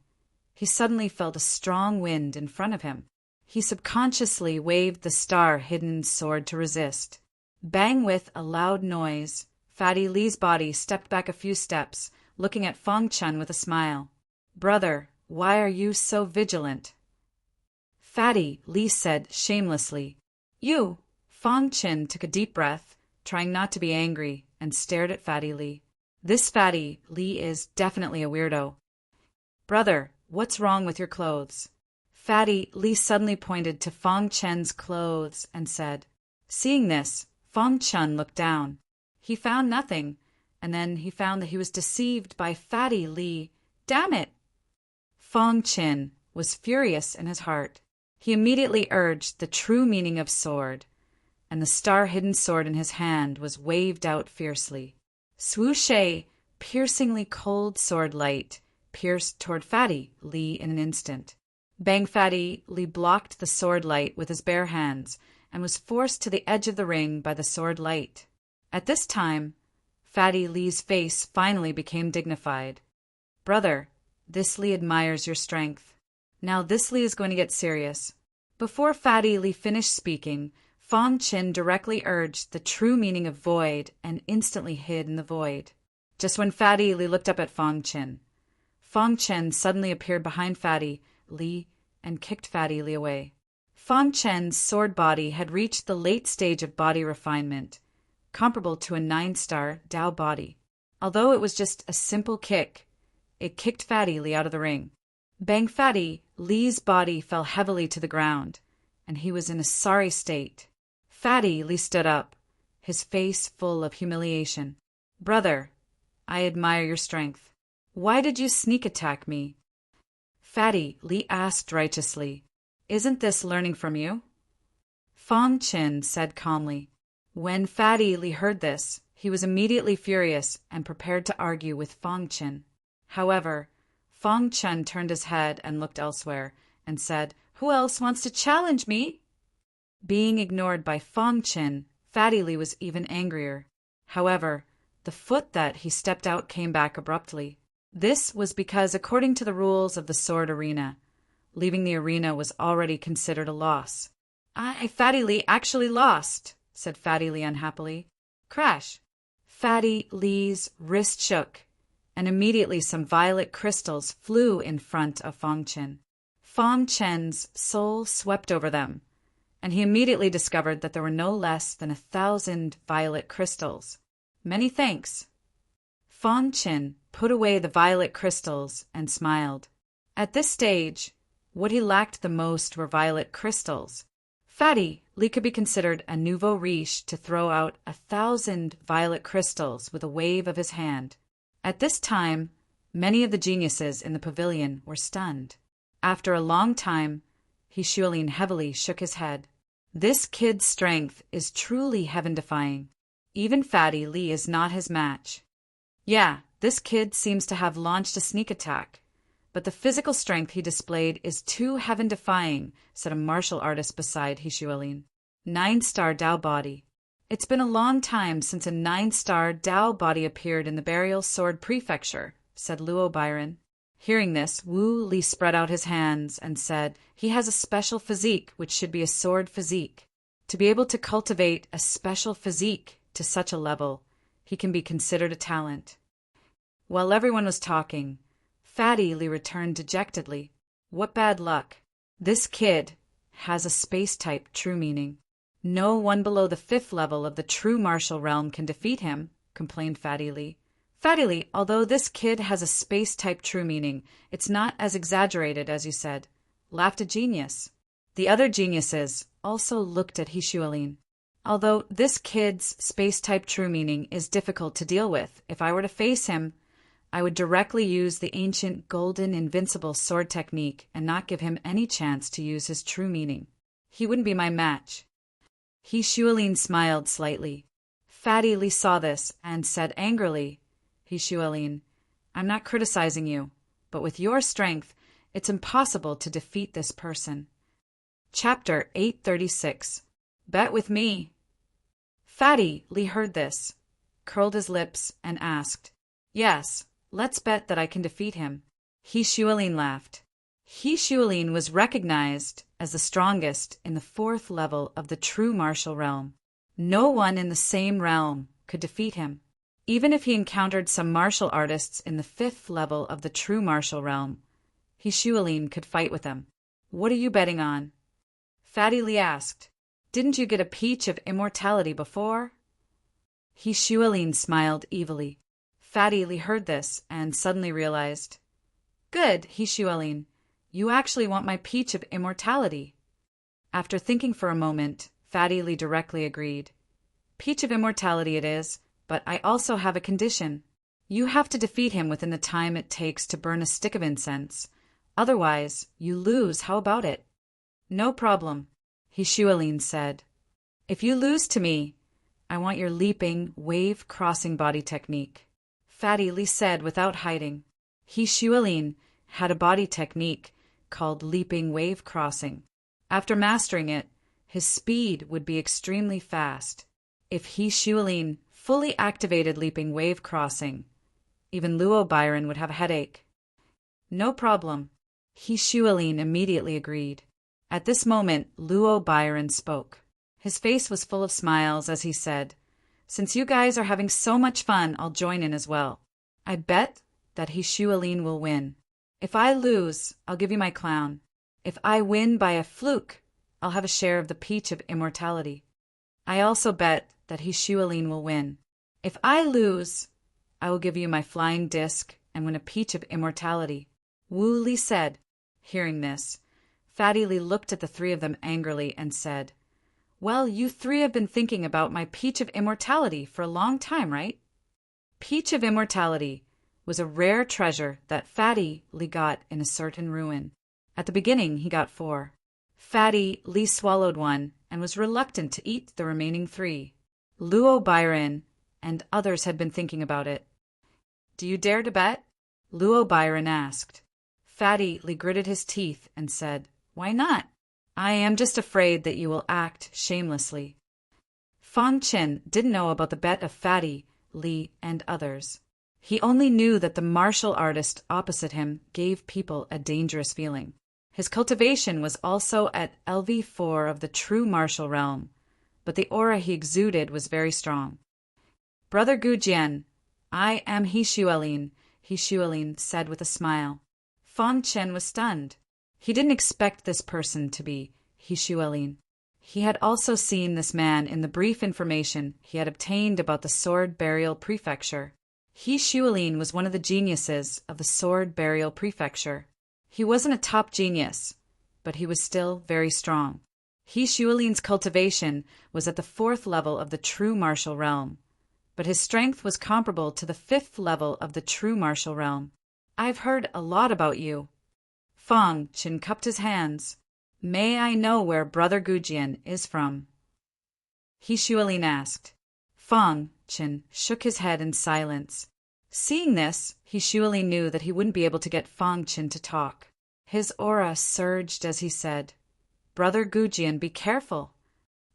he suddenly felt a strong wind in front of him. He subconsciously waved the star-hidden sword to resist. Bang! With a loud noise, Fatty Li's body stepped back a few steps, looking at Fang Qin with a smile. "Brother, why are you so vigilant?" Fatty Li said shamelessly. "You." Fang Qin took a deep breath, trying not to be angry, and stared at Fatty Li. This Fatty Li is definitely a weirdo. "Brother, what's wrong with your clothes?" Fatty Li suddenly pointed to Fang Qin's clothes and said. Seeing this, Fang Qin looked down. He found nothing, and then he found that he was deceived by Fatty Li. Damn it! Fang Qin was furious in his heart. He immediately urged the true meaning of sword, and the star-hidden sword in his hand was waved out fiercely. Swoosh! Piercingly cold sword light pierced toward Fatty Li in an instant. Bang! Fatty Li blocked the sword light with his bare hands and was forced to the edge of the ring by the sword light. At this time, Fatty Li's face finally became dignified. "Brother, this Li admires your strength. Now this Li is going to get serious." Before Fatty Li finished speaking, Fang Qin directly urged the true meaning of void and instantly hid in the void. Just when Fatty Li looked up at Fang Qin suddenly appeared behind Fatty Li and kicked Fatty Li away. Fang Qin's sword body had reached the late stage of body refinement, comparable to a 9-star Dao body. Although it was just a simple kick, it kicked Fatty Li out of the ring. Bang! Fatty Li's body fell heavily to the ground, and he was in a sorry state. Fatty Li stood up, his face full of humiliation. "Brother, I admire your strength. Why did you sneak attack me?" Fatty Li asked righteously. "Isn't this learning from you?" Fang Qin said calmly. When Fatty Li heard this, he was immediately furious and prepared to argue with Fang Qin. However, Fang Qin turned his head and looked elsewhere and said, "Who else wants to challenge me?" Being ignored by Fang Qin, Fatty Li was even angrier. However, the foot that he stepped out came back abruptly. This was because, according to the rules of the sword arena, leaving the arena was already considered a loss. Fatty Li actually lost," said Fatty Li unhappily. Crash! Fatty Li's wrist shook, and immediately some violet crystals flew in front of Fang Qin. Fang Qin's soul swept over them, and he immediately discovered that there were no less than 1,000 violet crystals. "Many thanks." Fang Qin put away the violet crystals and smiled. At this stage, what he lacked the most were violet crystals. Fatty Li could be considered a nouveau riche to throw out 1,000 violet crystals with a wave of his hand. At this time, many of the geniuses in the pavilion were stunned. After a long time, He Xuelin heavily shook his head. This kid's strength is truly heaven-defying. Even Fatty Li is not his match. Yeah, this kid seems to have launched a sneak attack, but the physical strength he displayed is too heaven-defying, said a martial artist beside He Xuelin. 9-star Dao body. It's been a long time since a 9-star Dao body appeared in the Burial Sword Prefecture, said Luo Byron. Hearing this, Wu Li spread out his hands and said, he has a special physique which should be a sword physique. To be able to cultivate a special physique to such a level, he can be considered a talent. While everyone was talking, Fatty Li returned dejectedly. What bad luck. This kid has a space-type true meaning. No one below the 5th level of the true martial realm can defeat him, complained Fatty Li. Fatty Li, although this kid has a space-type true meaning, it's not as exaggerated as you said, laughed a genius. The other geniuses also looked at He Xuelin. Although this kid's space-type true meaning is difficult to deal with, if I were to face him, I would directly use the ancient golden invincible sword technique and not give him any chance to use his true meaning. He wouldn't be my match. He Xuelin smiled slightly. Fatty Li saw this and said angrily, He Xuelin, I'm not criticizing you, but with your strength, it's impossible to defeat this person. Chapter 836. Bet with me. Fatty Li heard this, curled his lips, and asked, Yes, let's bet that I can defeat him. He Xuelin laughed. He Xuelin was recognized as the strongest in the 4th level of the true martial realm. No one in the same realm could defeat him. Even if he encountered some martial artists in the 5th level of the true martial realm, He Xuelin could fight with them. What are you betting on? Fatty Li asked. Didn't you get a peach of immortality before? He Xuelin smiled evilly. Fatty Li heard this and suddenly realized, Good, He Xuelin, you actually want my peach of immortality. After thinking for a moment, Fatty Li directly agreed. Peach of immortality it is, but I also have a condition. You have to defeat him within the time it takes to burn a stick of incense. Otherwise, you lose. How about it? No problem, He Xuelin said. If you lose to me, I want your leaping, wave-crossing body technique. Fatty Li said without hiding. He Xuelin had a body technique called leaping wave crossing. After mastering it, his speed would be extremely fast. If He Xuelin fully activated leaping wave crossing, even Luo Byron would have a headache. No problem. He Xuelin immediately agreed. At this moment, Luo Byron spoke. His face was full of smiles as he said, Since you guys are having so much fun, I'll join in as well. I bet that He Xuelin will win. If I lose, I'll give you my clown. If I win by a fluke, I'll have a share of the peach of immortality. I also bet that He Xuelin will win. If I lose, I will give you my flying disc and win a peach of immortality. Wu Li said. Hearing this, Fatty Li looked at the 3 of them angrily and said, Well, you 3 have been thinking about my peach of immortality for a long time, right? Peach of immortality was a rare treasure that Fatty Li got in a certain ruin. At the beginning, he got 4. Fatty Li swallowed one and was reluctant to eat the remaining 3. Luo Byron and others had been thinking about it. Do you dare to bet? Luo Byron asked. Fatty Li gritted his teeth and said, Why not? I am just afraid that you will act shamelessly. Fang Chen didn't know about the bet of Fatty Li and others. He only knew that the martial artist opposite him gave people a dangerous feeling. His cultivation was also at LV4 of the true martial realm, but the aura he exuded was very strong. Brother Gujian, I am He Xuelin, He Xuelin said with a smile. Fang Chen was stunned. He didn't expect this person to be He Xuelin. He had also seen this man in the brief information he had obtained about the Sword Burial Prefecture. He Xuelin was one of the geniuses of the Sword Burial Prefecture. He wasn't a top genius, but he was still very strong. He Shuolin's cultivation was at the 4th level of the true martial realm, but his strength was comparable to the 5th level of the true martial realm. I've heard a lot about you. Fang Qin cupped his hands. May I know where Brother Gujian is from? He Shuolin asked. Fang Qin shook his head in silence. Seeing this, He Shuolin knew that he wouldn't be able to get Fang Qin to talk. His aura surged as he said, Brother Gujian, be careful.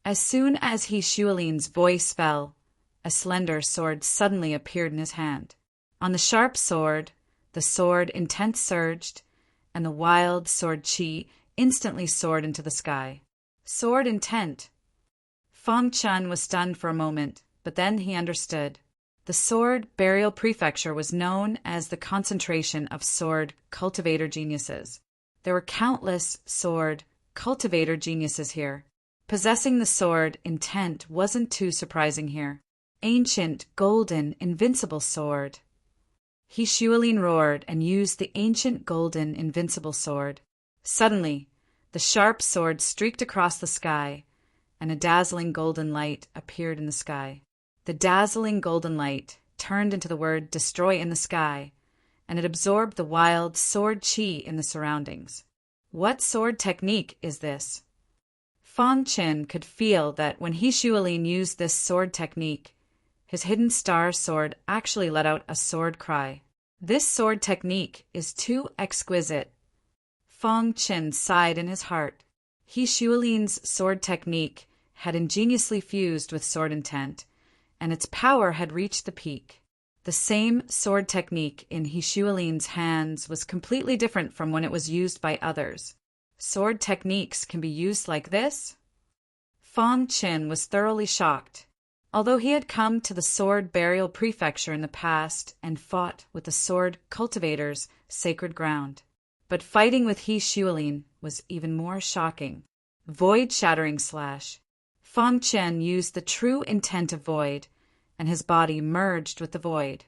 As soon as He Shuolin's voice fell, a slender sword suddenly appeared in his hand. On the sharp sword, the sword intent surged, and the wild sword chi instantly soared into the sky. Sword intent. Fang Chen was stunned for a moment, but then he understood. The sword burial prefecture was known as the concentration of sword cultivator geniuses. There were countless sword cultivator geniuses here. Possessing the sword intent wasn't too surprising here. Ancient, golden, invincible sword. He Shuolin roared and used the ancient, golden, invincible sword. Suddenly, the sharp sword streaked across the sky, and a dazzling golden light appeared in the sky. The dazzling golden light turned into the word destroy in the sky, and it absorbed the wild sword chi in the surroundings. What sword technique is this? Fang Qin could feel that when He Shuolin used this sword technique, his hidden star sword actually let out a sword cry. This sword technique is too exquisite. Fang Qin sighed in his heart. He Shuolin's sword technique had ingeniously fused with sword intent, and its power had reached the peak. The same sword technique in He Shuolin's hands was completely different from when it was used by others. Sword techniques can be used like this? Fang Qin was thoroughly shocked. Although he had come to the sword burial prefecture in the past and fought with the sword cultivators' sacred ground, but fighting with He Shuolin was even more shocking. Void-shattering slash. Fang Qin used the true intent of void, and his body merged with the void.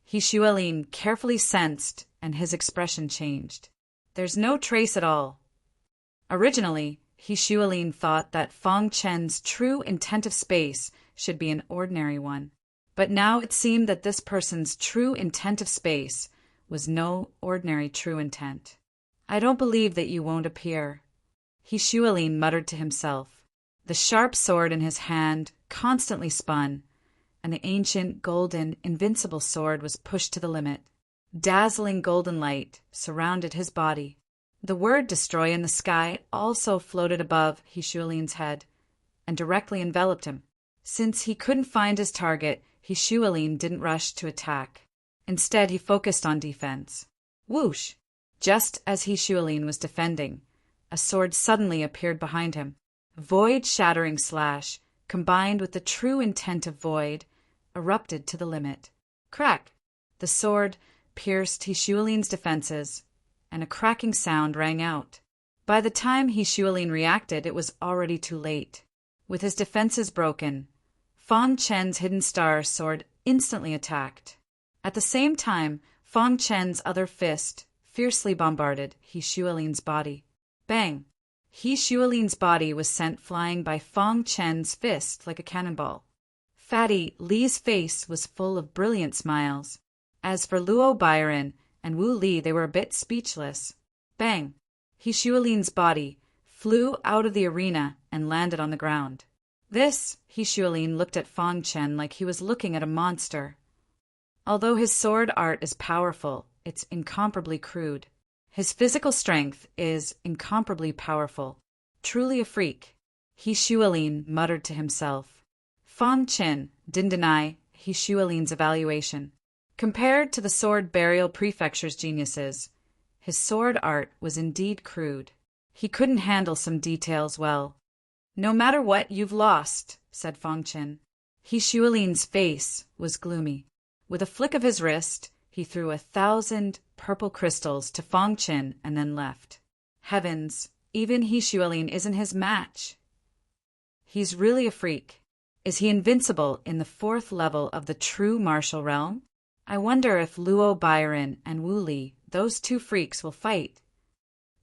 He Shuolin carefully sensed, and his expression changed. There's no trace at all. Originally, He Shuolin thought that Fang Qin's true intent of space should be an ordinary one, but now it seemed that this person's true intent of space was no ordinary true intent. I don't believe that you won't appear. He Shuolin muttered to himself. The sharp sword in his hand constantly spun, and the ancient, golden, invincible sword was pushed to the limit. Dazzling golden light surrounded his body. The word destroy in the sky also floated above He Shuolin's head and directly enveloped him. Since he couldn't find his target, He Shuolin didn't rush to attack. Instead, he focused on defense. Whoosh! Just as He Shuolin was defending, a sword suddenly appeared behind him. Void-shattering slash, combined with the true intent of void, erupted to the limit. Crack! The sword pierced He Shuolin's defenses, and a cracking sound rang out. By the time He Shuolin reacted, it was already too late. With his defenses broken, Fang Qin's hidden star sword instantly attacked. At the same time, Fang Qin's other fist fiercely bombarded He Shuolin's body. Bang! He Shuolin's body was sent flying by Fang Qin's fist like a cannonball. Fatty Li's face was full of brilliant smiles. As for Luo Byron and Wu Li, they were a bit speechless. Bang! He Shuolin's body flew out of the arena and landed on the ground. This, He Shuolin looked at Fang Qin like he was looking at a monster. Although his sword art is powerful, it's incomparably crude. His physical strength is incomparably powerful. Truly a freak. He Shuolin muttered to himself. Fang Qin didn't deny He Shuolin's evaluation. Compared to the sword burial prefecture's geniuses, his sword art was indeed crude. He couldn't handle some details well. No matter what, you've lost, said Fang Qin. He Shuolin's face was gloomy. With a flick of his wrist, he threw 1,000 purple crystals to Fang Qin and then left. Heavens, even He Shuolin isn't his match. He's really a freak. Is he invincible in the 4th level of the true martial realm? I wonder if Luo Byron and Wu Li, those two freaks, will fight.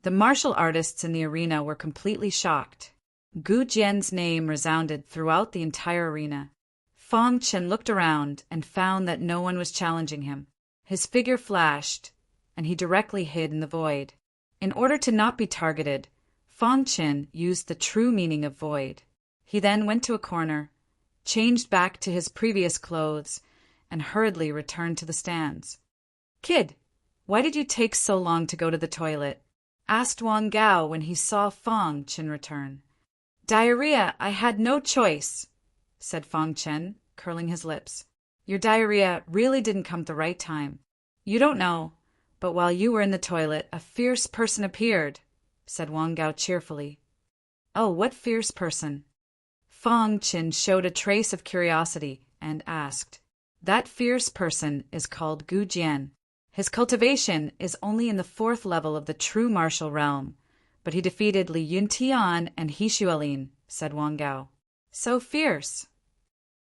The martial artists in the arena were completely shocked. Gu Jian's name resounded throughout the entire arena. Fang Chen looked around and found that no one was challenging him. His figure flashed, and he directly hid in the void. In order to not be targeted, Fang Chen used the true meaning of void. He then went to a corner, changed back to his previous clothes, and hurriedly returned to the stands. "Kid, why did you take so long to go to the toilet?" asked Wang Gao when he saw Fang Chen return. "Diarrhea, I had no choice," said Fang Chen, curling his lips. "Your diarrhea really didn't come at the right time. You don't know, but while you were in the toilet, a fierce person appeared," said Wang Gao cheerfully. "Oh, what fierce person?" Fang Chen showed a trace of curiosity and asked. "That fierce person is called Gu Jian. His cultivation is only in the 4th level of the true martial realm, but he defeated Li Yuntian and He Xuelin," said Wang Gao. "So fierce."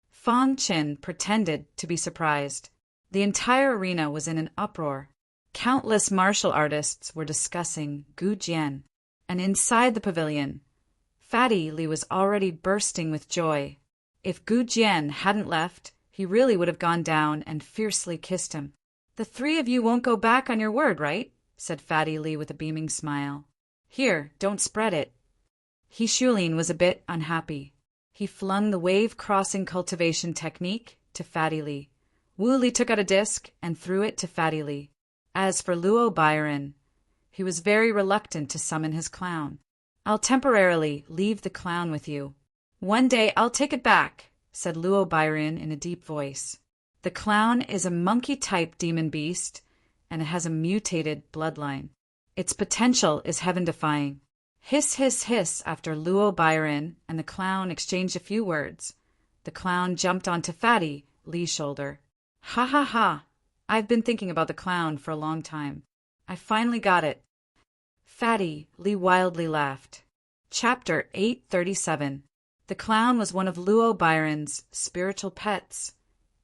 Fang Chen pretended to be surprised. The entire arena was in an uproar. Countless martial artists were discussing Gu Jian, and inside the pavilion, Fatty Li was already bursting with joy. If Gu Jian hadn't left, he really would have gone down and fiercely kissed him. "The 3 of you won't go back on your word, right?" said Fatty Li with a beaming smile. "Here, don't spread it." He Xuelin was a bit unhappy. He flung the wave-crossing cultivation technique to Fatty Li. Wu Li took out a disc and threw it to Fatty Li. As for Luo Byron, he was very reluctant to summon his clown. "I'll temporarily leave the clown with you. One day I'll take it back," said Luo Byron in a deep voice. "The clown is a monkey-type demon beast, and it has a mutated bloodline. Its potential is heaven-defying." Hiss, hiss, hiss after Luo Byron and the clown exchanged a few words. The clown jumped onto Fatty Li's shoulder. "Ha ha ha! I've been thinking about the clown for a long time. I finally got it." Fatty Li wildly laughed. Chapter 837. The clown was one of Luo Byron's spiritual pets,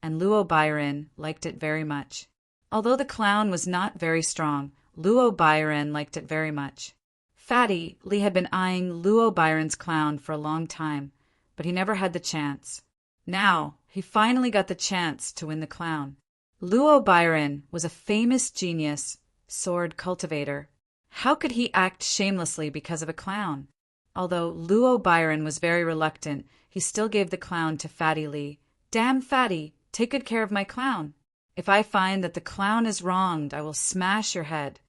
and Luo Byron liked it very much. Although the clown was not very strong, Luo Byron liked it very much. Fatty Li had been eyeing Luo Byron's clown for a long time, but he never had the chance. Now, he finally got the chance to win the clown. Luo Byron was a famous genius sword cultivator. How could he act shamelessly because of a clown? Although Luo Byron was very reluctant, he still gave the clown to Fatty Li. "Damn Fatty, take good care of my clown. If I find that the clown is wronged, I will smash your head."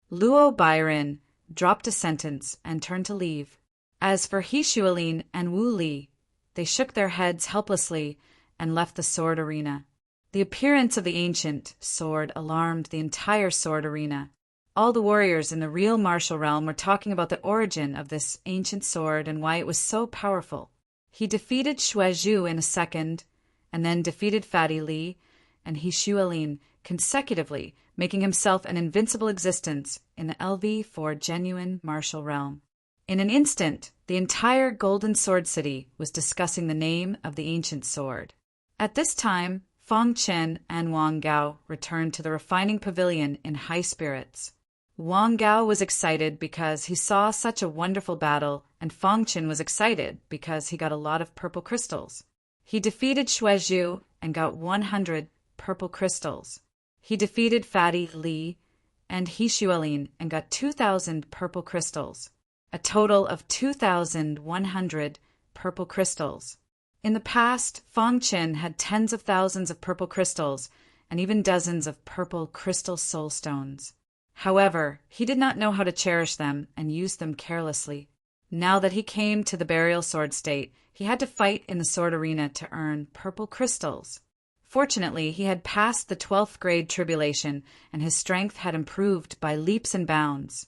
Luo Byron dropped a sentence and turned to leave. As for He Xuelin and Wu Li, they shook their heads helplessly and left the sword arena. The appearance of the ancient sword alarmed the entire sword arena. All the warriors in the real martial realm were talking about the origin of this ancient sword and why it was so powerful. He defeated Shuai in a second, and then defeated Fatty Li and He Xuelin consecutively, making himself an invincible existence in the LV4 genuine martial realm. In an instant, the entire Golden Sword City was discussing the name of the ancient sword. At this time, Fang Chen and Wang Gao returned to the refining pavilion in high spirits. Wang Gao was excited because he saw such a wonderful battle, and Fang Chen was excited because he got a lot of purple crystals. He defeated Shuai and got 100 purple crystals. He defeated Fatty Li and He Xuelin and got 2,000 purple crystals, a total of 2,100 purple crystals. In the past, Fang Chen had tens of thousands of purple crystals and even dozens of purple crystal soul stones. However, he did not know how to cherish them and used them carelessly. Now that he came to the burial sword state, he had to fight in the sword arena to earn purple crystals. Fortunately, he had passed the 12th grade tribulation, and his strength had improved by leaps and bounds,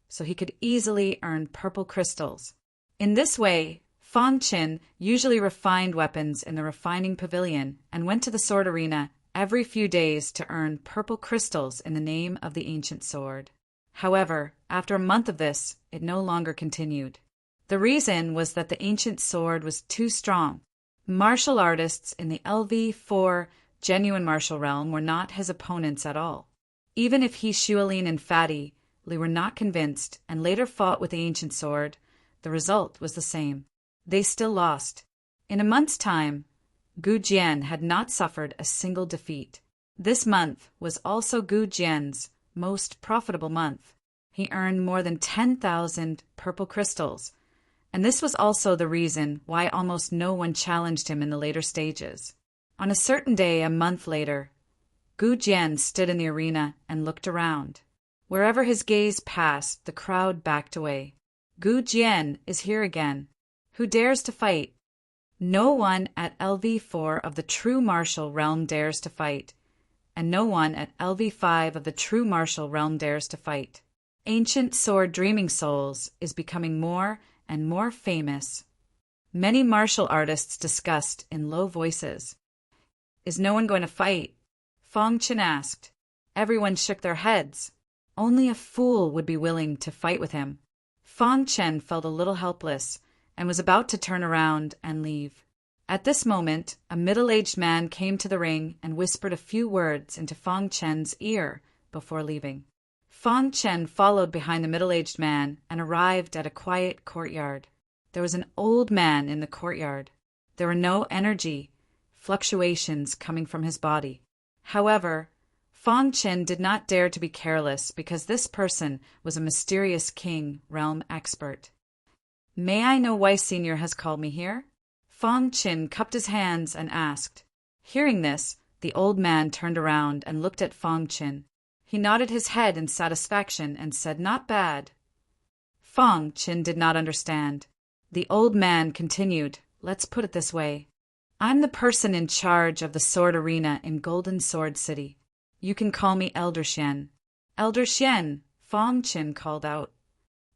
so he could easily earn purple crystals. In this way, Fang Chen usually refined weapons in the refining pavilion and went to the sword arena every few days to earn purple crystals in the name of the ancient sword. However, after a month of this, it no longer continued. The reason was that the ancient sword was too strong. Martial artists in the LV4 genuine martial realm were not his opponents at all. Even if He Xuelin and Fatty Li were not convinced and later fought with the ancient sword. The result was the same. They still lost. In a month's time, Gu Jian had not suffered a single defeat. This month was also Gu Jian's most profitable month. He earned more than 10,000 purple crystals, and this was also the reason why almost no one challenged him in the later stages. On a certain day a month later, Gu Jian stood in the arena and looked around. Wherever his gaze passed, the crowd backed away. Gu Jian is here again. Who dares to fight? No one at LV4 of the true martial realm dares to fight, and no one at LV5 of the true martial realm dares to fight. Ancient sword Dreaming Souls is becoming more and more famous. Many martial artists discussed in low voices. Is no one going to fight? Fong Chen asked. Everyone shook their heads. Only a fool would be willing to fight with him. Fong Chen felt a little helpless and was about to turn around and leave. At this moment, a middle-aged man came to the ring and whispered a few words into Fong Chen's ear before leaving. Fong Chen followed behind the middle-aged man and arrived at a quiet courtyard. There was an old man in the courtyard. There were no energy fluctuations coming from his body. However, Fong Chen did not dare to be careless because this person was a mysterious king realm expert. May I know why Senior has called me here? Fong Chen cupped his hands and asked. Hearing this, the old man turned around and looked at Fong Chen. He nodded his head in satisfaction and said, "Not bad." Fong Chen did not understand. The old man continued, "Let's put it this way. I'm the person in charge of the sword arena in Golden Sword City. You can call me Elder Xian." "Elder Xian," Fong Chen called out.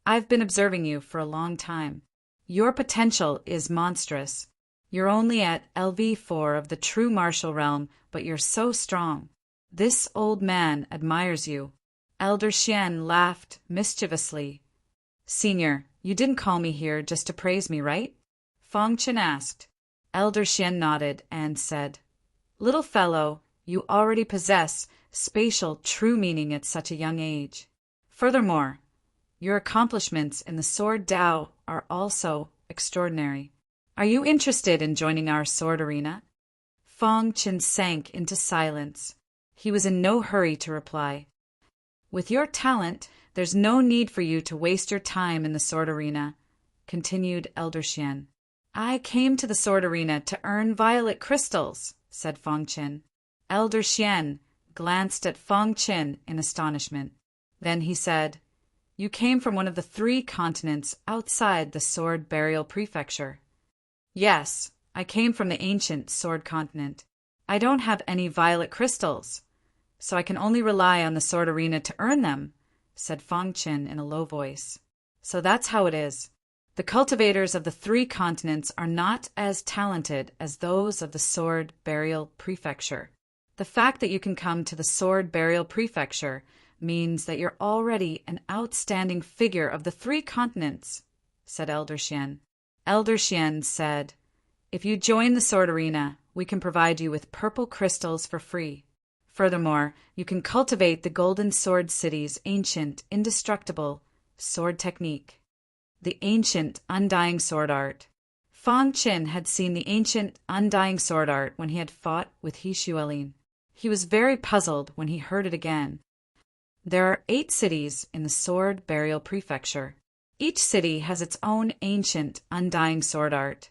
"I've been observing you for a long time. Your potential is monstrous. You're only at LV4 of the true martial realm, but you're so strong. This old man admires you." Elder Xian laughed mischievously. "Senior, you didn't call me here just to praise me, right?" Fong Chen asked. Elder Xian nodded and said, "Little fellow, you already possess spatial true meaning at such a young age. Furthermore, your accomplishments in the sword Dao are also extraordinary. Are you interested in joining our sword arena?" Fong Chen sank into silence. He was in no hurry to reply. "With your talent, there's no need for you to waste your time in the sword arena," continued Elder Xian. "I came to the sword arena to earn violet crystals," said Fong Chen. Elder Xian glanced at Fong Chen in astonishment. Then he said, "You came from one of the 3 continents outside the Sword Burial Prefecture." "Yes, I came from the ancient Sword Continent. I don't have any violet crystals, so I can only rely on the sword arena to earn them," said Fong Chen in a low voice. "So that's how it is. The cultivators of the 3 continents are not as talented as those of the Sword Burial Prefecture. The fact that you can come to the Sword Burial Prefecture means that you're already an outstanding figure of the 3 continents," said Elder Xian. Elder Xian said, "If you join the sword arena, we can provide you with purple crystals for free. Furthermore, you can cultivate the Golden Sword City's ancient, indestructible sword technique, the ancient, undying sword art." Fong Chen had seen the ancient, undying sword art when he had fought with He Xuelin. He was very puzzled when he heard it again. There are 8 cities in the Sword Burial Prefecture. Each city has its own ancient, undying sword art.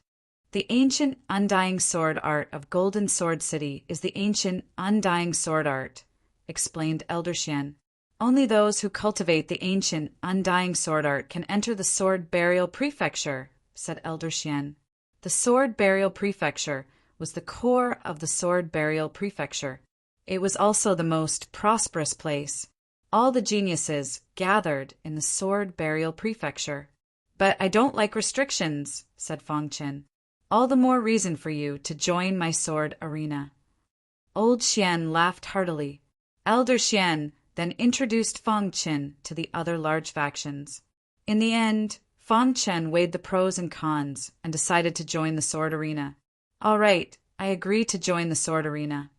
The ancient, undying sword art of Golden Sword City is the ancient, undying sword art, explained Elder Xian. Only those who cultivate the ancient, undying sword art can enter the Sword Burial Prefecture, said Elder Xian. The Sword Burial Prefecture was the core of the Sword Burial Prefecture. It was also the most prosperous place. All the geniuses gathered in the Sword Burial Prefecture. "But I don't like restrictions," said Fong Chen. "All the more reason for you to join my sword arena." Old Xian laughed heartily. Elder Xian then introduced Fong Chen to the other large factions. In the end, Fong Chen weighed the pros and cons and decided to join the sword arena. "All right, I agree to join the sword arena."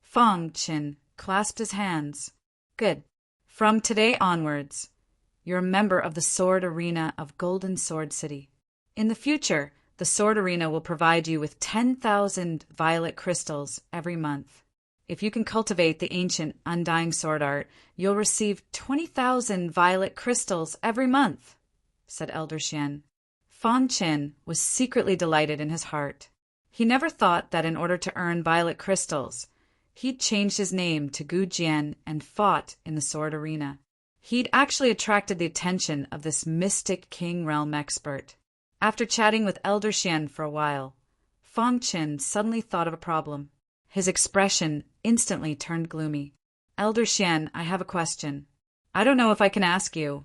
Fong Chen clasped his hands. "Good. From today onwards, You're a member of the Sword Arena of Golden Sword City. In the future, the Sword Arena will provide you with 10,000 violet crystals every month. If you can cultivate the ancient undying sword art, you'll receive 20,000 violet crystals every month, said Elder Xian. Fang Qin was secretly delighted in his heart. He never thought that in order to earn violet crystals, he'd changed his name to Gu Jian and fought in the sword arena. He'd actually attracted the attention of this mystic king realm expert. After chatting with Elder Xian for a while, Fang Qin suddenly thought of a problem. His expression instantly turned gloomy. Elder Xian, I have a question. I don't know if I can ask you,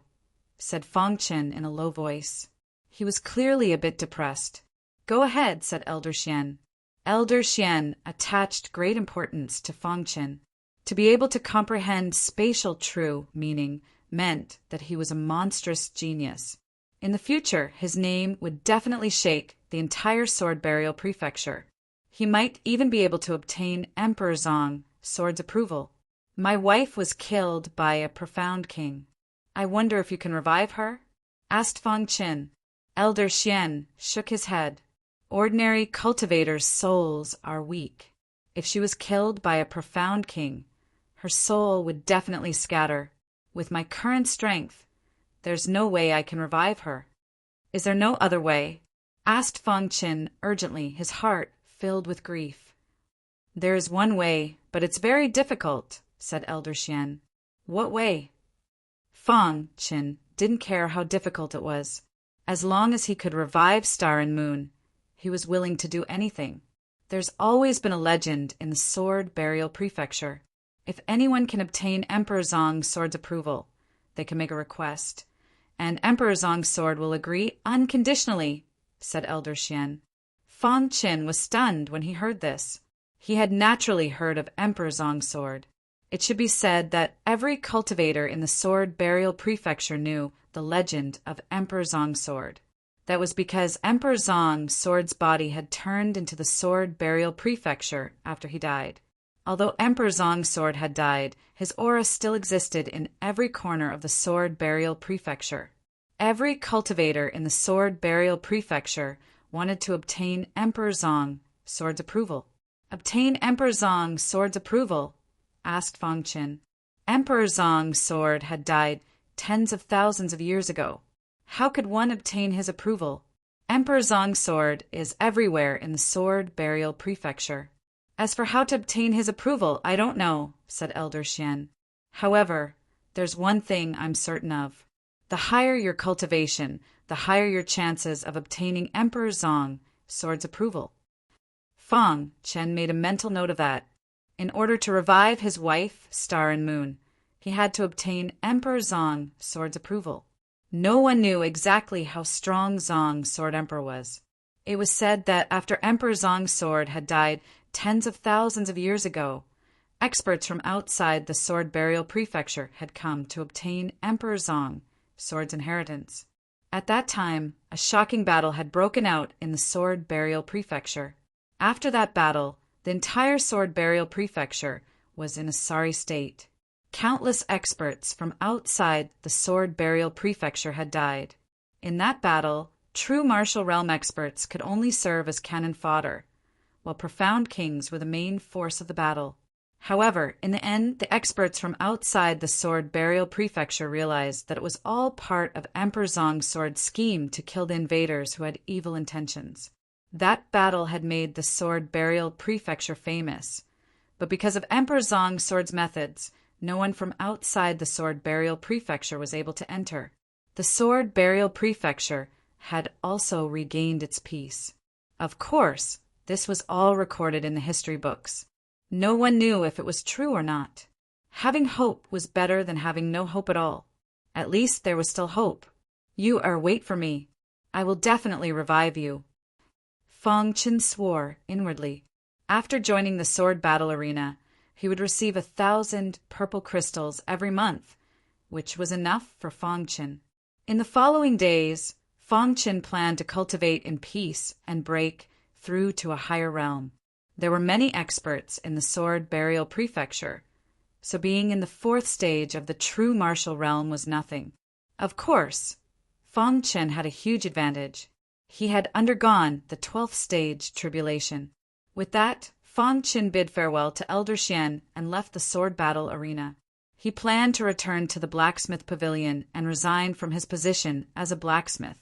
said Fang Qin in a low voice. He was clearly a bit depressed. Go ahead, said Elder Xian. Elder Xian attached great importance to Fang Qin. To be able to comprehend spatial true meaning meant that he was a monstrous genius. In the future, his name would definitely shake the entire Sword Burial Prefecture. He might even be able to obtain Emperor Zong's sword's approval. My wife was killed by a profound king. I wonder if you can revive her? Asked Fang Qin. Elder Xian shook his head. Ordinary cultivators' souls are weak. If she was killed by a profound king, her soul would definitely scatter. With my current strength, there's no way I can revive her. Is there no other way? Asked Fang Qin urgently, his heart filled with grief. There is one way, but it's very difficult, said Elder Xian. What way? Fang Qin didn't care how difficult it was. As long as he could revive Star and Moon, he was willing to do anything. There's always been a legend in the Sword Burial Prefecture. If anyone can obtain Emperor Zong's sword's approval, they can make a request, and Emperor Zong's sword will agree unconditionally, said Elder Xian. Fang Qin was stunned when he heard this. He had naturally heard of Emperor Zong's sword. It should be said that every cultivator in the Sword Burial Prefecture knew the legend of Emperor Zong's sword. That was because Emperor Zong's sword's body had turned into the Sword Burial Prefecture after he died. Although Emperor Zong's sword had died, his aura still existed in every corner of the Sword Burial Prefecture. Every cultivator in the Sword Burial Prefecture wanted to obtain Emperor Zong's sword's approval. Obtain Emperor Zong's sword's approval? Asked Fang Qin. Emperor Zong's sword had died tens of thousands of years ago. How could one obtain his approval? Emperor Zong's sword is everywhere in the Sword Burial Prefecture. As for how to obtain his approval, I don't know, said Elder Xian. However, there's one thing I'm certain of. The higher your cultivation, the higher your chances of obtaining Emperor Zong's sword's approval. Fang Qin made a mental note of that. In order to revive his wife, Star and Moon, he had to obtain Emperor Zong's sword's approval. No one knew exactly how strong Zong's sword emperor was. It was said that after Emperor Zong's sword had died tens of thousands of years ago, experts from outside the Sword Burial Prefecture had come to obtain Emperor Zong's sword's inheritance. At that time, a shocking battle had broken out in the Sword Burial Prefecture. After that battle, the entire Sword Burial Prefecture was in a sorry state. Countless experts from outside the Sword Burial Prefecture had died. In that battle, true martial realm experts could only serve as cannon fodder, while profound kings were the main force of the battle. However, in the end, the experts from outside the Sword Burial Prefecture realized that it was all part of Emperor Zong's sword's scheme to kill the invaders who had evil intentions. That battle had made the Sword Burial Prefecture famous, but because of Emperor Zong's sword's methods, no one from outside the Sword Burial Prefecture was able to enter. The Sword Burial Prefecture had also regained its peace. Of course, this was all recorded in the history books. No one knew if it was true or not. Having hope was better than having no hope at all. At least there was still hope. Wait for me. I will definitely revive you. Fang Qin swore inwardly. After joining the sword battle arena, he would receive 1,000 purple crystals every month, which was enough for Fang Qin. In the following days, Fang Qin planned to cultivate in peace and break through to a higher realm. There were many experts in the Sword Burial Prefecture, so being in the 4th stage of the true martial realm was nothing. Of course, Fong Chen had a huge advantage. He had undergone the 12th stage tribulation. With that, Fong Chen bid farewell to Elder Xian and left the sword battle arena. He planned to return to the blacksmith pavilion and resign from his position as a blacksmith.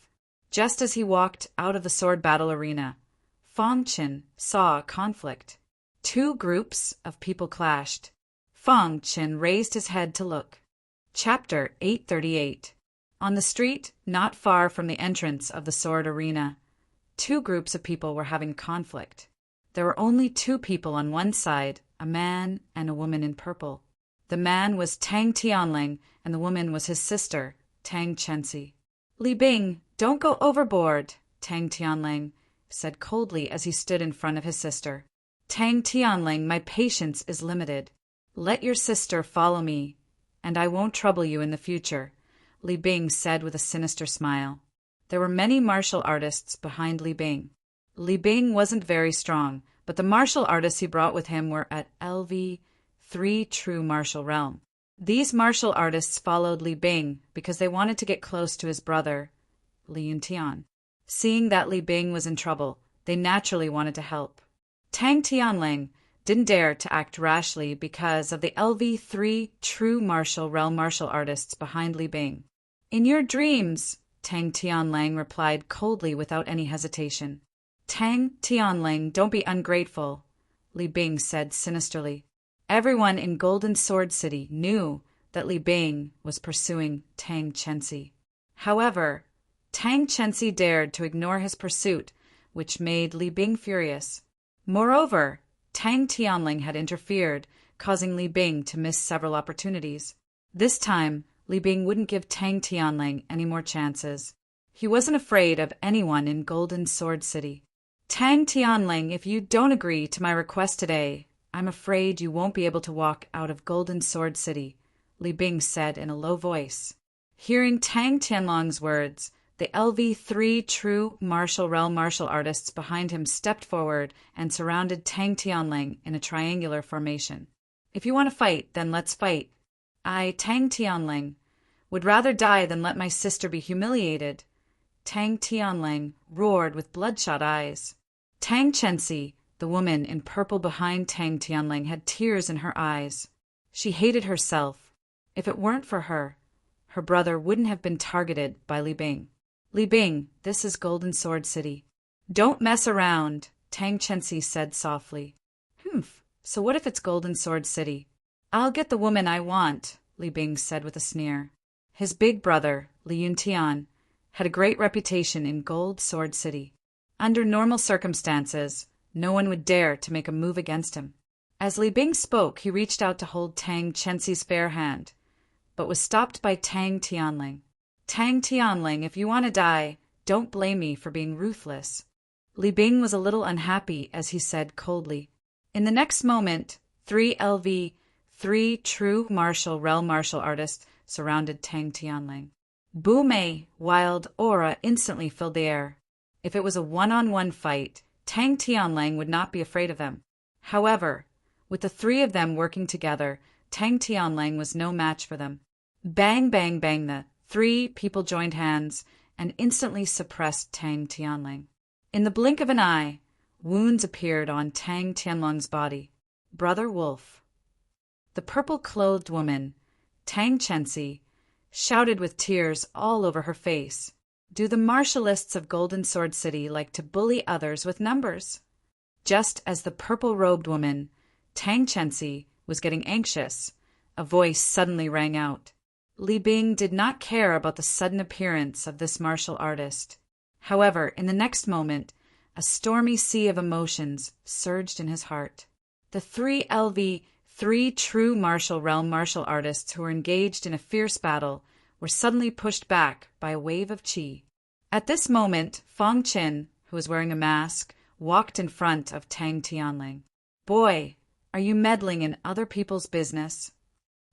Just as he walked out of the sword battle arena, Fong Chen saw a conflict. Two groups of people clashed. Fong Chen raised his head to look. Chapter 838. On the street, not far from the entrance of the sword arena, two groups of people were having conflict. There were only two people on one side, a man and a woman in purple. The man was Tang Tianling, and the woman was his sister, Tang Chenxi. Li Bing, don't go overboard, Tang Tianling said coldly as he stood in front of his sister. Tang Tianling, my patience is limited. Let your sister follow me, and I won't trouble you in the future, Li Bing said with a sinister smile. There were many martial artists behind Li Bing. Li Bing wasn't very strong, but the martial artists he brought with him were at LV3 true martial realm. These martial artists followed Li Bing because they wanted to get close to his brother, Li Yuntian. Seeing that Li Bing was in trouble, they naturally wanted to help. Tang Tianling didn't dare to act rashly because of the LV3 true martial realm martial artists behind Li Bing. In your dreams, Tang Tianling replied coldly without any hesitation. Tang Tianling, don't be ungrateful, Li Bing said sinisterly. Everyone in Golden Sword City knew that Li Bing was pursuing Tang Chenxi. However, Tang Chenxi dared to ignore his pursuit, which made Li Bing furious. Moreover, Tang Tianling had interfered, causing Li Bing to miss several opportunities. This time, Li Bing wouldn't give Tang Tianling any more chances. He wasn't afraid of anyone in Golden Sword City. Tang Tianling, if you don't agree to my request today, I'm afraid you won't be able to walk out of Golden Sword City, Li Bing said in a low voice. Hearing Tang Tianling's words, the LV3 true martial realm martial artists behind him stepped forward and surrounded Tang Tianling in a triangular formation. If you want to fight, then let's fight. I, Tang Tianling, would rather die than let my sister be humiliated. Tang Tianling roared with bloodshot eyes. Tang Chenxi, the woman in purple behind Tang Tianling, had tears in her eyes. She hated herself. If it weren't for her, her brother wouldn't have been targeted by Li Bing. Li Bing, this is Golden Sword City. Don't mess around, Tang Chenxi said softly. So what if it's Golden Sword City? I'll get the woman I want, Li Bing said with a sneer. His big brother, Li Yuntian, had a great reputation in Gold Sword City. Under normal circumstances, no one would dare to make a move against him. As Li Bing spoke, he reached out to hold Tang Chenxi's fair hand, but was stopped by Tang Tianling. Tang Tianling, if you want to die, don't blame me for being ruthless. Li Bing was a little unhappy as he said coldly. In the next moment, 3 true martial realm martial artists surrounded Tang Tianling. Boom-a wild aura instantly filled the air. If it was a one-on-one fight, Tang Tianling would not be afraid of them. However, with the three of them working together, Tang Tianling was no match for them. Bang, bang, bang, the three people joined hands and instantly suppressed Tang Tianling. In the blink of an eye, wounds appeared on Tang Tianling's body. Brother Wolf. The purple-clothed woman, Tang Chenxi, shouted with tears all over her face. Do the martialists of Golden Sword City like to bully others with numbers? Just as the purple-robed woman, Tang Chenxi, was getting anxious, a voice suddenly rang out. Li Bing did not care about the sudden appearance of this martial artist. However, in the next moment, a stormy sea of emotions surged in his heart. The three true martial realm martial artists who were engaged in a fierce battle were suddenly pushed back by a wave of qi. At this moment, Fong Chen, who was wearing a mask, walked in front of Tang Tianling. Boy, are you meddling in other people's business?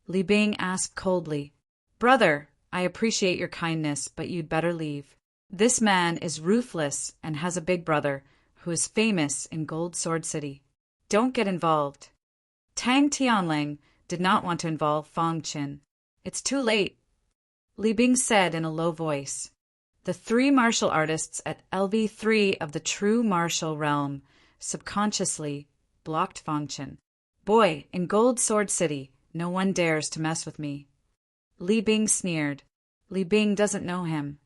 Li Bing asked coldly. Brother, I appreciate your kindness, but you'd better leave. This man is ruthless and has a big brother who is famous in Gold Sword City. Don't get involved. Tang Tianling did not want to involve Fong Chen. It's too late. Li Bing said in a low voice. The three martial artists at LV3 of the true martial realm subconsciously blocked Fang Chen. Boy, in Gold Sword City, no one dares to mess with me. Li Bing sneered. Li Bing doesn't know him.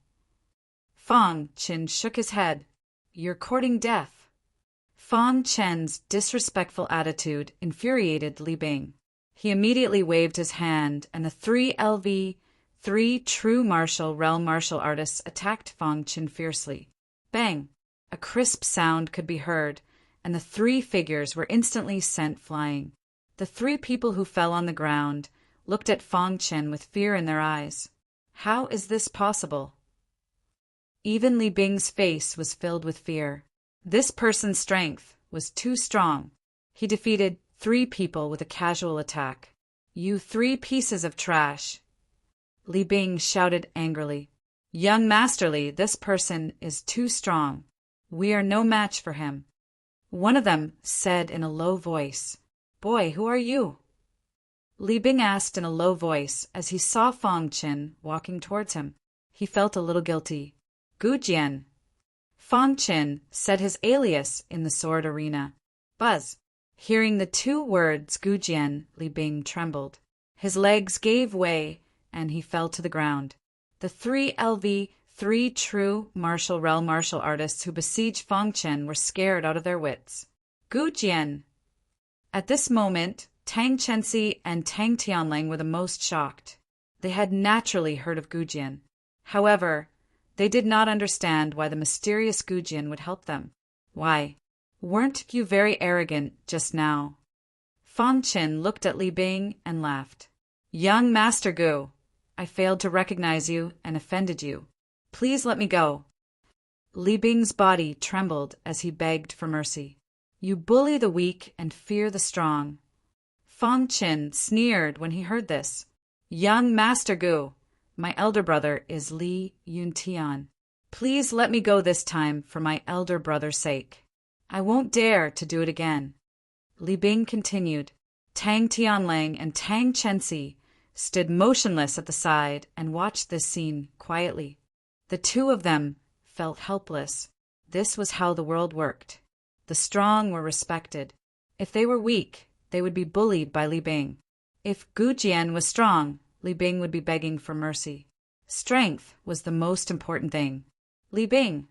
Fang Chen shook his head. You're courting death. Fang Chen's disrespectful attitude infuriated Li Bing. He immediately waved his hand, and the three LV3 true martial realm martial artists attacked Fang Chen fiercely. Bang! A crisp sound could be heard, and the three figures were instantly sent flying. The three people who fell on the ground looked at Fang Chen with fear in their eyes. How is this possible? Even Li Bing's face was filled with fear. This person's strength was too strong. He defeated 3 people with a casual attack. You 3 pieces of trash! Li Bing shouted angrily. Young Master Li, this person is too strong. We are no match for him. One of them said in a low voice. Boy, who are you? Li Bing asked in a low voice as he saw Fang Chen walking towards him. He felt a little guilty. Gu Jian. Fang Chen said his alias in the sword arena. Buzz. Hearing the 2 words Gu Jian, Li Bing trembled. His legs gave way, and he fell to the ground. The 3 LV3 true martial realm martial artists who besieged Fang Chen were scared out of their wits. Gu Jian. At this moment, Tang Chenxi and Tang Tianlang were the most shocked. They had naturally heard of Gu Jian. However, they did not understand why the mysterious Gu Jian would help them. Why? Weren't you very arrogant just now? Fang Chen looked at Li Bing and laughed. Young Master Gu, I failed to recognize you and offended you. Please let me go. Li Bing's body trembled as he begged for mercy. You bully the weak and fear the strong. Fang Chen sneered when he heard this. Young Master Gu, my elder brother is Li Yuntian. Please let me go this time for my elder brother's sake. I won't dare to do it again. Li Bing continued. Tang Tianlang and Tang Chenxi stood motionless at the side and watched this scene quietly. The 2 of them felt helpless. This was how the world worked. The strong were respected. If they were weak, they would be bullied by Li Bing. If Gu Jian was strong, Li Bing would be begging for mercy. Strength was the most important thing. Li Bing.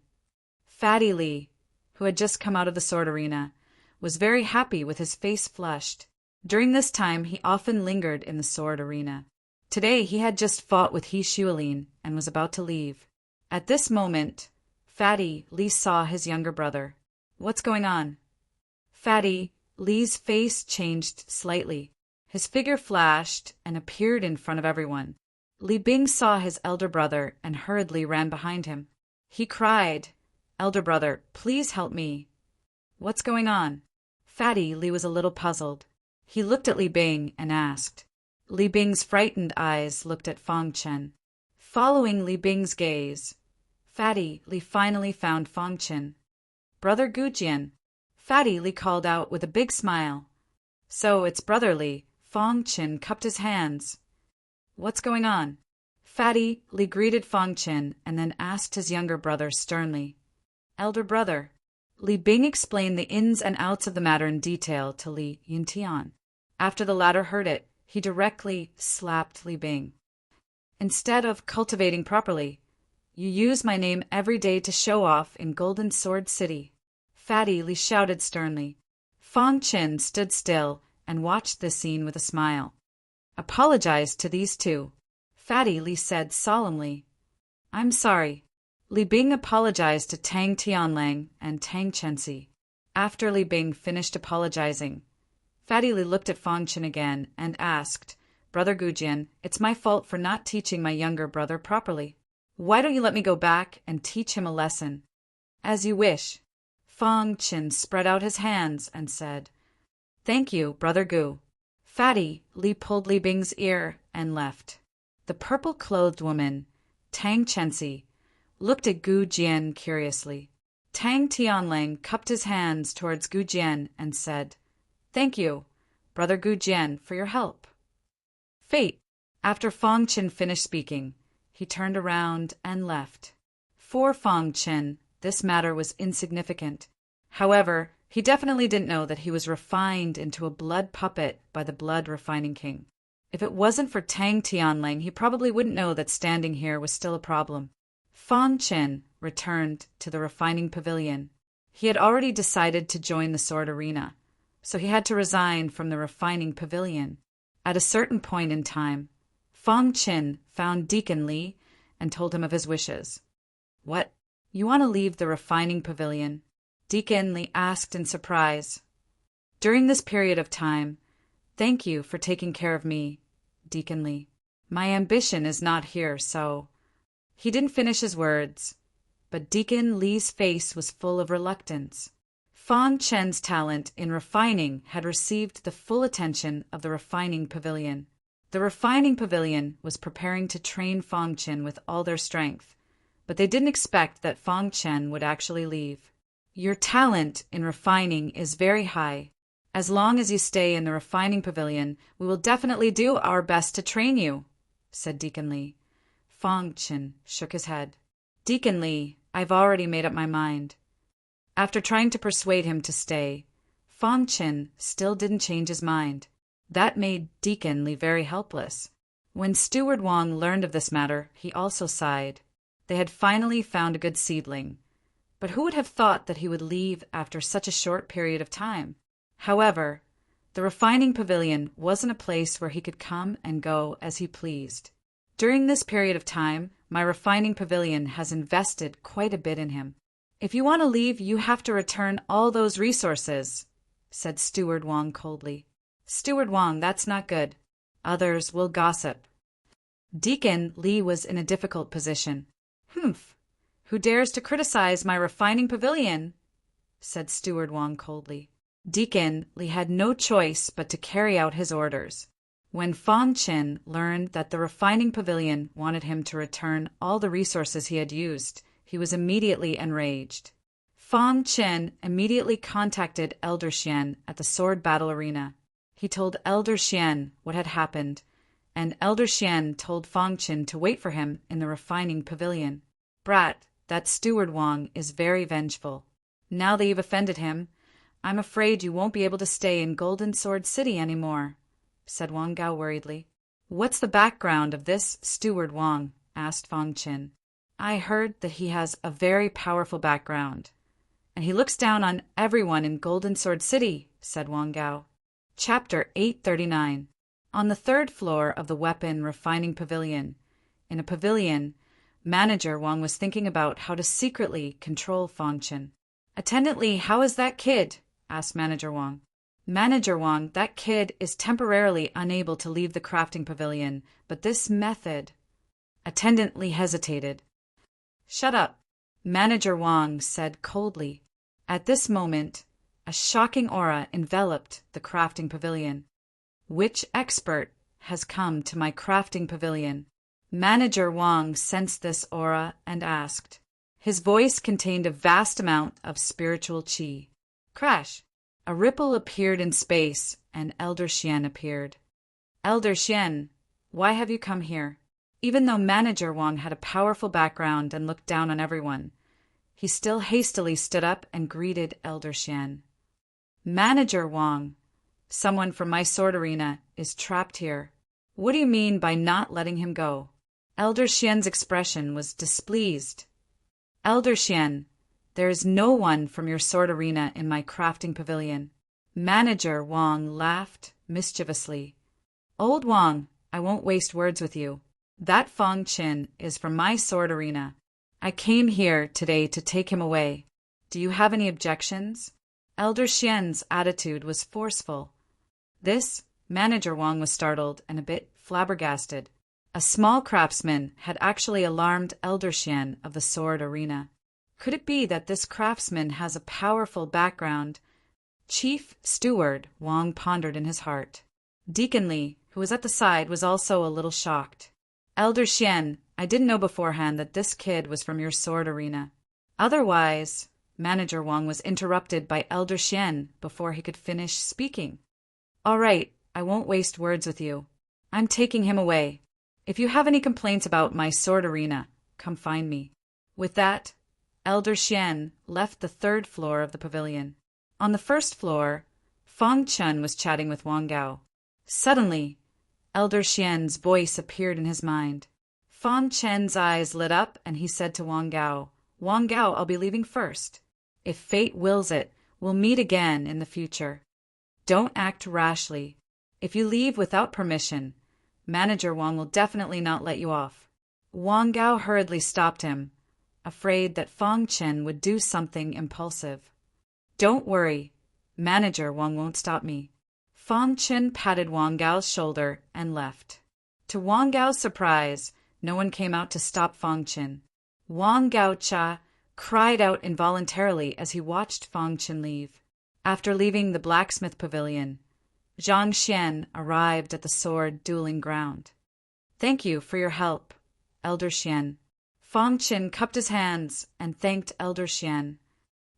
Fatty Li, who had just come out of the sword arena, was very happy with his face flushed. During this time, he often lingered in the sword arena. Today, he had just fought with He Xuelin and was about to leave. At this moment, Fatty Li saw his younger brother. What's going on? Fatty Li's face changed slightly. His figure flashed and appeared in front of everyone. Li Bing saw his elder brother and hurriedly ran behind him. He cried, Elder brother, please help me. What's going on? Fatty Li was a little puzzled. He looked at Li Bing and asked. Li Bing's frightened eyes looked at Fang Chen. Following Li Bing's gaze, Fatty Li finally found Fang Chen. Brother Gu Jian. Fatty Li called out with a big smile. So it's Brother Li. Fang Chen cupped his hands. What's going on? Fatty Li greeted Fang Chen and then asked his younger brother sternly. Elder brother. Li Bing explained the ins and outs of the matter in detail to Li Yuntian. After the latter heard it, he directly slapped Li Bing. Instead of cultivating properly, you use my name every day to show off in Golden Sword City. Fatty Li shouted sternly. Fang Chen stood still and watched this scene with a smile. Apologize to these 2. Fatty Li said solemnly. I'm sorry. Li Bing apologized to Tang Tianlang and Tang Chenxi. After Li Bing finished apologizing, Fatty Li looked at Fang Chen again and asked, Brother Gu Jian, it's my fault for not teaching my younger brother properly. Why don't you let me go back and teach him a lesson? As you wish. Fang Chen spread out his hands and said, Thank you, Brother Gu. Fatty Li pulled Li Bing's ear and left. The purple-clothed woman, Tang Chenxi, looked at Gu Jian curiously. Tang Tianlang cupped his hands towards Gu Jian and said, Thank you, Brother Gu Jian, for your help. Fate. After Fang Chen finished speaking, He turned around and left. For Fang Chen, this matter was insignificant. However, he definitely didn't know that he was refined into a blood puppet by the blood refining king. If it wasn't for Tang Tianling, he probably wouldn't know that standing here was still a problem. Fang Chen returned to the refining pavilion. He had already decided to join the sword arena, so he had to resign from the refining pavilion. At a certain point in time, Fang Chen found Deacon Li and told him of his wishes. "What? You want to leave the refining pavilion?" Deacon Li asked in surprise. "During this period of time, thank you for taking care of me, Deacon Li. My ambition is not here, so—" He didn't finish his words, but Deacon Li's face was full of reluctance. Fang Chen's talent in refining had received the full attention of the refining pavilion. The refining pavilion was preparing to train Fang Chen with all their strength, but they didn't expect that Fang Chen would actually leave. "Your talent in refining is very high. As long as you stay in the refining pavilion, we will definitely do our best to train you," said Deacon Li. Fang Chen shook his head. "Deacon Li, I've already made up my mind." After trying to persuade him to stay, Fang Chen still didn't change his mind. That made Deacon Li very helpless. When Steward Wang learned of this matter, he also sighed. They had finally found a good seedling. But who would have thought that he would leave after such a short period of time? However, the refining pavilion wasn't a place where he could come and go as he pleased. "During this period of time, my refining pavilion has invested quite a bit in him. If you want to leave, you have to return all those resources," said Steward Wang coldly. "Steward Wang, that's not good. Others will gossip." Deacon Li was in a difficult position. "Humph! Who dares to criticize my refining pavilion?" said Steward Wang coldly. Deacon Li had no choice but to carry out his orders. When Fang Chen learned that the refining pavilion wanted him to return all the resources he had used, he was immediately enraged. Fang Chen immediately contacted Elder Xian at the sword battle arena. He told Elder Xian what had happened, and Elder Xian told Fang Chen to wait for him in the refining pavilion. "Brat, that Steward Wang is very vengeful. Now that you've offended him, I'm afraid you won't be able to stay in Golden Sword City anymore," said Wang Gao worriedly. "What's the background of this Steward Wang?" asked Fang Chen. "I heard that he has a very powerful background, and he looks down on everyone in Golden Sword City," said Wang Gao. Chapter 839. On the third floor of the weapon refining pavilion, in a pavilion, Manager Wang was thinking about how to secretly control Fang Chen. "Attendant Li, how is that kid?" asked Manager Wang. "Manager Wang, that kid is temporarily unable to leave the crafting pavilion, but this method—" Attendant Li hesitated. "Shut up," Manager Wang said coldly. At this moment, a shocking aura enveloped the crafting pavilion. "Which expert has come to my crafting pavilion?" Manager Wang sensed this aura and asked. His voice contained a vast amount of spiritual qi. Crash! A ripple appeared in space, and Elder Xian appeared. "Elder Xian, why have you come here?" Even though Manager Wang had a powerful background and looked down on everyone, he still hastily stood up and greeted Elder Xian. "Manager Wang, someone from my sword arena is trapped here. What do you mean by not letting him go?" Elder Xian's expression was displeased. "Elder Xian, there is no one from your sword arena in my crafting pavilion." Manager Wang laughed mischievously. "Old Wang, I won't waste words with you. That Fang Chen is from my sword arena. I came here today to take him away. Do you have any objections?" Elder Xian's attitude was forceful. This, Manager Wang was startled and a bit flabbergasted. A small craftsman had actually alarmed Elder Xian of the sword arena. Could it be that this craftsman has a powerful background? Chief Steward Wang pondered in his heart. Deacon Li, who was at the side, was also a little shocked. "Elder Xian, I didn't know beforehand that this kid was from your sword arena. Otherwise—" Manager Wang was interrupted by Elder Xian before he could finish speaking. "All right, I won't waste words with you. I'm taking him away. If you have any complaints about my sword arena, come find me." With that, Elder Xian left the third floor of the pavilion. On the first floor, Fang Chun was chatting with Wang Gao. Suddenly, Elder Xian's voice appeared in his mind. Fang Chen's eyes lit up and he said to Wang Gao, "Wang Gao, I'll be leaving first. If fate wills it, we'll meet again in the future. Don't act rashly. If you leave without permission, Manager Wang will definitely not let you off." Wang Gao hurriedly stopped him, afraid that Fang Chen would do something impulsive. "Don't worry, Manager Wang won't stop me." Fang Chen patted Wang Gao's shoulder and left. To Wang Gao's surprise, no one came out to stop Fang Chen. Wang Gao Cha cried out involuntarily as he watched Fang Chen leave. After leaving the blacksmith pavilion, Zhang Xian arrived at the sword dueling ground. "Thank you for your help, Elder Xian." Fang Chen cupped his hands and thanked Elder Xian.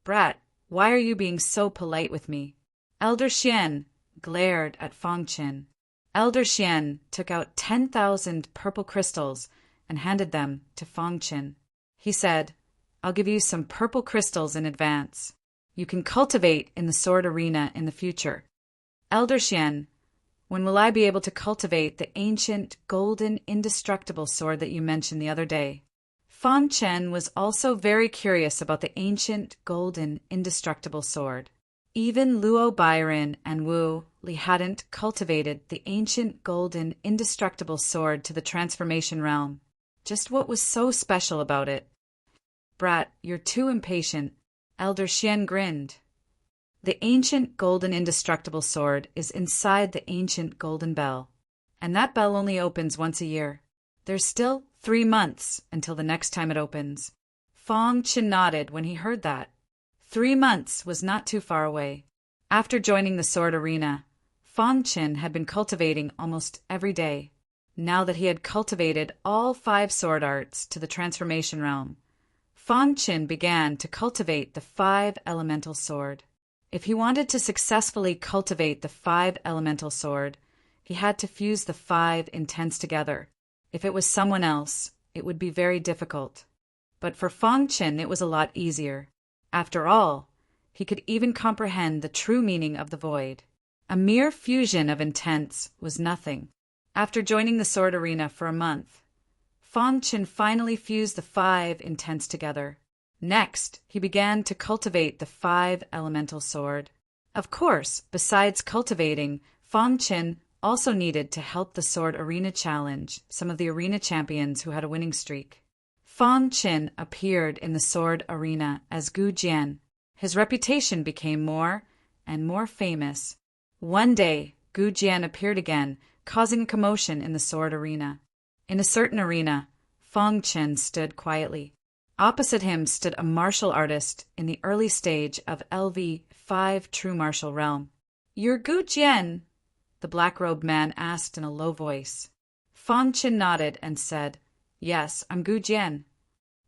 "Brat, why are you being so polite with me?" Elder Xian glared at Fang Chen. Elder Xian took out 10,000 purple crystals and handed them to Fang Chen. He said, "I'll give you some purple crystals in advance. You can cultivate in the sword arena in the future." "Elder Xian, when will I be able to cultivate the ancient, golden, indestructible sword that you mentioned the other day?" Fang Chen was also very curious about the ancient, golden, indestructible sword. Even Luo Byron and Wu Li hadn't cultivated the ancient, golden, indestructible sword to the transformation realm. Just what was so special about it? "Brat, you're too impatient." Elder Xian grinned. "The ancient, golden, indestructible sword is inside the ancient golden bell, and that bell only opens once a year. There's still 3 months until the next time it opens." Fang Chen nodded when he heard that. 3 months was not too far away. After joining the sword arena, Fang Chen had been cultivating almost every day. Now that he had cultivated all 5 sword arts to the transformation realm, Fang Chen began to cultivate the 5 elemental sword. If he wanted to successfully cultivate the 5 elemental sword, he had to fuse the 5 intents together. If it was someone else, it would be very difficult. But for Fang Chen, it was a lot easier. After all, he could even comprehend the true meaning of the void. A mere fusion of intents was nothing. After joining the sword arena for a month, Fang Chen finally fused the 5 intents together. Next, he began to cultivate the 5 elemental sword. Of course, besides cultivating, Fang Chen also needed to help the sword arena challenge some of the arena champions who had a winning streak. Fang Chen appeared in the sword arena as Gu Jian. His reputation became more and more famous. One day, Gu Jian appeared again, causing a commotion in the sword arena. In a certain arena, Fang Chen stood quietly. Opposite him stood a martial artist in the early stage of LV5 true martial realm. "You're Gu Jian?" the black-robed man asked in a low voice. Fang Chen nodded and said, "Yes, I'm Gu Jian."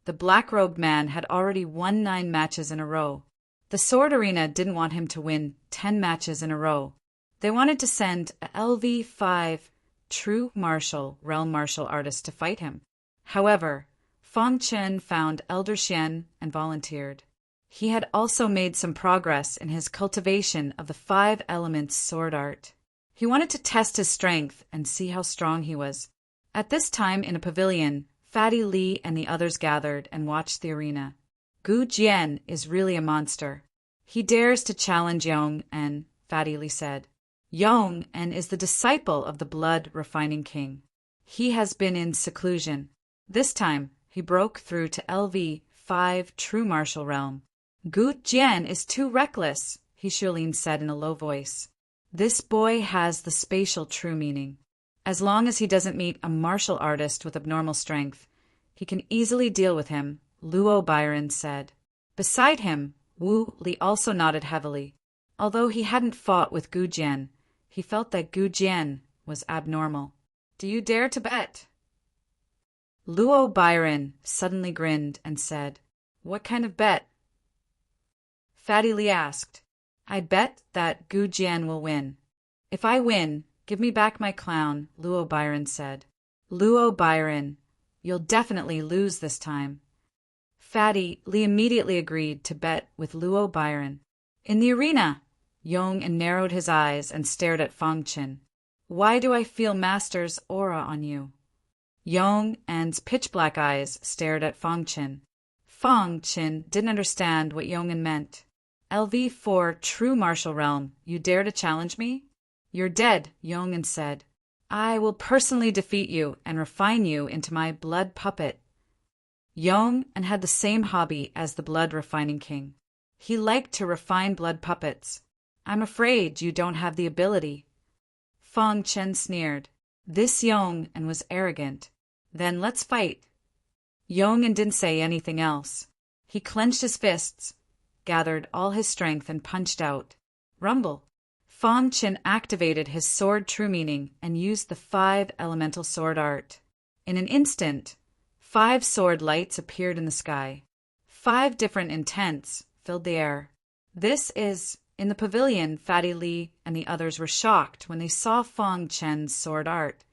The black-robed man had already won 9 matches in a row. The sword arena didn't want him to win 10 matches in a row. They wanted to send a LV5 true realm martial artist to fight him. However, Fang Chen found Elder Xian and volunteered. He had also made some progress in his cultivation of the 5 elements sword art. He wanted to test his strength and see how strong he was. At this time in a pavilion, Fatty Li and the others gathered and watched the arena. "Gu Jian is really a monster. He dares to challenge Yong En," Fatty Li said. "Yong En is the disciple of the blood-refining king. He has been in seclusion. This time, he broke through to LV5 true martial realm." "Gu Jian is too reckless," He Shulin said in a low voice. "This boy has the spatial true meaning. As long as he doesn't meet a martial artist with abnormal strength, he can easily deal with him," Luo Byron said. Beside him, Wu Li also nodded heavily. Although he hadn't fought with Gu Jian, he felt that Gu Jian was abnormal. "Do you dare to bet?" Luo Byron suddenly grinned and said, "What kind of bet?" Fatty Li asked. "I bet that Gu Jian will win." "If I win, give me back my clown," Luo Byron said. Luo Byron, you'll definitely lose this time. Fatty Lee immediately agreed to bet with Luo Byron. In the arena, Yong narrowed his eyes and stared at Fang Qin. Why do I feel Master's aura on you? Yong An's pitch-black eyes stared at Fang Qin. Fang Qin didn't understand what Yong meant. LV4 True Martial Realm, you dare to challenge me? You're dead, Yong said. I will personally defeat you and refine you into my blood puppet. Yong had the same hobby as the blood refining king. He liked to refine blood puppets. I'm afraid you don't have the ability. Fang Qin sneered. This Yong was arrogant. Then let's fight. Yong didn't say anything else. He clenched his fists, gathered all his strength and punched out. Rumble. Fang Qin activated his sword true meaning and used the 5 elemental sword art. In an instant, 5 sword lights appeared in the sky. 5 different intents filled the air. In the pavilion, Fatty Lee and the others were shocked when they saw Fang Qin's sword art.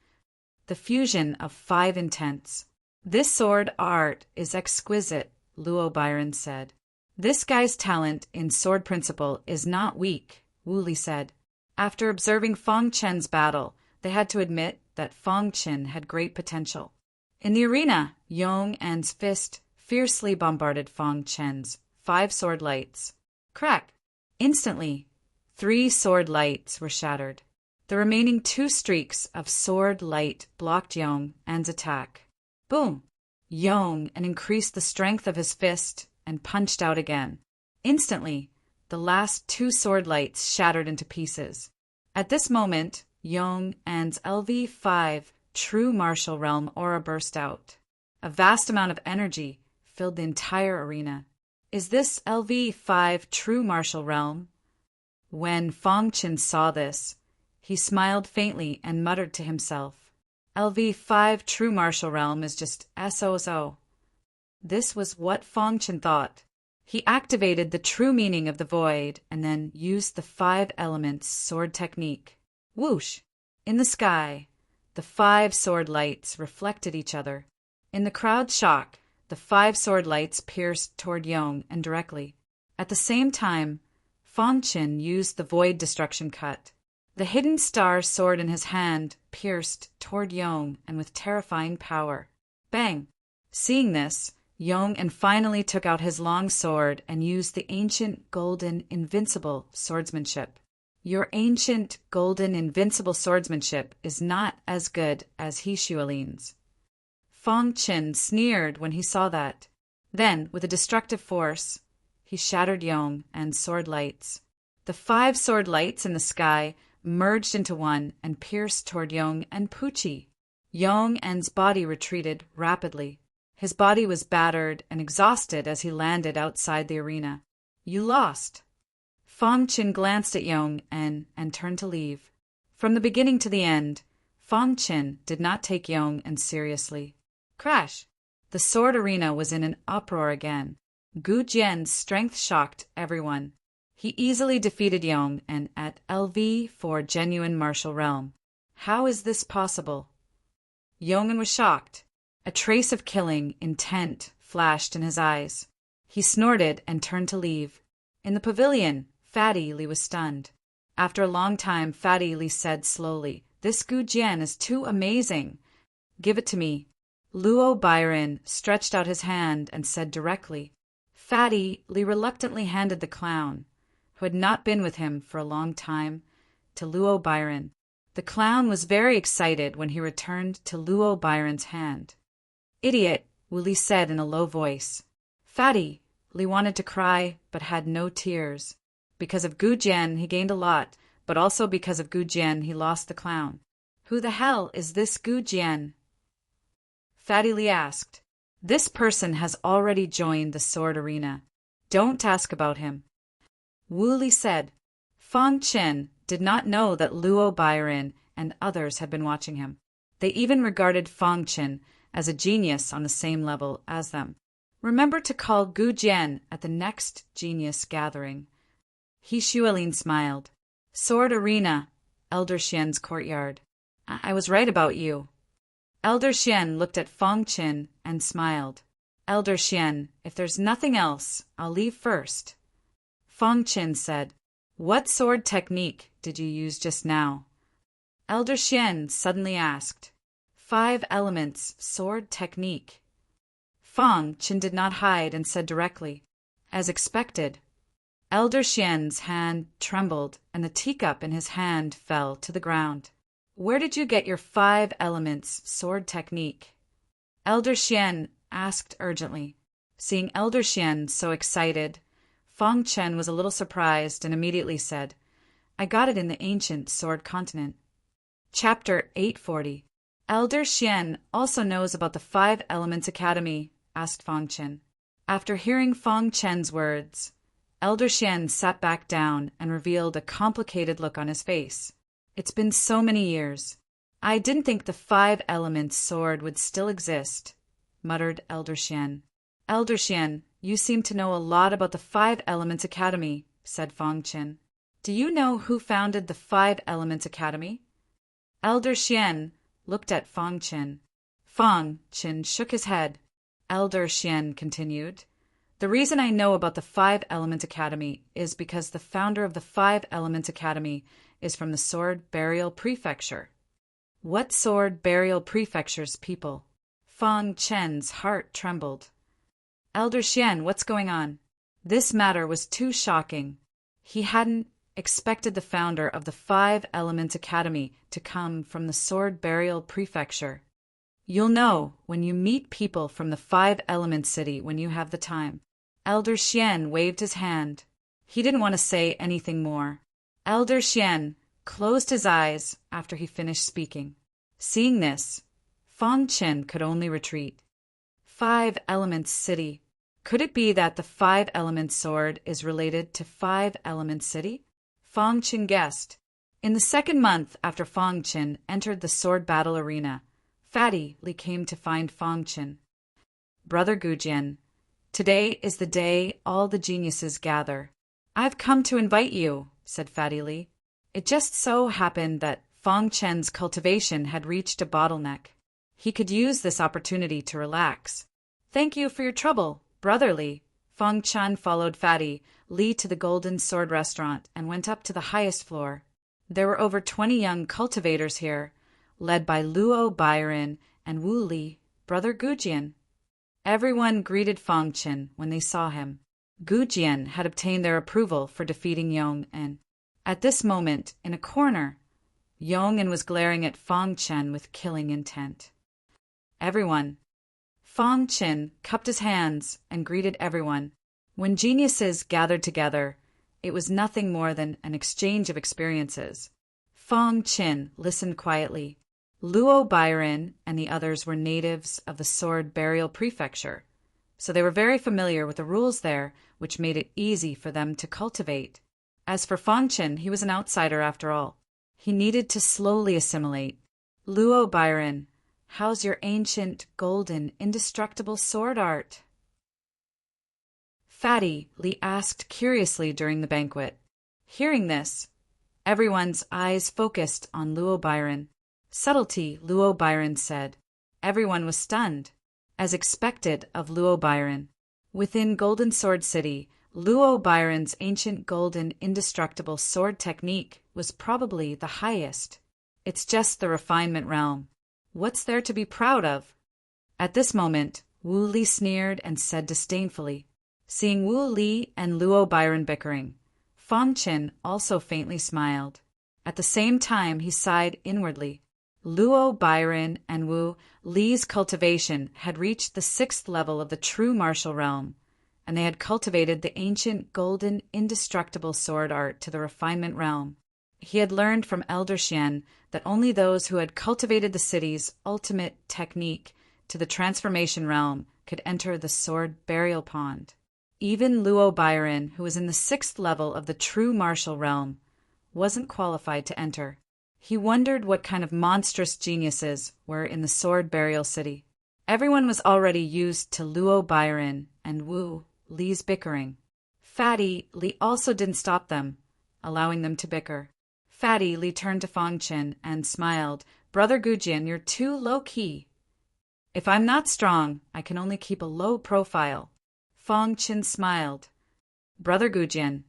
The fusion of 5 intents. This sword art is exquisite, Luo Byron said. This guy's talent in sword principle is not weak, Wu Li said. After observing Fang Qin's battle, they had to admit that Fang Qin had great potential. In the arena, Yong An's fist fiercely bombarded Fang Qin's 5 sword lights. Crack! Instantly, 3 sword lights were shattered. The remaining 2 streaks of sword light blocked Yong An's attack. Boom! Yong increased the strength of his fist and punched out again. Instantly, the last 2 sword lights shattered into pieces. At this moment, Yong An's LV5 True Martial Realm aura burst out. A vast amount of energy filled the entire arena. Is this LV5 True Martial Realm? When Fang Qin saw this, he smiled faintly and muttered to himself, LV5 True Martial Realm is just SOSO. This was what Fang Qin thought. He activated the true meaning of the void and then used the 5 elements sword technique. Whoosh! In the sky, the 5 sword lights reflected each other. In the crowd's shock, the 5 sword lights pierced toward Yong directly. At the same time, Fang Qin used the void destruction cut. The hidden star sword in his hand pierced toward Yong with terrifying power. Bang! Seeing this, Yong finally took out his long sword and used the ancient golden invincible swordsmanship. Your ancient golden invincible swordsmanship is not as good as He Xuelin's. Fang Qin sneered when he saw that. Then, with a destructive force, he shattered Yong sword lights. The 5 sword lights in the sky merged into one and pierced toward Yong and Pucci. Yong's body retreated rapidly. His body was battered and exhausted as he landed outside the arena. You lost. Fang Qin glanced at Yong and turned to leave. From the beginning to the end, Fang Qin did not take Yong seriously. Crash! The sword arena was in an uproar again. Gu Jian's strength shocked everyone. He easily defeated Yong at LV for genuine martial realm. How is this possible? Yong was shocked. A trace of killing intent flashed in his eyes. He snorted and turned to leave. In the pavilion, Fatty Lee was stunned. After a long time, Fatty Lee said slowly, This Gu Jian is too amazing. Give it to me. Luo Byron stretched out his hand and said directly. Fatty Lee reluctantly handed the clown, who had not been with him for a long time, to Luo Byron. The clown was very excited when he returned to Luo Byron's hand. Idiot, Wu Li said in a low voice. Fatty Lee wanted to cry, but had no tears. Because of Gu Jian, he gained a lot, but also because of Gu Jian, he lost the clown. Who the hell is this Gu Jian? Fatty Lee asked. This person has already joined the sword arena. Don't ask about him. Wu Li said. Fang Qin did not know that Luo Byron and others had been watching him. They even regarded Fang Qin as a genius on the same level as them. Remember to call Gu Jian at the next genius gathering. He Xuelin smiled. Sword arena, Elder Xian's courtyard. I was right about you. Elder Xian looked at Fang Qin and smiled. Elder Xian, if there's nothing else, I'll leave first. Fang Qin said, What sword technique did you use just now? Elder Xian suddenly asked. 5 elements sword technique. Fang Qin did not hide and said directly, As expected. Elder Xian's hand trembled and the teacup in his hand fell to the ground. Where did you get your 5 elements sword technique? Elder Xian asked urgently. Seeing Elder Xian so excited, Fang Chen was a little surprised and immediately said, I got it in the ancient sword continent. Chapter 840. Elder Xian also knows about the 5 Elements Academy, asked Fang Chen. After hearing Fang Chen's words, Elder Xian sat back down and revealed a complicated look on his face. It's been so many years. I didn't think the 5 Elements sword would still exist, muttered Elder Xian. Elder Xian, you seem to know a lot about the 5 Elements Academy, said Fang Chen. Do you know who founded the 5 Elements Academy? Elder Xian looked at Fang Chen. Fang Chen shook his head. Elder Xian continued. The reason I know about the 5 Elements Academy is because the founder of the 5 Elements Academy is from the Sword Burial Prefecture. What Sword Burial Prefecture's people? Fang Chen's heart trembled. Elder Xian, what's going on? This matter was too shocking. He hadn't expected the founder of the 5 Elements Academy to come from the Sword Burial Prefecture. You'll know when you meet people from the 5 Elements City when you have the time. Elder Xian waved his hand. He didn't want to say anything more. Elder Xian closed his eyes after he finished speaking. Seeing this, Fang Chen could only retreat. 5 Elements City. Could it be that the 5 Elements sword is related to 5 Elements City? Fang Chen guessed. In the 2nd month after Fang Chen entered the sword battle arena, Fatty Li came to find Fang Chen. Brother Gujian, today is the day all the geniuses gather. I've come to invite you, said Fatty Li. It just so happened that Fang Chen's cultivation had reached a bottleneck. He could use this opportunity to relax. Thank you for your trouble, Brother Li. Fang Chen followed Fatty Li to the Golden Sword Restaurant and went up to the highest floor. There were over 20 young cultivators here, led by Luo Byron and Wu Li, Brother Gujian. Everyone greeted Fang Chen when they saw him. Gujian had obtained their approval for defeating Yong'an. At this moment, in a corner, Yong'an was glaring at Fang Chen with killing intent. Everyone. Fang Chen cupped his hands and greeted everyone. When geniuses gathered together, it was nothing more than an exchange of experiences. Fang Chen listened quietly. Luo Byron and the others were natives of the Sword Burial Prefecture, so they were very familiar with the rules there, which made it easy for them to cultivate. As for Fang Chen, he was an outsider after all. He needed to slowly assimilate. Luo Byron, how's your ancient, golden, indestructible sword art? Fatty Li asked curiously during the banquet. Hearing this, everyone's eyes focused on Luo Byron. Subtlety, Luo Byron said. Everyone was stunned, as expected of Luo Byron. Within Golden Sword City, Luo Byron's ancient golden indestructible sword technique was probably the highest. It's just the refinement realm. What's there to be proud of? At this moment, Wu Li sneered and said disdainfully. Seeing Wu Li and Luo Byron bickering, Fang Chen also faintly smiled. At the same time, he sighed inwardly. Luo Byron and Wu Li's cultivation had reached the 6th level of the true martial realm, and they had cultivated the ancient golden indestructible sword art to the refinement realm. He had learned from Elder Xian that only those who had cultivated the city's ultimate technique to the transformation realm could enter the sword burial pond. Even Luo Byron, who was in the 6th level of the true martial realm, wasn't qualified to enter. He wondered what kind of monstrous geniuses were in the sword burial city. Everyone was already used to Luo Byron and Wu Li's bickering. Fatty Li also didn't stop them, allowing them to bicker. Fatty Li turned to Fang Chen and smiled. Brother Gujian, you're too low-key. If I'm not strong, I can only keep a low profile. Fong Qin smiled. Brother Gujian,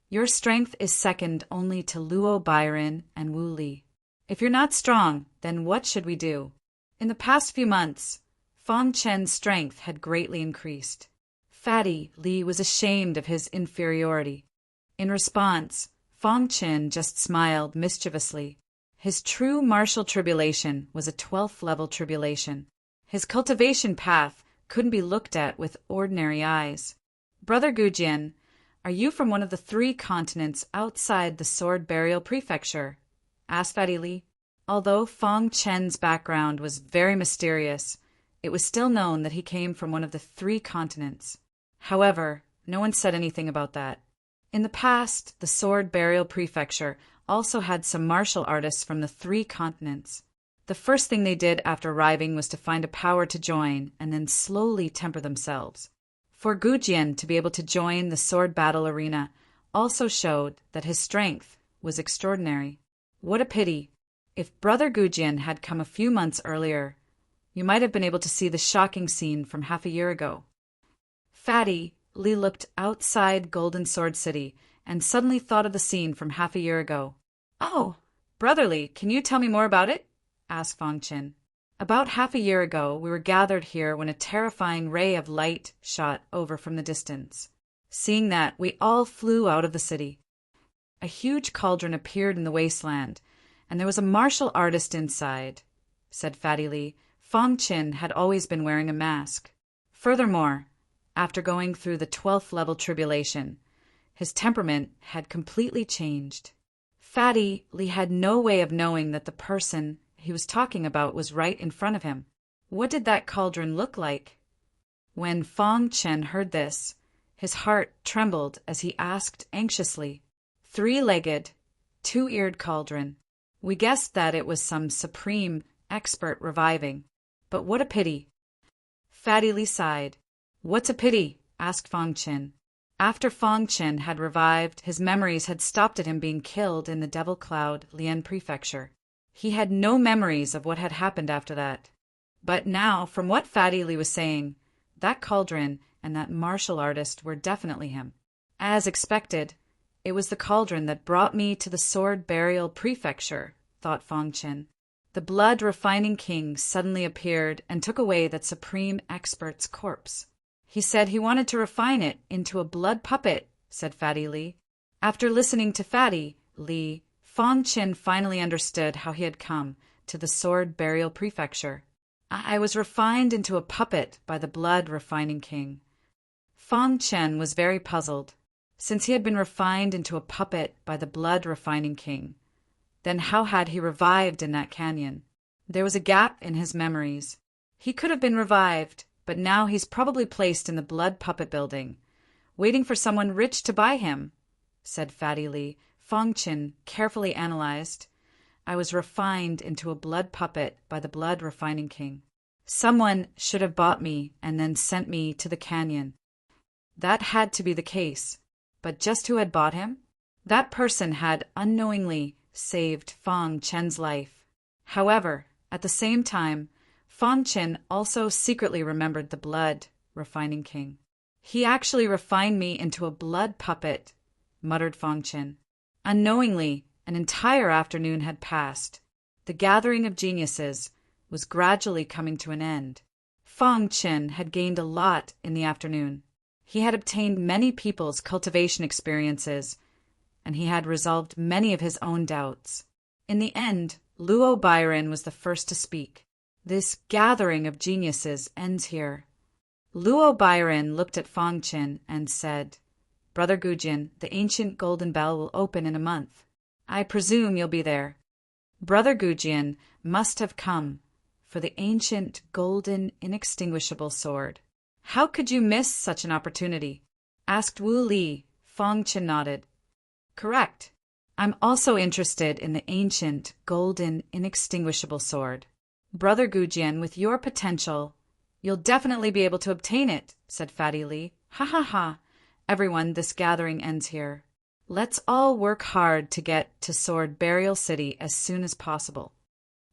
your strength is second only to Luo Byron and Wu Li. If you're not strong, then what should we do? In the past few months, Fong Chen's strength had greatly increased. Fatty Li was ashamed of his inferiority. In response, Fong Chen just smiled mischievously. His true martial tribulation was a 12th level tribulation. His cultivation path couldn't be looked at with ordinary eyes. Brother Gujian, are you from one of the 3 continents outside the Sword Burial Prefecture? Asked Fatty Li. Although Fong Chen's background was very mysterious, it was still known that he came from one of the 3 continents. However, no one said anything about that. In the past, the Sword Burial Prefecture also had some martial artists from the 3 continents. The first thing they did after arriving was to find a power to join and then slowly temper themselves. For Gujian to be able to join the sword battle arena also showed that his strength was extraordinary. What a pity! If Brother Gujian had come a few months earlier, you might have been able to see the shocking scene from half a year ago. Fatty Li looked outside Golden Sword City and suddenly thought of the scene from half a year ago. Oh, Brother Li, can you tell me more about it? Asked Fong Qin. About half a year ago, we were gathered here when a terrifying ray of light shot over from the distance. Seeing that, we all flew out of the city. A huge cauldron appeared in the wasteland, and there was a martial artist inside, said Fatty Li. Fong Qin had always been wearing a mask. Furthermore, after going through the 12th level tribulation, his temperament had completely changed. Fatty Li had no way of knowing that the person he was talking about was right in front of him. What did that cauldron look like? When Fong Chen heard this, his heart trembled as he asked anxiously, 3-legged, 2-eared cauldron. We guessed that it was some supreme expert reviving. But what a pity. Fatty Li sighed. What's a pity? Asked Fong Chen. After Fong Chen had revived, his memories had stopped at him being killed in the Devil Cloud Lian Prefecture. He had no memories of what had happened after that. But now, from what Fatty Li was saying, that cauldron and that martial artist were definitely him. As expected, it was the cauldron that brought me to the Sword Burial Prefecture, thought Fong Chen. The blood-refining king suddenly appeared and took away that supreme expert's corpse. He said he wanted to refine it into a blood puppet, said Fatty Li. After listening to Fatty Li, Fong Chen finally understood how he had come to the Sword Burial Prefecture. I was refined into a puppet by the blood-refining king. Fong Chen was very puzzled. Since he had been refined into a puppet by the blood-refining king, then how had he revived in that canyon? There was a gap in his memories. He could have been revived, but now he's probably placed in the blood puppet building, waiting for someone rich to buy him, said Fatty Li. Fong Chen carefully analyzed. I was refined into a blood puppet by the blood-refining king. Someone should have bought me and then sent me to the canyon. That had to be the case. But just who had bought him? That person had unknowingly saved Fong Chen's life. However, at the same time, Fong Chen also secretly remembered the blood-refining king. He actually refined me into a blood puppet, muttered Fong Chen. Unknowingly, an entire afternoon had passed. The gathering of geniuses was gradually coming to an end. Fong Chen had gained a lot in the afternoon. He had obtained many people's cultivation experiences, and he had resolved many of his own doubts. In the end, Luo Byron was the first to speak. This gathering of geniuses ends here. Luo Byron looked at Fong Chen and said, Brother Gujian, the ancient golden bell will open in a month. I presume you'll be there. Brother Gujian must have come for the ancient golden inextinguishable sword. How could you miss such an opportunity? Asked Wu Li. Fong Chen nodded. Correct. I'm also interested in the ancient golden inextinguishable sword. Brother Gujian, with your potential, you'll definitely be able to obtain it, said Fatty Li. Ha ha ha. Everyone, this gathering ends here. Let's all work hard to get to Sword Burial City as soon as possible.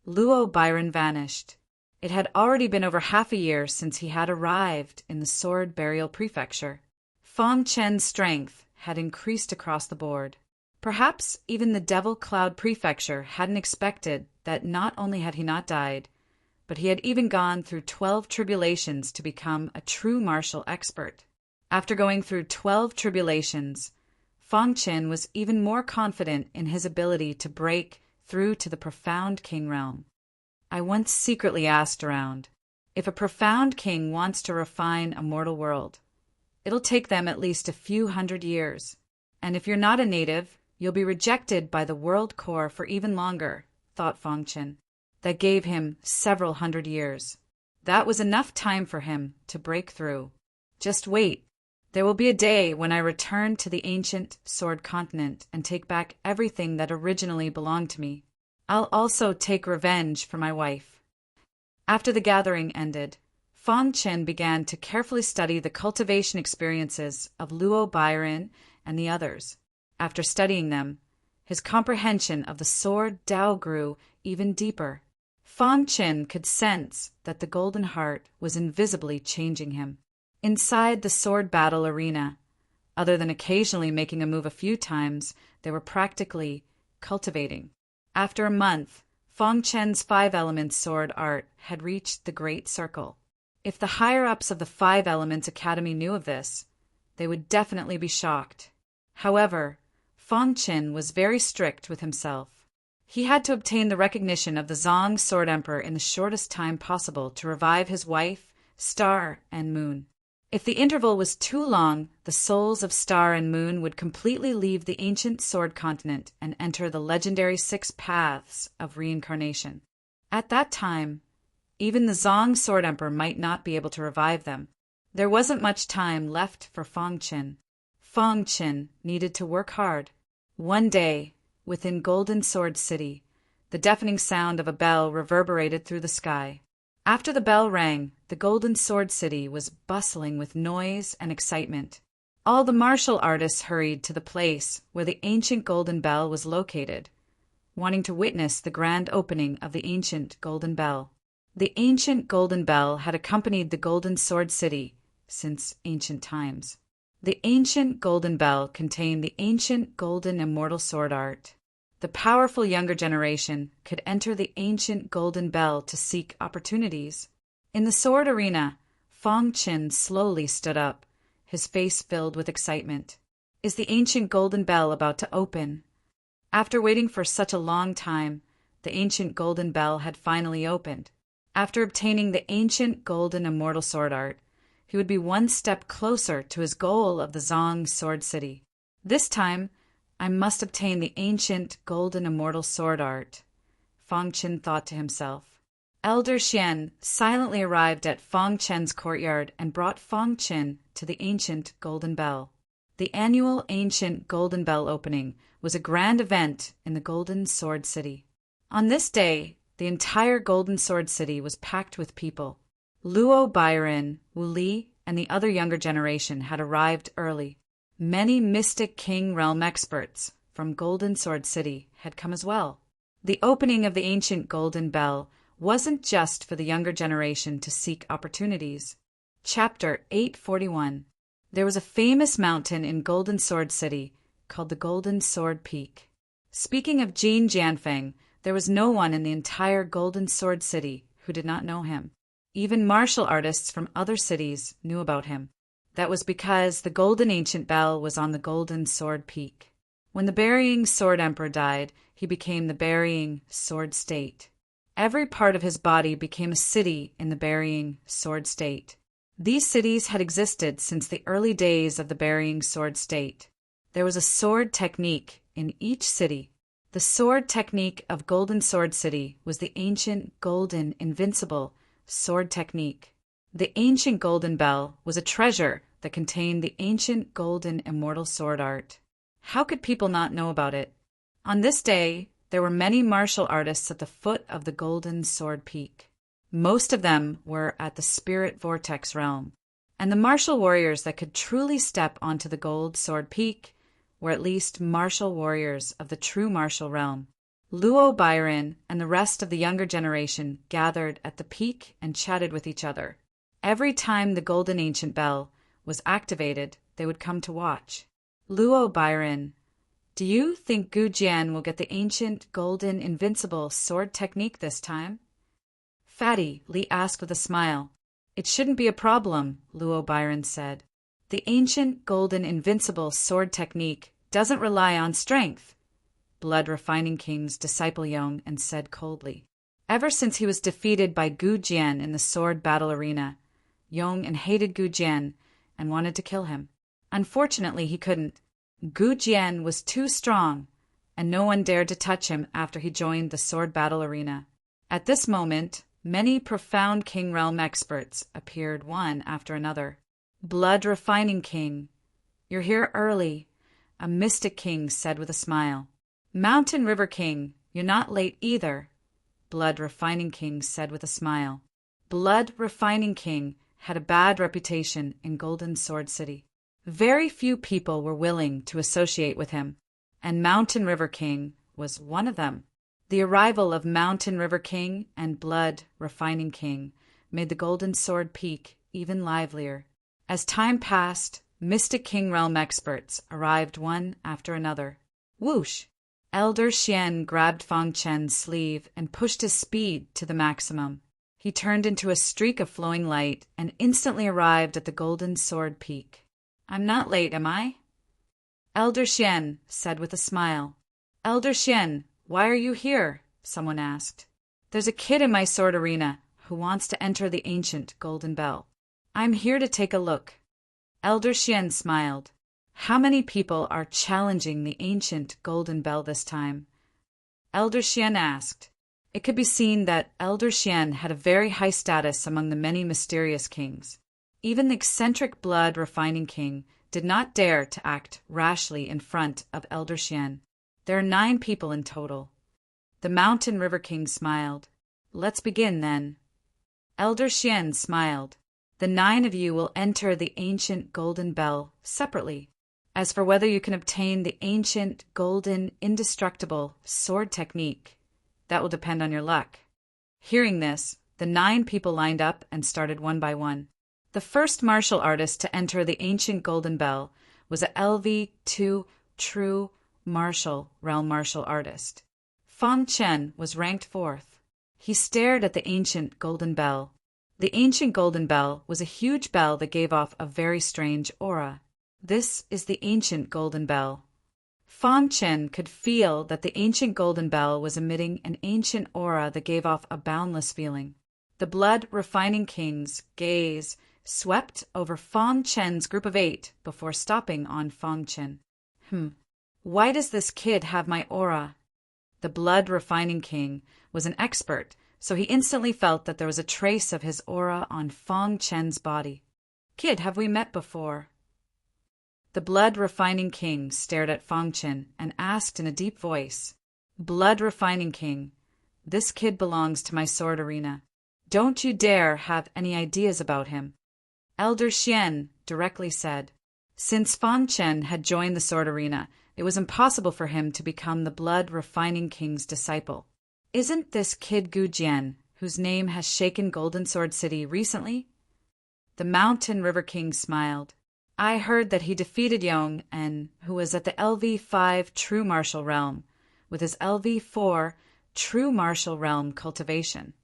Luo Byron vanished. It had already been over half a year since he had arrived in the Sword Burial Prefecture. Fang Chen's strength had increased across the board. Perhaps even the Devil Cloud Prefecture hadn't expected that not only had he not died, but he had even gone through 12 tribulations to become a true martial expert. After going through 12 tribulations, Fang Chen was even more confident in his ability to break through to the profound king realm. I once secretly asked around, if a profound king wants to refine a mortal world, it'll take them at least a few hundred years. And if you're not a native, you'll be rejected by the world core for even longer, thought Fang Chen. That gave him several hundred years. That was enough time for him to break through. Just wait. There will be a day when I return to the ancient Sword Continent and take back everything that originally belonged to me. I'll also take revenge for my wife. After the gathering ended, Fang Chen began to carefully study the cultivation experiences of Luo Bairen and the others. After studying them, his comprehension of the sword Dao grew even deeper. Fang Chen could sense that the Golden Heart was invisibly changing him. Inside the sword battle arena, other than occasionally making a move a few times, they were practically cultivating. After a month, Fang Chen's 5 Elements sword art had reached the Great Circle. If the higher-ups of the 5 Elements Academy knew of this, they would definitely be shocked. However, Fang Chen was very strict with himself. He had to obtain the recognition of the Zong Sword Emperor in the shortest time possible to revive his wife, Star and Moon. If the interval was too long, the souls of Star and Moon would completely leave the ancient Sword Continent and enter the legendary 6 paths of reincarnation. At that time, even the Zong Sword Emperor might not be able to revive them. There wasn't much time left for Fang Chen. Fang Chen needed to work hard. One day, within Golden Sword City, the deafening sound of a bell reverberated through the sky. After the bell rang, the Golden Sword City was bustling with noise and excitement. All the martial artists hurried to the place where the ancient Golden Bell was located, wanting to witness the grand opening of the ancient Golden Bell. The ancient Golden Bell had accompanied the Golden Sword City since ancient times. The ancient Golden Bell contained the ancient Golden Immortal Sword Art. The powerful younger generation could enter the ancient Golden Bell to seek opportunities. In the sword arena, Fang Chen slowly stood up, his face filled with excitement. Is the ancient Golden Bell about to open? After waiting for such a long time, the ancient Golden Bell had finally opened. After obtaining the ancient Golden Immortal Sword Art, he would be one step closer to his goal of the Zong Sword City. This time, I must obtain the ancient Golden Immortal Sword Art, Fang Chen thought to himself. Elder Xian silently arrived at Fang Chen's courtyard and brought Fang Chen to the ancient Golden Bell. The annual ancient Golden Bell opening was a grand event in the Golden Sword City. On this day, the entire Golden Sword City was packed with people. Luo Bairen, Wu Li, and the other younger generation had arrived early. Many Mystic King Realm experts from Golden Sword City had come as well. The opening of the ancient Golden Bell wasn't just for the younger generation to seek opportunities. Chapter 841. There was a famous mountain in Golden Sword City called the Golden Sword Peak. Speaking of Jin Jianfeng, there was no one in the entire Golden Sword City who did not know him. Even martial artists from other cities knew about him. That was because the Golden Ancient Bell was on the Golden Sword Peak. When the Burying Sword Emperor died, he became the Burying Sword State. Every part of his body became a city in the Burying Sword State. These cities had existed since the early days of the Burying Sword State. There was a sword technique in each city. The sword technique of Golden Sword City was the ancient Golden Invincible Sword Technique. The ancient Golden Bell was a treasure that contained the ancient Golden Immortal Sword Art. How could people not know about it? On this day, there were many martial artists at the foot of the Golden Sword Peak. Most of them were at the Spirit Vortex realm, and the martial warriors that could truly step onto the Gold Sword Peak were at least martial warriors of the true martial realm. Luo Byron and the rest of the younger generation gathered at the peak and chatted with each other. Every time the golden ancient bell was activated, they would come to watch. Luo Byron, do you think Gu Jian will get the ancient, golden, invincible sword technique this time? Fatty, Li asked with a smile. It shouldn't be a problem, Luo Byron said. The ancient, golden, invincible sword technique doesn't rely on strength, Blood Refining King's disciple Yong and said coldly. Ever since he was defeated by Gu Jian in the sword battle arena, Yong hated Gu Jian and wanted to kill him. Unfortunately, he couldn't. Gu Jian was too strong, and no one dared to touch him after he joined the sword battle arena. At this moment, many profound King Realm experts appeared one after another. Blood Refining King, you're here early, a mystic king said with a smile. Mountain River King, you're not late either, Blood Refining King said with a smile. Blood Refining King had a bad reputation in Golden Sword City. Very few people were willing to associate with him, and Mountain River King was one of them. The arrival of Mountain River King and Blood Refining King made the Golden Sword Peak even livelier. As time passed, Mystic King Realm experts arrived one after another. Whoosh! Elder Xian grabbed Fang Chen's sleeve and pushed his speed to the maximum. He turned into a streak of flowing light and instantly arrived at the Golden Sword Peak. I'm not late, am I? Elder Xian said with a smile. Elder Xian, why are you here? Someone asked. There's a kid in my sword arena who wants to enter the ancient Golden Bell. I'm here to take a look. Elder Xian smiled. How many people are challenging the ancient Golden Bell this time? Elder Xian asked. It could be seen that Elder Xian had a very high status among the many mysterious kings. Even the eccentric Blood Refining King did not dare to act rashly in front of Elder Xian. There are 9 people in total. The Mountain River King smiled. Let's begin, then. Elder Xian smiled. The 9 of you will enter the ancient Golden Bell separately. As for whether you can obtain the ancient, golden, indestructible sword technique, that will depend on your luck. Hearing this, the 9 people lined up and started one by one. The first martial artist to enter the ancient Golden Bell was a LV2 true realm martial artist. Fang Chen was ranked 4th. He stared at the ancient Golden Bell. The ancient Golden Bell was a huge bell that gave off a very strange aura. This is the ancient Golden Bell. Fang Chen could feel that the ancient Golden Bell was emitting an ancient aura that gave off a boundless feeling. The Blood Refining King's gaze swept over Fang Chen's group of 8 before stopping on Fang Chen. Why does this kid have my aura? The Blood Refining King was an expert, so he instantly felt that there was a trace of his aura on Fang Chen's body. Kid, have we met before? The Blood Refining King stared at Fang Chen and asked in a deep voice, Blood Refining King, this kid belongs to my sword arena. Don't you dare have any ideas about him. Elder Xian directly said. Since Fang Chen had joined the sword arena, it was impossible for him to become the Blood Refining King's disciple. Isn't this kid Gu Jian, whose name has shaken Golden Sword City recently? The Mountain River King smiled. I heard that he defeated Yong who was at the LV5 True Martial Realm, with his LV4 True Martial Realm cultivation.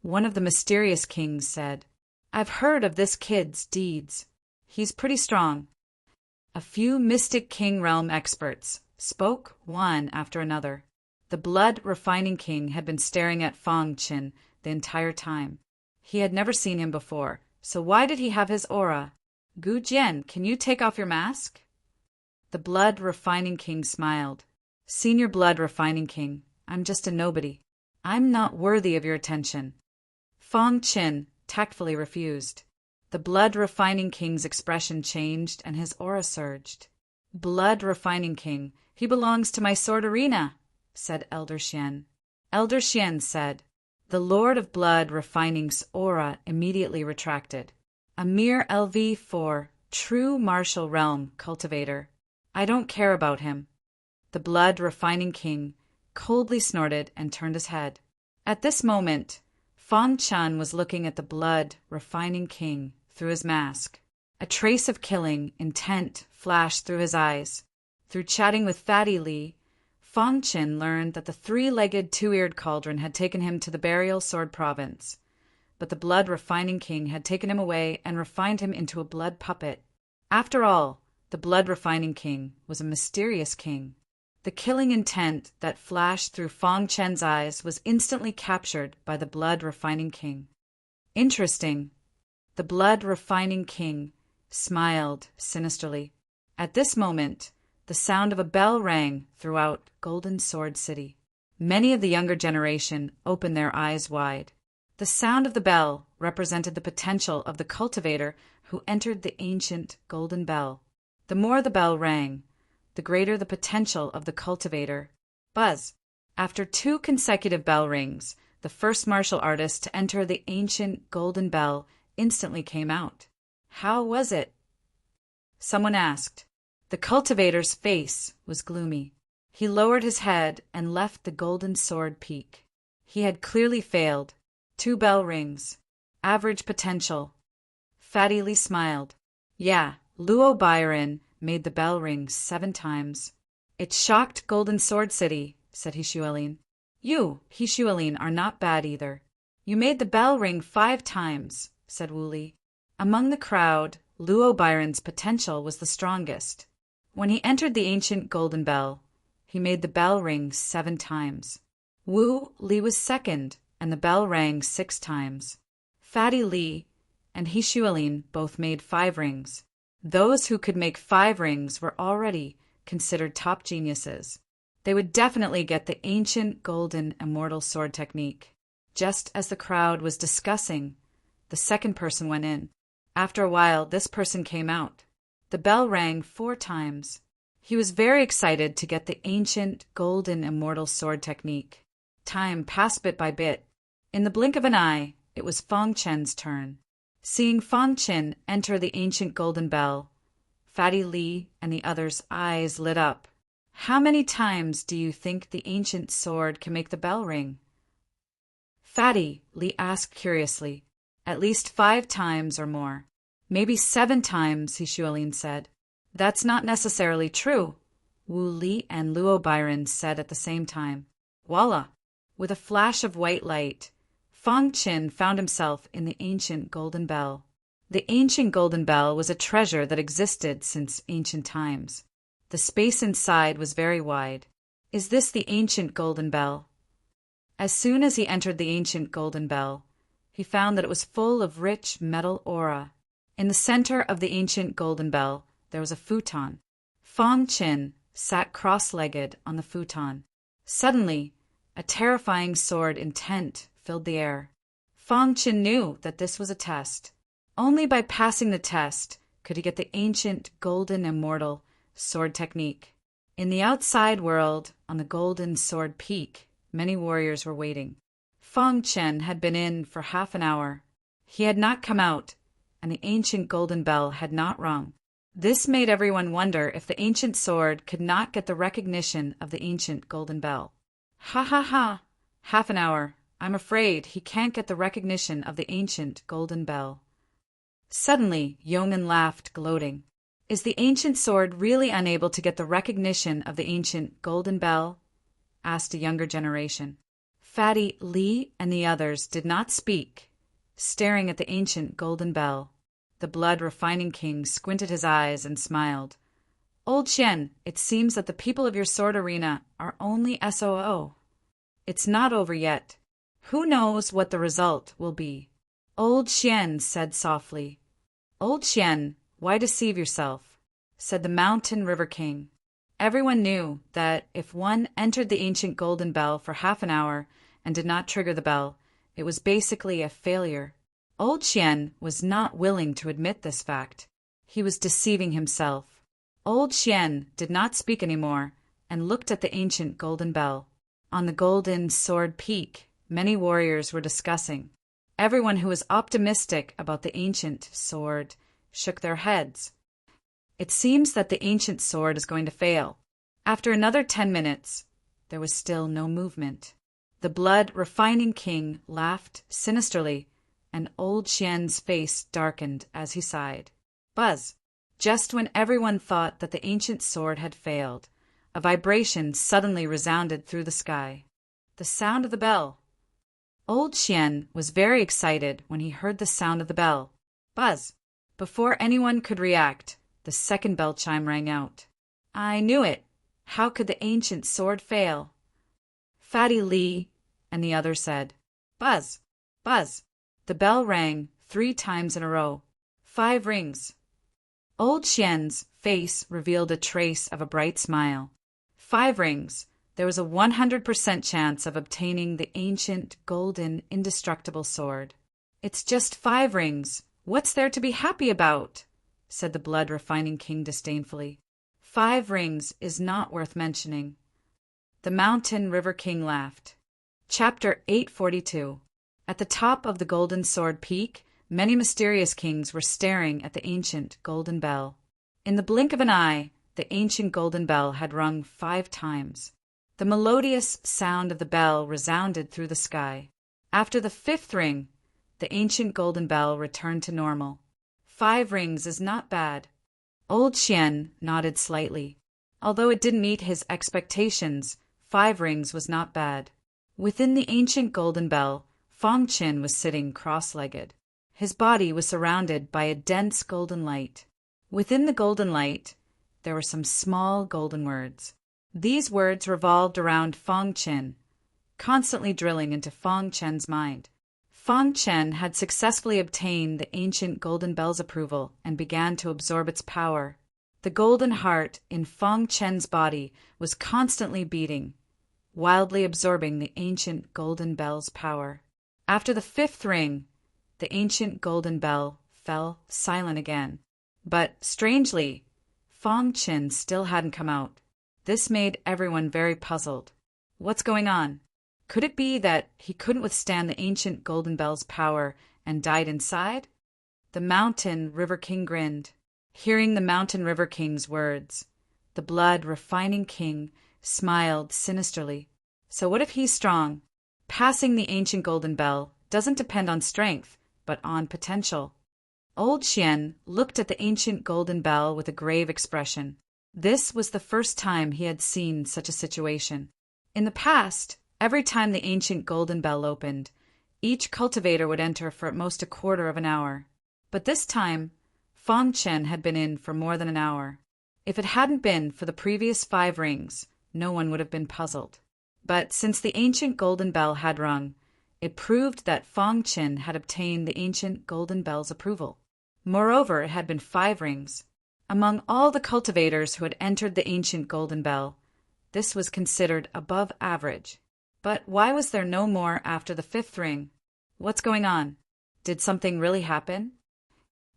One of the mysterious kings said, I've heard of this kid's deeds. He's pretty strong. A few Mystic King Realm experts spoke one after another. The Blood Refining King had been staring at Fang Chen the entire time. He had never seen him before, so why did he have his aura? Gu Jian, can you take off your mask? The Blood Refining King smiled. Senior Blood Refining King, I'm just a nobody. I'm not worthy of your attention. Fang Chen tactfully refused. The Blood Refining King's expression changed and his aura surged. Blood Refining King, he belongs to my sword arena, said Elder Xian. Elder Xian said. The Lord of Blood Refining's aura immediately retracted. A mere LV4 True Martial Realm cultivator. I don't care about him. The Blood Refining King coldly snorted and turned his head. At this moment, Fang Chen was looking at the blood-refining king through his mask. A trace of killing intent flashed through his eyes. Through chatting with Fatty Li, Fang Chen learned that the three-legged, two-eared cauldron had taken him to the burial sword province. But the blood-refining king had taken him away and refined him into a blood puppet. After all, the blood-refining king was a mysterious king. The killing intent that flashed through Fang Chen's eyes was instantly captured by the blood-refining king. Interesting. The blood-refining king smiled sinisterly. At this moment, the sound of a bell rang throughout Golden Sword City. Many of the younger generation opened their eyes wide. The sound of the bell represented the potential of the cultivator who entered the ancient golden bell. The more the bell rang, the greater the potential of the cultivator. Buzz. After 2 consecutive bell rings, the first martial artist to enter the ancient golden bell instantly came out. How was it? Someone asked. The cultivator's face was gloomy. He lowered his head and left the golden sword peak. He had clearly failed. 2 bell rings. Average potential. Fatty Li smiled. Yeah, Luo Byron made the bell ring 7 times. It shocked Golden Sword City, said Hishuelin. You, Hishuelin, are not bad either. You made the bell ring 5 times, said Wu Li. Among the crowd, Luo Byron's potential was the strongest. When he entered the ancient golden bell, he made the bell ring 7 times. Wu Li was second, and the bell rang 6 times. Fatty Li and Hishuelin both made 5 rings. Those who could make 5 rings were already considered top geniuses. They would definitely get the ancient golden immortal sword technique. Just as the crowd was discussing, the second person went in. After a while, this person came out. The bell rang 4 times. He was very excited to get the ancient golden immortal sword technique. Time passed bit by bit. In the blink of an eye, it was Fang Chen's turn. Seeing Fang Chen enter the ancient golden bell, Fatty Li and the others' eyes lit up. How many times do you think the ancient sword can make the bell ring? Fatty Li asked curiously. At least 5 times or more. Maybe 7 times, Hishuelin said. That's not necessarily true, Wu Li and Luo Byron said at the same time. Voila! With a flash of white light, Fang Chen found himself in the ancient golden bell. The ancient golden bell was a treasure that existed since ancient times. The space inside was very wide. Is this the ancient golden bell? As soon as he entered the ancient golden bell, he found that it was full of rich metal aura. In the center of the ancient golden bell, there was a futon. Fang Chen sat cross-legged on the futon. Suddenly, a terrifying sword intent filled the air. Fang Chen knew that this was a test. Only by passing the test could he get the ancient golden immortal sword technique. In the outside world, on the golden sword peak, many warriors were waiting. Fang Chen had been in for half an hour. He had not come out, and the ancient golden bell had not rung. This made everyone wonder if the ancient sword could not get the recognition of the ancient golden bell. Ha ha ha! Half an hour. I'm afraid he can't get the recognition of the ancient golden bell. Suddenly, Yong'an laughed, gloating. Is the ancient sword really unable to get the recognition of the ancient golden bell? Asked a younger generation. Fatty Li and the others did not speak, staring at the ancient golden bell. The blood-refining king squinted his eyes and smiled. Old Xian, it seems that the people of your sword arena are only SOO. It's not over yet. Who knows what the result will be? Old Xian said softly. Old Xian, why deceive yourself? Said the Mountain River King. Everyone knew that if one entered the ancient golden bell for half an hour and did not trigger the bell, it was basically a failure. Old Xian was not willing to admit this fact. He was deceiving himself. Old Xian did not speak anymore and looked at the ancient golden bell. On the golden sword peak, many warriors were discussing. Everyone who was optimistic about the ancient sword shook their heads. It seems that the ancient sword is going to fail. After another 10 minutes, there was still no movement. The blood-refining king laughed sinisterly, and old Xian's face darkened as he sighed. Buzz! Just when everyone thought that the ancient sword had failed, a vibration suddenly resounded through the sky. The sound of the bell. Old Xian was very excited when he heard the sound of the bell. Buzz! Before anyone could react, the second bell chime rang out. I knew it! How could the ancient sword fail? Fatty Lee and the other said, Buzz! Buzz! The bell rang 3 times in a row. 5 rings. Old Xian's face revealed a trace of a bright smile. 5 rings. There was a 100% chance of obtaining the ancient, golden, indestructible sword. It's just 5 rings. What's there to be happy about? Said the blood-refining king disdainfully. 5 rings is not worth mentioning. The Mountain River King laughed. Chapter 842. At the top of the Golden Sword Peak, many mysterious kings were staring at the ancient golden bell. In the blink of an eye, the ancient golden bell had rung 5 times. The melodious sound of the bell resounded through the sky. After the 5th ring, the ancient golden bell returned to normal. 5 rings is not bad. Old Xian nodded slightly. Although it didn't meet his expectations, 5 rings was not bad. Within the ancient golden bell, Fong Qin was sitting cross-legged. His body was surrounded by a dense golden light. Within the golden light, there were some small golden words. These words revolved around Fong Qin, constantly drilling into Fong Chen's mind. Fong Chen had successfully obtained the ancient golden bell's approval and began to absorb its power. The golden heart in Fong Chen's body was constantly beating, wildly absorbing the ancient golden bell's power. After the 5th ring, the ancient golden bell fell silent again. But, strangely, Fong Qin still hadn't come out. This made everyone very puzzled. What's going on? Could it be that he couldn't withstand the ancient golden bell's power and died inside? The Mountain River King grinned. Hearing the Mountain River King's words, the blood-refining king smiled sinisterly. So what if he's strong? Passing the ancient golden bell doesn't depend on strength, but on potential. Old Xian looked at the ancient golden bell with a grave expression. This was the first time he had seen such a situation. In the past, every time the ancient golden bell opened, each cultivator would enter for at most a quarter of an hour. But this time, Fong Chen had been in for more than an hour. If it hadn't been for the previous 5 rings, no one would have been puzzled. But since the ancient golden bell had rung, it proved that Fong Chen had obtained the ancient golden bell's approval. Moreover, it had been 5 rings. Among all the cultivators who had entered the ancient golden bell, this was considered above average. But why was there no more after the 5th ring? What's going on? Did something really happen?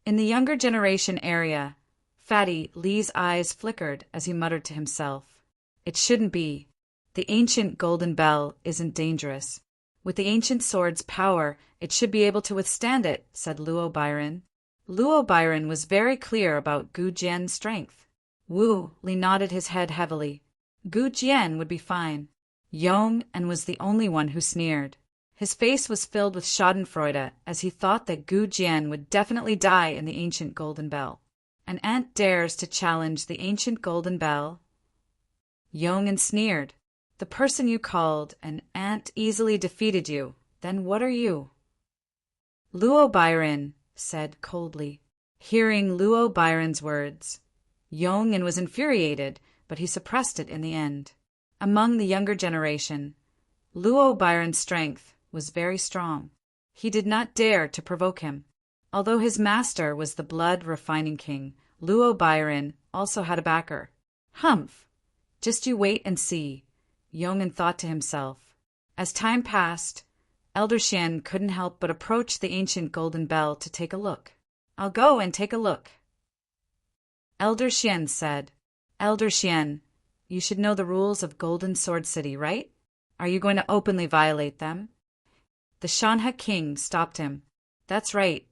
In the younger generation area, Fatty Lee's eyes flickered as he muttered to himself. It shouldn't be. The ancient golden bell isn't dangerous. With the ancient sword's power, it should be able to withstand it, said Luo Byron. Luo Byron was very clear about Gu Jian's strength. Wu Li nodded his head heavily. Gu Jian would be fine. Yong and was the only one who sneered. His face was filled with schadenfreude as he thought that Gu Jian would definitely die in the ancient golden bell. An ant dares to challenge the ancient golden bell? Yong sneered. The person you called an ant easily defeated you. Then what are you? Luo Byron said coldly. Hearing Luo Byron's words, Yong was infuriated, but he suppressed it in the end. Among the younger generation, Luo Byron's strength was very strong. He did not dare to provoke him. Although his master was the blood-refining king, Luo Byron also had a backer. Humph! Just you wait and see, Yong thought to himself. As time passed, Elder Xian couldn't help but approach the ancient golden bell to take a look. I'll go and take a look. Elder Xian said, Elder Xian, you should know the rules of Golden Sword City, right? Are you going to openly violate them? The Shanha king stopped him. That's right.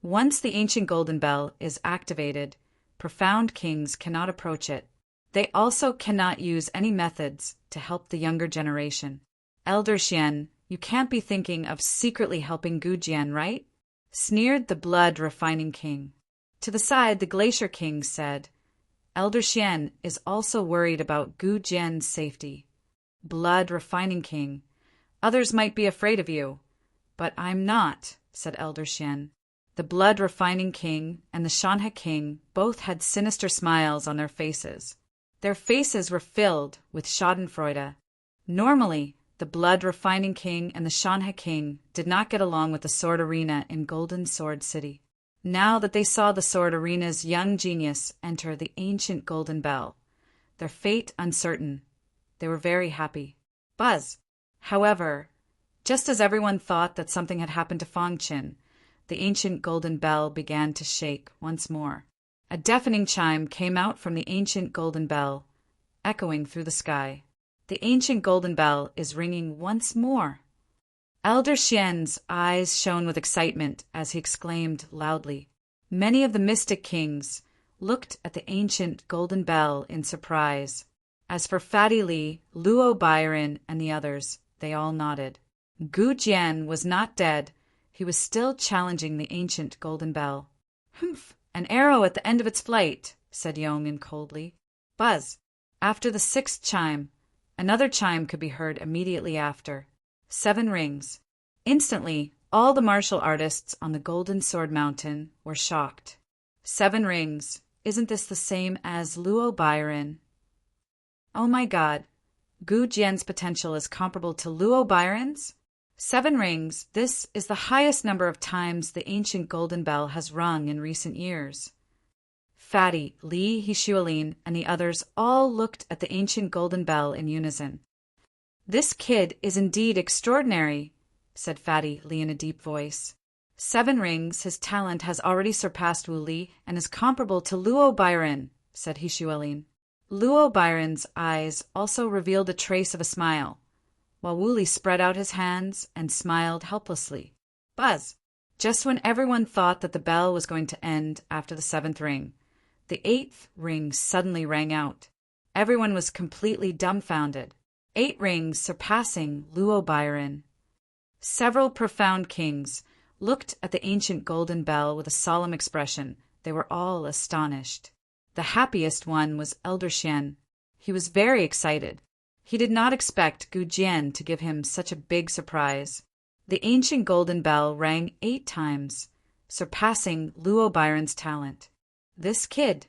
Once the ancient golden bell is activated, profound kings cannot approach it. They also cannot use any methods to help the younger generation. Elder Xian, you can't be thinking of secretly helping Gu Jian, right? Sneered the blood-refining king. To the side, the Glacier King said, Elder Xian is also worried about Gu Jian's safety. Blood-refining king, others might be afraid of you, but I'm not, said Elder Xian. The blood-refining king and the Shanhe king both had sinister smiles on their faces. Their faces were filled with schadenfreude. Normally, the blood-refining king and the Shanhe king did not get along with the sword arena in Golden Sword City. Now that they saw the sword arena's young genius enter the ancient Golden Bell, their fate uncertain, they were very happy. Buzz! However, just as everyone thought that something had happened to Fang Qin, the ancient Golden Bell began to shake once more. A deafening chime came out from the ancient Golden Bell, echoing through the sky. The ancient Golden Bell is ringing once more. Elder Xian's eyes shone with excitement as he exclaimed loudly. Many of the mystic kings looked at the ancient Golden Bell in surprise. As for Fatty Li, Luo Byron, and the others, they all nodded. Gu Jian was not dead. He was still challenging the ancient Golden Bell. Humph! An arrow at the end of its flight, said Yongin coldly. Buzz! After the 6th chime, another chime could be heard immediately after. 7 rings. Instantly, all the martial artists on the Golden Sword Mountain were shocked. 7 rings. Isn't this the same as Luo Byron? Oh my god. Gu Jian's potential is comparable to Luo Byron's? 7 rings. This is the highest number of times the ancient Golden Bell has rung in recent years. Fatty, Li, Hishualin, and the others all looked at the ancient Golden Bell in unison. This kid is indeed extraordinary, said Fatty Li in a deep voice. 7 rings. His talent has already surpassed Wu Li and is comparable to Luo Byron, said Hishualin. Luo Byron's eyes also revealed a trace of a smile, while Wu Li spread out his hands and smiled helplessly. Buzz! Just when everyone thought that the bell was going to end after the 7th ring, the 8th ring suddenly rang out. Everyone was completely dumbfounded. 8 rings surpassing Luo Byron. Several profound kings looked at the ancient Golden Bell with a solemn expression. They were all astonished. The happiest one was Elder Xian. He was very excited. He did not expect Gu Jian to give him such a big surprise. The ancient Golden Bell rang 8 times, surpassing Luo Byron's talent. This kid.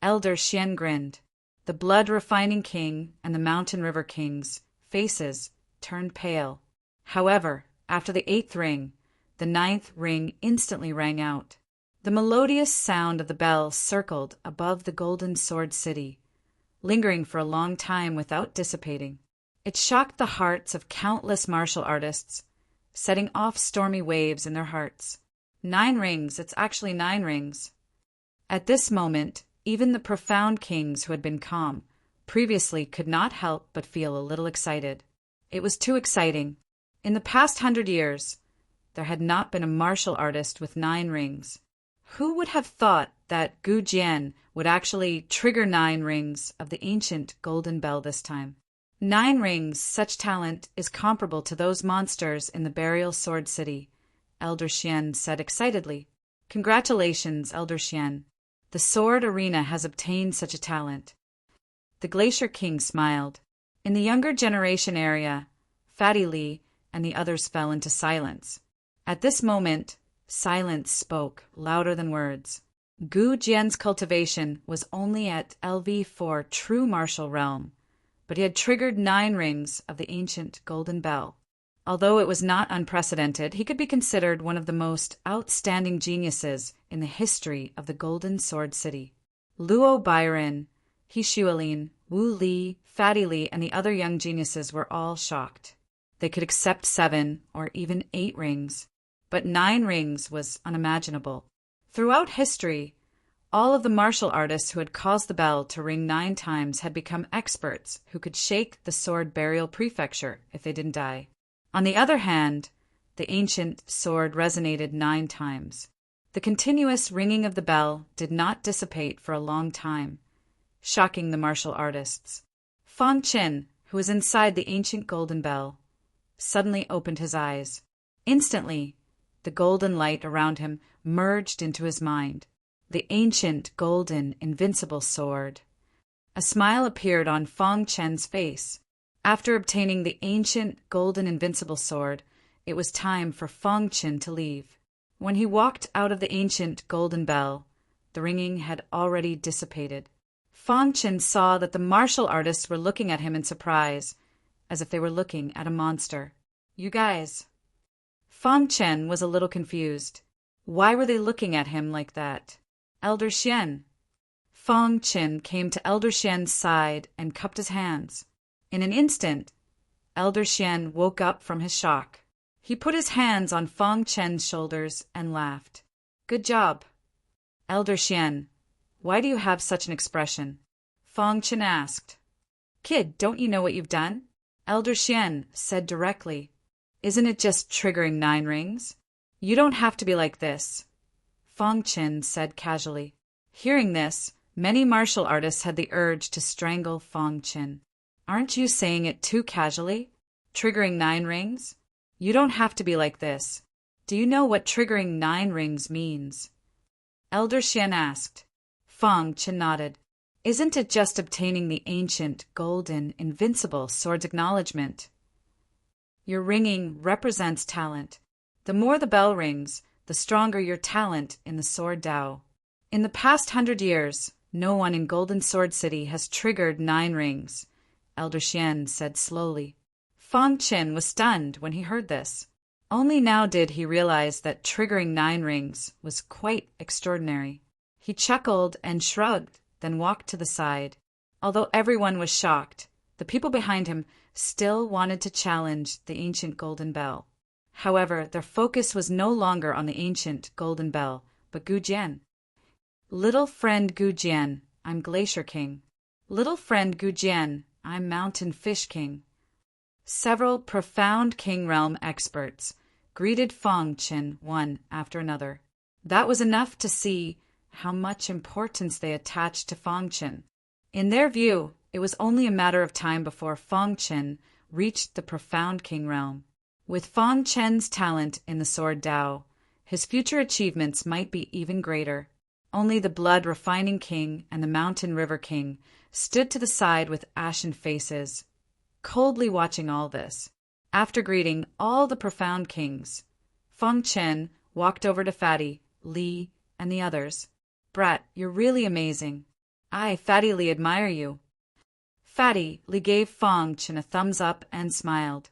Elder Xian grinned. The blood-refining king and the mountain river king's faces turned pale. However, after the 8th ring, the 9th ring instantly rang out. The melodious sound of the bell circled above the Golden Sword City, lingering for a long time without dissipating. It shocked the hearts of countless martial artists, setting off stormy waves in their hearts. 9 rings, it's actually 9 rings. At this moment, even the profound kings who had been calm previously could not help but feel a little excited. It was too exciting. In the past 100 years, there had not been a martial artist with 9 rings. Who would have thought that Gu Jian would actually trigger 9 rings of the ancient Golden Bell this time? 9 rings, such talent is comparable to those monsters in the Burial Sword City, Elder Xian said excitedly. Congratulations, Elder Xian. The sword arena has obtained such a talent. The Glacier King smiled. In the younger generation area, Fatty Li and the others fell into silence. At this moment, silence spoke louder than words. Gu Jian's cultivation was only at LV4 true martial realm, but he had triggered 9 rings of the ancient Golden Bell. Although it was not unprecedented, he could be considered one of the most outstanding geniuses in the history of the Golden Sword City. Luo Byron, Hishualin, Wu Li, Fatty Li, and the other young geniuses were all shocked. They could accept 7 or even 8 rings, but 9 rings was unimaginable. Throughout history, all of the martial artists who had caused the bell to ring 9 times had become experts who could shake the sword burial prefecture if they didn't die. On the other hand, the ancient sword resonated 9 times. The continuous ringing of the bell did not dissipate for a long time, shocking the martial artists. Fang Qin, who was inside the ancient golden bell, suddenly opened his eyes. Instantly, the golden light around him merged into his mind. The ancient, golden, invincible sword. A smile appeared on Fang Chen's face. After obtaining the ancient, golden, invincible sword, it was time for Fang Chen to leave. When he walked out of the ancient golden bell, the ringing had already dissipated. Fang Chen saw that the martial artists were looking at him in surprise, as if they were looking at a monster. You guys. Fang Chen was a little confused. Why were they looking at him like that? Elder Xian. Fang Chen came to Elder Xian's side and cupped his hands. In an instant, Elder Xian woke up from his shock. He put his hands on Fang Chen's shoulders and laughed. Good job. Elder Xian, why do you have such an expression? Fang Chen asked. Kid, don't you know what you've done? Elder Xian said directly. Isn't it just triggering 9 rings? You don't have to be like this. Fang Chen said casually. Hearing this, many martial artists had the urge to strangle Fang Chen. Aren't you saying it too casually? Triggering 9 rings? You don't have to be like this. Do you know what triggering 9 rings means? Elder Xian asked. Fang Chen nodded. Isn't it just obtaining the ancient, golden, invincible sword's acknowledgement? Your ringing represents talent. The more the bell rings, the stronger your talent in the Sword Dao. In the past 100 years, no one in Golden Sword City has triggered 9 rings, Elder Xian said slowly. Fang Chen was stunned when he heard this. Only now did he realize that triggering 9 rings was quite extraordinary. He chuckled and shrugged, then walked to the side. Although everyone was shocked, the people behind him still wanted to challenge the ancient golden bell. However, their focus was no longer on the ancient golden bell, but Gu Jian. Little friend Gu Jian, I'm Glacier King. Little friend Gu Jian, I'm Mountain Fish King. Several profound King Realm experts greeted Fang Chen one after another. That was enough to see how much importance they attached to Fang Chen. In their view, it was only a matter of time before Fang Chen reached the profound King Realm. With Fang Chen's talent in the Sword Dao, his future achievements might be even greater. Only the blood-refining king and the mountain river king stood to the side with ashen faces, coldly watching all this. After greeting all the profound kings, Fang Chen walked over to Fatty, Li, and the others. Brat, you're really amazing. I, Fatty Li, admire you. Fatty Li gave Fang Chen a thumbs up and smiled.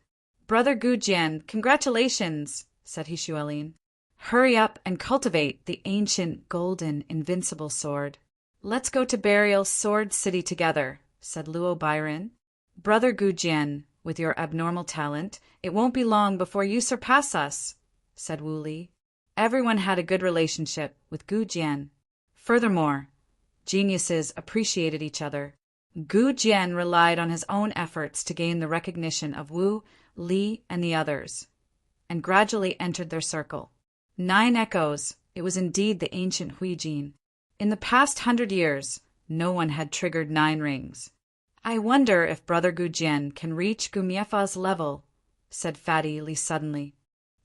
Brother Gu Jian, congratulations, said he Xuelin. Hurry up and cultivate the ancient, golden, invincible sword. Let's go to Burial Sword City together, said Luo Byron. Brother Gu Jian, with your abnormal talent, it won't be long before you surpass us, said Wu Li. Everyone had a good relationship with Gu Jian. Furthermore, geniuses appreciated each other. Gu Jian relied on his own efforts to gain the recognition of Wu, Li, and the others, and gradually entered their circle. 9 echoes, it was indeed the ancient Huijin. In the past 100 years, no one had triggered 9 rings. I wonder if Brother Gu Jian can reach Gu Miefa's level, said Fatty Li suddenly.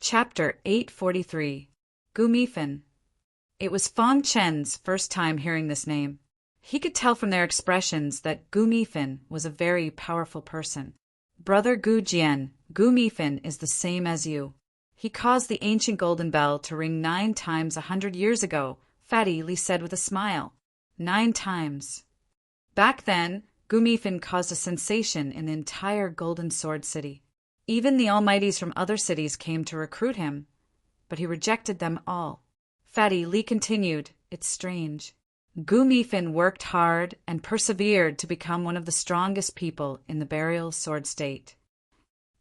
Chapter 843. Gu Mifan. It was Fang Chen's first time hearing this name. He could tell from their expressions that Gu Mifan was a very powerful person. Brother Gu Jian, Gu Mifan is the same as you. He caused the ancient golden bell to ring 9 times 100 years ago, Fatty Li said with a smile. 9 times. Back then, Gu Mifan caused a sensation in the entire Golden Sword City. Even the almighties from other cities came to recruit him, but he rejected them all. Fatty Li continued, it's strange. Gu Mifan worked hard and persevered to become one of the strongest people in the Burial Sword State.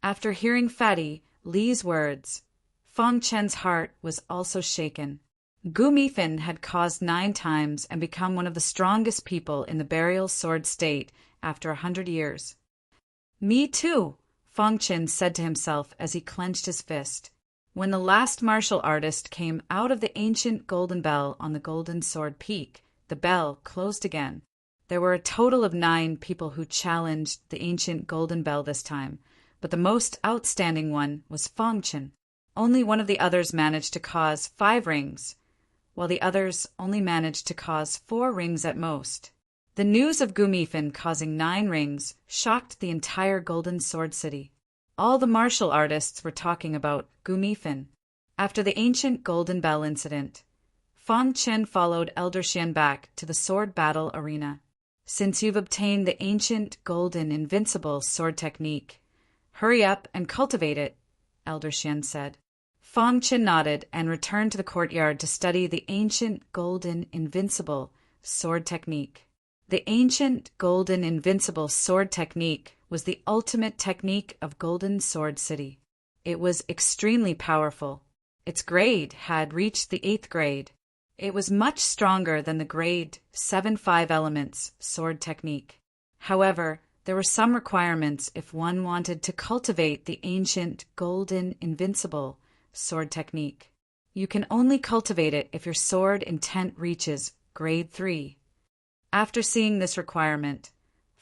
After hearing Fatty Li's words, Fang Chen's heart was also shaken. Gu Mifan had caused 9 times and become one of the strongest people in the Burial Sword State after 100 years. Me too, Fang Chen said to himself as he clenched his fist. When the last martial artist came out of the ancient golden bell on the Golden Sword Peak, the bell closed again. There were a total of 9 people who challenged the ancient golden bell this time, but the most outstanding one was Fangchen. Only one of the others managed to cause 5 rings, while the others only managed to cause 4 rings at most. The news of Gumifin causing 9 rings shocked the entire Golden Sword City. All the martial artists were talking about Gumifin. After the ancient golden bell incident, Fangchen followed Elder Xian back to the sword battle arena. Since you've obtained the ancient golden invincible sword technique, hurry up and cultivate it, Elder Xian said. Fangchen nodded and returned to the courtyard to study the ancient golden invincible sword technique. The ancient golden invincible sword technique was the ultimate technique of Golden Sword City. It was extremely powerful. Its grade had reached the 8th grade. It was much stronger than the grade 7-5 elements sword technique. However, there were some requirements if one wanted to cultivate the ancient golden invincible sword technique. You can only cultivate it if your sword intent reaches grade 3. After seeing this requirement,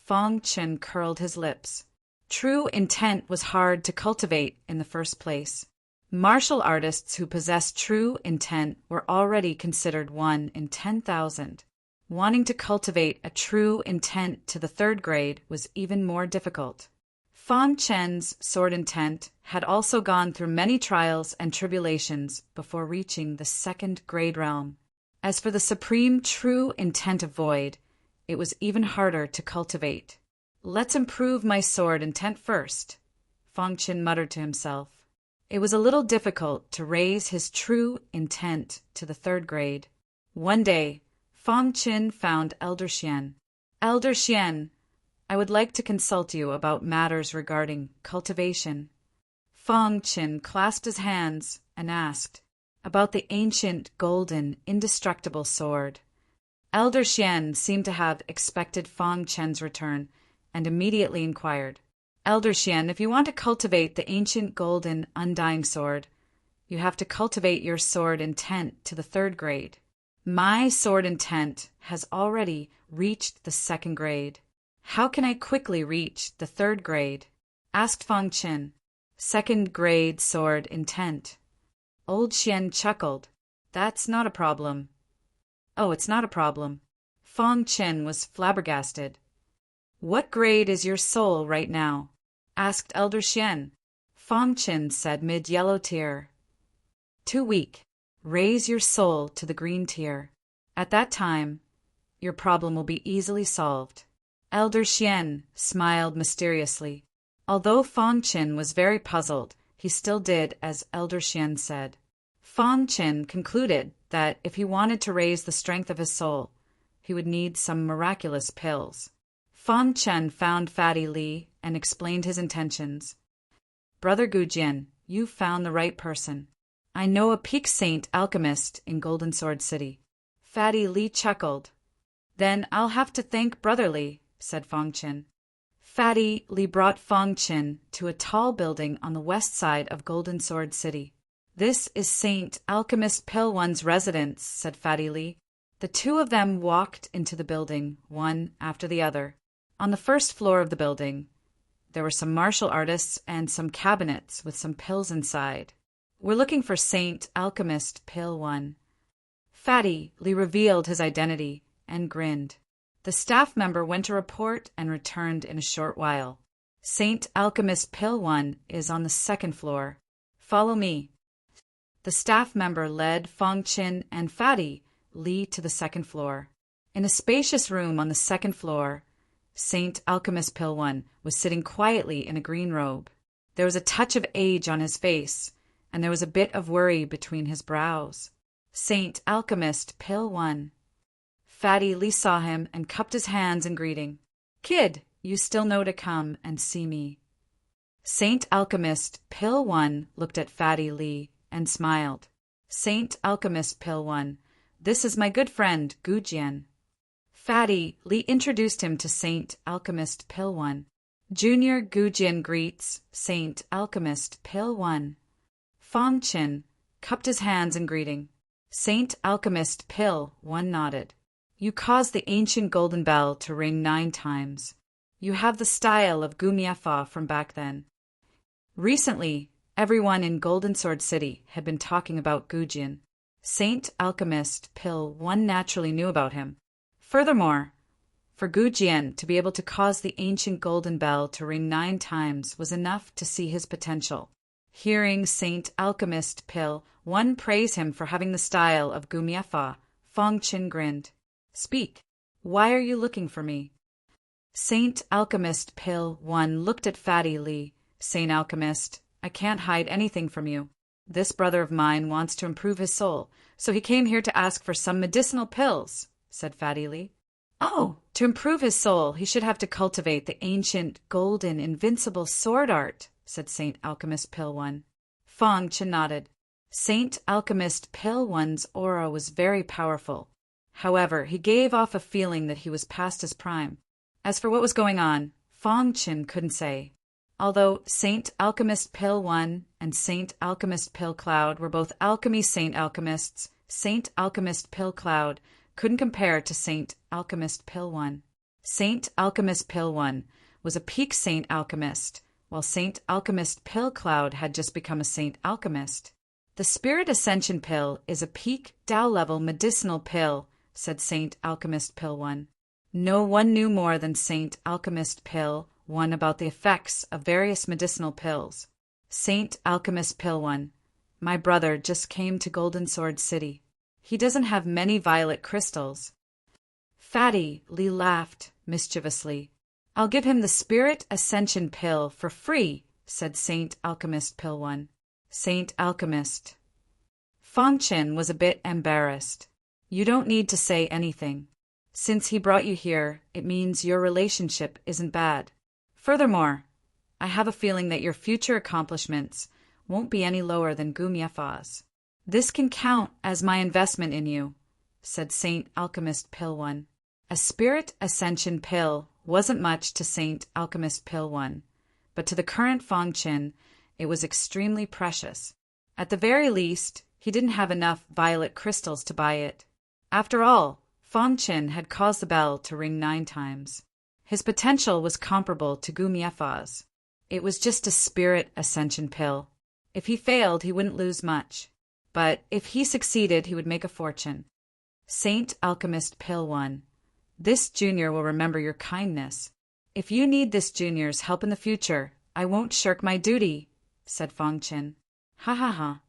Fangchen curled his lips. True intent was hard to cultivate in the first place. Martial artists who possessed true intent were already considered 1 in 10,000. Wanting to cultivate a true intent to the 3rd grade was even more difficult. Fangchen's sword intent had also gone through many trials and tribulations before reaching the 2nd grade realm. As for the supreme true intent of void, it was even harder to cultivate. Let's improve my sword intent first, Fangchen muttered to himself. It was a little difficult to raise his true intent to the 3rd grade. One day, Fangchen found Elder Xian. Elder Xian, I would like to consult you about matters regarding cultivation. Fangchen clasped his hands and asked about the ancient golden indestructible sword. Elder Xian seemed to have expected Fangchen's return and immediately inquired, Elder Xian, if you want to cultivate the ancient golden undying sword, you have to cultivate your sword intent to the 3rd grade. My sword intent has already reached the 2nd grade. How can I quickly reach the 3rd grade? Asked Fangchen. 2nd grade sword intent. Old Xian chuckled. That's not a problem. Oh, it's not a problem. Fangchen was flabbergasted. What grade is your soul right now? Asked Elder Xian. Fangchen said mid-yellow tier. Too weak. Raise your soul to the green tier. At that time, your problem will be easily solved. Elder Xian smiled mysteriously. Although Fangchen was very puzzled, he still did as Elder Xian said. Fangchen concluded that if he wanted to raise the strength of his soul, he would need some miraculous pills. Fangchen found Fatty Li and explained his intentions. Brother Gujian, you found the right person. I know a peak saint alchemist in Golden Sword City. Fatty Li chuckled. Then I'll have to thank Brother Li, said Fangchen. Fatty Li brought Fangchen to a tall building on the west side of Golden Sword City. This is Saint Alchemist Pilwan's residence, said Fatty Li. The two of them walked into the building, one after the other. On the 1st floor of the building, there were some martial artists and some cabinets with some pills inside. We're looking for Saint Alchemist Pilwan. Fatty Li revealed his identity and grinned. The staff member went to report and returned in a short while. Saint Alchemist Pilwan is on the 2nd floor. Follow me. The staff member led Fangchen and Fatty Li to the 2nd floor. In a spacious room on the 2nd floor, Saint Alchemist Pilwan was sitting quietly in a green robe. There was a touch of age on his face, and there was a bit of worry between his brows. Saint Alchemist Pilwan. Fatty Li saw him and cupped his hands in greeting. Kid, you still know to come and see me. Saint Alchemist Pilwan looked at Fatty Li and smiled. Saint Alchemist Pilwan, this is my good friend Gujian. Fatty Li introduced him to Saint Alchemist Pilwan. Junior Gujian greets Saint Alchemist Pilwan. Fangchen cupped his hands in greeting. Saint Alchemist Pilwan nodded. You caused the ancient golden bell to ring 9 times. You have the style of Gumiefa from back then. Recently, everyone in Golden Sword City had been talking about Gujian. Saint Alchemist Pill 1 naturally knew about him. Furthermore, for Gujian to be able to cause the ancient golden bell to ring 9 times was enough to see his potential. Hearing Saint Alchemist Pill 1 praise him for having the style of Gumiefa, Fong Qin grinned. Speak. Why are you looking for me? Saint Alchemist Pill 1 looked at Fatty Li. Saint Alchemist, I can't hide anything from you. This brother of mine wants to improve his soul, so he came here to ask for some medicinal pills, said Fatty Li. Oh, to improve his soul, he should have to cultivate the ancient, golden, invincible sword art, said Saint Alchemist Pill 1. Fong Qin nodded. Saint Alchemist Pill 1's aura was very powerful. However, he gave off a feeling that he was past his prime. As for what was going on, Fong Qin couldn't say. Although Saint Alchemist Pill 1 and Saint Alchemist Pill Cloud were both alchemy Saint Alchemists, Saint Alchemist Pill Cloud couldn't compare to Saint Alchemist Pill 1. Saint Alchemist Pill 1 was a peak Saint Alchemist, while Saint Alchemist Pill Cloud had just become a Saint Alchemist. The Spirit Ascension Pill is a peak Tao-level medicinal pill, said Saint Alchemist Pill 1. No one knew more than Saint Alchemist Pill 1 about the effects of various medicinal pills. Saint Alchemist Pill 1, my brother just came to Golden Sword City. He doesn't have many violet crystals. Fatty Li laughed mischievously. I'll give him the Spirit Ascension Pill for free, said Saint Alchemist Pill 1. Saint Alchemist. Fong Qin was a bit embarrassed. You don't need to say anything. Since he brought you here, it means your relationship isn't bad. Furthermore, I have a feeling that your future accomplishments won't be any lower than Gumiefa's. This can count as my investment in you, said Saint Alchemist Pill 1. A Spirit Ascension Pill wasn't much to Saint Alchemist Pill 1, but to the current Fong Qin, it was extremely precious. At the very least, he didn't have enough violet crystals to buy it. After all, Fong Qin had caused the bell to ring 9 times. His potential was comparable to Gumiefa's. It was just a Spirit Ascension Pill. If he failed, he wouldn't lose much. But if he succeeded, he would make a fortune. Saint Alchemist Pill 1. This junior will remember your kindness. If you need this junior's help in the future, I won't shirk my duty, said Fong Qin. Ha ha ha.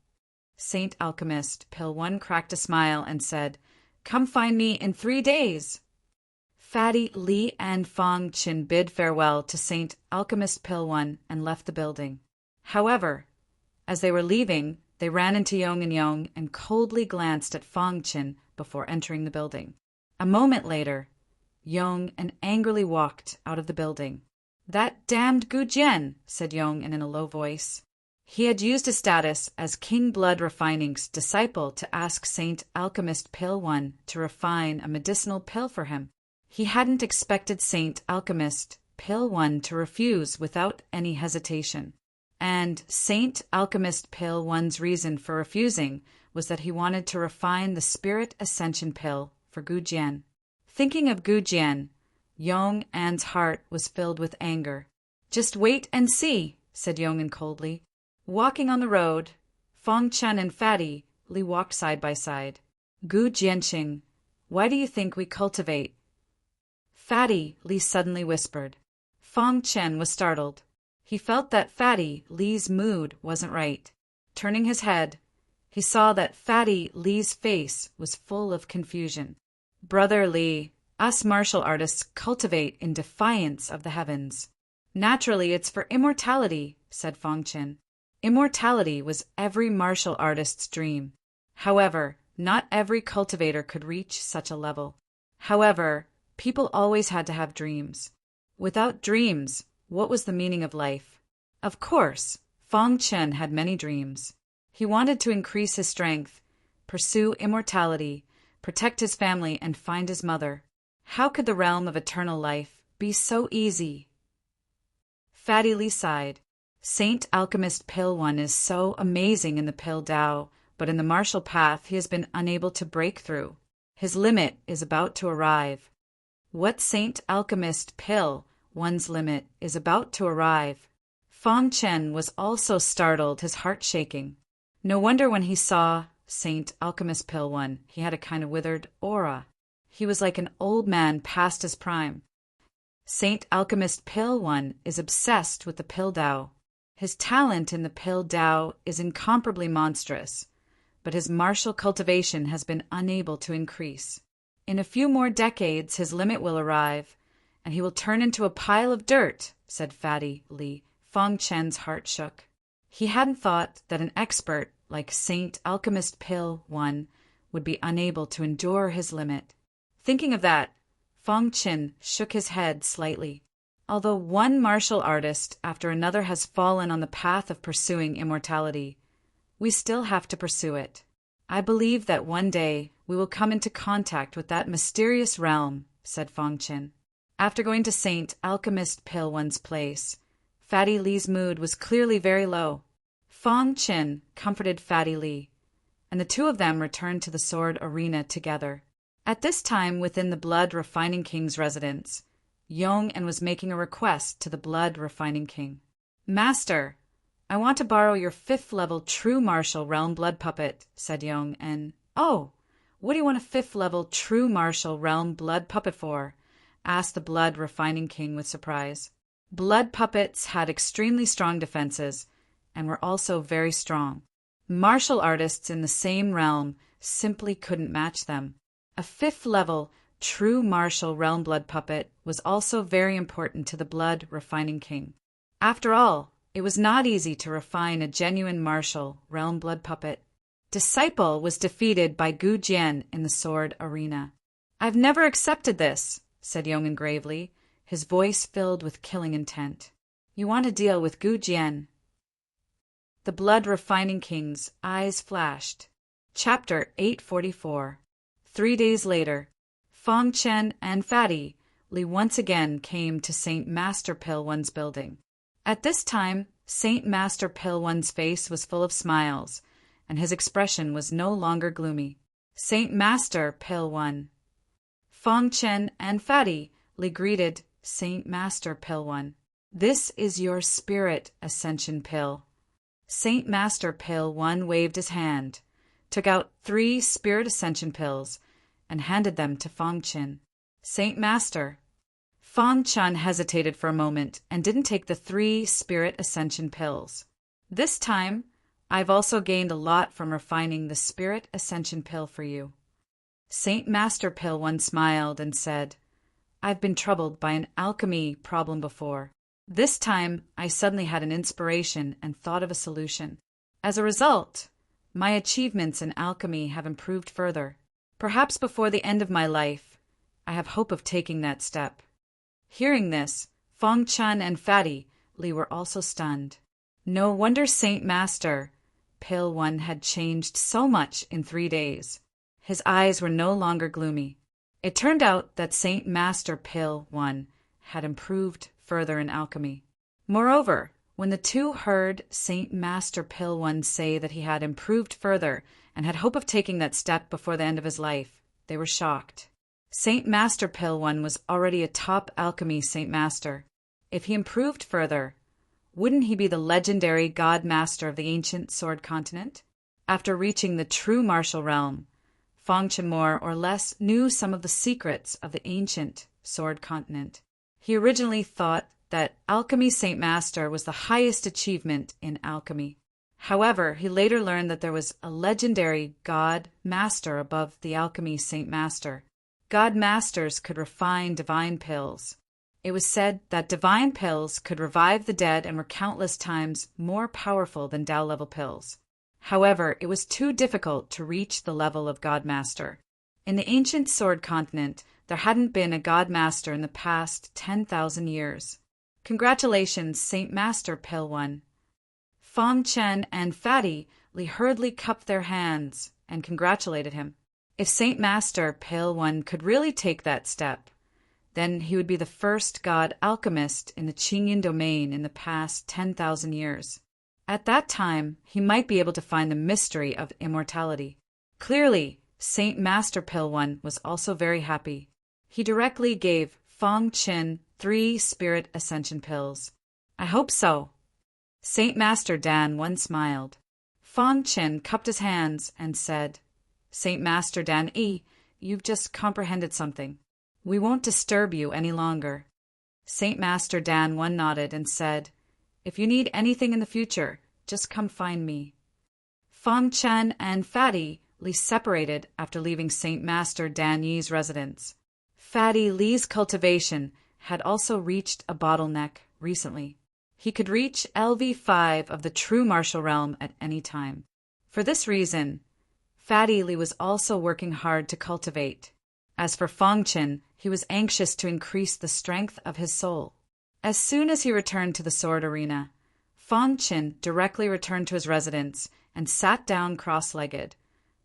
Saint Alchemist Pill 1 cracked a smile and said, Come find me in 3 days. Fatty Li and Fong Qin bid farewell to Saint Alchemist Pill 1 and left the building. However, as they were leaving, they ran into Yong and coldly glanced at Fong Qin before entering the building. A moment later, Yong angrily walked out of the building. That damned Gujian, said Yong in a low voice. He had used his status as King Blood Refining's disciple to ask Saint Alchemist Pill 1 to refine a medicinal pill for him. He hadn't expected Saint Alchemist Pill 1 to refuse without any hesitation. And Saint Alchemist Pill 1's reason for refusing was that he wanted to refine the Spirit Ascension Pill for Gujian. Thinking of Gujian, Yong-an's heart was filled with anger. Just wait and see, said Yong-an coldly. Walking on the road, Fong Qin and Fatty Li walked side by side. Gu Jianqing, why do you think we cultivate? Fatty Li suddenly whispered. Fong Qin was startled. He felt that Fatty Li's mood wasn't right. Turning his head, he saw that Fatty Li's face was full of confusion. Brother Li, us martial artists cultivate in defiance of the heavens. Naturally, it's for immortality, said Fong Qin. Immortality was every martial artist's dream. However, not every cultivator could reach such a level. However, people always had to have dreams. Without dreams, what was the meaning of life? Of course, Fong Qin had many dreams. He wanted to increase his strength, pursue immortality, protect his family, and find his mother. How could the realm of eternal life be so easy? Fatty Li sighed. Saint Alchemist Pill 1 is so amazing in the Pill Tao, but in the martial path he has been unable to break through. His limit is about to arrive. What Saint Alchemist Pill One's limit is about to arrive. Fong Chen was also startled, his heart shaking. No wonder when he saw Saint Alchemist Pill One, he had a kind of withered aura. He was like an old man past his prime. Saint Alchemist Pill One is obsessed with the Pill Dao. His talent in the Pill Dao is incomparably monstrous, but his martial cultivation has been unable to increase. In a few more decades, his limit will arrive, and he will turn into a pile of dirt, said Fatty Li. Fong Chen's heart shook. He hadn't thought that an expert like Saint Alchemist Pill One would be unable to endure his limit. Thinking of that, Fong Chen shook his head slightly. Although one martial artist after another has fallen on the path of pursuing immortality, we still have to pursue it. I believe that one day we will come into contact with that mysterious realm, said Fong Chen. After going to Saint Alchemist Pill One's place, Fatty Li's mood was clearly very low. Fong Chen comforted Fatty Li, and the two of them returned to the sword arena together. At this time, within the Blood Refining King's residence, Yong-en was making a request to the Blood Refining King. Master, I want to borrow your 5th-level True Martial Realm Blood Puppet, said Yong-en. Oh, what do you want a 5th-level True Martial Realm Blood Puppet for? Asked the Blood Refining King with surprise. Blood puppets had extremely strong defenses and were also very strong. Martial artists in the same realm simply couldn't match them. A 5th-level True Martial Realm Blood Puppet was also very important to the Blood Refining King. After all, it was not easy to refine a genuine martial Realm Blood Puppet. Disciple was defeated by Gu Jian in the sword arena. I've never accepted this, said Yong-en gravely, his voice filled with killing intent. You want to deal with Gu Jian? The Blood Refining King's eyes flashed. Chapter 844. 3 days later, Fong Chen and Fatty Li once again came to Saint Master Pill One's building. At this time, Saint Master Pill One's face was full of smiles, and his expression was no longer gloomy. Saint Master Pill One. Fong Chen and Fatty Li greeted Saint Master Pill One. This is your spirit ascension pill. Saint Master Pill One waved his hand, took out 3 spirit ascension pills, and handed them to Fong Chen. Saint Master. Fong Chen hesitated for a moment and didn't take the 3 spirit ascension pills. This time, I've also gained a lot from refining the spirit ascension pill for you. Saint Master Pill One smiled and said, I've been troubled by an alchemy problem before. This time, I suddenly had an inspiration and thought of a solution. As a result, my achievements in alchemy have improved further. Perhaps before the end of my life, I have hope of taking that step. Hearing this, Fong Chen and Fatty Li were also stunned. No wonder Saint Master Pill One had changed so much in 3 days. His eyes were no longer gloomy. It turned out that Saint Master Pill One had improved further in alchemy. Moreover, when the two heard Saint Master Pill One say that he had improved further and had hope of taking that step before the end of his life, they were shocked. Saint Master Pill One was already a top alchemy Saint Master. If he improved further, wouldn't he be the legendary God Master of the ancient Sword Continent? After reaching the true martial realm, Fong Chen more or less knew some of the secrets of the ancient Sword Continent. He originally thought that Alchemy Saint Master was the highest achievement in alchemy. However, he later learned that there was a legendary God Master above the Alchemy Saint Master. God Masters could refine divine pills. It was said that divine pills could revive the dead and were countless times more powerful than Tao-level pills. However, it was too difficult to reach the level of God Master. In the ancient Sword Continent, there hadn't been a God Master in the past 10,000 years. Congratulations, Saint Master Pill One. Fong Chen and Fatty Li hurriedly cupped their hands and congratulated him. If Saint Master Pill One could really take that step, then he would be the first god alchemist in the Qingyan domain in the past 10,000 years. At that time, he might be able to find the mystery of immortality. Clearly, Saint Master Pill 1 was also very happy. He directly gave Fong Qin 3 spirit ascension pills. I hope so. Saint Master Dan 1 smiled. Fong Qin cupped his hands and said, Saint Master Dan E, you've just comprehended something. We won't disturb you any longer. Saint Master Dan 1 nodded and said, If you need anything in the future, just come find me. Fong Chen and Fatty Li separated after leaving Saint Master Dan Yi's residence. Fatty Li's cultivation had also reached a bottleneck recently. He could reach LV5 of the true martial realm at any time. For this reason, Fatty Li was also working hard to cultivate. As for Fong Chen, he was anxious to increase the strength of his soul. As soon as he returned to the sword arena, Fong Chen directly returned to his residence and sat down cross-legged,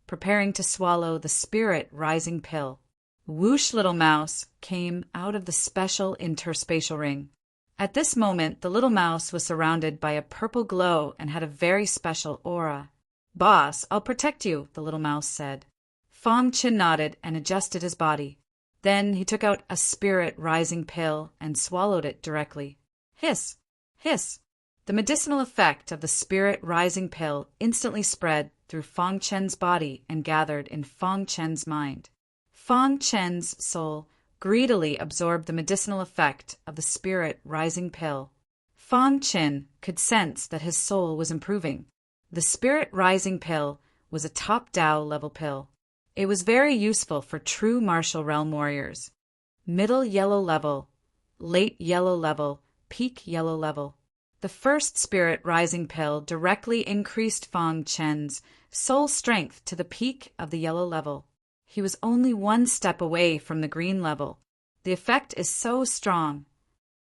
preparing to swallow the spirit rising pill. Whoosh, little mouse came out of the special interspatial ring. At this moment, the little mouse was surrounded by a purple glow and had a very special aura. Boss, I'll protect you, the little mouse said. Fong Chen nodded and adjusted his body. Then he took out a spirit rising pill and swallowed it directly. Hiss! Hiss! The medicinal effect of the spirit rising pill instantly spread through Fong Chen's body and gathered in Fong Chen's mind. Fong Chen's soul greedily absorbed the medicinal effect of the spirit rising pill. Fong Chen could sense that his soul was improving. The spirit rising pill was a top Dao level pill. It was very useful for true martial realm warriors. Middle yellow level, late yellow level, peak yellow level. The first spirit rising pill directly increased Fong Chen's soul strength to the peak of the yellow level. He was only 1 step away from the green level. The effect is so strong.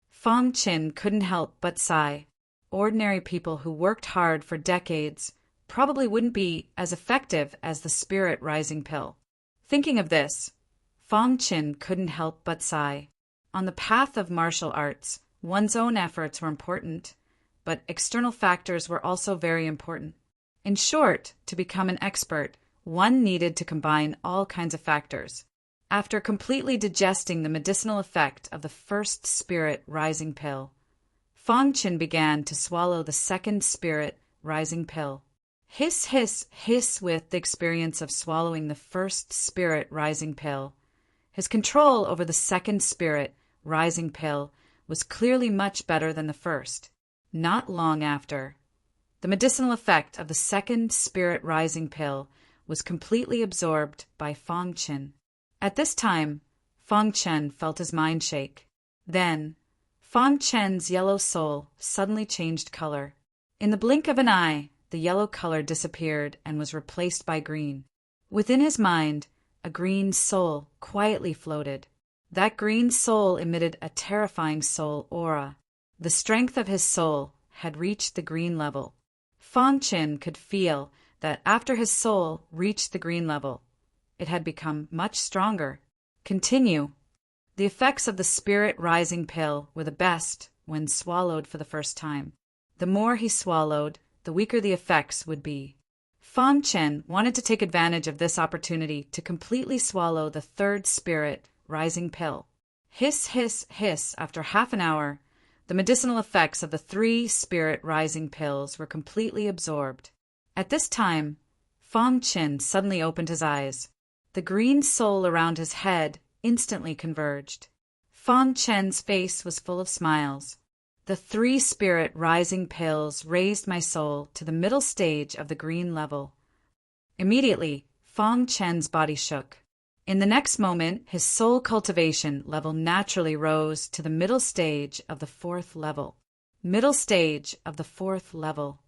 Fong Chen couldn't help but sigh. Ordinary people who worked hard for decades probably wouldn't be as effective as the spirit rising pill. Thinking of this, Fong Chen couldn't help but sigh. On the path of martial arts, one's own efforts were important, but external factors were also very important. In short, to become an expert, one needed to combine all kinds of factors. After completely digesting the medicinal effect of the first spirit rising pill, Fong Chen began to swallow the second spirit rising pill. Hiss, hiss, hiss. With the experience of swallowing the first spirit rising pill, his control over the second spirit rising pill was clearly much better than the first. Not long after, the medicinal effect of the second spirit rising pill was completely absorbed by Fong Chen. At this time, Fong Chen felt his mind shake. Then, Fong Chen's yellow soul suddenly changed color. In the blink of an eye, the yellow color disappeared and was replaced by green. Within his mind, a green soul quietly floated. That green soul emitted a terrifying soul aura. The strength of his soul had reached the green level. Fong Chen could feel that after his soul reached the green level, it had become much stronger. Continue. The effects of the spirit rising pill were the best when swallowed for the first time. The more he swallowed, the weaker the effects would be. Fong Chen wanted to take advantage of this opportunity to completely swallow the third spirit rising pill. Hiss, hiss, hiss. After half an hour, the medicinal effects of the 3 spirit rising pills were completely absorbed. At this time, Fong Chen suddenly opened his eyes. The green soul around his head instantly converged. Fong Chen's face was full of smiles. The 3 spirit rising pills raised my soul to the middle stage of the green level. Immediately, Fong Chen's body shook. In the next moment, his soul cultivation level naturally rose to the middle stage of the 4th level. Middle stage of the 4th level.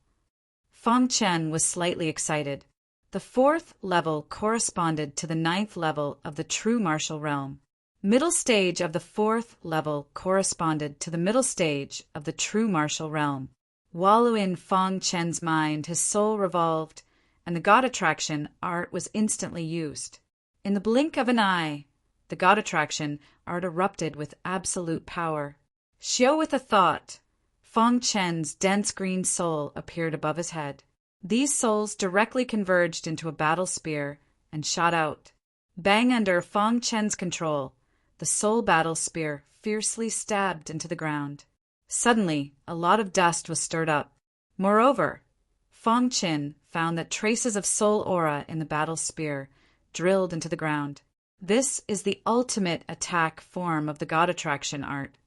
Fong Chen was slightly excited. The 4th level corresponded to the 9th level of the true martial realm. Middle stage of the 4th level corresponded to the middle stage of the true martial realm. Wallow in Fong Chen's mind, his soul revolved, and the God Attraction art was instantly used. In the blink of an eye, the God Attraction art erupted with absolute power. Xiao with a thought, Fong Chen's dense green soul appeared above his head. These souls directly converged into a battle spear and shot out. Bang! Under Fang Chen's control, the soul battle spear fiercely stabbed into the ground. Suddenly, a lot of dust was stirred up. Moreover, Fang Chen found that traces of soul aura in the battle spear drilled into the ground. This is the ultimate attack form of the God Attraction art.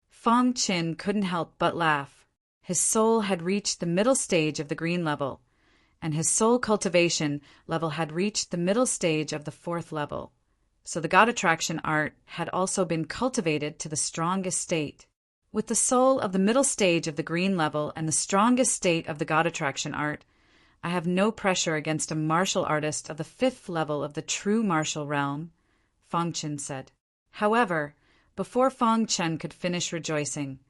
Fang Chen couldn't help but laugh. His soul had reached the middle stage of the green level, and his soul cultivation level had reached the middle stage of the 4th level. So the God Attraction art had also been cultivated to the strongest state. With the soul of the middle stage of the green level and the strongest state of the God Attraction art, I have no pressure against a martial artist of the 5th level of the true martial realm, Fang Chen said. However, before Fang Chen could finish rejoicing,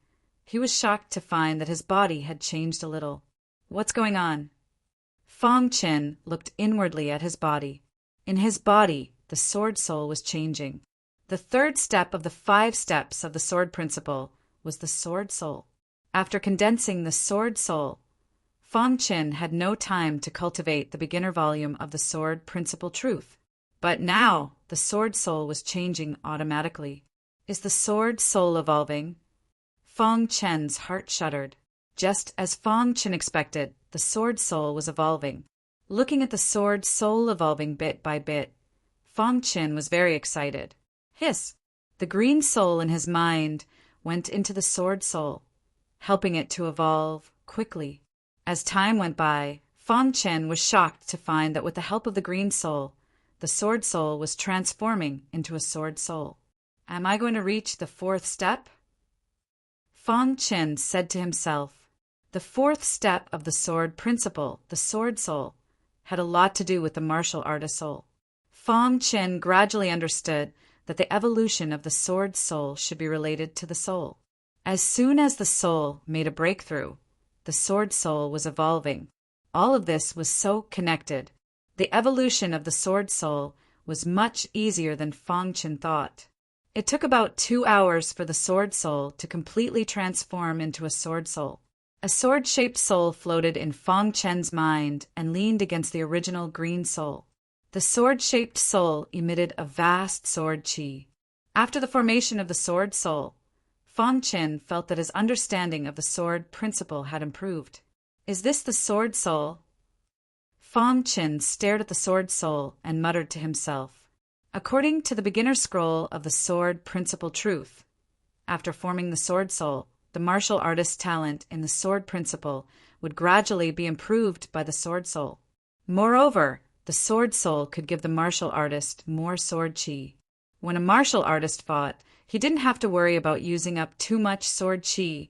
he was shocked to find that his body had changed a little. What's going on? Fang Chen looked inwardly at his body. In his body, the sword soul was changing. The 3rd step of the 5 steps of the sword principle was the sword soul. After condensing the sword soul, Fang Chen had no time to cultivate the beginner volume of the sword principle truth. But now the sword soul was changing automatically. Is the sword soul evolving? Fang Chen's heart shuddered. Just as Fang Chen expected, the sword soul was evolving. Looking at the sword soul evolving bit by bit, Fang Chen was very excited. Hiss! The green soul in his mind went into the sword soul, helping it to evolve quickly. As time went by, Fang Chen was shocked to find that with the help of the green soul, the sword soul was transforming into a sword soul. Am I going to reach the 4th step? Fang Chen said to himself. The 4th step of the sword principle, the sword soul, had a lot to do with the martial artist soul. Fang Chen gradually understood that the evolution of the sword soul should be related to the soul. As soon as the soul made a breakthrough, the sword soul was evolving. All of this was so connected. The evolution of the sword soul was much easier than Fang Chen thought. It took about 2 hours for the sword soul to completely transform into a sword soul. A sword-shaped soul floated in Fang Chen's mind and leaned against the original green soul. The sword-shaped soul emitted a vast sword chi. After the formation of the sword soul, Fang Chen felt that his understanding of the sword principle had improved. Is this the sword soul? Fang Chen stared at the sword soul and muttered to himself. According to the beginner scroll of the sword principle truth, after forming the sword soul, the martial artist's talent in the sword principle would gradually be improved by the sword soul. Moreover, the sword soul could give the martial artist more sword chi. When a martial artist fought, he didn't have to worry about using up too much sword chi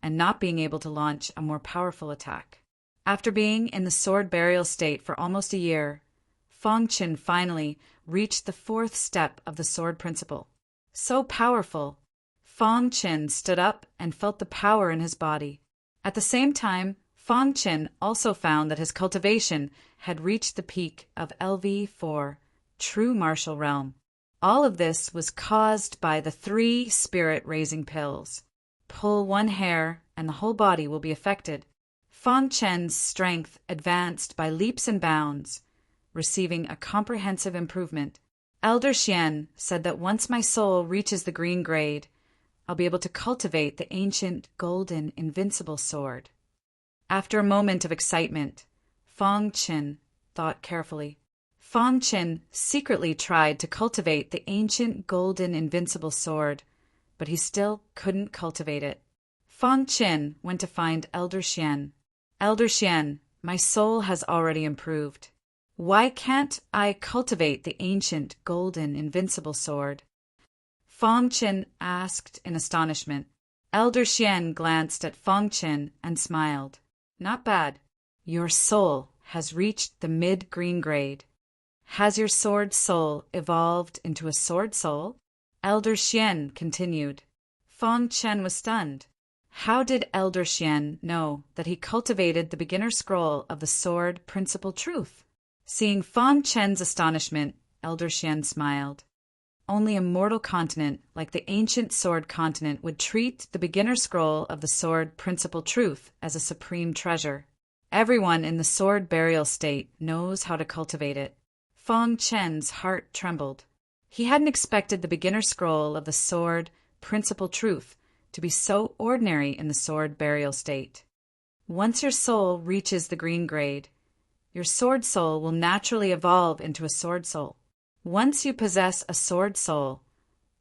and not being able to launch a more powerful attack. After being in the sword burial state for almost a year, Fang Chen finally reached the 4th step of the sword principle. So powerful! Fang Chen stood up and felt the power in his body. At the same time, Fang Chen also found that his cultivation had reached the peak of LV4, true martial realm. All of this was caused by the 3 spirit-raising pills. Pull one hair and the whole body will be affected. Fang Chen's strength advanced by leaps and bounds, receiving a comprehensive improvement. Elder Xian said that once my soul reaches the green grade, I'll be able to cultivate the ancient golden invincible sword. After a moment of excitement, Fang Chen thought carefully. Fang Chen secretly tried to cultivate the ancient golden invincible sword, but he still couldn't cultivate it. Fang Chen went to find Elder Xian. Elder Xian, my soul has already improved. Why can't I cultivate the ancient golden invincible sword? Fang Chen asked in astonishment. Elder Xian glanced at Fang Chen and smiled. Not bad. Your soul has reached the mid-green grade. Has your sword soul evolved into a sword soul? Elder Xian continued. Fang Chen was stunned. How did Elder Xian know that he cultivated the beginner scroll of the sword principle truth? Seeing Fang Chen's astonishment, Elder Xian smiled. Only a mortal continent like the ancient sword continent would treat the beginner scroll of the sword principle truth as a supreme treasure. Everyone in the sword burial state knows how to cultivate it. Fong Chen's heart trembled. He hadn't expected the beginner scroll of the sword, Principal Truth, to be so ordinary in the sword burial state. Once your soul reaches the green grade, your sword soul will naturally evolve into a sword soul. Once you possess a sword soul,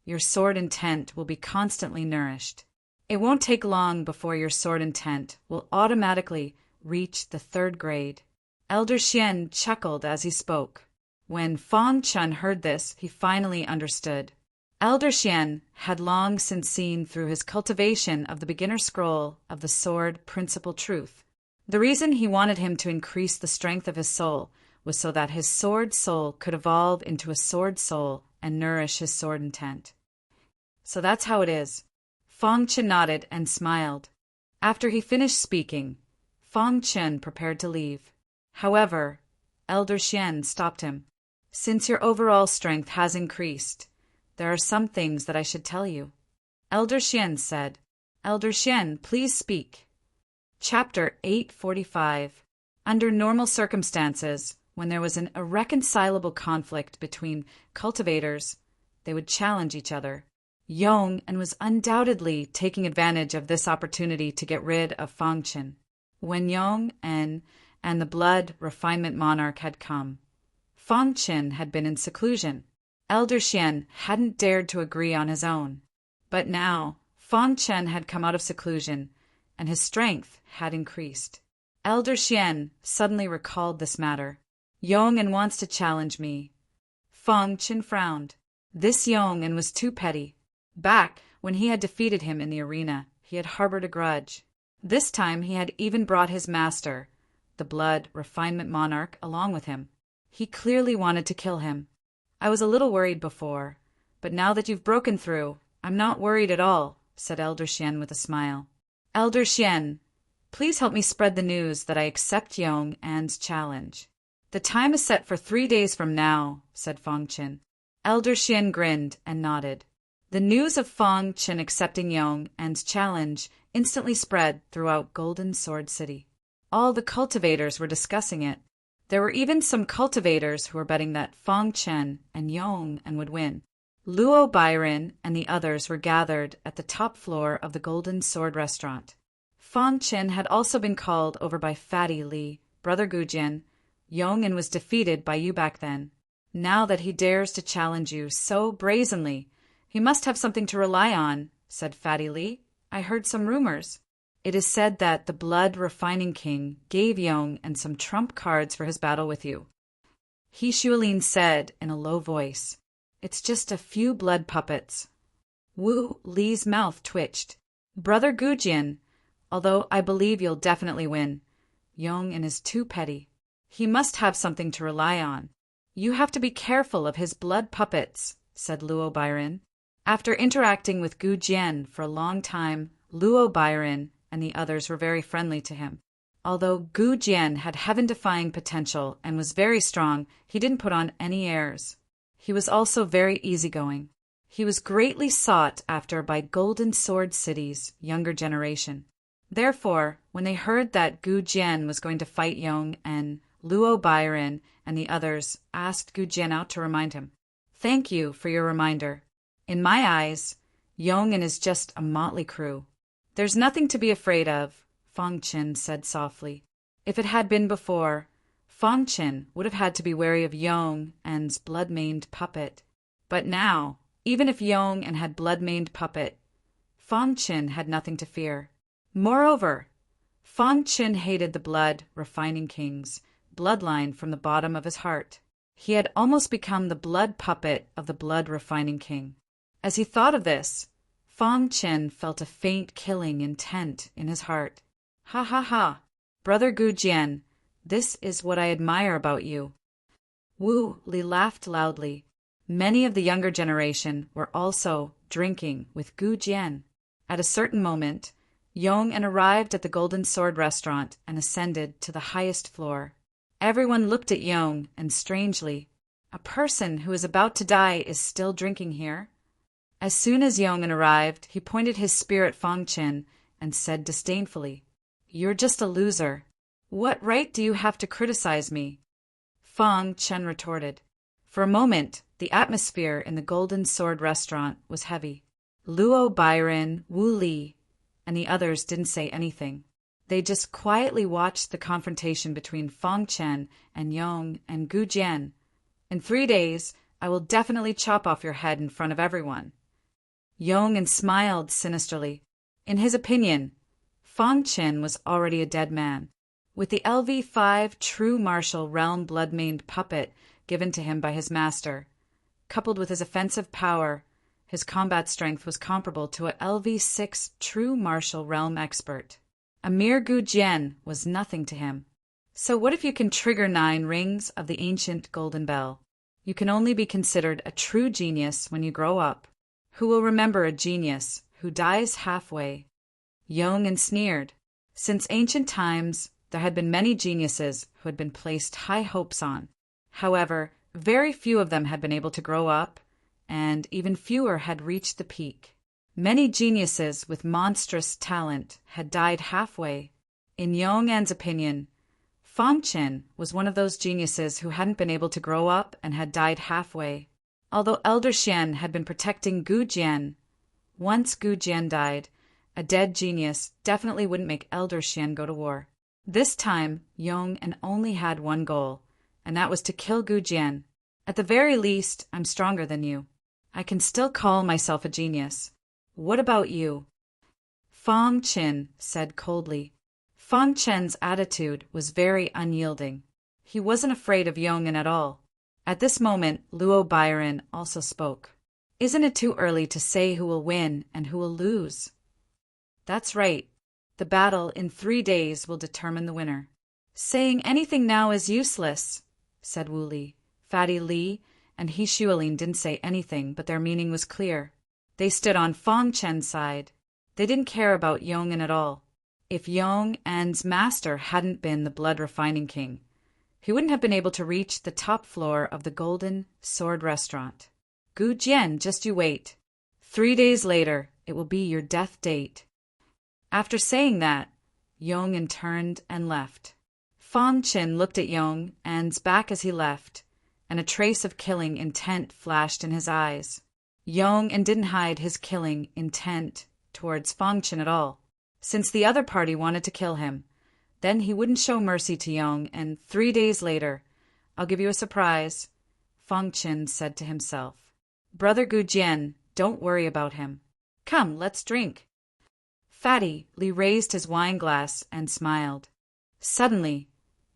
your sword intent will be constantly nourished. It won't take long before your sword intent will automatically reach the 3rd grade. Elder Xian chuckled as he spoke. When Fong Chen heard this, he finally understood. Elder Xian had long since seen through his cultivation of the beginner scroll of the sword Principal Truth. The reason he wanted him to increase the strength of his soul was so that his sword soul could evolve into a sword soul and nourish his sword intent. So that's how it is. Fong Chen nodded and smiled. After he finished speaking, Fong Chen prepared to leave. However, Elder Xian stopped him. Since your overall strength has increased, there are some things that I should tell you. Elder Xian said. Elder Xian, please speak. Chapter 845. Under normal circumstances, when there was an irreconcilable conflict between cultivators, they would challenge each other. Yong was undoubtedly taking advantage of this opportunity to get rid of Fong Chen. When Yong and the Blood Refinement Monarch had come, Fong Chen had been in seclusion. Elder Xian hadn't dared to agree on his own. But now, Fong Chen had come out of seclusion, and his strength had increased. Elder Xian suddenly recalled this matter. Yong wants to challenge me. Fong Chen frowned. This Yong was too petty. Back when he had defeated him in the arena, he had harbored a grudge. This time he had even brought his master, the Blood Refinement Monarch, along with him. He clearly wanted to kill him. I was a little worried before, but now that you've broken through, I'm not worried at all, said Elder Xian with a smile. Elder Xian, please help me spread the news that I accept Yong's challenge. The time is set for 3 days from now, said Fong Chen. Elder Xian grinned and nodded. The news of Fong Chen accepting Yong's challenge instantly spread throughout Golden Sword City. All the cultivators were discussing it. There were even some cultivators who were betting that Fong Chen and Yong would win. Luo Byron and the others were gathered at the top floor of the Golden Sword restaurant. Fong Chen had also been called over by Fatty Li, Brother Gujian. Yong was defeated by you back then. Now that he dares to challenge you so brazenly, he must have something to rely on, said Fatty Li. I heard some rumors. It is said that the Blood Refining King gave Yong some trump cards for his battle with you. He Xuelin said in a low voice. It's just a few blood puppets. Wu Li's mouth twitched. Brother Gujian, although I believe you'll definitely win, Yong is too petty. He must have something to rely on. You have to be careful of his blood puppets, said Luo Byron. After interacting with Gujian for a long time, Luo Byron and the others were very friendly to him. Although Gujian had heaven-defying potential and was very strong, he didn't put on any airs. He was also very easygoing. He was greatly sought after by Golden Sword City's younger generation. Therefore, when they heard that Gujian was going to fight Yong, Luo Byron and the others asked Gujian out to remind him. Thank you for your reminder. In my eyes, Yong is just a motley crew. There's nothing to be afraid of, Fong Chen said softly. If it had been before, Fong Chen would have had to be wary of Yong's blood-maned puppet. But now, even if Yong had blood-maned puppet, Fong Chen had nothing to fear. Moreover, Fong Chen hated the Blood Refining King's bloodline from the bottom of his heart. He had almost become the blood puppet of the Blood Refining King. As he thought of this, Fong Chen felt a faint killing intent in his heart. Ha ha ha, Brother Gujian, this is what I admire about you. Wu Li laughed loudly. Many of the younger generation were also drinking with Gujian. At a certain moment, Yong arrived at the Golden Sword restaurant and ascended to the highest floor. Everyone looked at Yong, and strangely, a person who is about to die is still drinking here. As soon as Yong arrived, he pointed his spear at Fong Chen and said disdainfully, You're just a loser. What right do you have to criticize me? Fong Chen retorted, For a moment, the atmosphere in the Golden Sword restaurant was heavy. Luo Byron, Wu Li, and the others didn't say anything. They just quietly watched the confrontation between Fang Chen and Yong and Gu Jian. In 3 days, I will definitely chop off your head in front of everyone. Yong smiled sinisterly. In his opinion, Fang Chen was already a dead man. With the LV5 true martial realm blood-maned puppet given to him by his master, coupled with his offensive power, his combat strength was comparable to a LV6 true martial realm expert. A mere Gu Jian was nothing to him. So what if you can trigger 9 rings of the ancient golden bell? You can only be considered a true genius when you grow up. Who will remember a genius who dies halfway? Yong sneered. Since ancient times, there had been many geniuses who had been placed high hopes on. However, very few of them had been able to grow up, and even fewer had reached the peak. Many geniuses with monstrous talent had died halfway. In Yong'an's opinion, Fang Chen was one of those geniuses who hadn't been able to grow up and had died halfway. Although Elder Xian had been protecting Gu Jian, once Gu Jian died, a dead genius definitely wouldn't make Elder Xian go to war. This time, Yong'an only had one goal, and that was to kill Gu Jian. At the very least, I'm stronger than you. I can still call myself a genius. What about you? Fang Chen said coldly. Fang Chen's attitude was very unyielding. He wasn't afraid of Yong'an at all. At this moment, Luo Byron also spoke. Isn't it too early to say who will win and who will lose? That's right. The battle in 3 days will determine the winner. Saying anything now is useless, said Wu Li. Fatty Li and He Xuelin didn't say anything, but their meaning was clear. They stood on Fang Chen's side. They didn't care about Yong'an at all. If Yong'an's master hadn't been the blood-refining king, he wouldn't have been able to reach the top floor of the Golden Sword restaurant. Gu Jian, just you wait. 3 days later, it will be your death date. After saying that, Yong'an turned and left. Fang Chen looked at Yong'an's back as he left, and a trace of killing intent flashed in his eyes. Yong'an didn't hide his killing intent towards Fang Chen at all, since the other party wanted to kill him. Then he wouldn't show mercy to Yong, and 3 days later, I'll give you a surprise, Fang Chen said to himself. Brother Gu Jian, don't worry about him. Come, let's drink. Fatty Li raised his wine glass and smiled. Suddenly,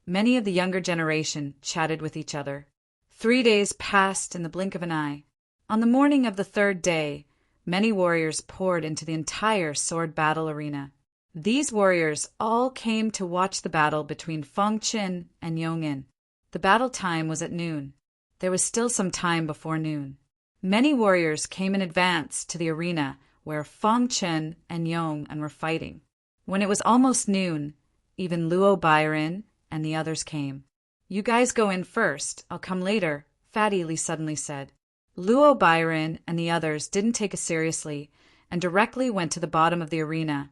many of the younger generation chatted with each other. 3 days passed in the blink of an eye. On the morning of the 3rd day, many warriors poured into the entire sword battle arena. These warriors all came to watch the battle between Fang Chen and Yong'an. The battle time was at noon. There was still some time before noon. Many warriors came in advance to the arena where Fang Chen and Yong'an were fighting. When it was almost noon, even Luo Byron and the others came. You guys go in first, I'll come later, Fatty Li suddenly said. Luo Byron and the others didn't take it seriously and directly went to the bottom of the arena,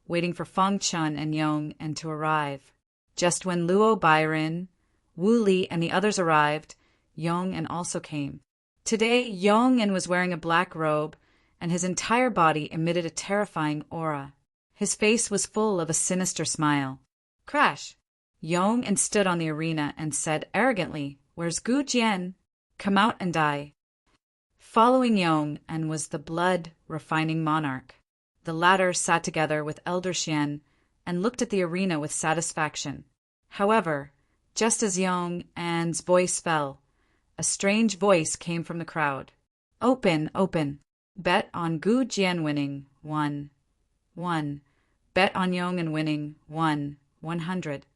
waiting for Fang Chen and Yong'an to arrive. Just when Luo Byron, Wu Li, and the others arrived, Yong'an also came. Today, Yong'an was wearing a black robe, and his entire body emitted a terrifying aura. His face was full of a sinister smile. Crash! Yong'an stood on the arena and said arrogantly, Where's Gu Jian? Come out and die. Following Yong'an was the blood-refining monarch. The latter sat together with Elder Xian and looked at the arena with satisfaction. However, just as Yong'an's voice fell, a strange voice came from the crowd. Open, open. Bet on Gu Jian winning, 1. Bet on Yong'an winning, 100.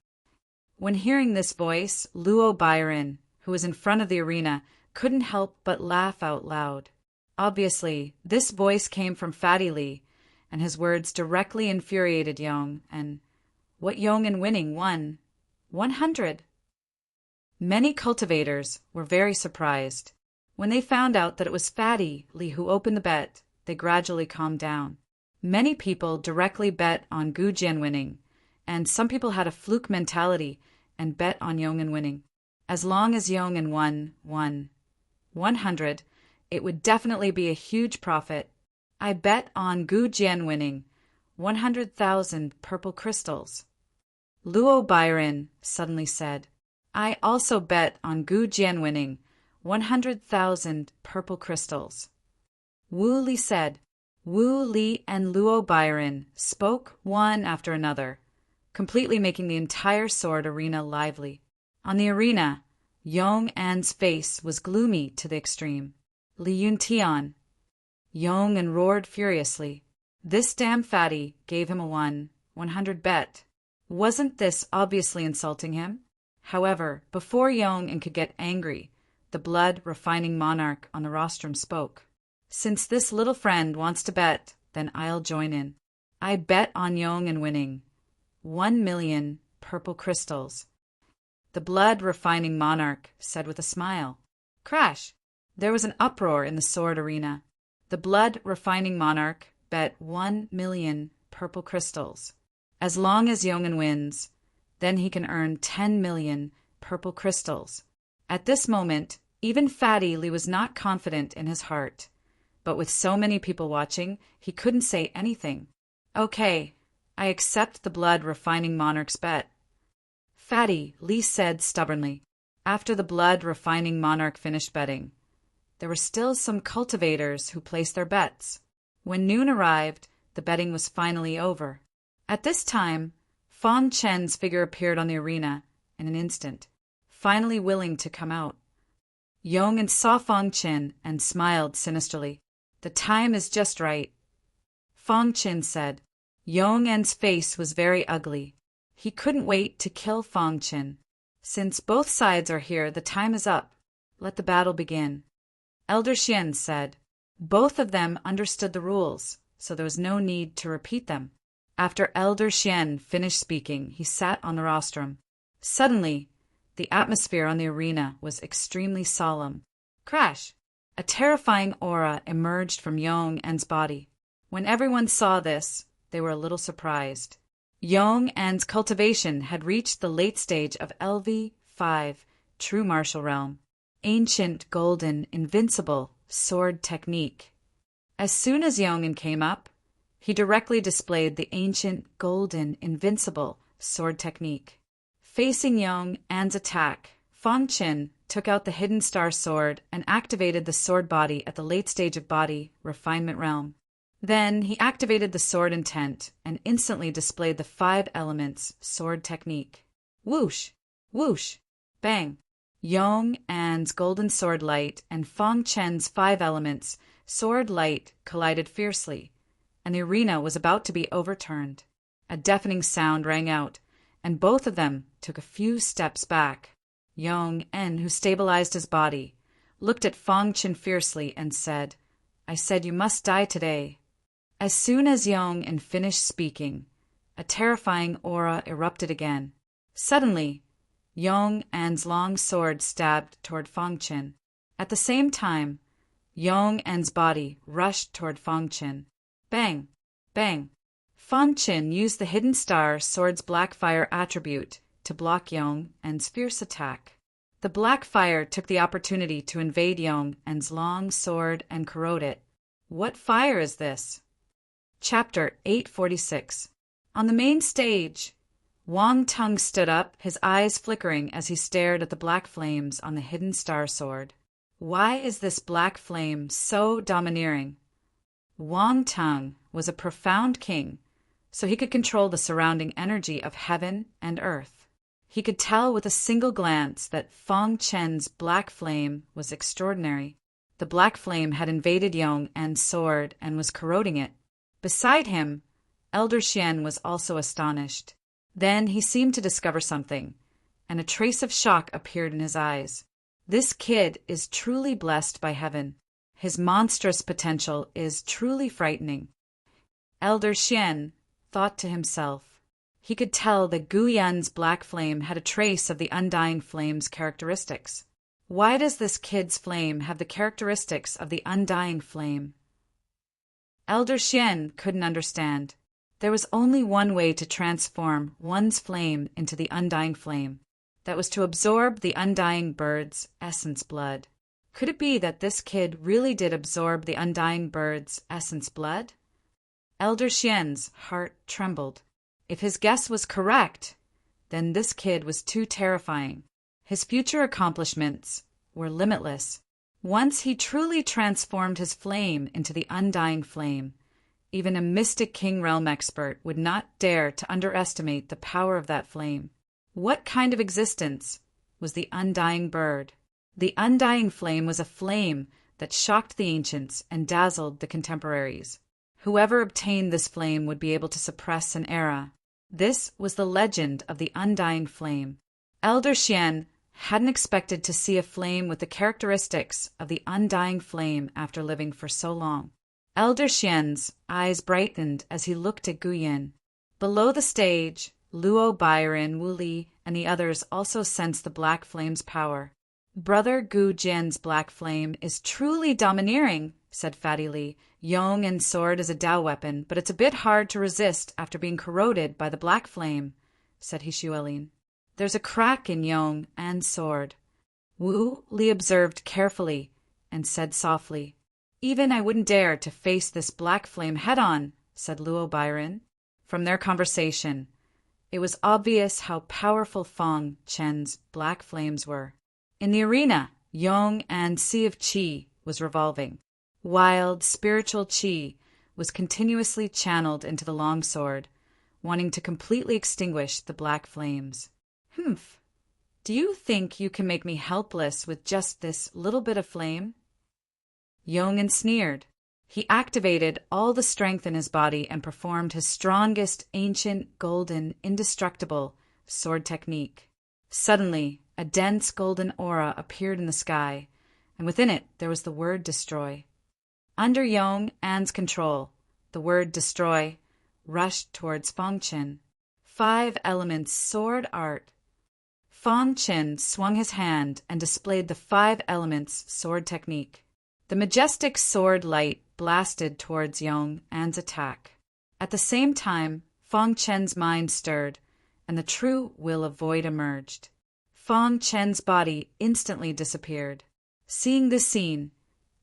When hearing this voice, Luo Byron, who was in front of the arena, couldn't help but laugh out loud. Obviously, this voice came from Fatty Li, and his words directly infuriated Yong'an. What Yong'an winning, 100. Many cultivators were very surprised. When they found out that it was Fatty Li who opened the bet, they gradually calmed down. Many people directly bet on Gu Jian winning, and some people had a fluke mentality and bet on Yong'an winning. As long as Yong'an won. 100. It would definitely be a huge profit. I bet on Gu Jian winning. 100,000 purple crystals. Luo Byron suddenly said, I also bet on Gu Jian winning. 100,000 purple crystals. Wu Li said. Wu Li and Luo Byron spoke one after another, completely making the entire sword arena lively. On the arena, Yong An's face was gloomy to the extreme. Li Yuntian. Yong An roared furiously. This damn fatty gave him a 100 bet. Wasn't this obviously insulting him? However, before Yong An could get angry, the blood-refining monarch on the rostrum spoke. Since this little friend wants to bet, then I'll join in. I bet on Yong An winning. 1,000,000 purple crystals. The blood-refining monarch said with a smile. Crash! There was an uproar in the sword arena. The blood-refining monarch bet 1,000,000 purple crystals. As long as Yong An wins, then he can earn 10,000,000 purple crystals. At this moment, even Fatty Li was not confident in his heart. But with so many people watching, he couldn't say anything. Okay, I accept the blood-refining monarch's bet. Fatty Li said stubbornly, after the blood-refining monarch finished betting. There were still some cultivators who placed their bets. When noon arrived, the betting was finally over. At this time, Fan Chen's figure appeared on the arena in an instant, finally willing to come out. Yong An saw Fan Chen and smiled sinisterly. The time is just right. Fan Chen said. Yong An's face was very ugly. He couldn't wait to kill Fan Chen. Since both sides are here, the time is up. Let the battle begin. Elder Xian said. Both of them understood the rules, so there was no need to repeat them. After Elder Xian finished speaking, he sat on the rostrum. Suddenly, the atmosphere on the arena was extremely solemn. Crash! A terrifying aura emerged from Yong An's body. When everyone saw this, they were a little surprised. Yong An's cultivation had reached the late stage of LV5, true martial realm. Ancient, golden, invincible sword technique. As soon as Yong An came up, he directly displayed the ancient, golden, invincible sword technique. Facing Yong An's attack, Fan Chen took out the hidden star sword and activated the sword body at the late stage of body refinement realm. Then he activated the sword intent and instantly displayed the 5 elements sword technique. Whoosh! Whoosh! Bang! Yong An's golden sword light and Fan Chen's 5 elements sword light collided fiercely, and the arena was about to be overturned. A deafening sound rang out, and both of them took a few steps back. Yong An, who stabilized his body, looked at Fan Chen fiercely and said, I said you must die today. As soon as Yong An finished speaking, a terrifying aura erupted again. Suddenly, Yong An's long sword stabbed toward Fan Chen. At the same time, Yong An's body rushed toward Fan Chen. Bang! Bang! Fan Chen used the hidden star sword's black fire attribute to block Yong An's fierce attack. The black fire took the opportunity to invade Yong An's long sword and corrode it. What fire is this? Chapter 846. On the main stage, Wang Tung stood up, his eyes flickering as he stared at the black flames on the hidden star sword. Why is this black flame so domineering? Wang Tung was a profound king, so he could control the surrounding energy of heaven and earth. He could tell with a single glance that Fan Chen's black flame was extraordinary. The black flame had invaded Yong An's sword and was corroding it. Beside him, Elder Xian was also astonished. Then he seemed to discover something, and a trace of shock appeared in his eyes. This kid is truly blessed by heaven. His monstrous potential is truly frightening. Elder Xian thought to himself. He could tell that Gu Yan's black flame had a trace of the undying flame's characteristics. Why does this kid's flame have the characteristics of the undying flame? Elder Xian couldn't understand. There was only one way to transform one's flame into the undying flame. That was to absorb the undying bird's essence blood. Could it be that this kid really did absorb the undying bird's essence blood? Elder Xian's heart trembled. If his guess was correct, then this kid was too terrifying. His future accomplishments were limitless. Once he truly transformed his flame into the undying flame, even a mystic King Realm expert would not dare to underestimate the power of that flame. What kind of existence was the undying bird? The undying flame was a flame that shocked the ancients and dazzled the contemporaries. Whoever obtained this flame would be able to suppress an era. This was the legend of the undying flame. Elder Xian hadn't expected to see a flame with the characteristics of the undying flame after living for so long. Elder Xian's eyes brightened as he looked at Gu Yin. Below the stage, Luo Bairen, Wu Li, and the others also sensed the black flame's power. Brother Gu Jian's black flame is truly domineering, said Fatty Li. Yong and sword is a Dao weapon, but it's a bit hard to resist after being corroded by the black flame, said Hishuelin. There's a crack in Yong and sword. Wu Li observed carefully and said softly, Even I wouldn't dare to face this black flame head-on, said Luo Bairen. From their conversation, it was obvious how powerful Fang Chen's black flames were. In the arena, Yong and Sea of Qi was revolving. Wild, spiritual Qi was continuously channeled into the longsword, wanting to completely extinguish the black flames. Humph. Do you think you can make me helpless with just this little bit of flame? Yongin sneered. He activated all the strength in his body and performed his strongest, ancient, golden, indestructible sword technique. Suddenly, a dense golden aura appeared in the sky, and within it there was the word destroy. Under Yong An's control, the word destroy rushed towards Fang Chen. 5 elements sword art. Fang Chen swung his hand and displayed the 5 elements sword technique. The majestic sword light blasted towards Yong An's attack. At the same time, Fang Chen's mind stirred, and the true will of void emerged. Fang Chen's body instantly disappeared. Seeing this scene,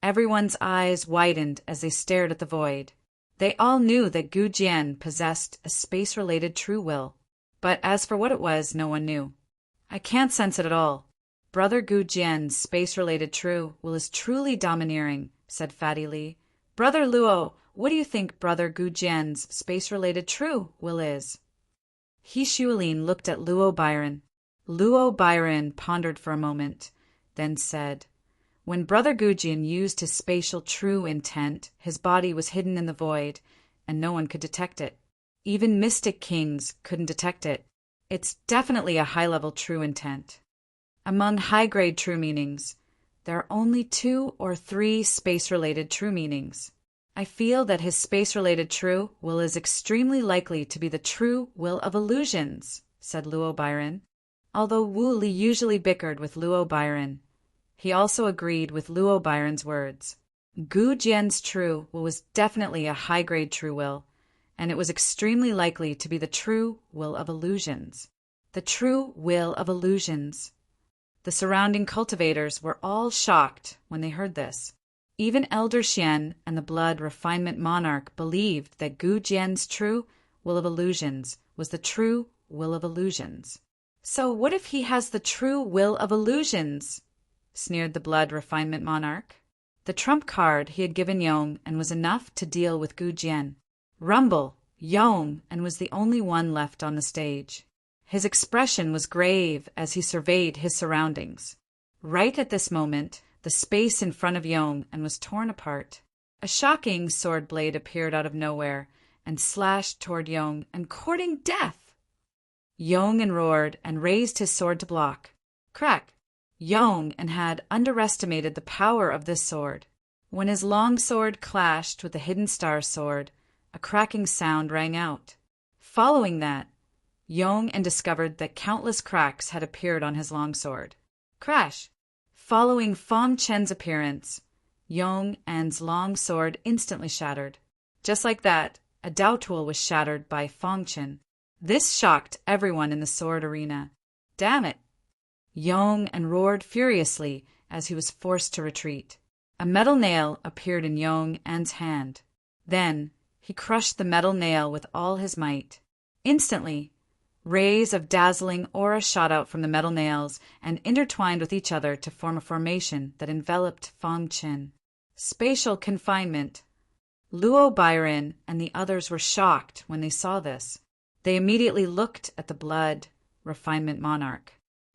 everyone's eyes widened as they stared at the void. They all knew that Gu Jian possessed a space-related true will, but as for what it was, no one knew. I can't sense it at all. Brother Gu Jian's space-related true will is truly domineering, said Fatty Li. Brother Luo, what do you think Brother Gu Jian's space-related true will is? He Shuilin looked at Luo Bairen. Luo Bairen pondered for a moment, then said, When Brother Gu Jian used his spatial true intent, his body was hidden in the void, and no one could detect it. Even mystic kings couldn't detect it. It's definitely a high-level true intent. Among high-grade true meanings, there are only 2 or 3 space-related true meanings. I feel that his space-related true will is extremely likely to be the true will of illusions, said Luo Bairen. Although Wu Li usually bickered with Luo Bairen, he also agreed with Luo Bairen's words. Gu Jian's true will was definitely a high-grade true will, and it was extremely likely to be the true will of illusions. The true will of illusions. The surrounding cultivators were all shocked when they heard this. Even Elder Xian and the Blood Refinement Monarch believed that Gu Jian's true will of illusions was the true will of illusions. So what if he has the true will of illusions? Sneered the Blood Refinement Monarch. The trump card he had given Yong and was enough to deal with Gu Jian. Rumble, Yong, and was the only one left on the stage. His expression was grave as he surveyed his surroundings. Right at this moment, the space in front of Yong and was torn apart. A shocking sword blade appeared out of nowhere and slashed toward Yong and courting death. Yong roared and raised his sword to block. Crack! Yong had underestimated the power of this sword. When his long sword clashed with the hidden star sword, a cracking sound rang out. Following that, Yong discovered that countless cracks had appeared on his longsword. Crash! Following Fang Chen's appearance, Yong's long sword instantly shattered. Just like that, a Dao tool was shattered by Fang Chen. This shocked everyone in the sword arena. Damn it! Yong roared furiously as he was forced to retreat. A metal nail appeared in Yong En's hand. Then he crushed the metal nail with all his might. Instantly, rays of dazzling aura shot out from the metal nails and intertwined with each other to form a formation that enveloped Fang Qin. Spatial confinement. Luo Byron and the others were shocked when they saw this. They immediately looked at the blood refinement monarch.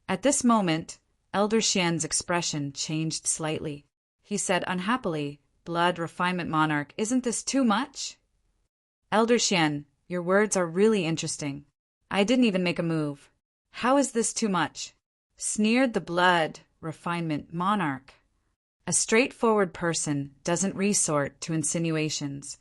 At this moment, Elder Xian's expression changed slightly. He said unhappily, "Blood refinement monarch, isn't this too much?" "Elder Xian, your words are really interesting. I didn't even make a move. How is this too much?" sneered the blood refinement monarch. A straightforward person doesn't resort to insinuations.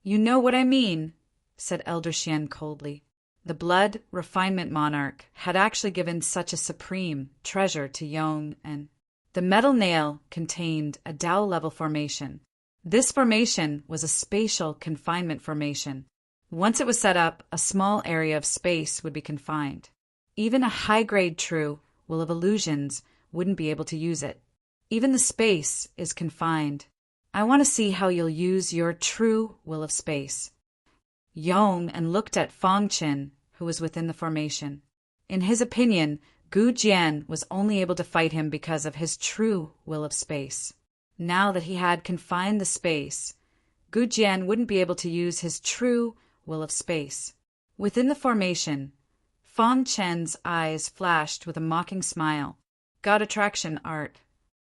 "You know what I mean," said Elder Xian coldly. The blood refinement monarch had actually given such a supreme treasure to Yong En. The metal nail contained a Tao-level formation. This formation was a spatial confinement formation. Once it was set up, a small area of space would be confined. Even a high-grade true will of illusions wouldn't be able to use it. Even the space is confined. I want to see how you'll use your true will of space. Yong En looked at Fang Qin, who was within the formation. In his opinion, Gu Jian was only able to fight him because of his true will of space. Now that he had confined the space, Gu Jian wouldn't be able to use his true will of space. Within the formation, Fang Qin's eyes flashed with a mocking smile. God attraction art.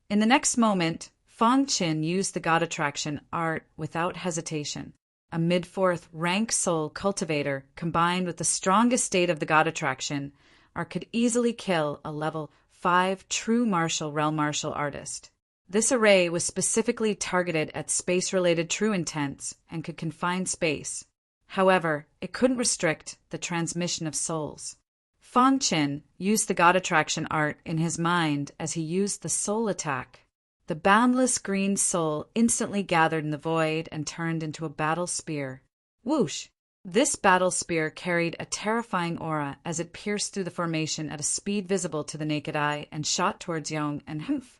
In the next moment, Fang Qin used the God attraction art without hesitation. A mid-fourth rank soul cultivator combined with the strongest state of the God attraction art could easily kill a level 5 true martial realm martial artist. This array was specifically targeted at space-related true intents and could confine space. However, it couldn't restrict the transmission of souls. Fang Qin used the God attraction art in his mind as he used the soul attack. The boundless green soul instantly gathered in the void and turned into a battle spear. Whoosh! This battle spear carried a terrifying aura as it pierced through the formation at a speed visible to the naked eye and shot towards Yong and Humph.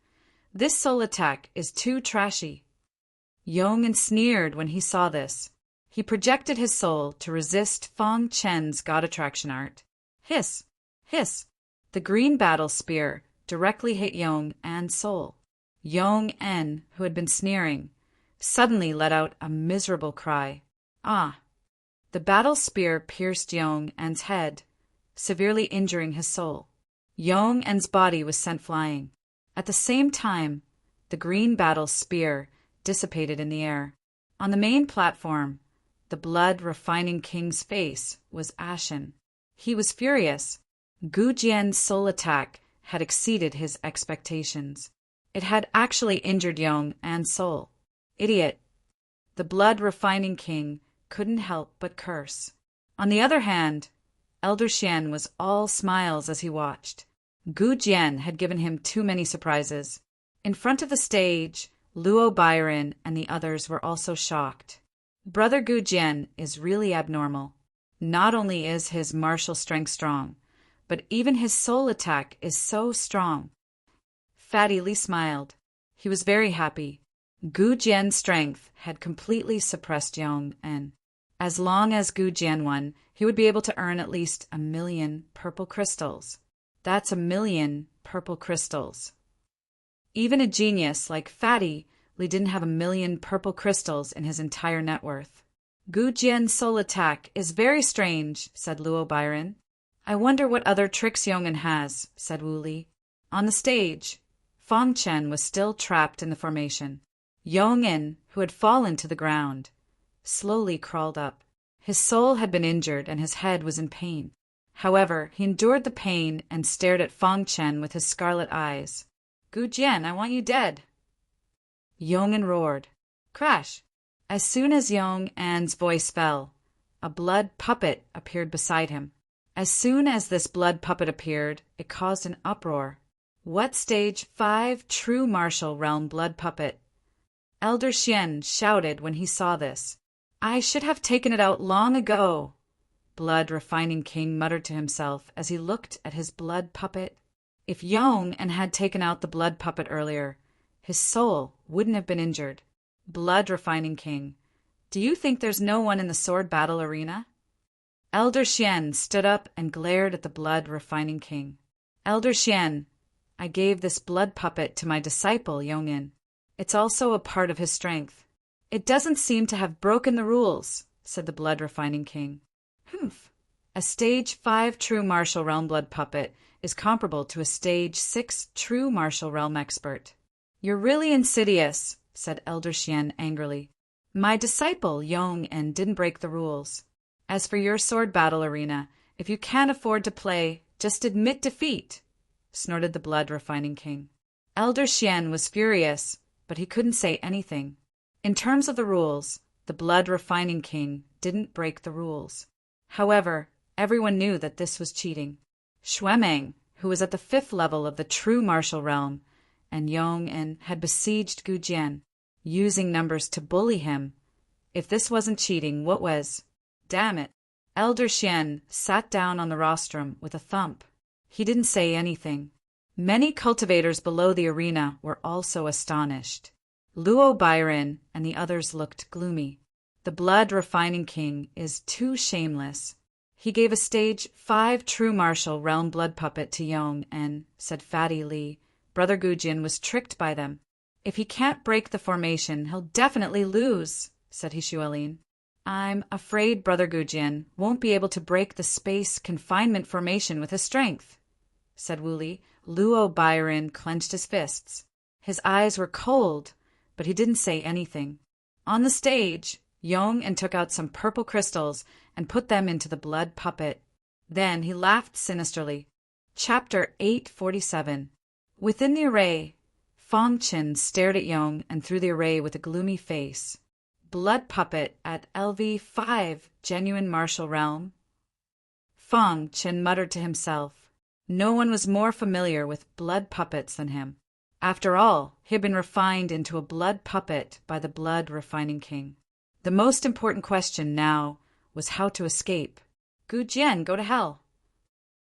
This soul attack is too trashy. Yong En sneered when he saw this. He projected his soul to resist Fang Qin's God attraction art. Hiss! Hiss! The green battle spear directly hit Yong En's soul. Yong En, who had been sneering, suddenly let out a miserable cry. Ah! The battle spear pierced Yong En's head, severely injuring his soul. Yong En's body was sent flying. At the same time, the green battle spear dissipated in the air. On the main platform, the blood-refining king's face was ashen. He was furious. Gu Jian's soul attack had exceeded his expectations. It had actually injured Yong En's soul. Idiot! The blood-refining king couldn't help but curse. On the other hand, Elder Xian was all smiles as he watched. Gu Jian had given him too many surprises. In front of the stage, Luo Byron and the others were also shocked. Brother Gu Jian is really abnormal. Not only is his martial strength strong, but even his soul attack is so strong. Fatty Li smiled. He was very happy. Gu Jian's strength had completely suppressed Yong En. As long as Gu Jian won, he would be able to earn at least 1,000,000 purple crystals. That's 1,000,000 purple crystals. Even a genius like Fatty Li didn't have 1,000,000 purple crystals in his entire net worth. Gu Jian's soul attack is very strange, said Luo Byron. I wonder what other tricks Yong En has, said Wu Li. On the stage, Fang Qin was still trapped in the formation. Yong En, who had fallen to the ground, slowly crawled up. His soul had been injured and his head was in pain. However, he endured the pain and stared at Fang Qin with his scarlet eyes. Gu Jian, I want you dead. Yong En roared. Crash! As soon as Yong En's voice fell, a blood puppet appeared beside him. As soon as this blood puppet appeared, it caused an uproar. What stage 5 true martial realm blood puppet? Elder Xian shouted when he saw this. I should have taken it out long ago. Blood refining king muttered to himself as he looked at his blood puppet. If Yong and had taken out the blood puppet earlier, his soul wouldn't have been injured. Blood Refining King, do you think there's no one in the sword battle arena? Elder Xian stood up and glared at the Blood Refining King. Elder Xian, I gave this blood puppet to my disciple, Yongin. It's also a part of his strength. It doesn't seem to have broken the rules, said the Blood Refining King. Humph. A Stage 5 true martial realm blood puppet is comparable to a Stage 6 true martial realm expert. You're really insidious, said Elder Xian angrily. My disciple, Yong-en, didn't break the rules. As for your sword battle arena, if you can't afford to play, just admit defeat, snorted the Blood Refining King. Elder Xian was furious, but he couldn't say anything. In terms of the rules, the Blood Refining King didn't break the rules. However, everyone knew that this was cheating. Xuemeng, who was at the 5th level of the true martial realm, and Yong-en had besieged Gu Jian, using numbers to bully him. If this wasn't cheating, what was? Damn it. Elder Xian sat down on the rostrum with a thump. He didn't say anything. Many cultivators below the arena were also astonished. Luo Byron and the others looked gloomy. The Blood Refining King is too shameless. He gave a Stage 5 true martial realm blood puppet to Yong and, said Fatty Li, Brother Gujin was tricked by them. If he can't break the formation, he'll definitely lose, said Hishualin. I'm afraid Brother Gujin won't be able to break the space confinement formation with his strength, said Wuli. Luo Byron clenched his fists. His eyes were cold, but he didn't say anything. On the stage, Yong-en took out some purple crystals and put them into the blood puppet. Then he laughed sinisterly. Chapter 847. Within the array, Fong Qin stared at Yong and through the array with a gloomy face. Blood puppet at LV5, genuine martial realm? Fong Qin muttered to himself. No one was more familiar with blood puppets than him. After all, he had been refined into a blood puppet by the Blood Refining King. The most important question now was how to escape. Gu Jian, go to hell.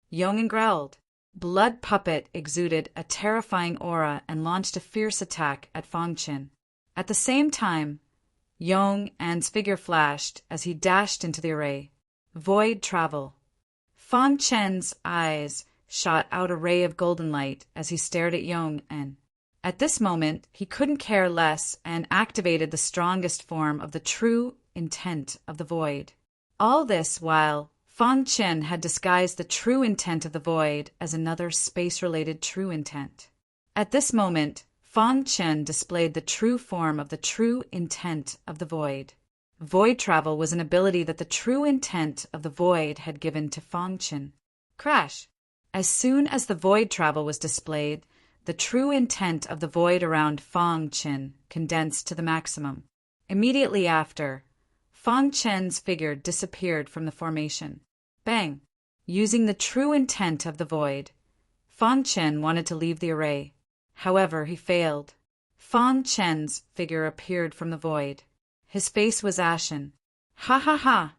Yong-en growled. Blood puppet exuded a terrifying aura and launched a fierce attack at Fong Qin. At the same time, Yong-en's figure flashed as he dashed into the array. Void travel. Fong Qin's eyes shot out a ray of golden light as he stared at Yong-en. At this moment, he couldn't care less and activated the strongest form of the true intent of the void. All this while Fong Qin had disguised the true intent of the void as another space-related true intent. At this moment, Fong Qin displayed the true form of the true intent of the void. Void travel was an ability that the true intent of the void had given to Fong Qin. Crash! As soon as the void travel was displayed, the true intent of the void around Fong Qin condensed to the maximum. Immediately after, Fong Qin's figure disappeared from the formation. Bang! Using the true intent of the void, Fong Qin wanted to leave the array. However, he failed. Fong Qin's figure appeared from the void. His face was ashen. Ha ha ha!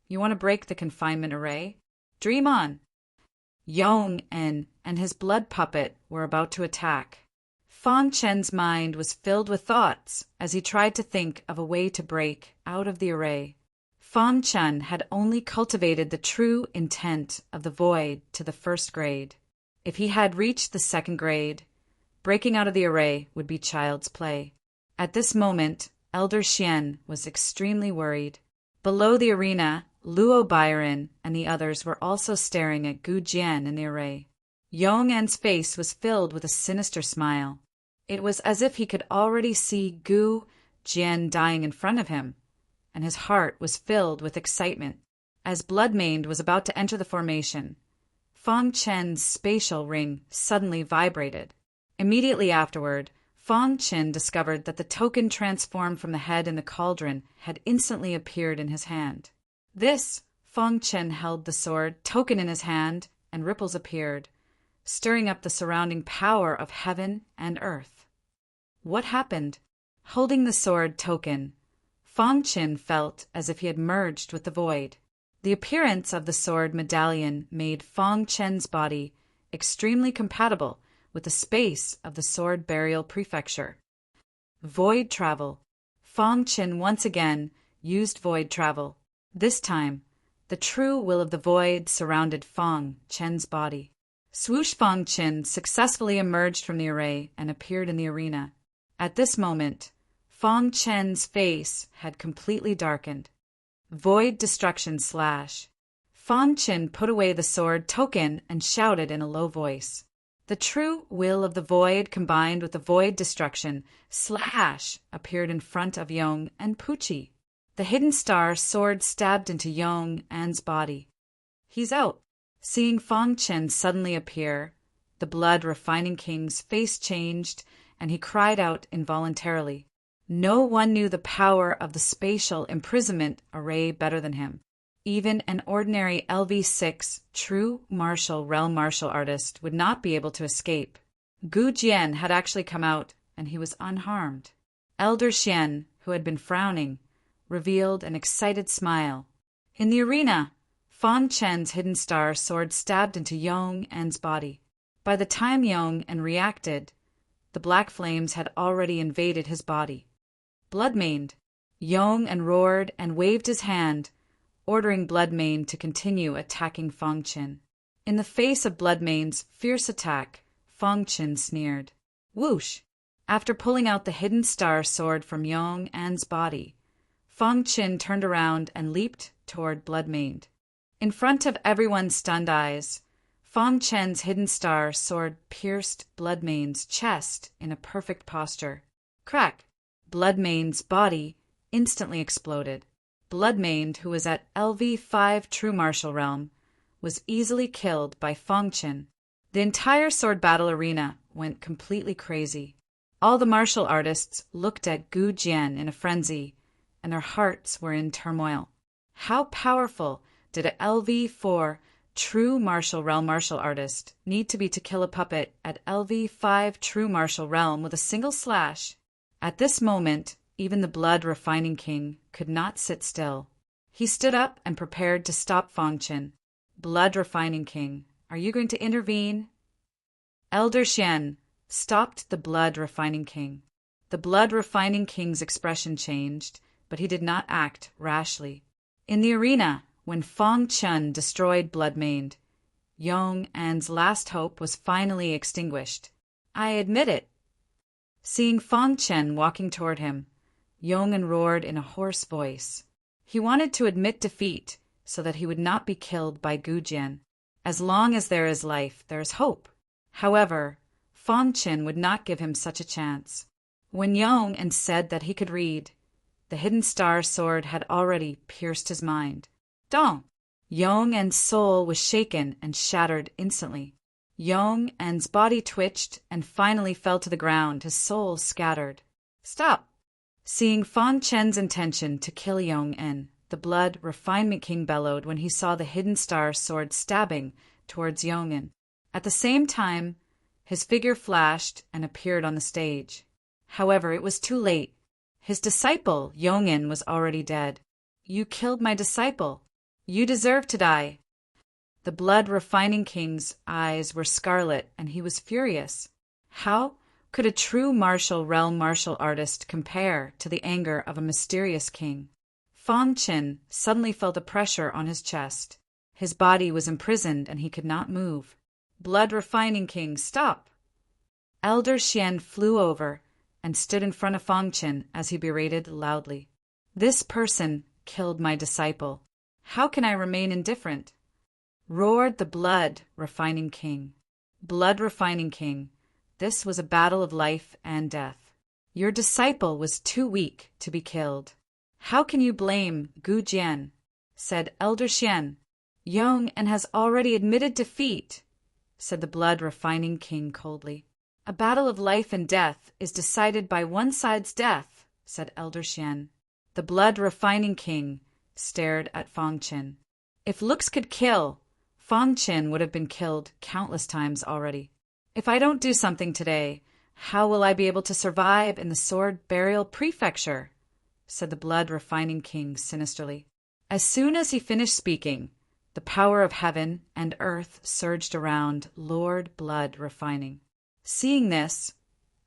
You want to break the confinement array? Dream on! Yong-en and his blood puppet were about to attack. Fong Qin's mind was filled with thoughts as he tried to think of a way to break out of the array. Fong Qin had only cultivated the true intent of the void to the 1st grade. If he had reached the 2nd grade, breaking out of the array would be child's play. At this moment, Elder Xian was extremely worried. Below the arena, Luo Byron and the others were also staring at Gu Jian in the array. Yong-en's face was filled with a sinister smile. It was as if he could already see Gu Jian dying in front of him, and his heart was filled with excitement. As Bloodmaned was about to enter the formation, Fong Qin's spatial ring suddenly vibrated. Immediately afterward, Fong Qin discovered that the token transformed from the head in the cauldron had instantly appeared in his hand. Fong Qin held the sword token in his hand, and ripples appeared, stirring up the surrounding power of heaven and earth. What happened? Holding the sword token, Fong Qin felt as if he had merged with the void. The appearance of the sword medallion made Fong Qin's body extremely compatible with the space of the sword burial prefecture. Void travel. Fang Qin once again used void travel. This time, the true will of the void surrounded Fang Chen's body. Swoosh! Fang Qin successfully emerged from the array and appeared in the arena. At this moment, Fang Chen's face had completely darkened. Void destruction slash. Fang Qin put away the sword token and shouted in a low voice. The true will of the void combined with the void destruction slash appeared in front of Yong and Pucci. The hidden star sword stabbed into Yong An's body. He's out. Seeing Fang Qin suddenly appear, the blood refining king's face changed and he cried out involuntarily. No one knew the power of the spatial imprisonment array better than him. Even an ordinary LV6 true martial realm martial artist would not be able to escape. Gu Jian had actually come out, and he was unharmed. Elder Xian, who had been frowning, revealed an excited smile. In the arena, Fang Chen's hidden star sword stabbed into Yong An's body. By the time Yong An reacted, the black flames had already invaded his body. Bloodmaned, Yong An roared and waved his hand, ordering Bloodmane to continue attacking Fang Qin. In the face of Bloodmane's fierce attack, Fang Qin sneered. Whoosh! After pulling out the hidden star sword from Yong An's body, Fang Qin turned around and leaped toward Bloodmane. In front of everyone's stunned eyes, Fang Chen's hidden star sword pierced Bloodmane's chest in a perfect posture. Crack! Bloodmane's body instantly exploded. Bloodmane, who was at LV5 True Martial Realm, was easily killed by Fang Qin. The entire sword battle arena went completely crazy. All the martial artists looked at Gu Jian in a frenzy, and their hearts were in turmoil. How powerful did a LV4 True Martial Realm martial artist need to be to kill a puppet at LV5 True Martial Realm with a single slash? At this moment, even the blood refining king could not sit still. He stood up and prepared to stop Fang Qin. Blood refining king, are you going to intervene? Elder Xian stopped the blood refining king. The blood refining king's expression changed, but he did not act rashly. In the arena, when Fang Qin destroyed Bloodmaned, Yong An's last hope was finally extinguished. I admit it. Seeing Fang Qin walking toward him, Yong An roared in a hoarse voice. He wanted to admit defeat so that he would not be killed by Gu Jian. As long as there is life, there is hope. However, Fang Qin would not give him such a chance. When Yong An said that he could read, the hidden star sword had already pierced his mind. Dong! Yong An's soul was shaken and shattered instantly. Yong An's body twitched and finally fell to the ground, his soul scattered. Stop! Seeing Fang Chen's intention to kill Yong An, the blood refinement king bellowed when he saw the hidden star sword stabbing towards Yong An. At the same time, his figure flashed and appeared on the stage. However, it was too late. His disciple, Yong An, was already dead. You killed my disciple. You deserve to die. The blood refining king's eyes were scarlet and he was furious. How could a true martial realm martial artist compare to the anger of a mysterious king? Fang Qin suddenly felt a pressure on his chest. His body was imprisoned and he could not move. Blood refining king, stop! Elder Xian flew over and stood in front of Fang Qin as he berated loudly. This person killed my disciple. How can I remain indifferent? Roared the blood refining king. Blood refining king, this was a battle of life and death. Your disciple was too weak to be killed. How can you blame Gu Jian? Said Elder Xian. Yong An has already admitted defeat, said the blood refining king coldly. A battle of life and death is decided by one side's death, said Elder Xian. The blood refining king stared at Fang Qin. If looks could kill, Fang Qin would have been killed countless times already. If I don't do something today, how will I be able to survive in the sword burial prefecture? Said the blood refining king sinisterly. As soon as he finished speaking, The power of heaven and earth surged around Lord Blood Refining. Seeing this,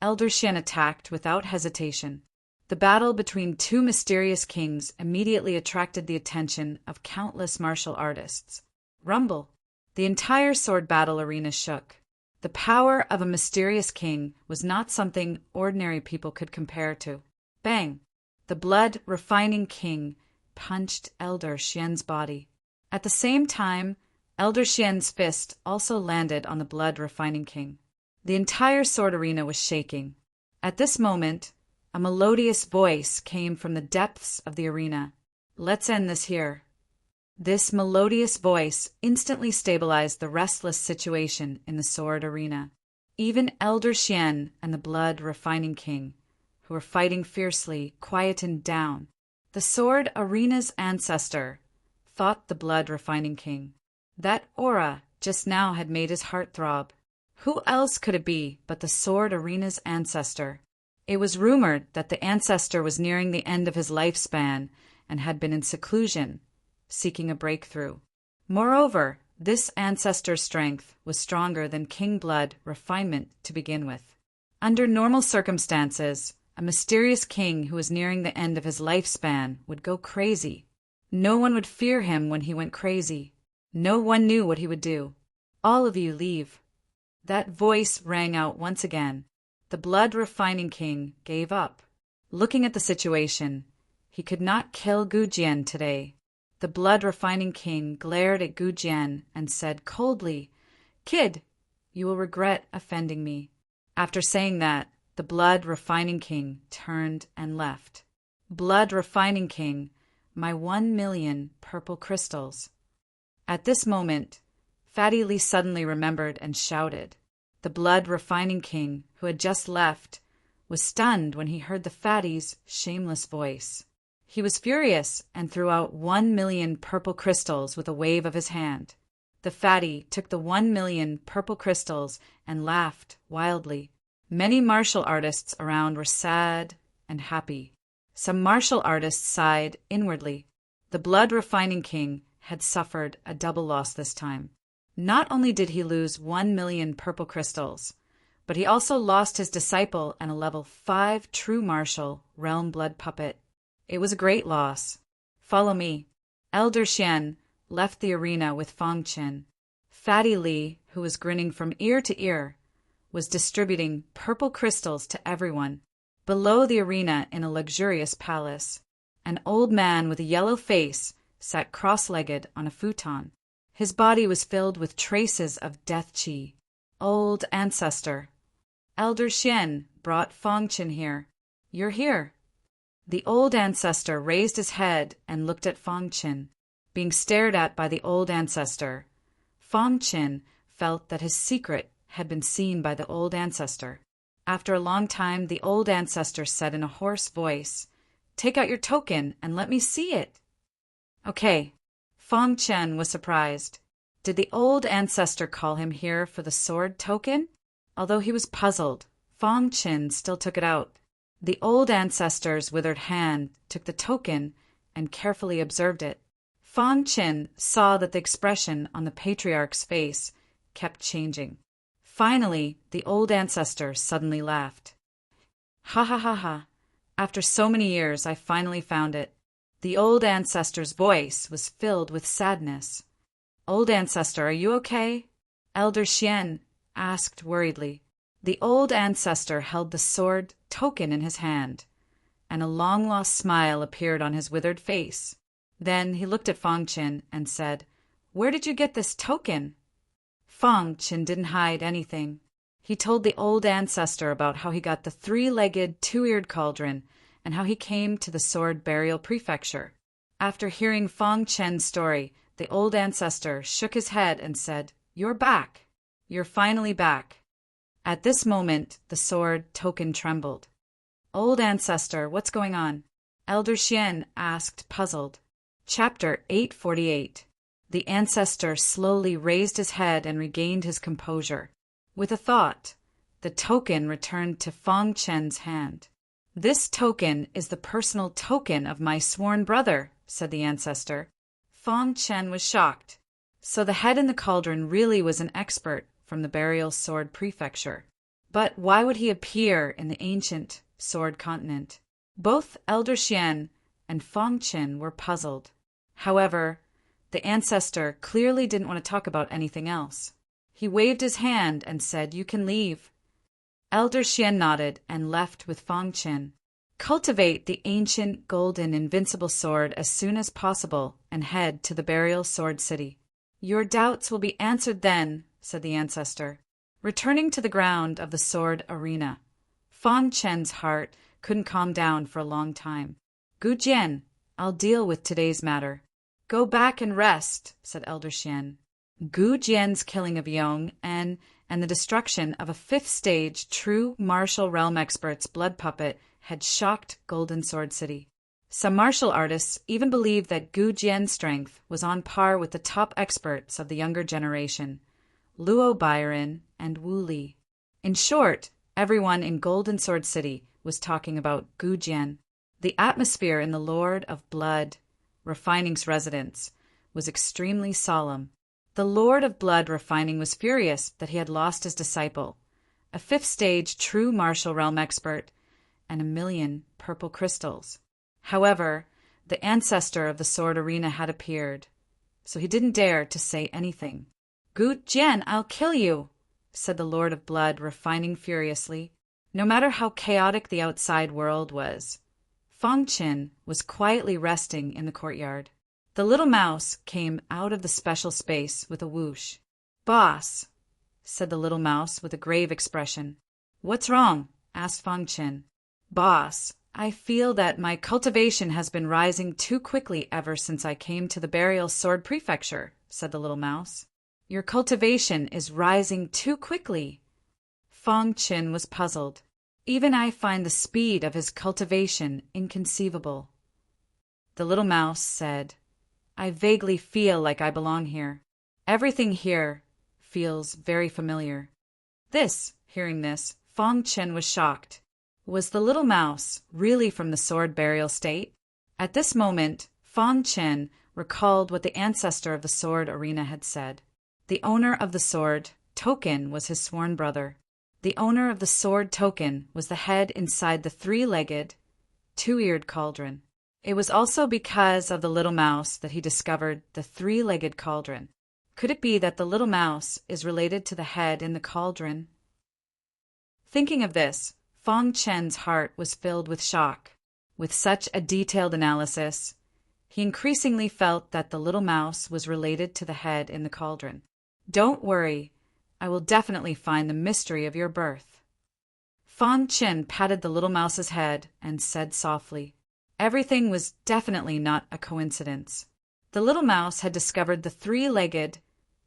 Elder Xian attacked without hesitation. The battle between two mysterious kings immediately attracted the attention of countless martial artists. Rumble! The entire sword battle arena shook. The power of a mysterious king was not something ordinary people could compare to. Bang! The Blood Refining King punched Elder Xian's body. At the same time, Elder Xian's fist also landed on the Blood Refining King. The entire sword arena was shaking. At this moment, a melodious voice came from the depths of the arena. "Let's end this here." This melodious voice instantly stabilized the restless situation in the sword arena. Even Elder Xian and the Blood Refining King, who were fighting fiercely, quietened down. The sword arena's ancestor, thought the Blood Refining King. That aura just now had made his heart throb. Who else could it be but the sword arena's ancestor? It was rumored that the ancestor was nearing the end of his lifespan and had been in seclusion, seeking a breakthrough. Moreover, this ancestor's strength was stronger than King Blood refinement to begin with. Under normal circumstances, a mysterious king who was nearing the end of his lifespan would go crazy. No one would fear him when he went crazy. No one knew what he would do. "All of you leave." That voice rang out once again. The Blood Refining King gave up. Looking at the situation, he could not kill Gu Jian today. The Blood Refining King glared at Gu Jian and said coldly, "Kid, you will regret offending me." After saying that, the Blood Refining King turned and left. "Blood Refining King, my 1,000,000 purple crystals." At this moment, Fatty Lee suddenly remembered and shouted. The Blood Refining King, who had just left, was stunned when he heard the Fatty's shameless voice. He was furious and threw out 1,000,000 purple crystals with a wave of his hand. The Fatty took the 1,000,000 purple crystals and laughed wildly. Many martial artists around were sad and happy. Some martial artists sighed inwardly. The Blood Refining King had suffered a double loss this time. Not only did he lose 1,000,000 purple crystals, but he also lost his disciple and a level 5 true martial realm blood puppet. It was a great loss. "Follow me." Elder Xian left the arena with Fang Chen. Fatty Lee, who was grinning from ear to ear, was distributing purple crystals to everyone. Below the arena in a luxurious palace, an old man with a yellow face sat cross-legged on a futon. His body was filled with traces of death qi. "Old ancestor." "Elder Xian brought Fang Chen here." "You're here." The old ancestor raised his head and looked at Fang Chen. Being stared at by the old ancestor, Fang Chen felt that his secret had been seen by the old ancestor. After a long time, the old ancestor said in a hoarse voice, "Take out your token and let me see it." "Okay." Fang Chen was surprised. Did the old ancestor call him here for the sword token? Although he was puzzled, Fang Chen still took it out. The old ancestor's withered hand took the token and carefully observed it. Fang Chen saw that the expression on the patriarch's face kept changing. Finally, the old ancestor suddenly laughed. "Ha ha ha ha. After so many years, I finally found it." The old ancestor's voice was filled with sadness. "Old ancestor, are you okay?" Elder Xian asked worriedly. The old ancestor held the sword token in his hand, and a long-lost smile appeared on his withered face. Then he looked at Fang Chen and said, "Where did you get this token?" Fang Chen didn't hide anything. He told the old ancestor about how he got the 3-legged, 2-eared cauldron and how he came to the sword burial prefecture. After hearing Fang Chen's story, the old ancestor shook his head and said, "You're back. You're finally back." At this moment, the sword token trembled. "Old ancestor, what's going on?" Elder Xian asked, puzzled. Chapter 848. The ancestor slowly raised his head and regained his composure. With a thought, the token returned to Fang Chen's hand. "This token is the personal token of my sworn brother," said the ancestor. Fang Chen was shocked. So the head in the cauldron really was an expert from the burial sword prefecture. But why would he appear in the ancient sword continent? Both Elder Xian and Fong Qin were puzzled. However, the ancestor clearly didn't want to talk about anything else. He waved his hand and said, "You can leave." Elder Xian nodded and left with Fong Qin. Cultivate the ancient golden invincible sword as soon as possible and head to the burial sword city. Your doubts will be answered then, said the ancestor. Returning to the ground of the sword arena, Fong Chen's heart couldn't calm down for a long time. Gu Jian, I'll deal with today's matter. Go back and rest, said Elder Xian. Gu Jian's killing of Yong and the destruction of a fifth-stage true martial realm expert's blood puppet had shocked Golden Sword City. Some martial artists even believed that Gu Jian's strength was on par with the top experts of the younger generation, Luo Byron and Wu Li. In short, everyone in Golden Sword City was talking about Gu Jian. The atmosphere in the Lord of Blood Refining's residence was extremely solemn. The Lord of Blood Refining was furious that he had lost his disciple, a fifth-stage true martial realm expert, and 1,000,000 purple crystals. However, the ancestor of the sword arena had appeared, so he didn't dare to say anything. Gu Jian, I'll kill you, said the Lord of Blood Refining furiously. No matter how chaotic the outside world was, Fong Qin was quietly resting in the courtyard. The little mouse came out of the special space with a whoosh. Boss, said the little mouse with a grave expression. What's wrong? Asked Fong Qin. Boss, I feel that my cultivation has been rising too quickly ever since I came to the burial sword prefecture, said the little mouse. Your cultivation is rising too quickly. Fong Qin was puzzled. Even I find the speed of his cultivation inconceivable. The little mouse said, I vaguely feel like I belong here. Everything here feels very familiar. Hearing this, Fong Qin was shocked. Was the little mouse really from the sword burial state? At this moment, Fong Qin recalled what the ancestor of the sword arena had said. The owner of the sword token was his sworn brother. The owner of the sword token was the head inside the three-legged, two-eared cauldron. It was also because of the little mouse that he discovered the three-legged cauldron. Could it be that the little mouse is related to the head in the cauldron? Thinking of this, Fong Chen's heart was filled with shock. With such a detailed analysis, he increasingly felt that the little mouse was related to the head in the cauldron. Don't worry, I will definitely find the mystery of your birth. Fong Qin patted the little mouse's head and said softly, everything was definitely not a coincidence. The little mouse had discovered the three-legged,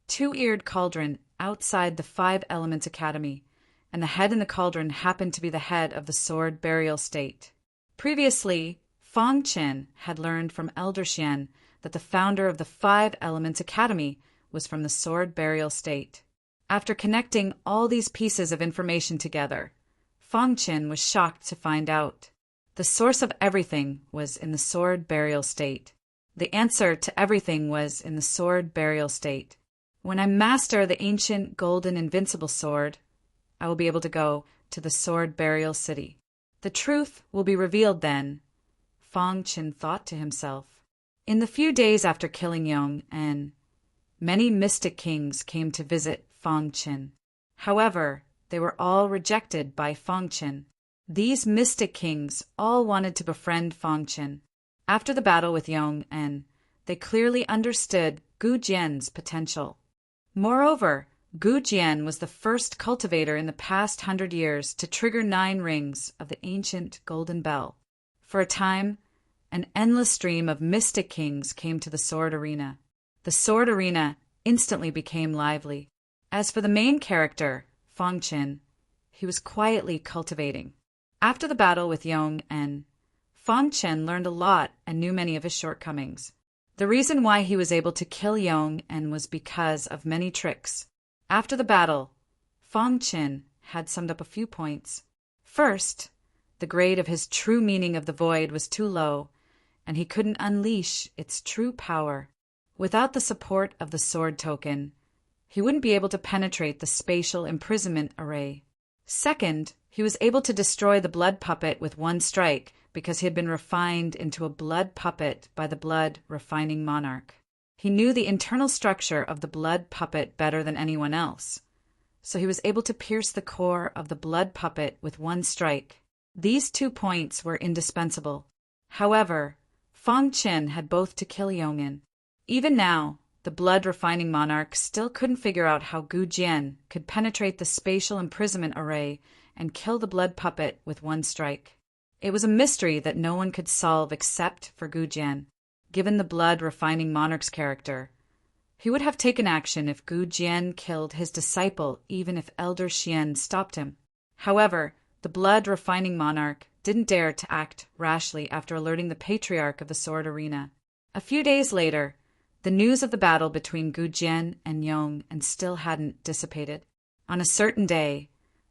two-eared cauldron outside the Five Elements Academy, and the head in the cauldron happened to be the head of the sword burial state. Previously, Fong Qin had learned from Elder Xian that the founder of the Five Elements Academy was from the sword burial state. After connecting all these pieces of information together, Fong Qin was shocked to find out. The source of everything was in the sword burial state. The answer to everything was in the sword burial state. When I master the ancient golden invincible sword, I will be able to go to the sword burial city. The truth will be revealed then, Fong Qin thought to himself. In the few days after killing Yong En, many mystic kings came to visit Fong Qin. However, they were all rejected by Fong Qin. These mystic kings all wanted to befriend Fong Qin. After the battle with Yong En, they clearly understood Gu Jian's potential. Moreover, Gu Jian was the first cultivator in the past 100 years to trigger 9 rings of the ancient golden bell. For a time, an endless stream of mystic kings came to the sword arena. The sword arena instantly became lively. As for the main character, Fong Qin, he was quietly cultivating. After the battle with Yong En, Fong Qin learned a lot and knew many of his shortcomings. The reason why he was able to kill Yong En was because of many tricks. After the battle, Fong Qin had summed up a few points. First, the grade of his true meaning of the void was too low, and he couldn't unleash its true power. Without the support of the sword token, he wouldn't be able to penetrate the spatial imprisonment array. Second, he was able to destroy the blood puppet with one strike because he had been refined into a blood puppet by the blood refining monarch. He knew the internal structure of the blood puppet better than anyone else, so he was able to pierce the core of the blood puppet with one strike. These 2 points were indispensable. However, Fang Qin had both to kill Yongin. Even now, the blood-refining monarch still couldn't figure out how Gu Jian could penetrate the spatial imprisonment array and kill the blood puppet with one strike. It was a mystery that no one could solve except for Gu Jian. Given the blood-refining monarch's character, he would have taken action if Gu Jian killed his disciple, even if Elder Xian stopped him. However, the blood-refining monarch didn't dare to act rashly after alerting the patriarch of the sword arena. A few days later, the news of the battle between Gu Jian and Yong still hadn't dissipated. On a certain day,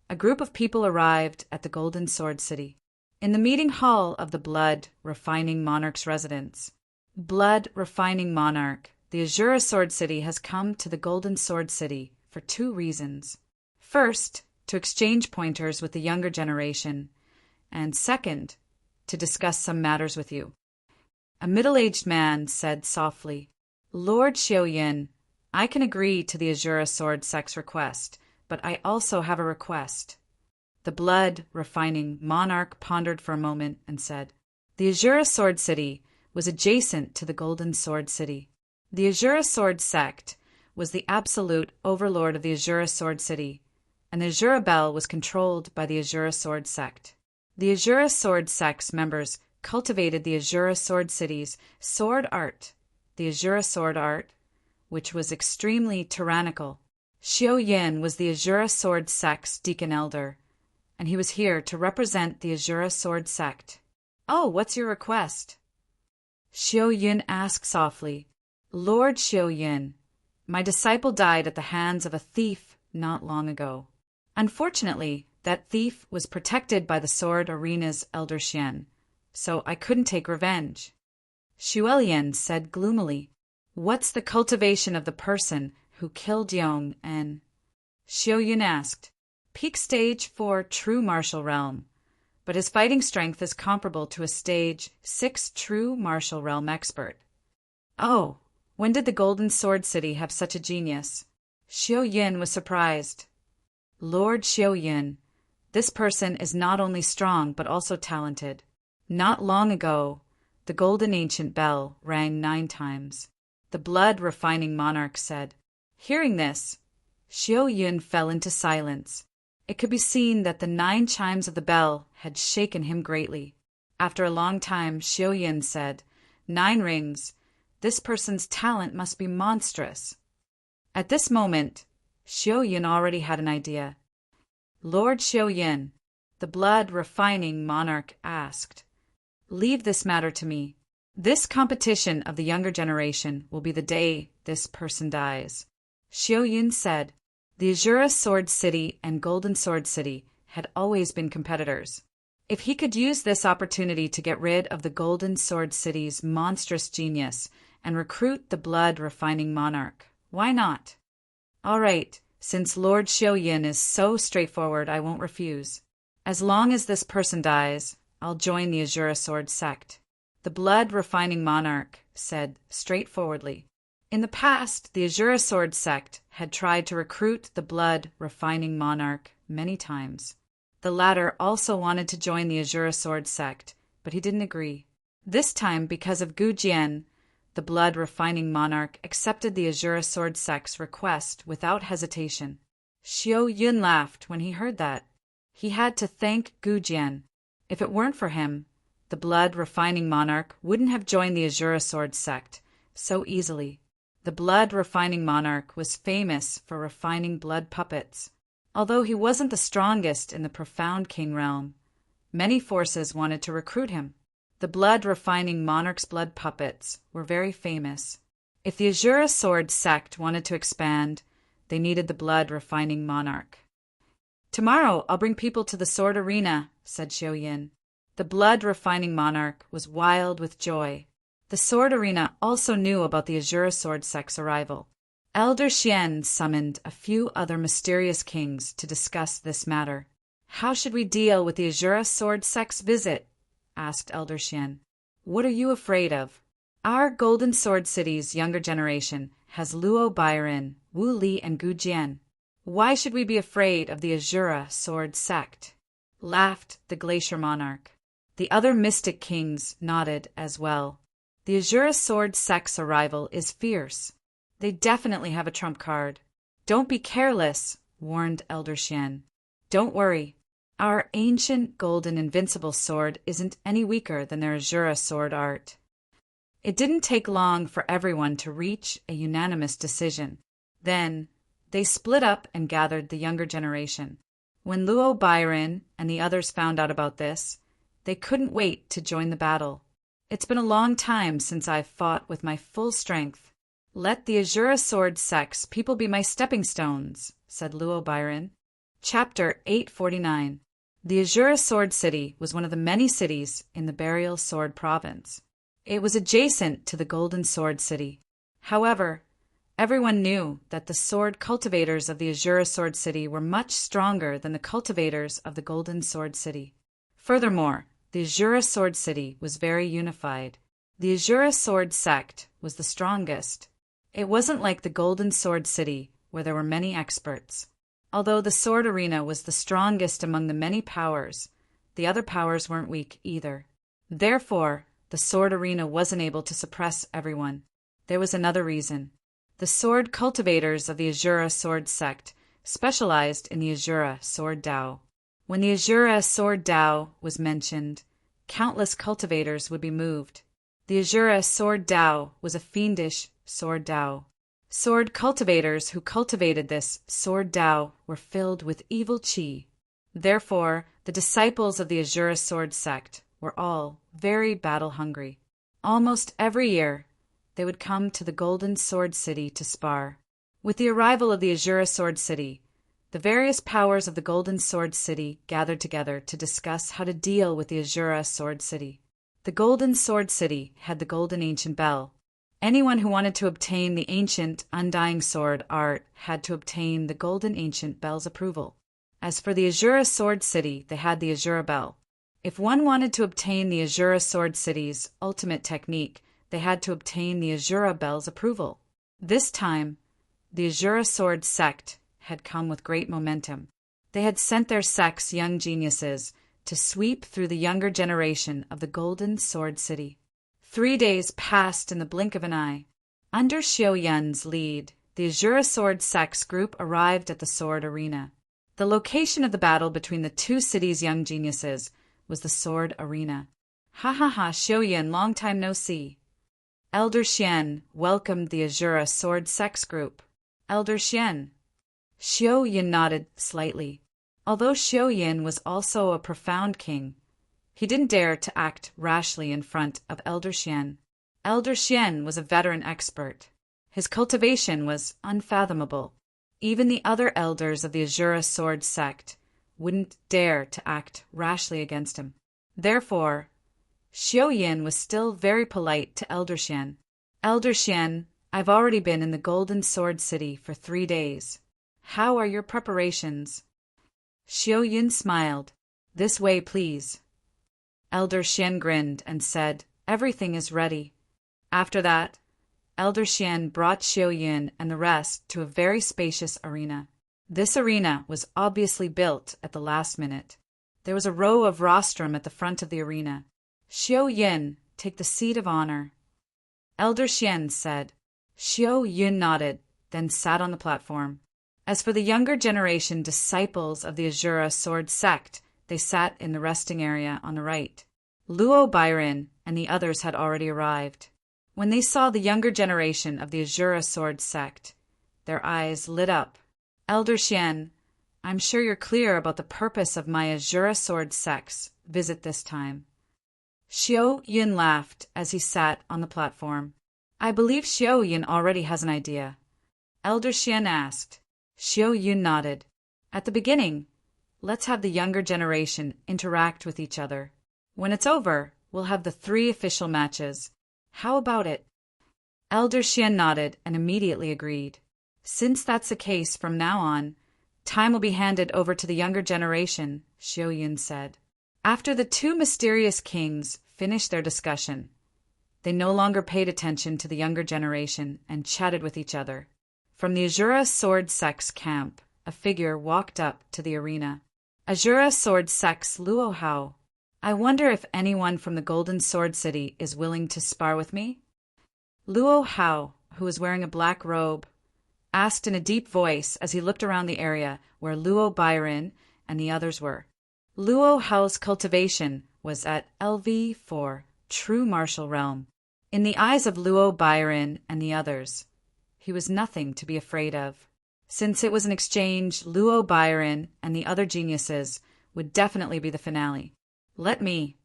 a group of people arrived at the Golden Sword City. In the meeting hall of the blood-refining monarch's residence. Blood-refining monarch, the Azura Sword City has come to the Golden Sword City for 2 reasons. First, to exchange pointers with the younger generation, and second, to discuss some matters with you. A middle-aged man said softly, Lord Xiaoyin, I can agree to the Azura Sword Sect's request, but I also have a request. The blood-refining monarch pondered for a moment and said, The Azura Sword City was adjacent to the Golden Sword City. The Azura Sword Sect was the absolute overlord of the Azura Sword City, and the Azura Bell was controlled by the Azura Sword Sect. The Azura Sword Sect's members cultivated the Azura Sword City's sword art, the Azura sword art, which was extremely tyrannical. Xiao Yin was the Azura Sword Sect's deacon elder, and he was here to represent the Azura Sword Sect. Oh, what's your request? Xiao Yin asked softly. Lord Xiao Yin, my disciple died at the hands of a thief not long ago. Unfortunately, that thief was protected by the sword arena's Elder Xian, so I couldn't take revenge. Xuelian said gloomily, What's the cultivation of the person who killed Yong and... Xiaoyun asked, Peak stage 4 true martial realm, but his fighting strength is comparable to a stage 6 true martial realm expert. Oh, when did the Golden Sword City have such a genius? Xiaoyin was surprised. Lord Xiaoyin, this person is not only strong but also talented. Not long ago, the golden ancient bell rang 9 times. The blood-refining monarch said. Hearing this, Xiaoyun fell into silence. It could be seen that the 9 chimes of the bell had shaken him greatly. After a long time, Xiaoyun said, 9 rings. This person's talent must be monstrous. At this moment, Xiaoyun already had an idea. Lord Xiaoyin, the blood-refining monarch asked, Leave this matter to me. This competition of the younger generation will be the day this person dies. Xiaoyun said, The Azura Sword City and Golden Sword City had always been competitors. If he could use this opportunity to get rid of the Golden Sword City's monstrous genius and recruit the blood-refining monarch, why not? All right, since Lord Xiaoyin is so straightforward, I won't refuse. As long as this person dies, I'll join the Azura Sword Sect. The blood-refining monarch said straightforwardly. In the past, the Azura Sword Sect had tried to recruit the blood-refining monarch many times. The latter also wanted to join the Azura Sword Sect, but he didn't agree. This time, because of Gu Jian, the blood-refining monarch accepted the Azura Sword Sect's request without hesitation. Xiaoyun laughed when he heard that. He had to thank Gu Jian. If it weren't for him, the blood-refining monarch wouldn't have joined the Azura Sword Sect so easily. The blood-refining monarch was famous for refining blood puppets. Although he wasn't the strongest in the profound king realm, many forces wanted to recruit him. The blood-refining monarch's blood puppets were very famous. If the Azura Sword Sect wanted to expand, they needed the blood-refining monarch. Tomorrow I'll bring people to the sword arena, said Xiaoyin. The blood-refining monarch was wild with joy. The Sword Arena also knew about the Azura Sword sect's arrival. Elder Xian summoned a few other mysterious kings to discuss this matter. "How should we deal with the Azura Sword sect's visit?" asked Elder Xian. "What are you afraid of? Our Golden Sword City's younger generation has Luo Bairen, Wu Li, and Gu Jian. Why should we be afraid of the Azura Sword sect?" laughed the Glacier Monarch. The other mystic kings nodded as well. The Azura Sword sect's arrival is fierce. They definitely have a trump card. "Don't be careless," warned Elder Xian. "Don't worry. Our ancient golden invincible sword isn't any weaker than their Azura sword art." It didn't take long for everyone to reach a unanimous decision. Then they split up and gathered the younger generation. When Luo Bairen and the others found out about this, they couldn't wait to join the battle. "It's been a long time since I've fought with my full strength. Let the Azura Sword sect's people be my stepping stones," said Luo Bairen. Chapter 849. The Azura Sword City was one of the many cities in the Burial Sword Province. It was adjacent to the Golden Sword City. However, everyone knew that the sword cultivators of the Azura Sword City were much stronger than the cultivators of the Golden Sword City. Furthermore, the Azura Sword City was very unified. The Azura Sword sect was the strongest. It wasn't like the Golden Sword City, where there were many experts. Although the Sword Arena was the strongest among the many powers, the other powers weren't weak either. Therefore, the Sword Arena wasn't able to suppress everyone. There was another reason. The sword cultivators of the Azura Sword sect specialized in the Azura Sword Dao. When the Azura Sword Dao was mentioned, countless cultivators would be moved. The Azura Sword Dao was a fiendish Sword Dao. Sword cultivators who cultivated this Sword Dao were filled with evil qi. Therefore, the disciples of the Azura Sword sect were all very battle-hungry. Almost every year, they would come to the Golden Sword City to spar. With the arrival of the Azura Sword City, the various powers of the Golden Sword City gathered together to discuss how to deal with the Azura Sword City. The Golden Sword City had the Golden Ancient Bell. Anyone who wanted to obtain the ancient Undying Sword art had to obtain the Golden Ancient Bell's approval. As for the Azura Sword City, they had the Azura Bell. If one wanted to obtain the Azura Sword City's ultimate technique, they had to obtain the Azura Bell's approval. This time, the Azura Sword sect had come with great momentum. They had sent their sect's young geniuses to sweep through the younger generation of the Golden Sword City. 3 days passed in the blink of an eye. Under Xiao Yun's lead, the Azura Sword sect's group arrived at the Sword Arena. The location of the battle between the two cities' young geniuses was the Sword Arena. "Ha ha ha, Xiao Yun, long time no see." Elder Xian welcomed the Azura Sword sect's group. "Elder Xian." Xiao Yun nodded slightly. Although Xiao Yun was also a profound king, he didn't dare to act rashly in front of Elder Xian. Elder Xian was a veteran expert. His cultivation was unfathomable. Even the other elders of the Azura Sword sect wouldn't dare to act rashly against him. Therefore, Xiao Yin was still very polite to Elder Xian. "Elder Xian, I've already been in the Golden Sword City for 3 days. How are your preparations?" Xiao Yin smiled. "This way, please." Elder Xian grinned and said, "Everything is ready." After that, Elder Xian brought Xiao Yin and the rest to a very spacious arena. This arena was obviously built at the last minute. There was a row of rostrum at the front of the arena. "Xiao Yin, take the seat of honor." Elder Xian said. Xiao Yin nodded, then sat on the platform. As for the younger generation disciples of the Azura Sword sect, they sat in the resting area on the right. Luo Bairen and the others had already arrived. When they saw the younger generation of the Azura Sword sect, their eyes lit up. "Elder Xian, I'm sure you're clear about the purpose of my Azura Sword sect's visit this time." Xiao Yun laughed as he sat on the platform. "I believe Xiao Yun already has an idea." Elder Xian asked. Xiao Yun nodded. "At the beginning, let's have the younger generation interact with each other. When it's over, we'll have the 3 official matches. How about it? Elder Xian nodded and immediately agreed. Since that's the case from now on, time will be handed over to the younger generation, Xiao Yun said. After the two mysterious kings finished their discussion, they no longer paid attention to the younger generation and chatted with each other. From the Azura Sword Sect's camp, a figure walked up to the arena. Azura Sword Sect's Luo Hao. I wonder if anyone from the Golden Sword City is willing to spar with me? Luo Hao, who was wearing a black robe, asked in a deep voice as he looked around the area where Luo Bairin and the others were. Luo Hao's cultivation was at LV4, true martial realm. In the eyes of Luo Bairin and the others, he was nothing to be afraid of. Since it was an exchange, Luo Bairin and the other geniuses would definitely be the finale. Let me.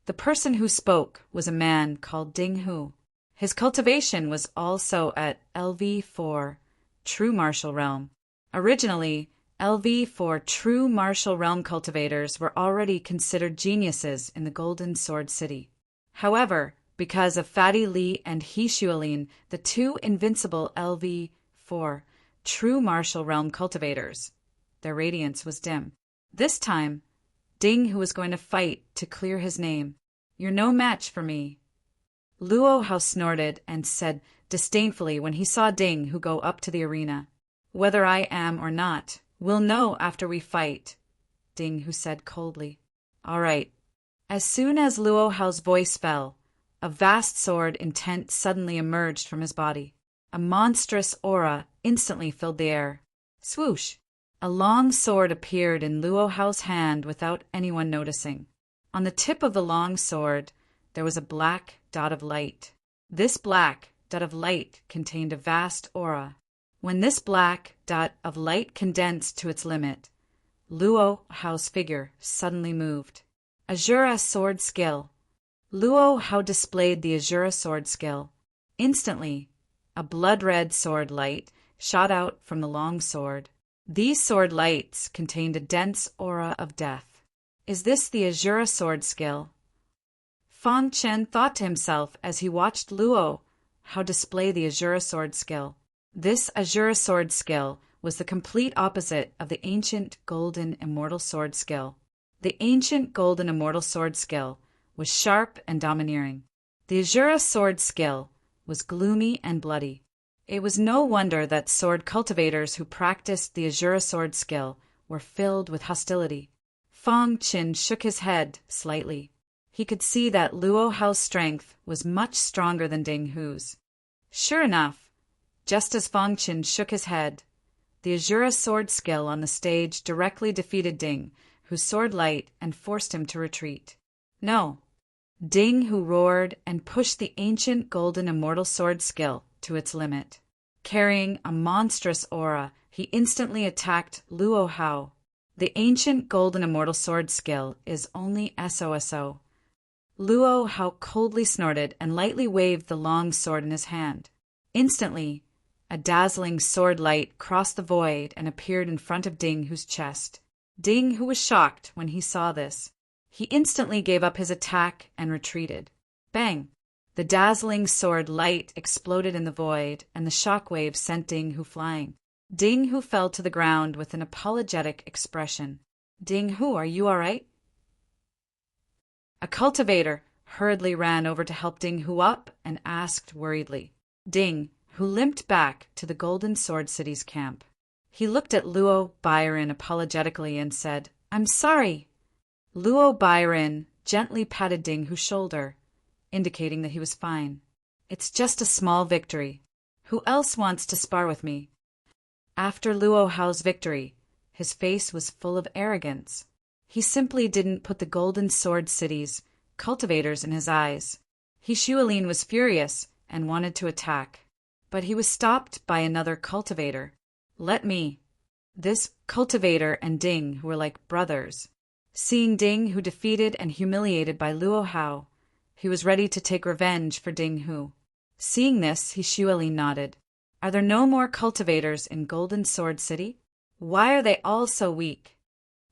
The person who spoke was a man called Ding Hu. His cultivation was also at LV4, true martial realm. Originally, LV4 true martial realm cultivators were already considered geniuses in the Golden Sword City. However, because of Fatty Li and He Xuelin, the two invincible LV4 true martial realm cultivators, their radiance was dim. This time, Ding Hu was going to fight to clear his name. You're no match for me. Luo Hao snorted and said disdainfully when he saw Ding Hu go up to the arena. Whether I am or not, we'll know after we fight, Ding Hu said coldly. All right. As soon as Luo Hao's voice fell, a vast sword intent suddenly emerged from his body. A monstrous aura instantly filled the air. Swoosh! A long sword appeared in Luo Hao's hand without anyone noticing. On the tip of the long sword, there was a black dot of light. This black dot of light contained a vast aura. When this black dot of light condensed to its limit, Luo Hao's figure suddenly moved. Azura Sword Skill. Luo Hao displayed the Azura Sword Skill. Instantly, a blood-red sword light shot out from the long sword. These sword lights contained a dense aura of death. Is this the Azura Sword Skill? Fang Chen thought to himself as he watched Luo Hao display the Azura Sword Skill. This Azura Sword Skill was the complete opposite of the ancient Golden Immortal Sword Skill. The ancient Golden Immortal Sword Skill was sharp and domineering. The Azura Sword Skill was gloomy and bloody. It was no wonder that sword cultivators who practiced the Azura Sword Skill were filled with hostility. Fang Chen shook his head slightly. He could see that Luo Hao's strength was much stronger than Ding Hu's. Sure enough, just as Fang Chen shook his head, the Azura Sword Skill on the stage directly defeated Ding Hu's sword light and forced him to retreat. No. Ding Hu roared and pushed the ancient Golden Immortal Sword Skill to its limit. Carrying a monstrous aura, he instantly attacked Luo Hao. The ancient Golden Immortal Sword Skill is only SOSO. Luo Hao coldly snorted and lightly waved the long sword in his hand. Instantly, a dazzling sword light crossed the void and appeared in front of Ding Hu's chest. Ding Hu was shocked when he saw this. He instantly gave up his attack and retreated. Bang! The dazzling sword light exploded in the void, and the shockwave sent Ding Hu flying. Ding Hu fell to the ground with an apologetic expression. Ding Hu, are you all right? A cultivator hurriedly ran over to help Ding Hu up and asked worriedly. Ding Hu limped back to the Golden Sword City's camp. He looked at Luo Bairin apologetically and said, I'm sorry. Luo Bairin gently patted Ding Hu's shoulder, indicating that he was fine. It's just a small victory. Who else wants to spar with me? After Luo Hao's victory, his face was full of arrogance. He simply didn't put the Golden Sword City's cultivators in his eyes. He Xuelin was furious and wanted to attack, but he was stopped by another cultivator. Let me. This cultivator and Ding Hu were like brothers. Seeing Ding Hu defeated and humiliated by Luo Hao, he was ready to take revenge for Ding Hu. Seeing this, he Xuelin nodded. Are there no more cultivators in Golden Sword City? Why are they all so weak?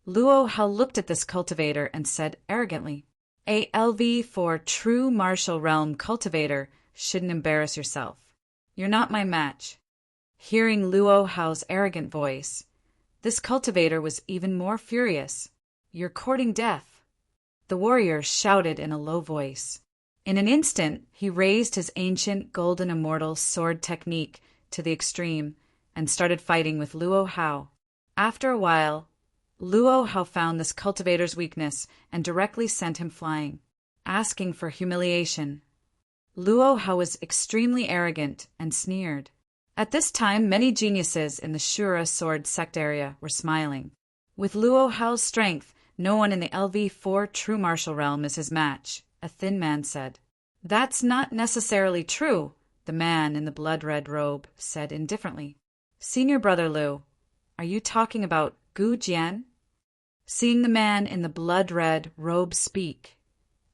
Luo Hao looked at this cultivator and said arrogantly, A LV for true martial realm cultivator shouldn't embarrass yourself. You're not my match. Hearing Luo Hao's arrogant voice, this cultivator was even more furious. You're courting death, the warrior shouted in a low voice. In an instant, he raised his ancient golden immortal sword technique to the extreme and started fighting with Luo Hao. After a while, Luo Hao found this cultivator's weakness and directly sent him flying, asking for humiliation. Luo Hao was extremely arrogant and sneered. At this time, many geniuses in the Shura sword sect area were smiling. With Luo Hao's strength, no one in the LV4 true martial realm is his match, a thin man said. That's not necessarily true, the man in the blood-red robe said indifferently. Senior brother Lu, are you talking about Gu Jian? Seeing the man in the blood-red robe speak,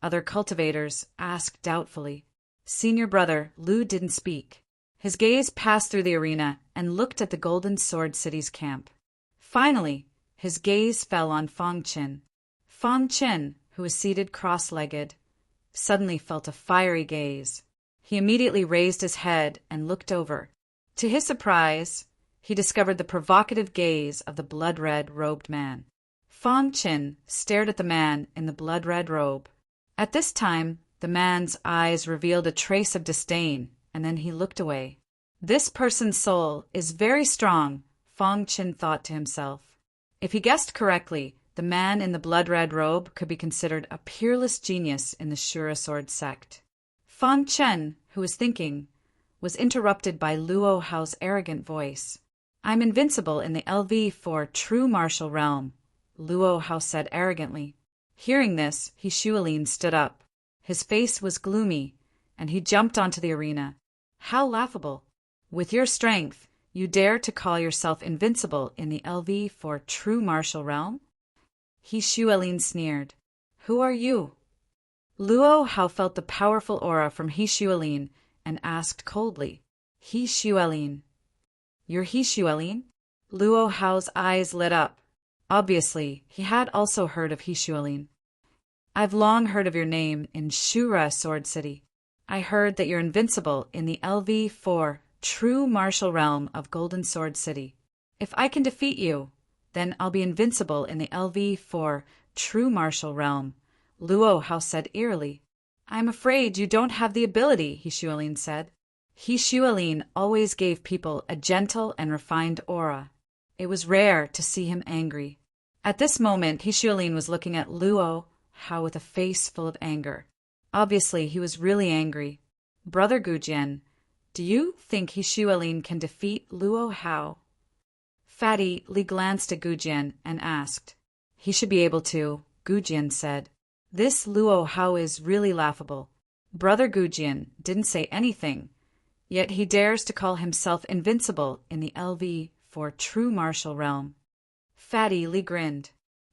other cultivators asked doubtfully. Senior brother Lu didn't speak. His gaze passed through the arena and looked at the Golden Sword City's camp. Finally, his gaze fell on Fang Qin. Fang Qin, who was seated cross-legged, suddenly felt a fiery gaze. He immediately raised his head and looked over. To his surprise, he discovered the provocative gaze of the blood-red robed man. Fang Qin stared at the man in the blood-red robe. At this time, the man's eyes revealed a trace of disdain, and then he looked away. This person's soul is very strong, Fang Qin thought to himself. If he guessed correctly, the man in the blood-red robe could be considered a peerless genius in the Shura sword sect. Fang Qin, who was thinking, was interrupted by Luo Hao's arrogant voice. I'm invincible in the LV4 true martial realm, Luo Hao said arrogantly. Hearing this, He Xuelin stood up. His face was gloomy, and he jumped onto the arena. How laughable! With your strength, you dare to call yourself invincible in the LV4 true martial realm? He Xuelin sneered. Who are you? Luo Hao felt the powerful aura from He Xuelin and asked coldly. He Xuelin. You're He Xuelin? Luo Hao's eyes lit up. Obviously, he had also heard of He Xuelin. I've long heard of your name in Shura Sword City. I heard that you're invincible in the LV4 true martial realm of Golden Sword City. If I can defeat you, then I'll be invincible in the LV4 true martial realm, Luo Hao said eerily. I'm afraid you don't have the ability, He Xuelin said. He Xuelin always gave people a gentle and refined aura. It was rare to see him angry. At this moment, He Xuelin was looking at Luo Hao with a face full of anger. Obviously, he was really angry. Brother Gujian, do you think He Xuelin can defeat Luo Hao? Fatty Li glanced at Gujian and asked. He should be able to, Gujian said. This Luo Hao is really laughable. Brother Gujian didn't say anything, yet he dares to call himself invincible in the LV4 true martial realm. Fatty Li grinned.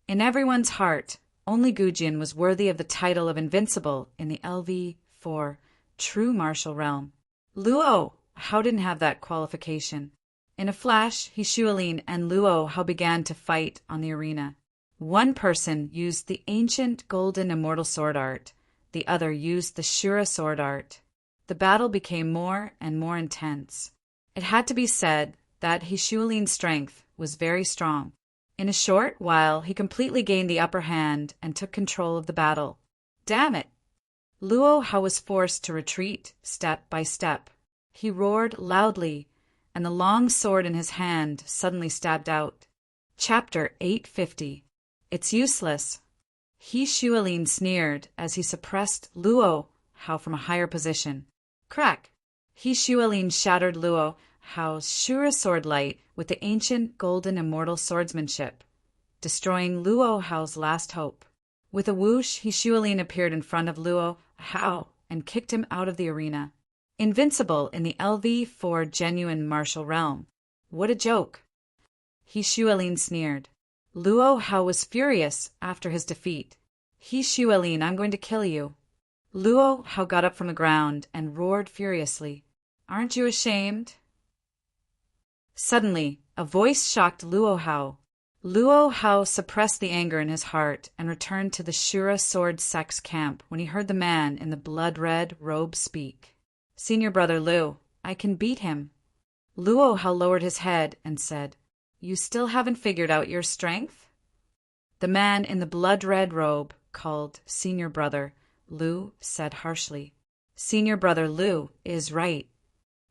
In everyone's heart, only Gujian was worthy of the title of invincible in the LV4 true martial realm. Luo Hao didn't have that qualification. In a flash, He Xuelin and Luo Hao began to fight on the arena. One person used the ancient golden immortal sword art, the other used the Shura sword art. The battle became more and more intense. It had to be said that He Xuelin's strength was very strong. In a short while, he completely gained the upper hand and took control of the battle. Damn it! Luo Hao was forced to retreat step by step. He roared loudly, and the long sword in his hand suddenly stabbed out. Chapter 850. It's useless. He Xuelin sneered as he suppressed Luo Hao from a higher position. Crack! He Xuelin shattered Luo Hao's Shura sword light with the ancient golden immortal swordsmanship, destroying Luo Hao's last hope. With a whoosh, He Xuelin appeared in front of Luo Hao and kicked him out of the arena. Invincible in the LV4 genuine martial realm. What a joke! He Xuelin sneered. Luo Hao was furious after his defeat. He Xuelin, I'm going to kill you. Luo Hao got up from the ground and roared furiously. Aren't you ashamed? Suddenly, a voice shocked Luo Hao. Luo Hao suppressed the anger in his heart and returned to the Shura sword sect's camp when he heard the man in the blood-red robe speak. "Senior brother Lu, I can beat him." Luo Hao lowered his head and said, "You still haven't figured out your strength?" The man in the blood-red robe, called Senior Brother Lu, said harshly, "Senior brother Lu is right,"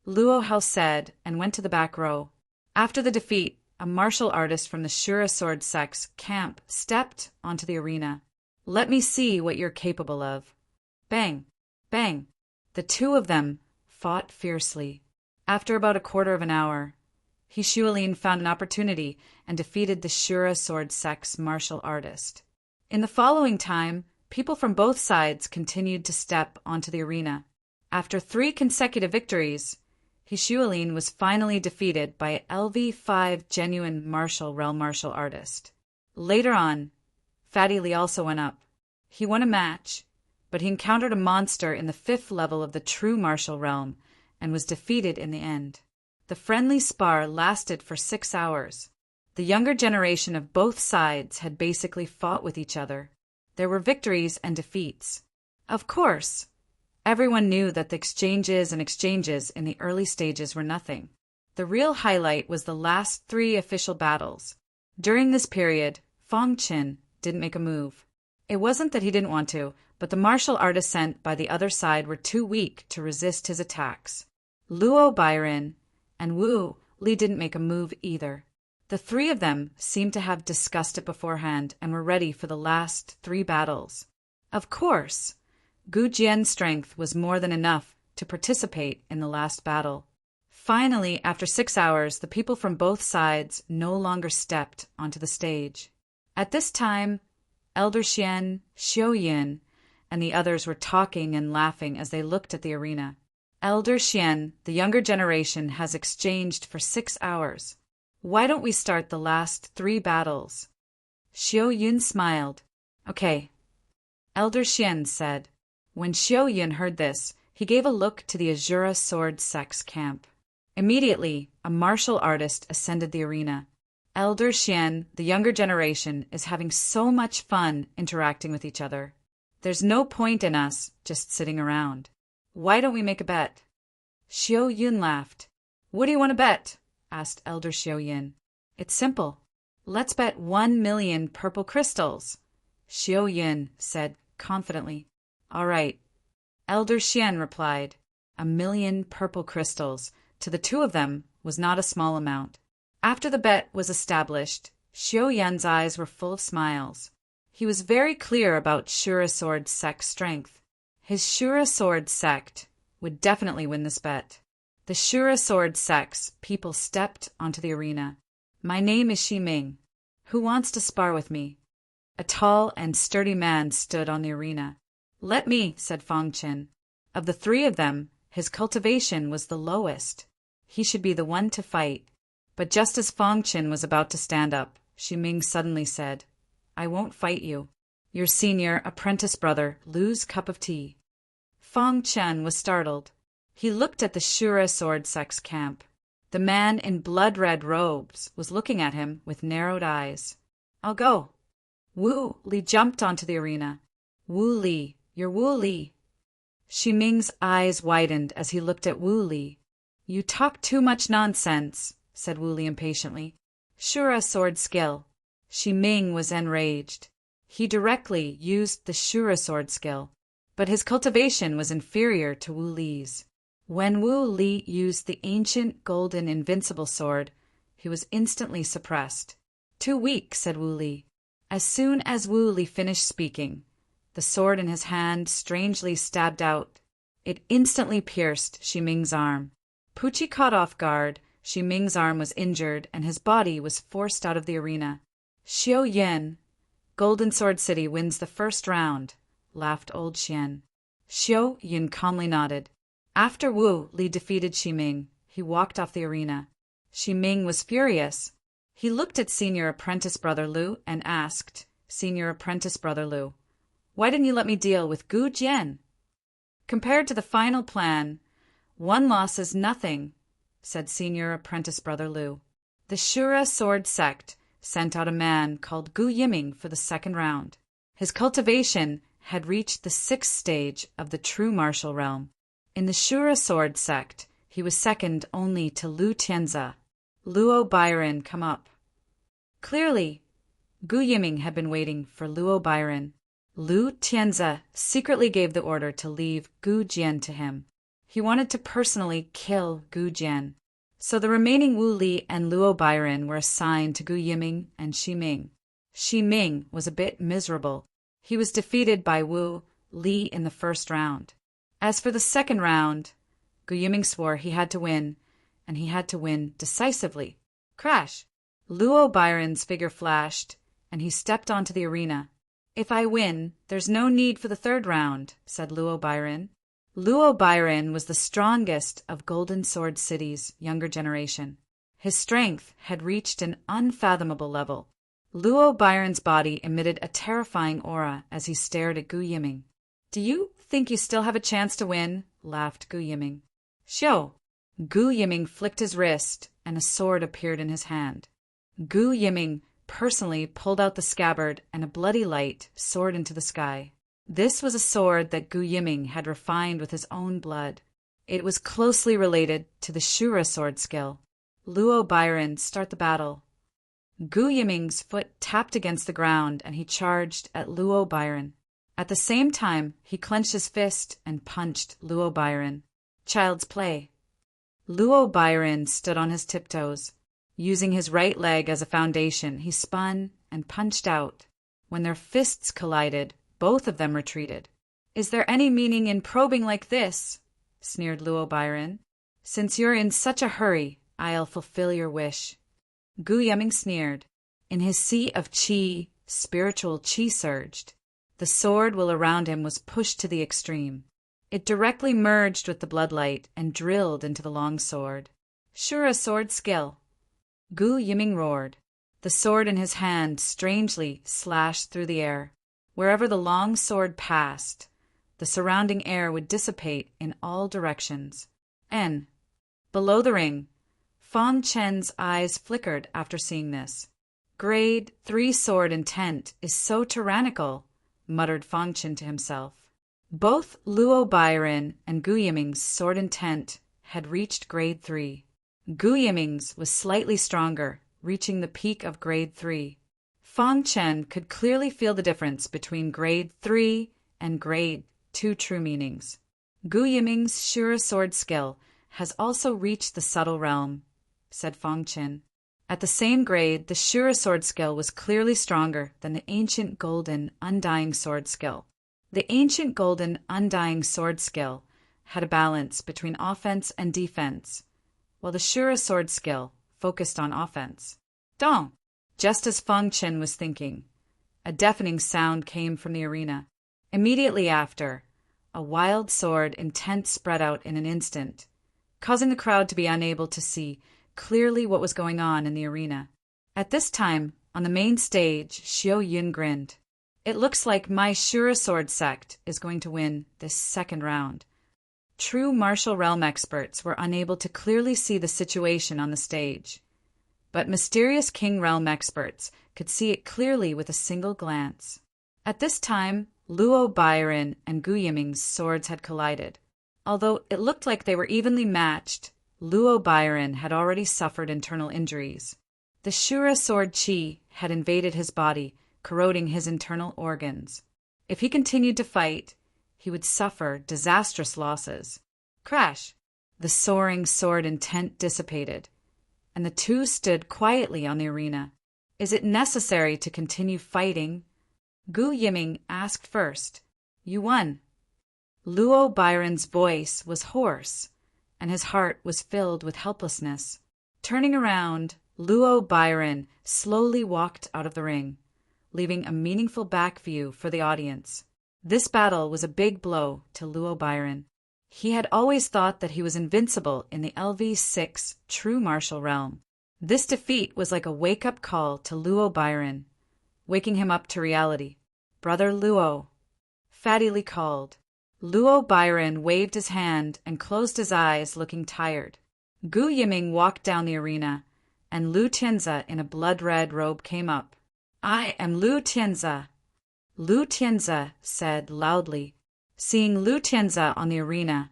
Luo Hao said and went to the back row. After the defeat, a martial artist from the Shura sword sect's camp stepped onto the arena. "Let me see what you're capable of." Bang! Bang! The two of them fought fiercely. After about a quarter of an hour, He Shuolin found an opportunity and defeated the Shura sword sect's martial artist. In the following time, people from both sides continued to step onto the arena. After 3 consecutive victories, He Shuolin was finally defeated by LV5 genuine martial realm martial artist. Later on, Fatty Li also went up. He won a match, but he encountered a monster in the 5th level of the true martial realm and was defeated in the end. The friendly spar lasted for 6 hours. The younger generation of both sides had basically fought with each other. There were victories and defeats. Of course, everyone knew that the exchanges in the early stages were nothing. The real highlight was the last 3 official battles. During this period, Fong Qin didn't make a move. It wasn't that he didn't want to, but the martial artists sent by the other side were too weak to resist his attacks. Luo Byron and Wu Li didn't make a move either. The 3 of them seemed to have discussed it beforehand and were ready for the last 3 battles. Of course, Gu Jian's strength was more than enough to participate in the last battle. Finally, after 6 hours, the people from both sides no longer stepped onto the stage. At this time, Elder Xian, Xiao Yin, and the others were talking and laughing as they looked at the arena. Elder Xian, the younger generation, has exchanged for 6 hours. Why don't we start the last 3 battles? Xiao Yun smiled. Okay. Elder Xian said. When Xiao Yun heard this, he gave a look to the Azura sword sect's camp. Immediately, a martial artist ascended the arena. Elder Xian, the younger generation, is having so much fun interacting with each other. There's no point in us just sitting around. Why don't we make a bet? Xiao Yun laughed. What do you want to bet? Asked Elder Xiao Yin. It's simple. Let's bet 1 million purple crystals, Xiao Yin said confidently. All right. Elder Xian replied. 1 million purple crystals, to the 2 of them, was not a small amount. After the bet was established, Xiao Yan's eyes were full of smiles. He was very clear about Shura sword sect's strength. His Shura sword sect would definitely win this bet. The Shura sword sect's people stepped onto the arena. My name is Xi Ming. Who wants to spar with me? A tall and sturdy man stood on the arena. Let me, said Fong Qin. Of the 3 of them, his cultivation was the lowest. He should be the one to fight. But just as Fong Qin was about to stand up, Xi Ming suddenly said, I won't fight you. Your senior apprentice brother, Lu's cup of tea. Fong Qin was startled. He looked at the Shura sword sect's camp. The man in blood-red robes was looking at him with narrowed eyes. I'll go. Wu Li jumped onto the arena. Wu Li, you're Wu Li. Xi Ming's eyes widened as he looked at Wu Li. You talk too much nonsense, said Wu Li impatiently. Shura sword skill. Xi Ming was enraged. He directly used the Shura sword skill, but his cultivation was inferior to Wu Li's. When Wu Li used the ancient golden invincible sword, he was instantly suppressed. Too weak, said Wu Li. As soon as Wu Li finished speaking, the sword in his hand strangely stabbed out. It instantly pierced Xi Ming's arm. Pucci caught off guard. Xi Ming's arm was injured and his body was forced out of the arena. Xiao Yin, Golden Sword City wins the first round, laughed old Xian. Xiao Yin calmly nodded. After Wu Li defeated Xi Ming, he walked off the arena. Xi Ming was furious. He looked at Senior Apprentice Brother Lu and asked, Senior Apprentice Brother Lu, why didn't you let me deal with Gu Jian? Compared to the final plan, 1 loss is nothing, said Senior Apprentice Brother Lu. The Shura sword sect sent out a man called Gu Yiming for the second round. His cultivation had reached the 6th stage of the true martial realm. In the Shura sword sect, he was second only to Lu Tianzi. Luo Byron come up. Clearly, Gu Yiming had been waiting for Luo Byron. Lu Tianzi secretly gave the order to leave Gu Jian to him. He wanted to personally kill Gu Jian. So the remaining Wu Li and Luo Byron were assigned to Gu Yiming and Shi Ming. Shi Ming was a bit miserable. He was defeated by Wu Li in the first round. As for the second round, Gu Yiming swore he had to win, and he had to win decisively. Crash! Luo Byron's figure flashed, and he stepped onto the arena. "If I win, there's no need for the third round," said Luo Byron. Luo Byron was the strongest of Golden Sword City's younger generation. His strength had reached an unfathomable level. Luo Byron's body emitted a terrifying aura as he stared at Gu Yiming. "Do you think you still have a chance to win?" laughed Gu Yiming. "Xiao!" Gu Yiming flicked his wrist, and a sword appeared in his hand. Gu Yiming personally pulled out the scabbard, and a bloody light soared into the sky. This was a sword that Gu Yiming had refined with his own blood. It was closely related to the Shura sword skill. Luo Byron, start the battle. Gu Yiming's foot tapped against the ground, and he charged at Luo Byron. At the same time, he clenched his fist and punched Luo Byron. Child's play. Luo Byron stood on his tiptoes. Using his right leg as a foundation, he spun and punched out. When their fists collided, both of them retreated. "Is there any meaning in probing like this?" sneered Luo Byron. "Since you're in such a hurry, I'll fulfill your wish." Gu Yiming sneered. In his sea of qi, spiritual qi surged. The sword will around him was pushed to the extreme. It directly merged with the bloodlight and drilled into the long sword. "Shura sword skill." Gu Yiming roared. The sword in his hand strangely slashed through the air. Wherever the long sword passed, the surrounding air would dissipate in all directions. Below the ring, Fan Chen's eyes flickered after seeing this. "Grade 3 sword intent is so tyrannical," muttered Fan Chen to himself. Both Luo Byron and Gu Yiming's sword intent had reached grade 3. Gu Yiming's was slightly stronger, reaching the peak of grade 3. Fan Chen could clearly feel the difference between grade 3 and grade 2 true meanings. Gu Yiming's Shura sword skill has also reached the subtle realm, said Fan Chen. At the same grade, the Shura sword skill was clearly stronger than the ancient golden undying sword skill. The ancient golden undying sword skill had a balance between offense and defense, while the Shura sword skill focused on offense. Dong! Just as Fan Chen was thinking, a deafening sound came from the arena. Immediately after, a wild sword intent spread out in an instant, causing the crowd to be unable to see clearly what was going on in the arena. At this time, on the main stage, Xiao Yun grinned. "It looks like my Shura sword sect is going to win this second round." True martial realm experts were unable to clearly see the situation on the stage, but mysterious king realm experts could see it clearly with a single glance. At this time, Luo Byron and Gu Yiming's swords had collided. Although it looked like they were evenly matched, Luo Byron had already suffered internal injuries. The Shura sword qi had invaded his body, corroding his internal organs. If he continued to fight, he would suffer disastrous losses. Crash! The soaring sword intent dissipated, and the two stood quietly on the arena. "Is it necessary to continue fighting?" Gu Yiming asked first. "You won." Luo Byron's voice was hoarse, and his heart was filled with helplessness. Turning around, Luo Byron slowly walked out of the ring, leaving a meaningful back view for the audience. This battle was a big blow to Luo Byron. He had always thought that he was invincible in the LV6 true martial realm. This defeat was like a wake-up call to Luo Byron, waking him up to reality. "Brother Luo," Fatty Lee called. Luo Byron waved his hand and closed his eyes, looking tired. Gu Yiming walked down the arena, and Lu Tianzi in a blood-red robe came up. "I am Lu Tianzi," Lu Tianzi said loudly. Seeing Lu Tianzi on the arena,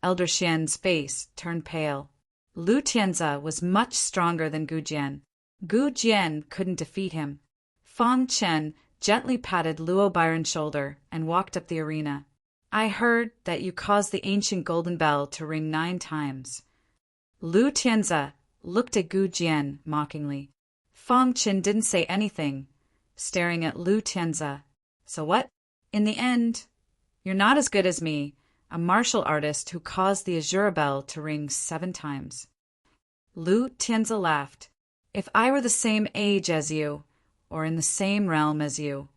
Elder Xian's face turned pale. Lu Tianzi was much stronger than Gu Jian. Gu Jian couldn't defeat him. Fang Chen gently patted Luo Byron's shoulder and walked up the arena. "I heard that you caused the ancient golden bell to ring 9 times. Lu Tianzi looked at Gu Jian mockingly. Fang Chen didn't say anything, staring at Lu Tianzi. "So what? In the end, you're not as good as me, a martial artist who caused the Azure bell to ring 7 times. Lu Tianzi laughed. "If I were the same age as you, or in the same realm as you,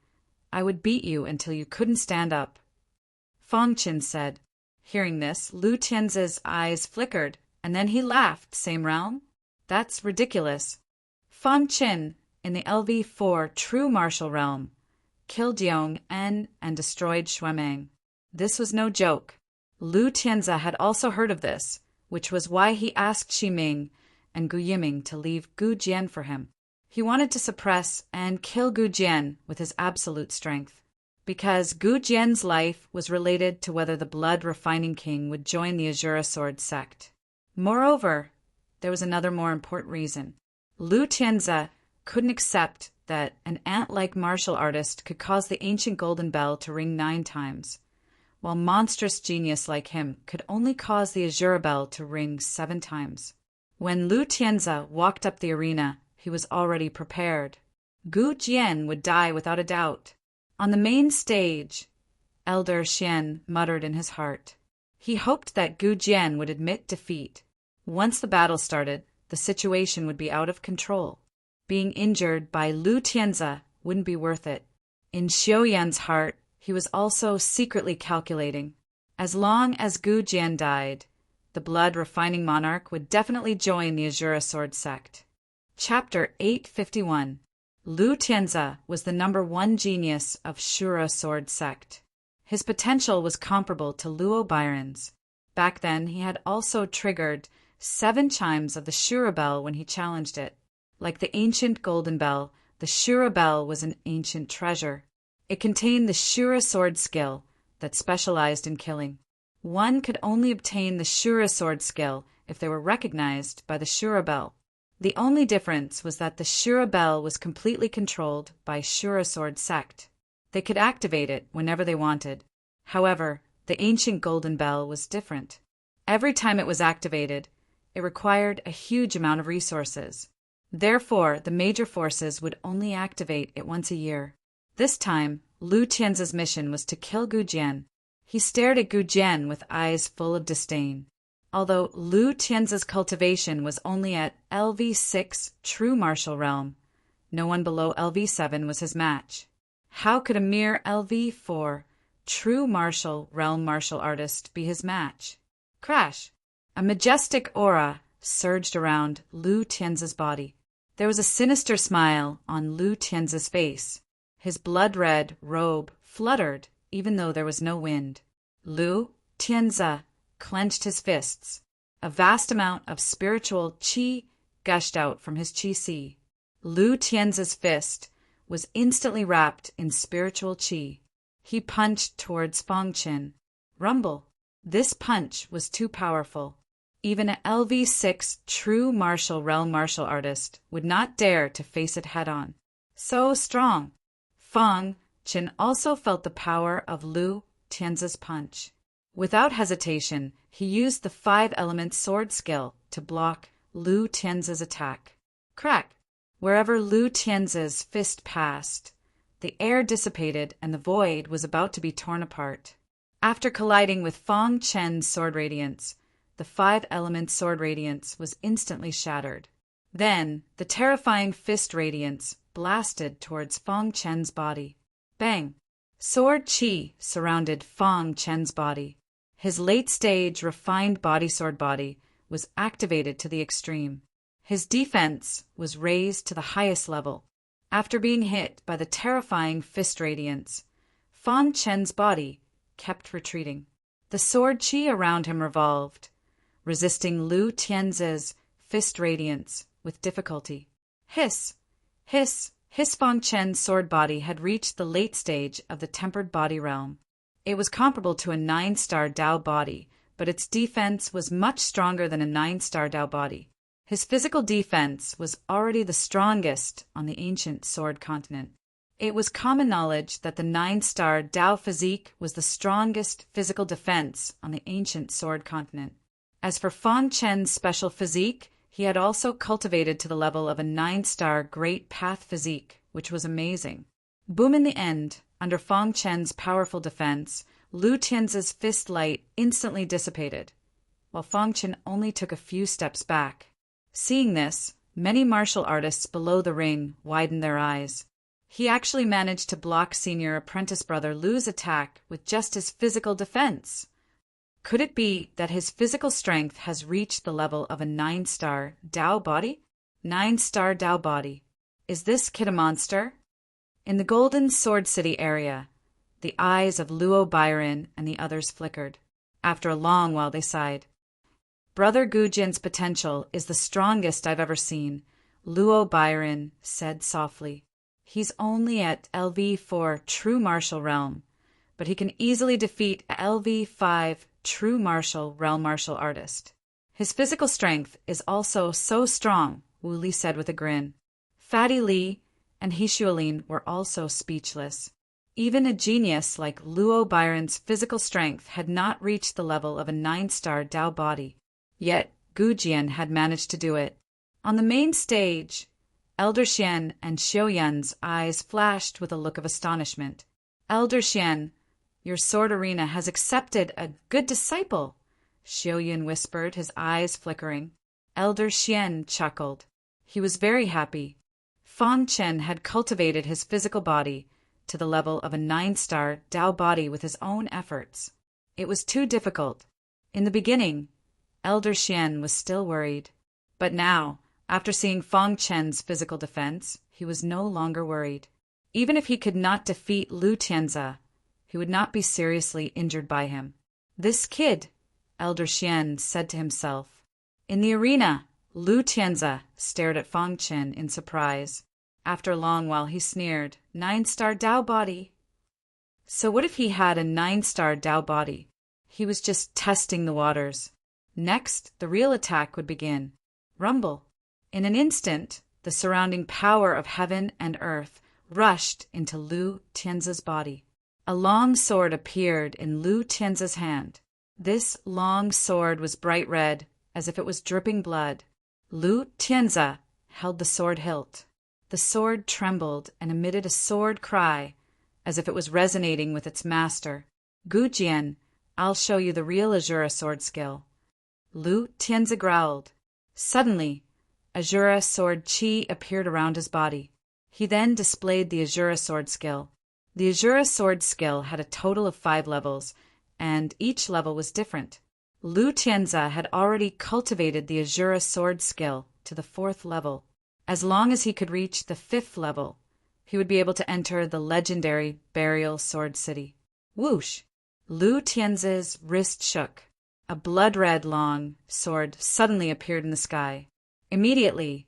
I would beat you until you couldn't stand up," Fang Chen said. Hearing this, Lu Tianzi's eyes flickered, and then he laughed. "Same realm? That's ridiculous. Fang Chen, in the LV4 true martial realm, killed Yong En and destroyed Shuemeng. This was no joke. Lu Tianzi had also heard of this, which was why he asked Xi Ming and Gu Yiming to leave Gu Jian for him. He wanted to suppress and kill Gu Jian with his absolute strength, because Gu Jian's life was related to whether the blood refining king would join the Azure Sword sect. Moreover, there was another more important reason. Lu Tianzi couldn't accept that an ant-like martial artist could cause the ancient golden bell to ring 9 times, while monstrous genius like him could only cause the Azure bell to ring 7 times. When Lu Tianzi walked up the arena, he was already prepared. Gu Jian would die without a doubt. On the main stage, Elder Xian muttered in his heart. He hoped that Gu Jian would admit defeat. Once the battle started, the situation would be out of control. Being injured by Lu Tianzi wouldn't be worth it. In Xiuyan's heart, he was also secretly calculating. As long as Gu Jian died, the blood-refining monarch would definitely join the Azure Sword sect. Chapter 851. Lu Tianzi was the #1 genius of Shura Sword sect. His potential was comparable to Luo Byron's. Back then, he had also triggered 7 chimes of the Shura bell when he challenged it. Like the ancient golden bell, the Shura bell was an ancient treasure. It contained the Shura sword skill that specialized in killing. One could only obtain the Shura sword skill if they were recognized by the Shura bell. The only difference was that the Shura bell was completely controlled by Shura sword sect. They could activate it whenever they wanted. However, the ancient golden bell was different. Every time it was activated, it required a huge amount of resources. Therefore, the major forces would only activate it once a year. This time, Lu Tianzi's mission was to kill Gu Jian. He stared at Gu Jian with eyes full of disdain. Although Lu Tianzi's cultivation was only at LV6 true martial realm, no one below LV7 was his match. How could a mere LV4 true martial realm martial artist be his match? Crash! A majestic aura surged around Lu Tianzi's body. There was a sinister smile on Lu Tianzi's face. His blood-red robe fluttered even though there was no wind. Lu Tianzi clenched his fists. A vast amount of spiritual qi gushed out from his qi sea. Lu Tianzi's fist was instantly wrapped in spiritual qi. He punched towards Fang Chen. Rumble! This punch was too powerful. Even an LV6 true martial realm martial artist would not dare to face it head-on. So strong! Fang Chen also felt the power of Lu Tianzi's punch. Without hesitation, he used the 5-element sword skill to block Lu Tianzi's attack. Crack! Wherever Lu Tianzi's fist passed, the air dissipated and the void was about to be torn apart. After colliding with Fang Chen's sword radiance, the 5-element sword radiance was instantly shattered. Then, the terrifying fist radiance blasted towards Fang Chen's body. Bang! Sword chi surrounded Fang Chen's body. His late-stage refined body sword body was activated to the extreme. His defense was raised to the highest level. After being hit by the terrifying fist radiance, Fang Chen's body kept retreating. The sword chi around him revolved, resisting Lu Tianzi's fist radiance with difficulty. Hiss! Hiss! Hiss! Fang Chen's sword body had reached the late stage of the tempered body realm. It was comparable to a 9-star Dao body, but its defense was much stronger than a 9-star Dao body. His physical defense was already the strongest on the ancient sword continent. It was common knowledge that the 9-star Dao physique was the strongest physical defense on the ancient sword continent. As for Fang Chen's special physique, he had also cultivated to the level of a 9-star Great Path physique, which was amazing. Boom! In the end, under Fang Chen's powerful defense, Lu Tianzi's fist light instantly dissipated, while Fang Chen only took a few steps back. Seeing this, many martial artists below the ring widened their eyes. He actually managed to block senior apprentice brother Lu's attack with just his physical defense. Could it be that his physical strength has reached the level of a 9-star Dao body? 9-star Dao body. Is this kid a monster? In the Golden Sword City area, the eyes of Luo Byron and the others flickered. After a long while they sighed. Brother Gujian's potential is the strongest I've ever seen, Luo Byron said softly. He's only at LV4 True Martial Realm, but he can easily defeat a LV5 True Martial Realm Martial Artist. His physical strength is also so strong, Wu Li said with a grin. Fatty Li and Hishualin were also speechless. Even a genius like Luo Byron's physical strength had not reached the level of a 9-star Dao body. Yet Gujian had managed to do it. On the main stage, Elder Xian and Xiaoyan's eyes flashed with a look of astonishment. Elder Xian, your sword arena has accepted a good disciple, Xiaoyan whispered, his eyes flickering. Elder Xian chuckled. He was very happy. Fang Chen had cultivated his physical body to the level of a 9-star Dao body with his own efforts. It was too difficult. In the beginning, Elder Xian was still worried. But now, after seeing Fang Chen's physical defense, he was no longer worried. Even if he could not defeat Lu Tianzi, he would not be seriously injured by him. This kid, Elder Xian said to himself. In the arena, Lu Tianzi stared at Fang Chen in surprise. After a long while he sneered, 9-star Dao body. So what if he had a 9-star Dao body? He was just testing the waters. Next, the real attack would begin. Rumble. In an instant, the surrounding power of heaven and earth rushed into Lu Tianzi's body. A long sword appeared in Lu Tianzi's hand. This long sword was bright red, as if it was dripping blood. Lu Tianzi held the sword hilt. The sword trembled and emitted a sword cry, as if it was resonating with its master. Gujian, I'll show you the real Azura sword skill. Lu Tianzi growled. Suddenly, Azura sword chi appeared around his body. He then displayed the Azura sword skill. The Azura sword skill had a total of 5 levels, and each level was different. Lu Tianzi had already cultivated the Azura sword skill to the 4th level. As long as he could reach the 5th level, he would be able to enter the legendary Burial Sword City. Whoosh! Lu Tianzi's wrist shook. A blood-red long sword suddenly appeared in the sky. Immediately,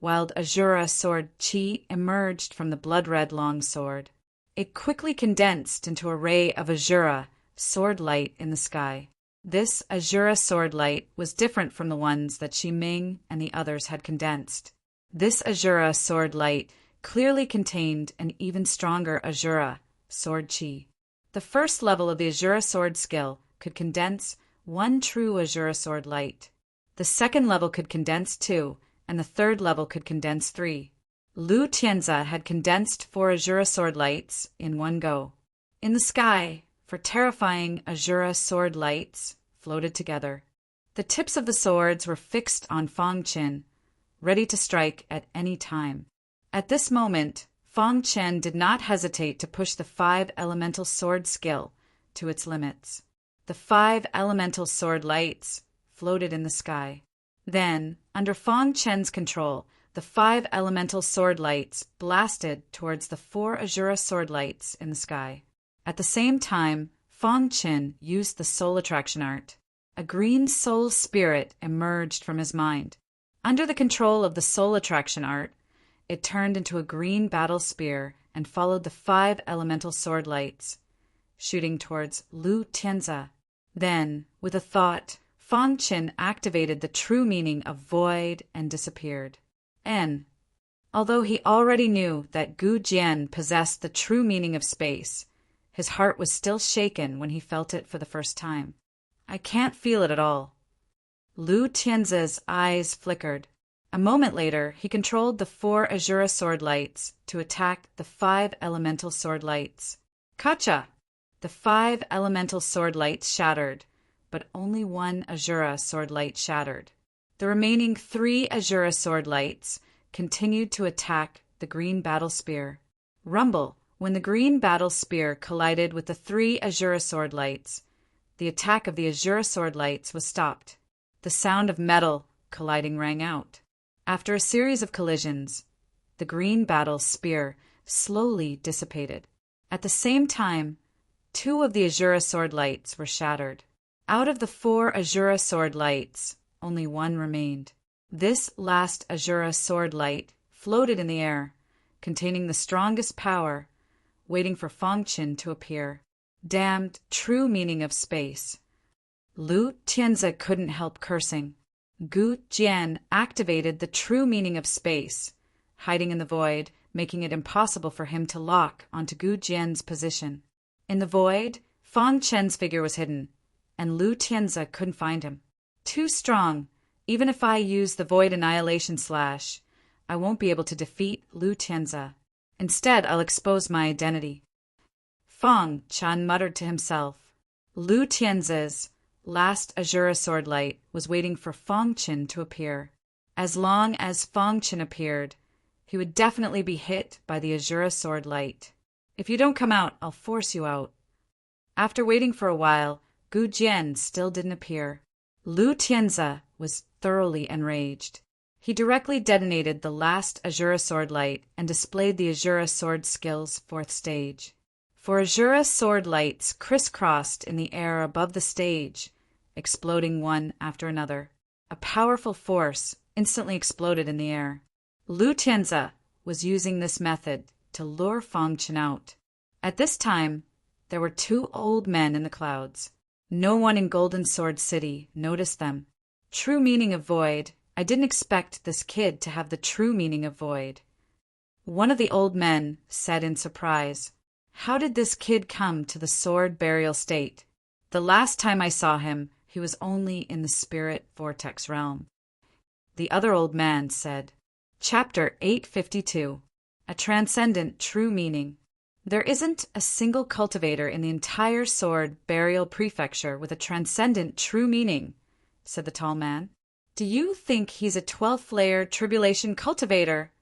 wild Azura sword chi emerged from the blood-red long sword. It quickly condensed into a ray of Azura sword light in the sky. This Azura sword light was different from the ones that Xi Ming and the others had condensed. This Azura sword light clearly contained an even stronger Azura sword chi. The first level of the Azura sword skill could condense 1 true Azura sword light. The second level could condense 2, and the third level could condense 3. Lu Tianzi had condensed 4 Azura sword lights in one go. In the sky, 4 terrifying Azura sword lights floated together. The tips of the swords were fixed on Fang Chen, ready to strike at any time. At this moment, Fang Chen did not hesitate to push the 5 elemental sword skill to its limits. The 5 elemental sword lights floated in the sky. Then, under Fang Chen's control, the 5 elemental sword lights blasted towards the 4 Azura sword lights in the sky. At the same time, Fang Chen used the soul attraction art. A green soul spirit emerged from his mind. Under the control of the soul attraction art, it turned into a green battle spear and followed the 5 elemental sword lights, shooting towards Lu Tianzi. Then, with a thought, Fang Qin activated the true meaning of void and disappeared. Although he already knew that Gu Jian possessed the true meaning of space, his heart was still shaken when he felt it for the first time. I can't feel it at all. Lu Tianzi's eyes flickered. A moment later, he controlled the 4 Azura sword lights to attack the 5 elemental sword lights. Kacha! The 5 elemental sword lights shattered, but only 1 Azura sword light shattered. The remaining 3 Azura sword lights continued to attack the green battle spear. Rumble! When the green battle spear collided with the 3 Azura sword lights, the attack of the Azura sword lights was stopped. The sound of metal colliding rang out. After a series of collisions, the green battle spear slowly dissipated. At the same time, 2 of the Azura sword lights were shattered. Out of the 4 Azura sword lights, only 1 remained. This last Azura sword light floated in the air, containing the strongest power, waiting for Fang Qin to appear. Damned true meaning of space. Lu Tianzi couldn't help cursing. Gu Jian activated the true meaning of space, hiding in the void, making it impossible for him to lock onto Gu Jian's position. In the void, Fang Chen's figure was hidden, and Lu Tianzi couldn't find him. Too strong. Even if I use the Void Annihilation Slash, I won't be able to defeat Lu Tianzi. Instead, I'll expose my identity. Fang Chen muttered to himself. Lu Tianzi's last Azura sword light was waiting for Fang Qin to appear. As long as Fang Qin appeared, he would definitely be hit by the Azura sword light. If you don't come out, I'll force you out. After waiting for a while, Gu Jian still didn't appear. Lu Tianzi was thoroughly enraged. He directly detonated the last Azura sword light and displayed the Azura sword skill's 4th stage. 4 Azura sword lights crisscrossed in the air above the stage, exploding one after another. A powerful force instantly exploded in the air. Lu Tianzi was using this method to lure Fang Qin out. At this time, there were 2 old men in the clouds. No one in Golden Sword City noticed them. True meaning of void. I didn't expect this kid to have the true meaning of void. One of the old men said in surprise, "How did this kid come to the sword burial state? The last time I saw him, he was only in the spirit vortex realm." The other old man said, Chapter 852, A Transcendent True Meaning. There isn't a single cultivator in the entire sword burial prefecture with a transcendent true meaning, said the tall man. Do you think he's a 12th layer tribulation cultivator?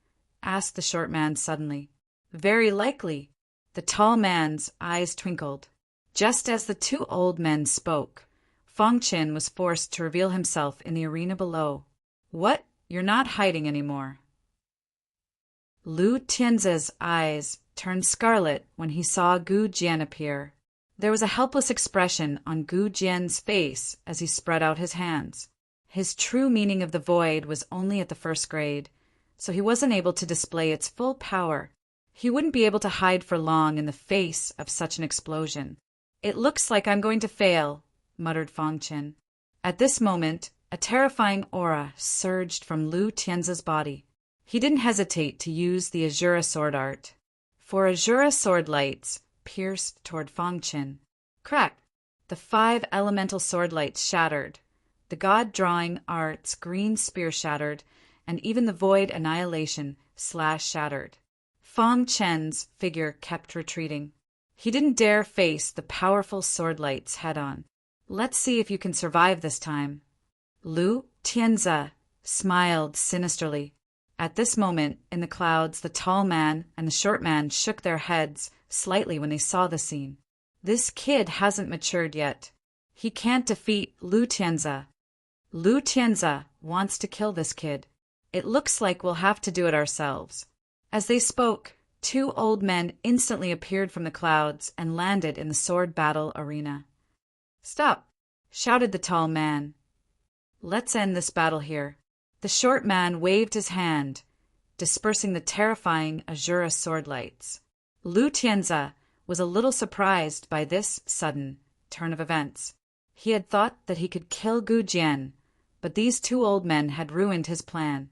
Asked the short man suddenly. Very likely. The tall man's eyes twinkled. Just as the 2 old men spoke, Fang Qin was forced to reveal himself in the arena below. What? You're not hiding anymore. Lu Tianzi's eyes turned scarlet when he saw Gu Jian appear. There was a helpless expression on Gu Jian's face as he spread out his hands. His true meaning of the void was only at the 1st grade, so he wasn't able to display its full power. He wouldn't be able to hide for long in the face of such an explosion. It looks like I'm going to fail, muttered Fang Qin. At this moment, a terrifying aura surged from Lu Tianzi's body. He didn't hesitate to use the Azura sword art. 4 Azura sword lights pierced toward Fang Qin. Crack! The 5 elemental sword lights shattered. The god-drawing art's green spear shattered, and even the void annihilation slash shattered. Fang Chen's figure kept retreating. He didn't dare face the powerful sword lights head-on. Let's see if you can survive this time. Lu Tianzi smiled sinisterly. At this moment, in the clouds, the tall man and the short man shook their heads slightly when they saw the scene. This kid hasn't matured yet. He can't defeat Lu Tianzi. Lu Tianzi wants to kill this kid. It looks like we'll have to do it ourselves. As they spoke, 2 old men instantly appeared from the clouds and landed in the sword battle arena. Stop! Shouted the tall man. Let's end this battle here. The short man waved his hand, dispersing the terrifying Azura sword lights. Lu Tianzi was a little surprised by this sudden turn of events. He had thought that he could kill Gu Jian, but these two old men had ruined his plan.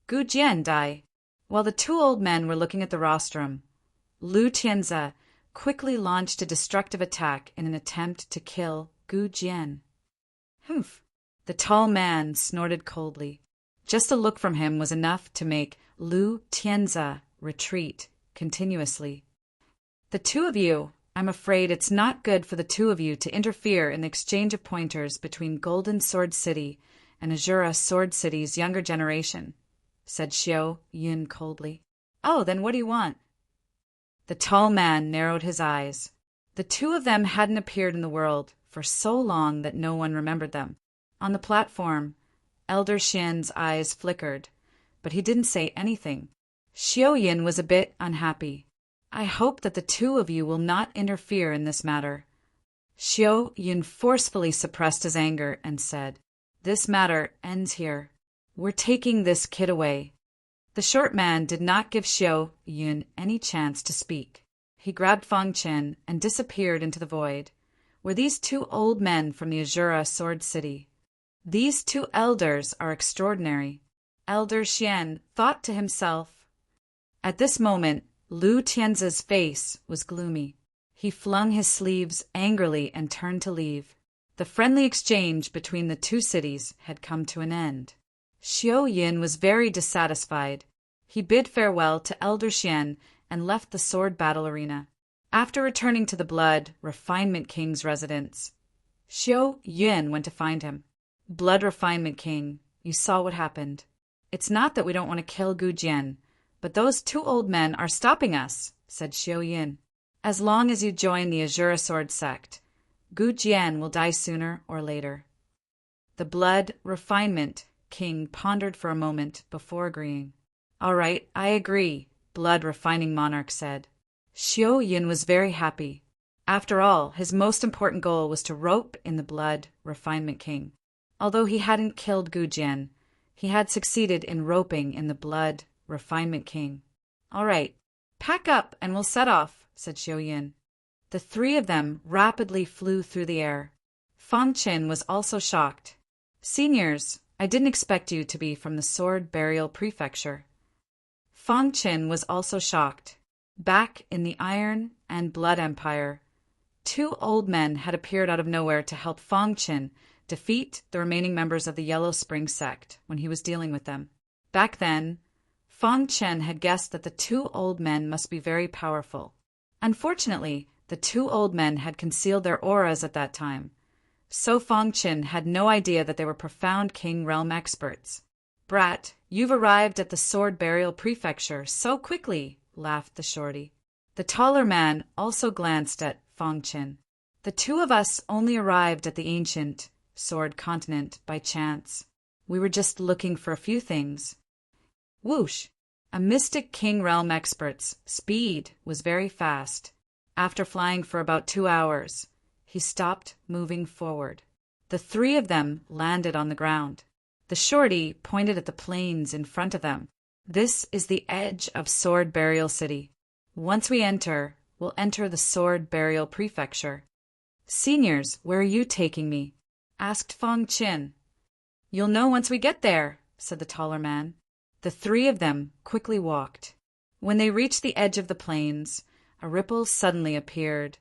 Gu Jian die. While the two old men were looking at the rostrum, Lu Tianzi quickly launched a destructive attack in an attempt to kill Gu Jian. Humph! The tall man snorted coldly. Just a look from him was enough to make Lu Tianzi retreat continuously. The two of you, I'm afraid it's not good for the two of you to interfere in the exchange of pointers between Golden Sword City and Azura Sword City's younger generation, said Xiao Yun coldly. Oh, then what do you want? The tall man narrowed his eyes. The two of them hadn't appeared in the world for so long that no one remembered them. On the platform, Elder Xian's eyes flickered, but he didn't say anything. Xiao Yin was a bit unhappy. I hope that the two of you will not interfere in this matter. Xiao Yin forcefully suppressed his anger and said, This matter ends here. We're taking this kid away. The short man did not give Xiao Yun any chance to speak. He grabbed Fang Chen and disappeared into the void. Were these two old men from the Azura Sword City? These two elders are extraordinary. Elder Xian thought to himself. At this moment, Lu Tianzi's face was gloomy. He flung his sleeves angrily and turned to leave. The friendly exchange between the two cities had come to an end. Xiao Yin was very dissatisfied. He bid farewell to Elder Xian and left the sword battle arena. After returning to the Blood Refinement King's residence, Xiao Yin went to find him. Blood Refinement King, you saw what happened. It's not that we don't want to kill Gu Jian, but those two old men are stopping us, said Xiao Yin. As long as you join the Azura Sword sect, Gu Jian will die sooner or later. The Blood Refinement King pondered for a moment before agreeing. All right, I agree, Blood Refining Monarch said. Xiao Yin was very happy. After all, his most important goal was to rope in the Blood Refinement King. Although he hadn't killed Gu Jian, he had succeeded in roping in the Blood Refinement King. All right, pack up and we'll set off, said Xiao Yin. The three of them rapidly flew through the air. Fang Chen was also shocked. Seniors, I didn't expect you to be from the Sword Burial Prefecture. Fang Chen was also shocked. Back in the Iron and Blood Empire, two old men had appeared out of nowhere to help Fang Chen defeat the remaining members of the Yellow Spring sect when he was dealing with them. Back then, Fang Chen had guessed that the two old men must be very powerful. Unfortunately, the two old men had concealed their auras at that time, so Fang Chen had no idea that they were profound King Realm experts. Brat, you've arrived at the Sword Burial Prefecture so quickly, laughed the shorty. The taller man also glanced at Fang Chen. The two of us only arrived at the ancient Sword Continent by chance. We were just looking for a few things. Whoosh! A mystic King Realm expert's speed was very fast. After flying for about 2 hours, he stopped moving forward. The three of them landed on the ground. The shorty pointed at the plains in front of them. This is the edge of Sword Burial City. Once we enter, we'll enter the Sword Burial Prefecture. Seniors, where are you taking me? Asked Fang Chen. You'll know once we get there, said the taller man. The three of them quickly walked. When they reached the edge of the plains, a ripple suddenly appeared,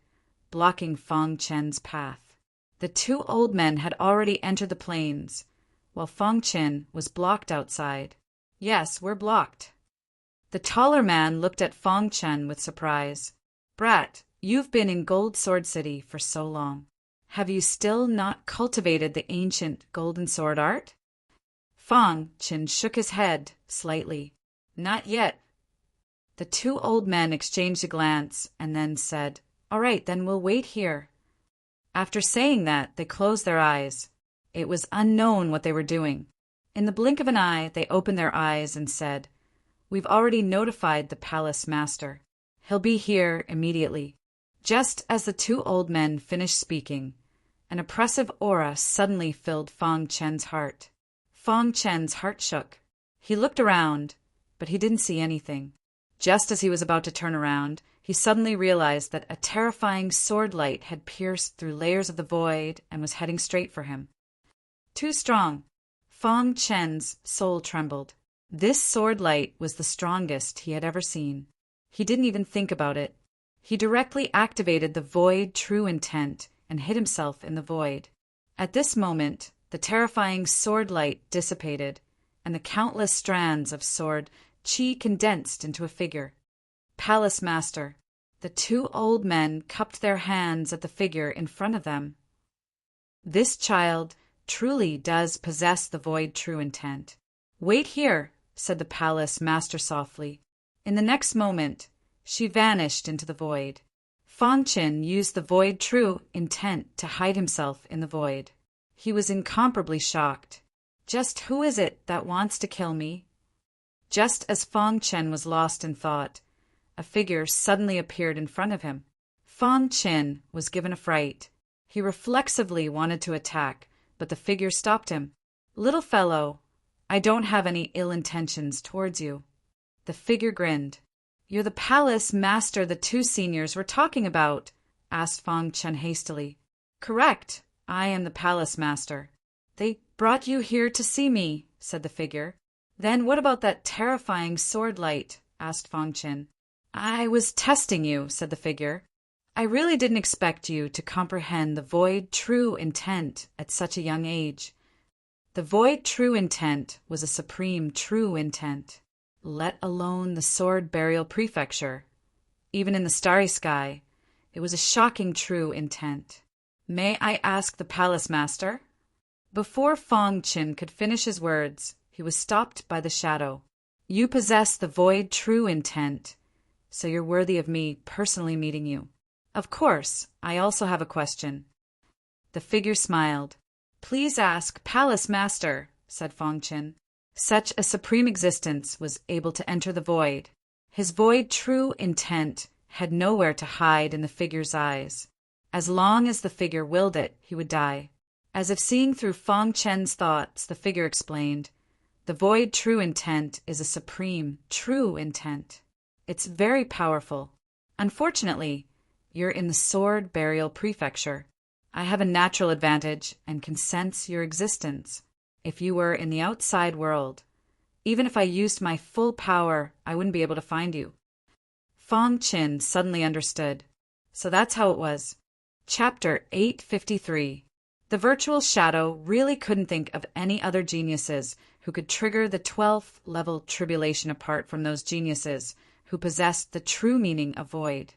blocking Fang Chen's path. The two old men had already entered the plains, while Fang Chen was blocked outside. Yes, we're blocked. The taller man looked at Fang Chen with surprise. Brat, you've been in Gold Sword City for so long. Have you still not cultivated the ancient golden sword art? Fang Chen shook his head slightly. Not yet. The two old men exchanged a glance and then said, All right, then we'll wait here. After saying that, they closed their eyes. It was unknown what they were doing. In the blink of an eye, they opened their eyes and said, We've already notified the palace master. He'll be here immediately. Just as the two old men finished speaking, an oppressive aura suddenly filled Fang Chen's heart. Fong Chen's heart shook. He looked around, but he didn't see anything. Just as he was about to turn around, he suddenly realized that a terrifying sword light had pierced through layers of the void and was heading straight for him. Too strong. Fong Chen's soul trembled. This sword light was the strongest he had ever seen. He didn't even think about it. He directly activated the void true intent and hid himself in the void. At this moment, the terrifying sword light dissipated, and the countless strands of sword qi condensed into a figure. Palace Master. The two old men cupped their hands at the figure in front of them. This child truly does possess the void true intent. Wait here, said the Palace Master softly. In the next moment, she vanished into the void. Fong Chen used the void true intent to hide himself in the void. He was incomparably shocked. Just who is it that wants to kill me? Just as Fong Chen was lost in thought, a figure suddenly appeared in front of him. Fong Chen was given a fright. He reflexively wanted to attack, but the figure stopped him. Little fellow, I don't have any ill intentions towards you. The figure grinned. You're the Palace Master the two seniors were talking about, asked Fong Chen hastily. Correct, I am the Palace Master. They brought you here to see me, said the figure. Then what about that terrifying sword light? Asked Fong Chen. I was testing you, said the figure. I really didn't expect you to comprehend the void true intent at such a young age. The void true intent was a supreme true intent, let alone the sword burial prefecture. Even in the starry sky, it was a shocking true intent. May I ask the Palace Master? Before Fong Chen could finish his words, he was stopped by the shadow. You possess the void true intent, so you're worthy of me personally meeting you. Of course, I also have a question. The figure smiled. Please ask, Palace Master, said Fong Chen. Such a supreme existence was able to enter the void. His void true intent had nowhere to hide in the figure's eyes. As long as the figure willed it, he would die. As if seeing through Fong Chen's thoughts, the figure explained, the void true intent is a supreme true intent. It's very powerful. Unfortunately, you're in the sword burial prefecture. I have a natural advantage and can sense your existence. If you were in the outside world, even if I used my full power, I wouldn't be able to find you. Fong Chen suddenly understood. So that's how it was. Chapter 853. The virtual shadow really couldn't think of any other geniuses who could trigger the 12th level tribulation apart from those geniuses who possessed the true meaning of void.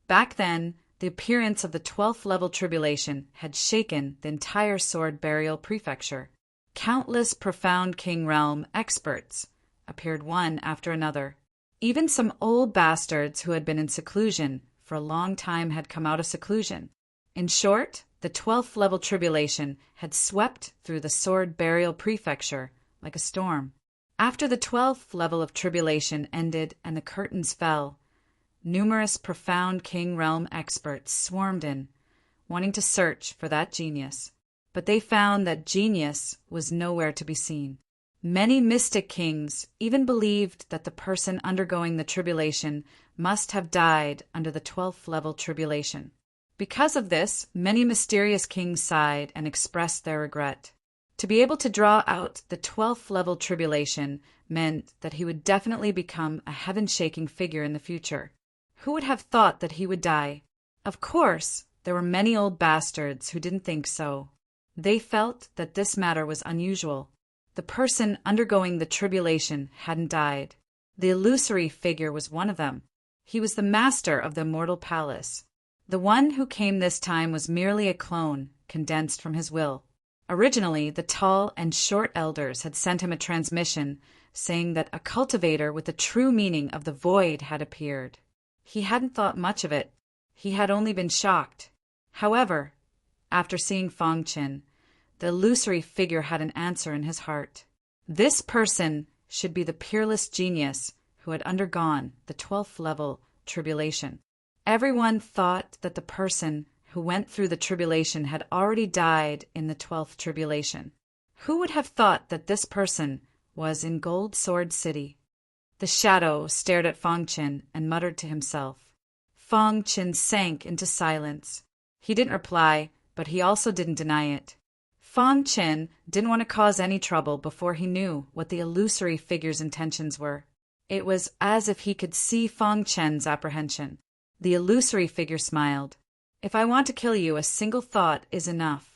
Back then, the appearance of the 12th level tribulation had shaken the entire sword burial prefecture. Countless profound king realm experts appeared one after another. Even some old bastards who had been in seclusion for a long time had come out of seclusion. In short, the 12th level tribulation had swept through the sword burial prefecture like a storm. After the 12th level of tribulation ended and the curtains fell, numerous profound king realm experts swarmed in, wanting to search for that genius. But they found that genius was nowhere to be seen. Many mystic kings even believed that the person undergoing the tribulation must have died under the 12th level tribulation. Because of this, many mysterious kings sighed and expressed their regret. To be able to draw out the 12th level tribulation meant that he would definitely become a heaven-shaking figure in the future. Who would have thought that he would die? Of course, there were many old bastards who didn't think so. They felt that this matter was unusual. The person undergoing the tribulation hadn't died. The illusory figure was one of them. He was the master of the immortal palace. The one who came this time was merely a clone, condensed from his will. Originally, the tall and short elders had sent him a transmission saying that a cultivator with the true meaning of the void had appeared. He hadn't thought much of it. He had only been shocked. However, after seeing Fong Chen, the illusory figure had an answer in his heart. This person should be the peerless genius who had undergone the 12th level tribulation. Everyone thought that the person who went through the tribulation had already died in the 12th tribulation. Who would have thought that this person was in Gold Sword City? The shadow stared at Fang Qin and muttered to himself. Fang Qin sank into silence. He didn't reply, but he also didn't deny it. Fang Qin didn't want to cause any trouble before he knew what the illusory figure's intentions were. It was as if he could see Fang Qin's apprehension. The illusory figure smiled. If I want to kill you, a single thought is enough.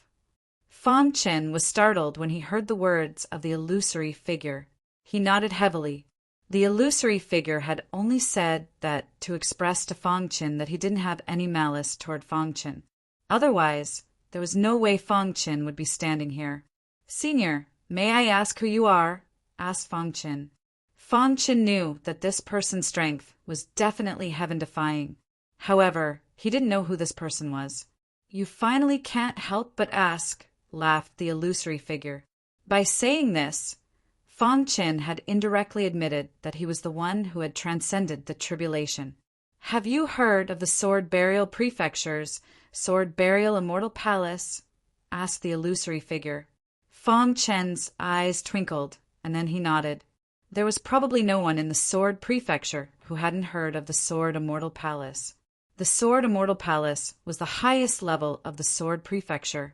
Fang Qin was startled when he heard the words of the illusory figure. He nodded heavily. The illusory figure had only said that to express to Fang Qin that he didn't have any malice toward Fang Qin. Otherwise, there was no way Fang Qin would be standing here. Senior, may I ask who you are? Asked Fang Qin. Fang Qin knew that this person's strength was definitely heaven-defying. However, he didn't know who this person was. You finally can't help but ask, laughed the illusory figure. By saying this, Fang Qin had indirectly admitted that he was the one who had transcended the tribulation. Have you heard of the Sword Burial Prefecture's Sword Burial Immortal Palace? Asked the illusory figure. Fang Qin's eyes twinkled, and then he nodded. There was probably no one in the Sword Prefecture who hadn't heard of the Sword Immortal Palace. The Sword Immortal Palace was the highest level of the Sword Prefecture.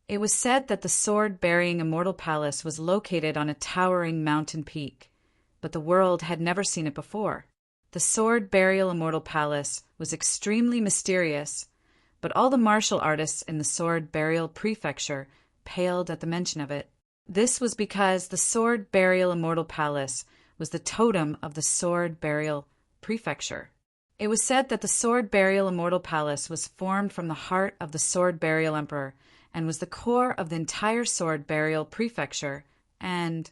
It was said that the sword-bearing Immortal Palace was located on a towering mountain peak, but the world had never seen it before. The Sword Burial Immortal Palace was extremely mysterious, but all the martial artists in the Sword Burial Prefecture paled at the mention of it. This was because the Sword Burial Immortal Palace was the totem of the Sword Burial Prefecture. It was said that the Sword Burial Immortal Palace was formed from the heart of the Sword Burial Emperor and was the core of the entire Sword Burial Prefecture, and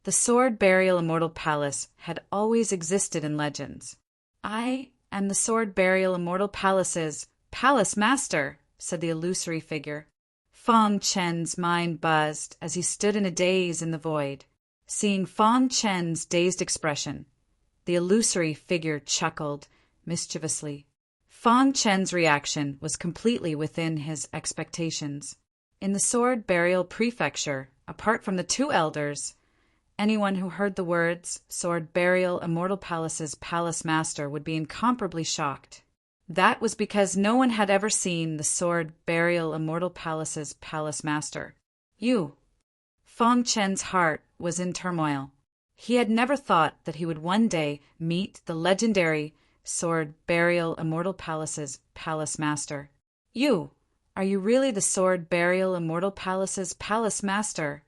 the Sword Burial Immortal Palace had always existed in legends. I am the Sword Burial Immortal Palace's Palace Master, said the illusory figure. Fang Qin's mind buzzed as he stood in a daze in the void. Seeing Fang Qin's dazed expression, the illusory figure chuckled mischievously. Fang Qin's reaction was completely within his expectations. In the Sword Burial Prefecture, apart from the two elders, anyone who heard the words Sword Burial Immortal Palace's Palace Master would be incomparably shocked. That was because no one had ever seen the Sword Burial Immortal Palace's Palace Master. Fang Qin's heart was in turmoil. He had never thought that he would one day meet the legendary Sword Burial Immortal Palace's Palace Master. Are you really the Sword Burial Immortal Palace's Palace Master?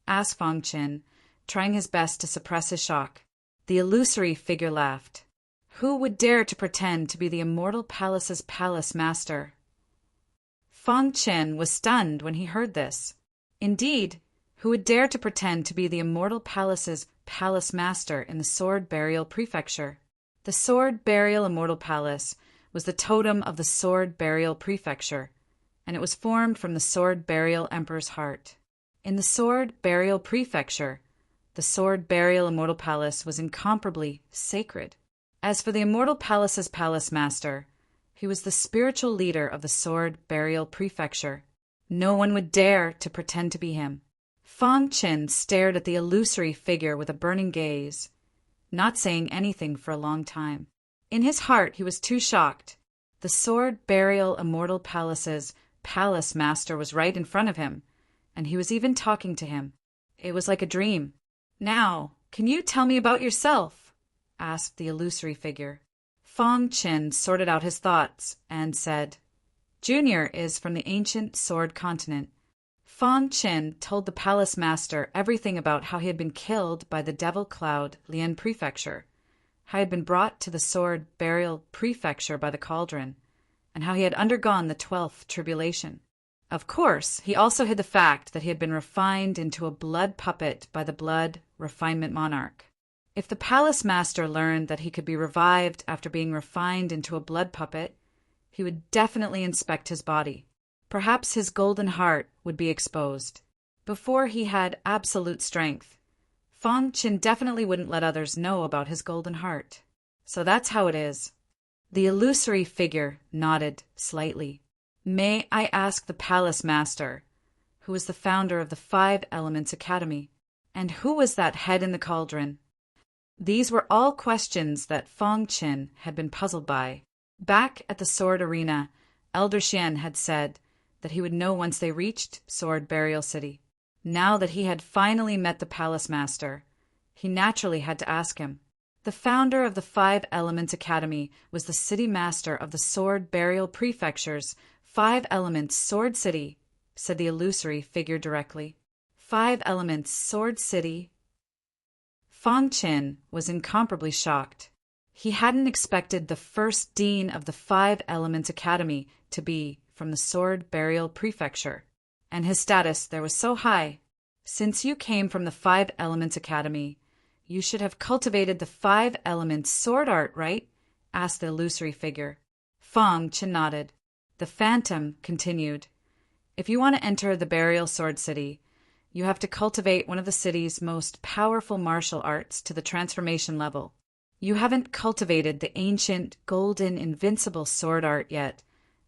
Asked Fang Qin, trying his best to suppress his shock. The illusory figure laughed. Who would dare to pretend to be the Immortal Palace's Palace Master? Fang Qin was stunned when he heard this. Indeed, who would dare to pretend to be the Immortal Palace's Palace Master in the Sword Burial Prefecture? The Sword Burial Immortal Palace was the totem of the Sword Burial Prefecture, and it was formed from the Sword Burial Emperor's heart. In the Sword Burial Prefecture, the Sword Burial Immortal Palace was incomparably sacred. As for the Immortal Palace's Palace Master, he was the spiritual leader of the Sword Burial Prefecture. No one would dare to pretend to be him. Fang Qin stared at the illusory figure with a burning gaze, not saying anything for a long time. In his heart, he was too shocked. The Sword Burial Immortal Palace's Palace Master was right in front of him, and he was even talking to him. It was like a dream. Now, can you tell me about yourself? Asked the illusory figure. Fang Qin sorted out his thoughts and said, Junior is from the ancient Sword Continent. Fang Qin told the Palace Master everything about how he had been killed by the Devil Cloud Lian Prefecture, how he had been brought to the Sword Burial Prefecture by the Cauldron, and how he had undergone the 12th tribulation. Of course, he also hid the fact that he had been refined into a blood puppet by the Blood Refinement Monarch. If the Palace Master learned that he could be revived after being refined into a blood puppet, he would definitely inspect his body. Perhaps his golden heart would be exposed. Before he had absolute strength, Fang Qin definitely wouldn't let others know about his golden heart. So that's how it is. The illusory figure nodded slightly. May I ask the Palace Master, who was the founder of the Five Elements Academy? And who was that head in the cauldron? These were all questions that Fong Qin had been puzzled by. Back at the sword arena, Elder Xian had said that he would know once they reached Sword Burial City. Now that he had finally met the Palace Master, he naturally had to ask him. The founder of the Five Elements Academy was the city master of the Sword Burial Prefecture's Five Elements Sword City, said the illusory figure directly. Five Elements Sword City. Fong Qin was incomparably shocked. He hadn't expected the first dean of the Five Elements Academy to be from the Sword Burial Prefecture, and his status there was so high. Since you came from the Five Elements Academy, you should have cultivated the Five Elements sword art, right? Asked the illusory figure. Fong Qin nodded. The phantom continued. If you want to enter the Burial Sword City, you have to cultivate one of the city's most powerful martial arts to the transformation level. You haven't cultivated the ancient, golden, invincible sword art yet,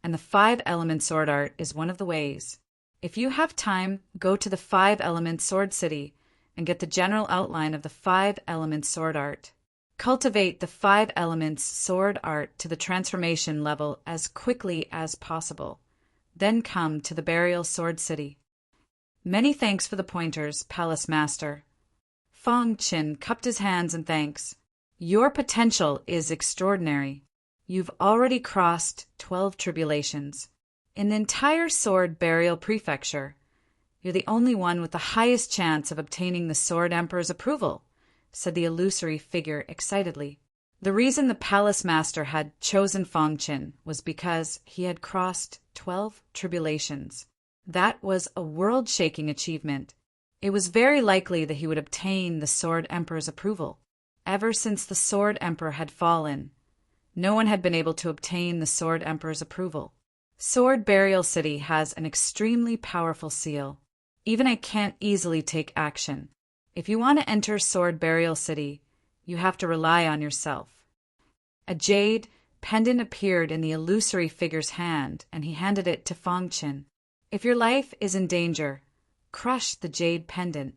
and the Five Element sword art is one of the ways. If you have time, go to the Five Element Sword City and get the general outline of the Five Elements sword art. Cultivate the Five Elements sword art to the transformation level as quickly as possible. Then come to the Burial Sword City. Many thanks for the pointers, Palace Master. Fong Qin cupped his hands in thanks. Your potential is extraordinary. You've already crossed 12 tribulations. In the entire Sword Burial Prefecture, you're the only one with the highest chance of obtaining the Sword Emperor's approval, said the illusory figure excitedly. The reason the Palace Master had chosen Fong Qin was because he had crossed 12 tribulations. That was a world-shaking achievement. It was very likely that he would obtain the Sword Emperor's approval. Ever since the Sword Emperor had fallen, no one had been able to obtain the Sword Emperor's approval. Sword Burial City has an extremely powerful seal. Even I can't easily take action. If you want to enter Sword Burial City, you have to rely on yourself. A jade pendant appeared in the illusory figure's hand, and he handed it to Fong Qin. If your life is in danger, crush the jade pendant.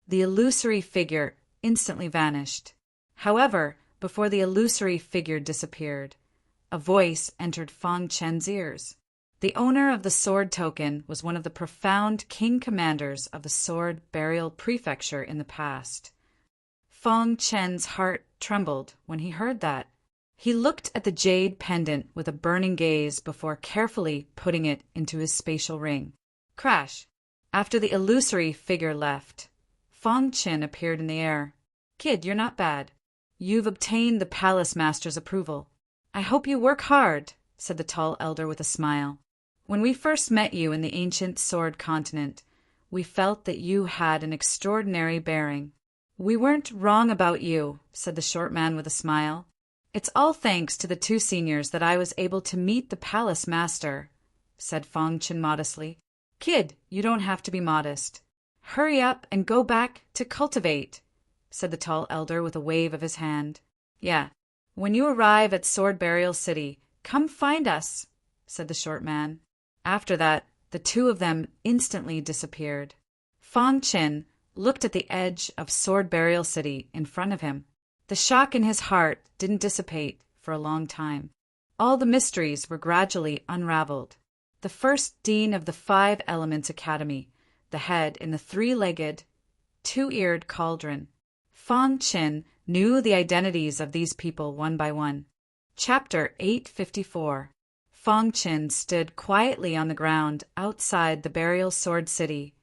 The illusory figure instantly vanished. However, before the illusory figure disappeared, a voice entered Fong Qin's ears. The owner of the sword token was one of the profound king commanders of the Sword Burial Prefecture in the past. Fong Qin's heart trembled when he heard that. He looked at the jade pendant with a burning gaze before carefully putting it into his spatial ring. Crash! After the illusory figure left, Fong Qin appeared in the air. Kid, you're not bad. You've obtained the Palace Master's approval. I hope you work hard, said the tall elder with a smile. When we first met you in the ancient sword continent, we felt that you had an extraordinary bearing. We weren't wrong about you, said the short man with a smile. It's all thanks to the two seniors that I was able to meet the Palace Master, said Fong Qin modestly. Kid, you don't have to be modest. Hurry up and go back to cultivate, said the tall elder with a wave of his hand. Yeah, when you arrive at Sword Burial City, come find us, said the short man. After that, the two of them instantly disappeared. Fong Qin looked at the edge of Sword Burial City in front of him. The shock in his heart didn't dissipate for a long time. All the mysteries were gradually unraveled. The first dean of the Five Elements Academy, the head in the three-legged, two-eared cauldron. Fong Qin knew the identities of these people one by one. Chapter 854. Fong Qin stood quietly on the ground outside the Burial Sword City,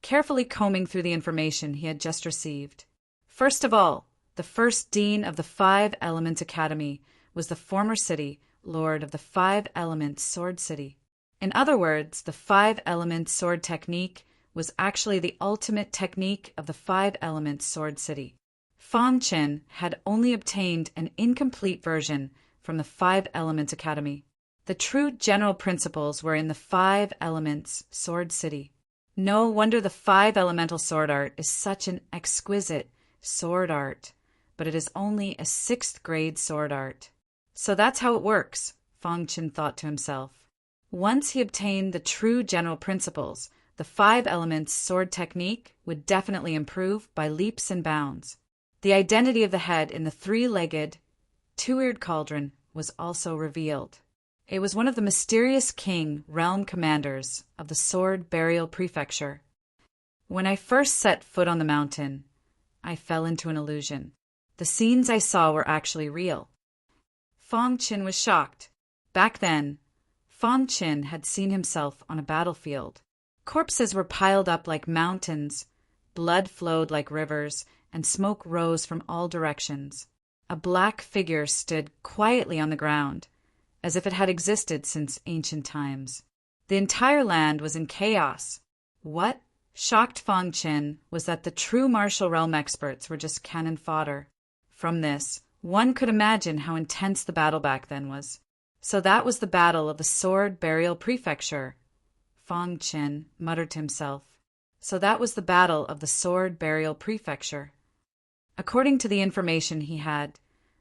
carefully combing through the information he had just received. First of all, the first dean of the Five Elements Academy was the former city lord of the Five Elements Sword City. In other words, the Five Elements Sword Technique was actually the ultimate technique of the Five Elements Sword City. Fong Qin had only obtained an incomplete version from the Five Elements Academy. The true general principles were in the Five Elements Sword City. No wonder the Five Elemental Sword Art is such an exquisite sword art, but it is only a 6th grade sword art. So that's how it works, Fong Qin thought to himself. Once he obtained the true general principles, the 5 elements sword technique would definitely improve by leaps and bounds. The identity of the head in the 3-legged, 2-eared cauldron was also revealed. It was one of the mysterious king realm commanders of the Sword Burial Prefecture. When I first set foot on the mountain, I fell into an illusion. The scenes I saw were actually real. Fong Qin was shocked. Back then, Fong Qin had seen himself on a battlefield. Corpses were piled up like mountains, blood flowed like rivers, and smoke rose from all directions. A black figure stood quietly on the ground, as if it had existed since ancient times. The entire land was in chaos. What shocked Fong Qin was that the true martial realm experts were just cannon fodder. From this, one could imagine how intense the battle back then was. So that was the battle of the Sword Burial Prefecture. Fong Qin muttered to himself. So that was the battle of the Sword Burial Prefecture. According to the information he had,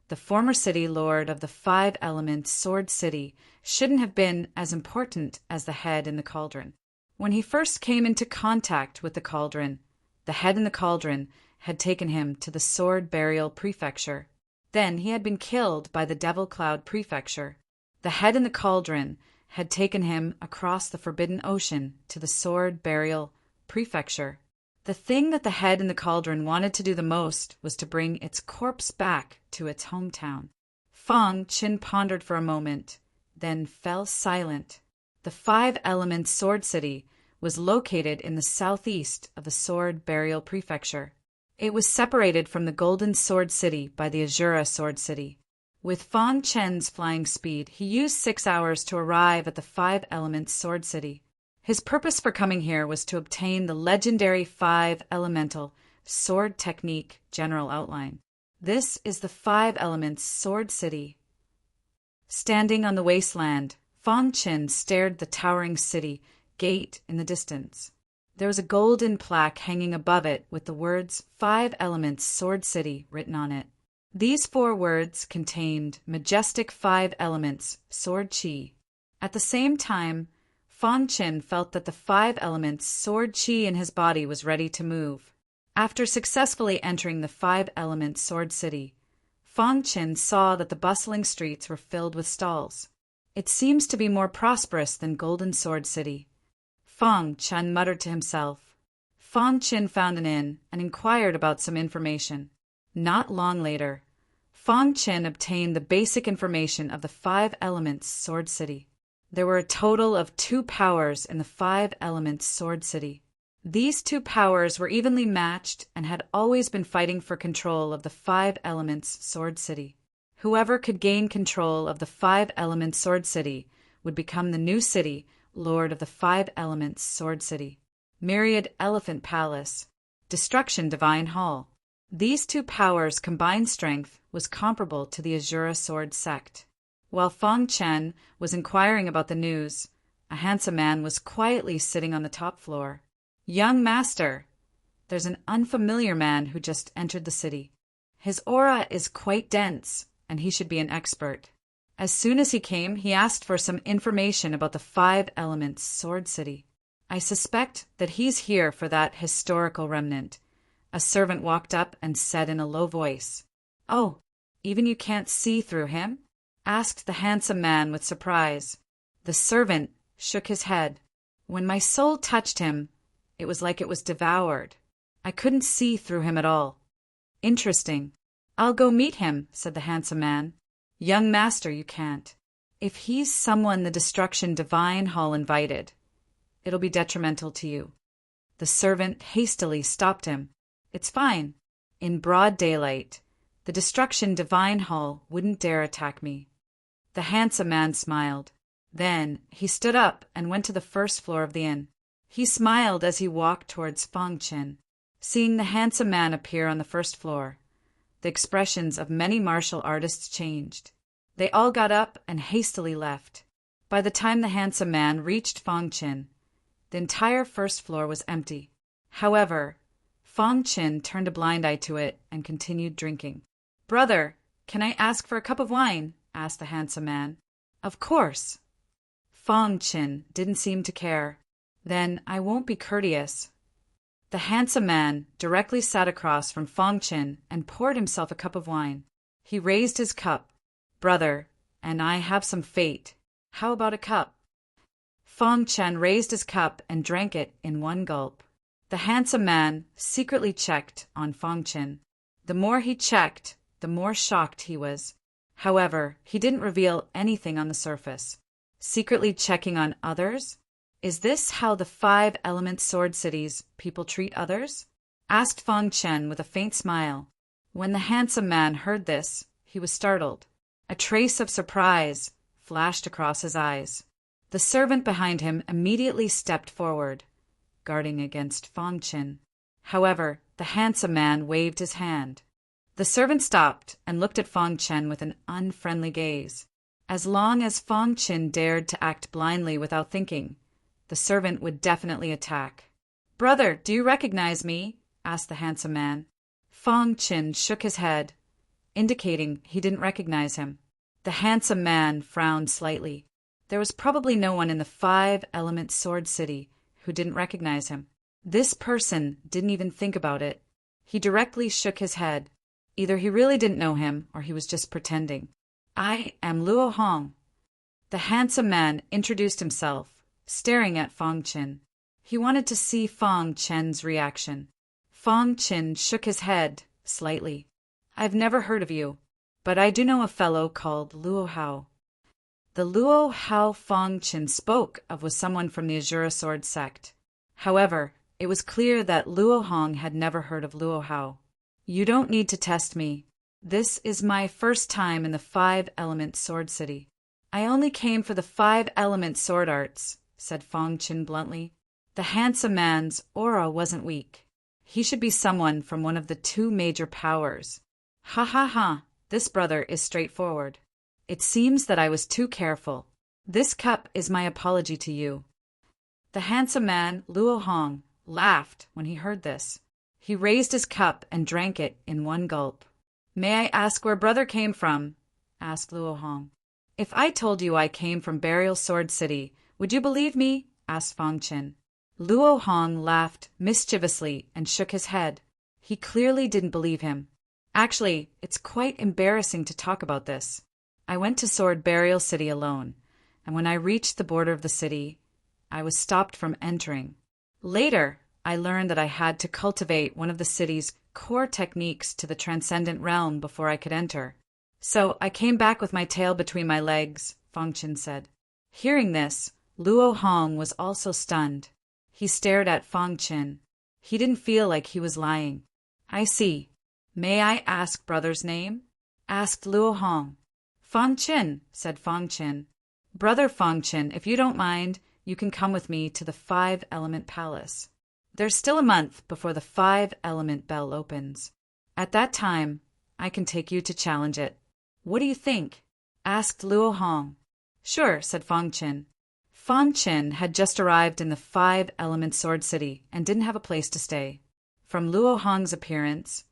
the former city lord of the 5-element Sword City shouldn't have been as important as the head in the cauldron. When he first came into contact with the cauldron, the head in the cauldron had taken him to the Sword Burial Prefecture. Then he had been killed by the Devil Cloud Prefecture. The head in the cauldron had taken him across the Forbidden Ocean to the Sword Burial Prefecture. The thing that the head in the cauldron wanted to do the most was to bring its corpse back to its hometown. Fong Qin pondered for a moment, then fell silent. The 5-element Sword City was located in the southeast of the Sword Burial Prefecture. It was separated from the Golden Sword City by the Azura Sword City. With Fong Qin's flying speed, he used 6 hours to arrive at the 5-element Sword City. His purpose for coming here was to obtain the legendary 5-elemental sword technique general outline. This is the 5-elements Sword City. Standing on the wasteland, Fong Qin stared the towering city gate in the distance. There was a golden plaque hanging above it with the words 5-elements Sword City written on it. These 4 words contained majestic 5 elements sword chi. At the same time, Fong Qin felt that the 5 elements sword chi in his body was ready to move. After successfully entering the 5-element Sword City, Fong Qin saw that the bustling streets were filled with stalls. It seems to be more prosperous than Golden Sword City. Fong Qin muttered to himself. Fong Qin found an inn and inquired about some information. Not long later, Fong Qin obtained the basic information of the 5-elements Sword City. There were a total of 2 powers in the 5-elements Sword City. These 2 powers were evenly matched and had always been fighting for control of the 5-elements Sword City. Whoever could gain control of the 5-elements Sword City would become the new city lord of the 5-elements Sword City. Myriad Elephant Palace, Destruction Divine Hall. These 2 powers' combined strength was comparable to the Azura Sword Sect. While Fong Qin was inquiring about the news, a handsome man was quietly sitting on the top floor. "Young master, there's an unfamiliar man who just entered the city. His aura is quite dense, and he should be an expert." As soon as he came, he asked for some information about the 5-elements Sword City. "I suspect that he's here for that historical remnant," a servant walked up and said in a low voice. "Oh, even you can't see through him?" asked the handsome man with surprise. The servant shook his head. "When my soul touched him, it was like it was devoured. I couldn't see through him at all." "Interesting. I'll go meet him," said the handsome man. "Young master, you can't. If he's someone the Destruction Divine Hall invited, it'll be detrimental to you." The servant hastily stopped him. "It's fine. In broad daylight, the Destruction Divine Hall wouldn't dare attack me." The handsome man smiled. Then he stood up and went to the first floor of the inn. He smiled as he walked towards Fong Qin. Seeing the handsome man appear on the first floor, the expressions of many martial artists changed. They all got up and hastily left. By the time the handsome man reached Fong Qin, the entire first floor was empty. However, Fong Qin turned a blind eye to it and continued drinking. "Brother, can I ask for a cup of wine?" asked the handsome man. "Of course." Fong Qin didn't seem to care. Then I won't be courteous. The handsome man directly sat across from Fong Qin and poured himself a cup of wine. He raised his cup. Brother, and I have some fate. How about a cup? Fong Chen raised his cup and drank it in one gulp. The handsome man secretly checked on Fong Qin. The more he checked, the more shocked he was. However, he didn't reveal anything on the surface. Secretly checking on others? Is this how the 5-element sword cities people treat others? Asked Fong Chen with a faint smile. When the handsome man heard this, he was startled. A trace of surprise flashed across his eyes. The servant behind him immediately stepped forward, guarding against Fong Qin. However, the handsome man waved his hand. The servant stopped and looked at Fong Chen with an unfriendly gaze. As long as Fong Qin dared to act blindly without thinking, the servant would definitely attack. "Brother, do you recognize me?" asked the handsome man. Fong Qin shook his head, indicating he didn't recognize him. The handsome man frowned slightly. There was probably no one in the 5-element sword city who didn't recognize him. This person didn't even think about it. He directly shook his head. Either he really didn't know him or he was just pretending. "I am Luo Hong." The handsome man introduced himself, staring at Fong Qin. He wanted to see Fong Chen's reaction. Fong Qin shook his head slightly. "I've never heard of you, but I do know a fellow called Luo Hao." The Luo Hao Fong Qin spoke of was someone from the Azura Sword sect. However, it was clear that Luo Hong had never heard of Luo Hao. "You don't need to test me. This is my first time in the 5-element sword city. I only came for the 5-element sword arts," said Fong Qin bluntly. The handsome man's aura wasn't weak. He should be someone from one of the 2 major powers. "Ha ha ha, this brother is straightforward. It seems that I was too careful. This cup is my apology to you." The handsome man, Luo Hong, laughed when he heard this. He raised his cup and drank it in one gulp. "May I ask where brother came from?" asked Luo Hong. "If I told you I came from Burial Sword City, would you believe me?" asked Fong Qin. Luo Hong laughed mischievously and shook his head. He clearly didn't believe him. "Actually, it's quite embarrassing to talk about this. I went to Sword Burial City alone, and when I reached the border of the city, I was stopped from entering. Later, I learned that I had to cultivate one of the city's core techniques to the transcendent realm before I could enter. So I came back with my tail between my legs," Fong Qin said. Hearing this, Luo Hong was also stunned. He stared at Fong Qin. He didn't feel like he was lying. "I see. May I ask brother's name?" asked Luo Hong. "Fong Qin," said Fong Qin. "Brother Fong Qin, if you don't mind, you can come with me to the 5-element palace. There's still a month before the 5-element bell opens. At that time, I can take you to challenge it. What do you think?" asked Luo Hong. "Sure," said Fong Qin. Fong Qin had just arrived in the 5-element sword city and didn't have a place to stay. From Luo Hong's appearance,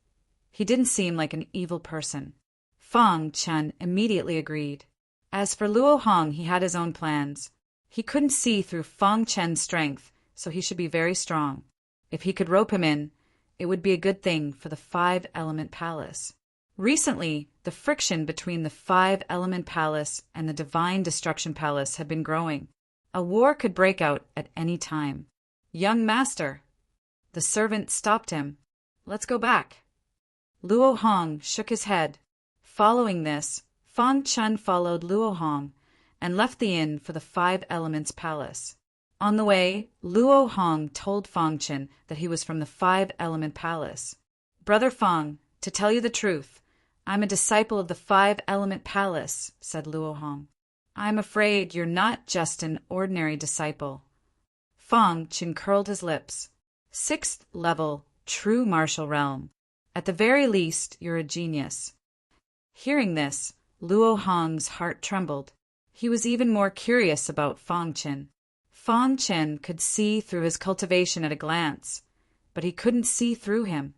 he didn't seem like an evil person. Fong Qin immediately agreed. As for Luo Hong, he had his own plans. He couldn't see through Fong Chen's strength, so he should be very strong. If he could rope him in, it would be a good thing for the 5-element palace. Recently, the friction between the 5-element palace and the Divine Destruction Palace had been growing. A war could break out at any time. "Young master!" The servant stopped him. "Let's go back." Luo Hong shook his head. Following this, Fong Qin followed Luo Hong and left the inn for the 5-elements palace. On the way, Luo Hong told Fong Qin that he was from the 5-element palace. "Brother Fong, to tell you the truth, I'm a disciple of the 5-element palace," said Luo Hong. "I'm afraid you're not just an ordinary disciple." Fong Qin curled his lips. 6th level, true martial realm. At the very least, you're a genius." Hearing this, Luo Hong's heart trembled. He was even more curious about Fong Qin. Fong Qin could see through his cultivation at a glance, but he couldn't see through him.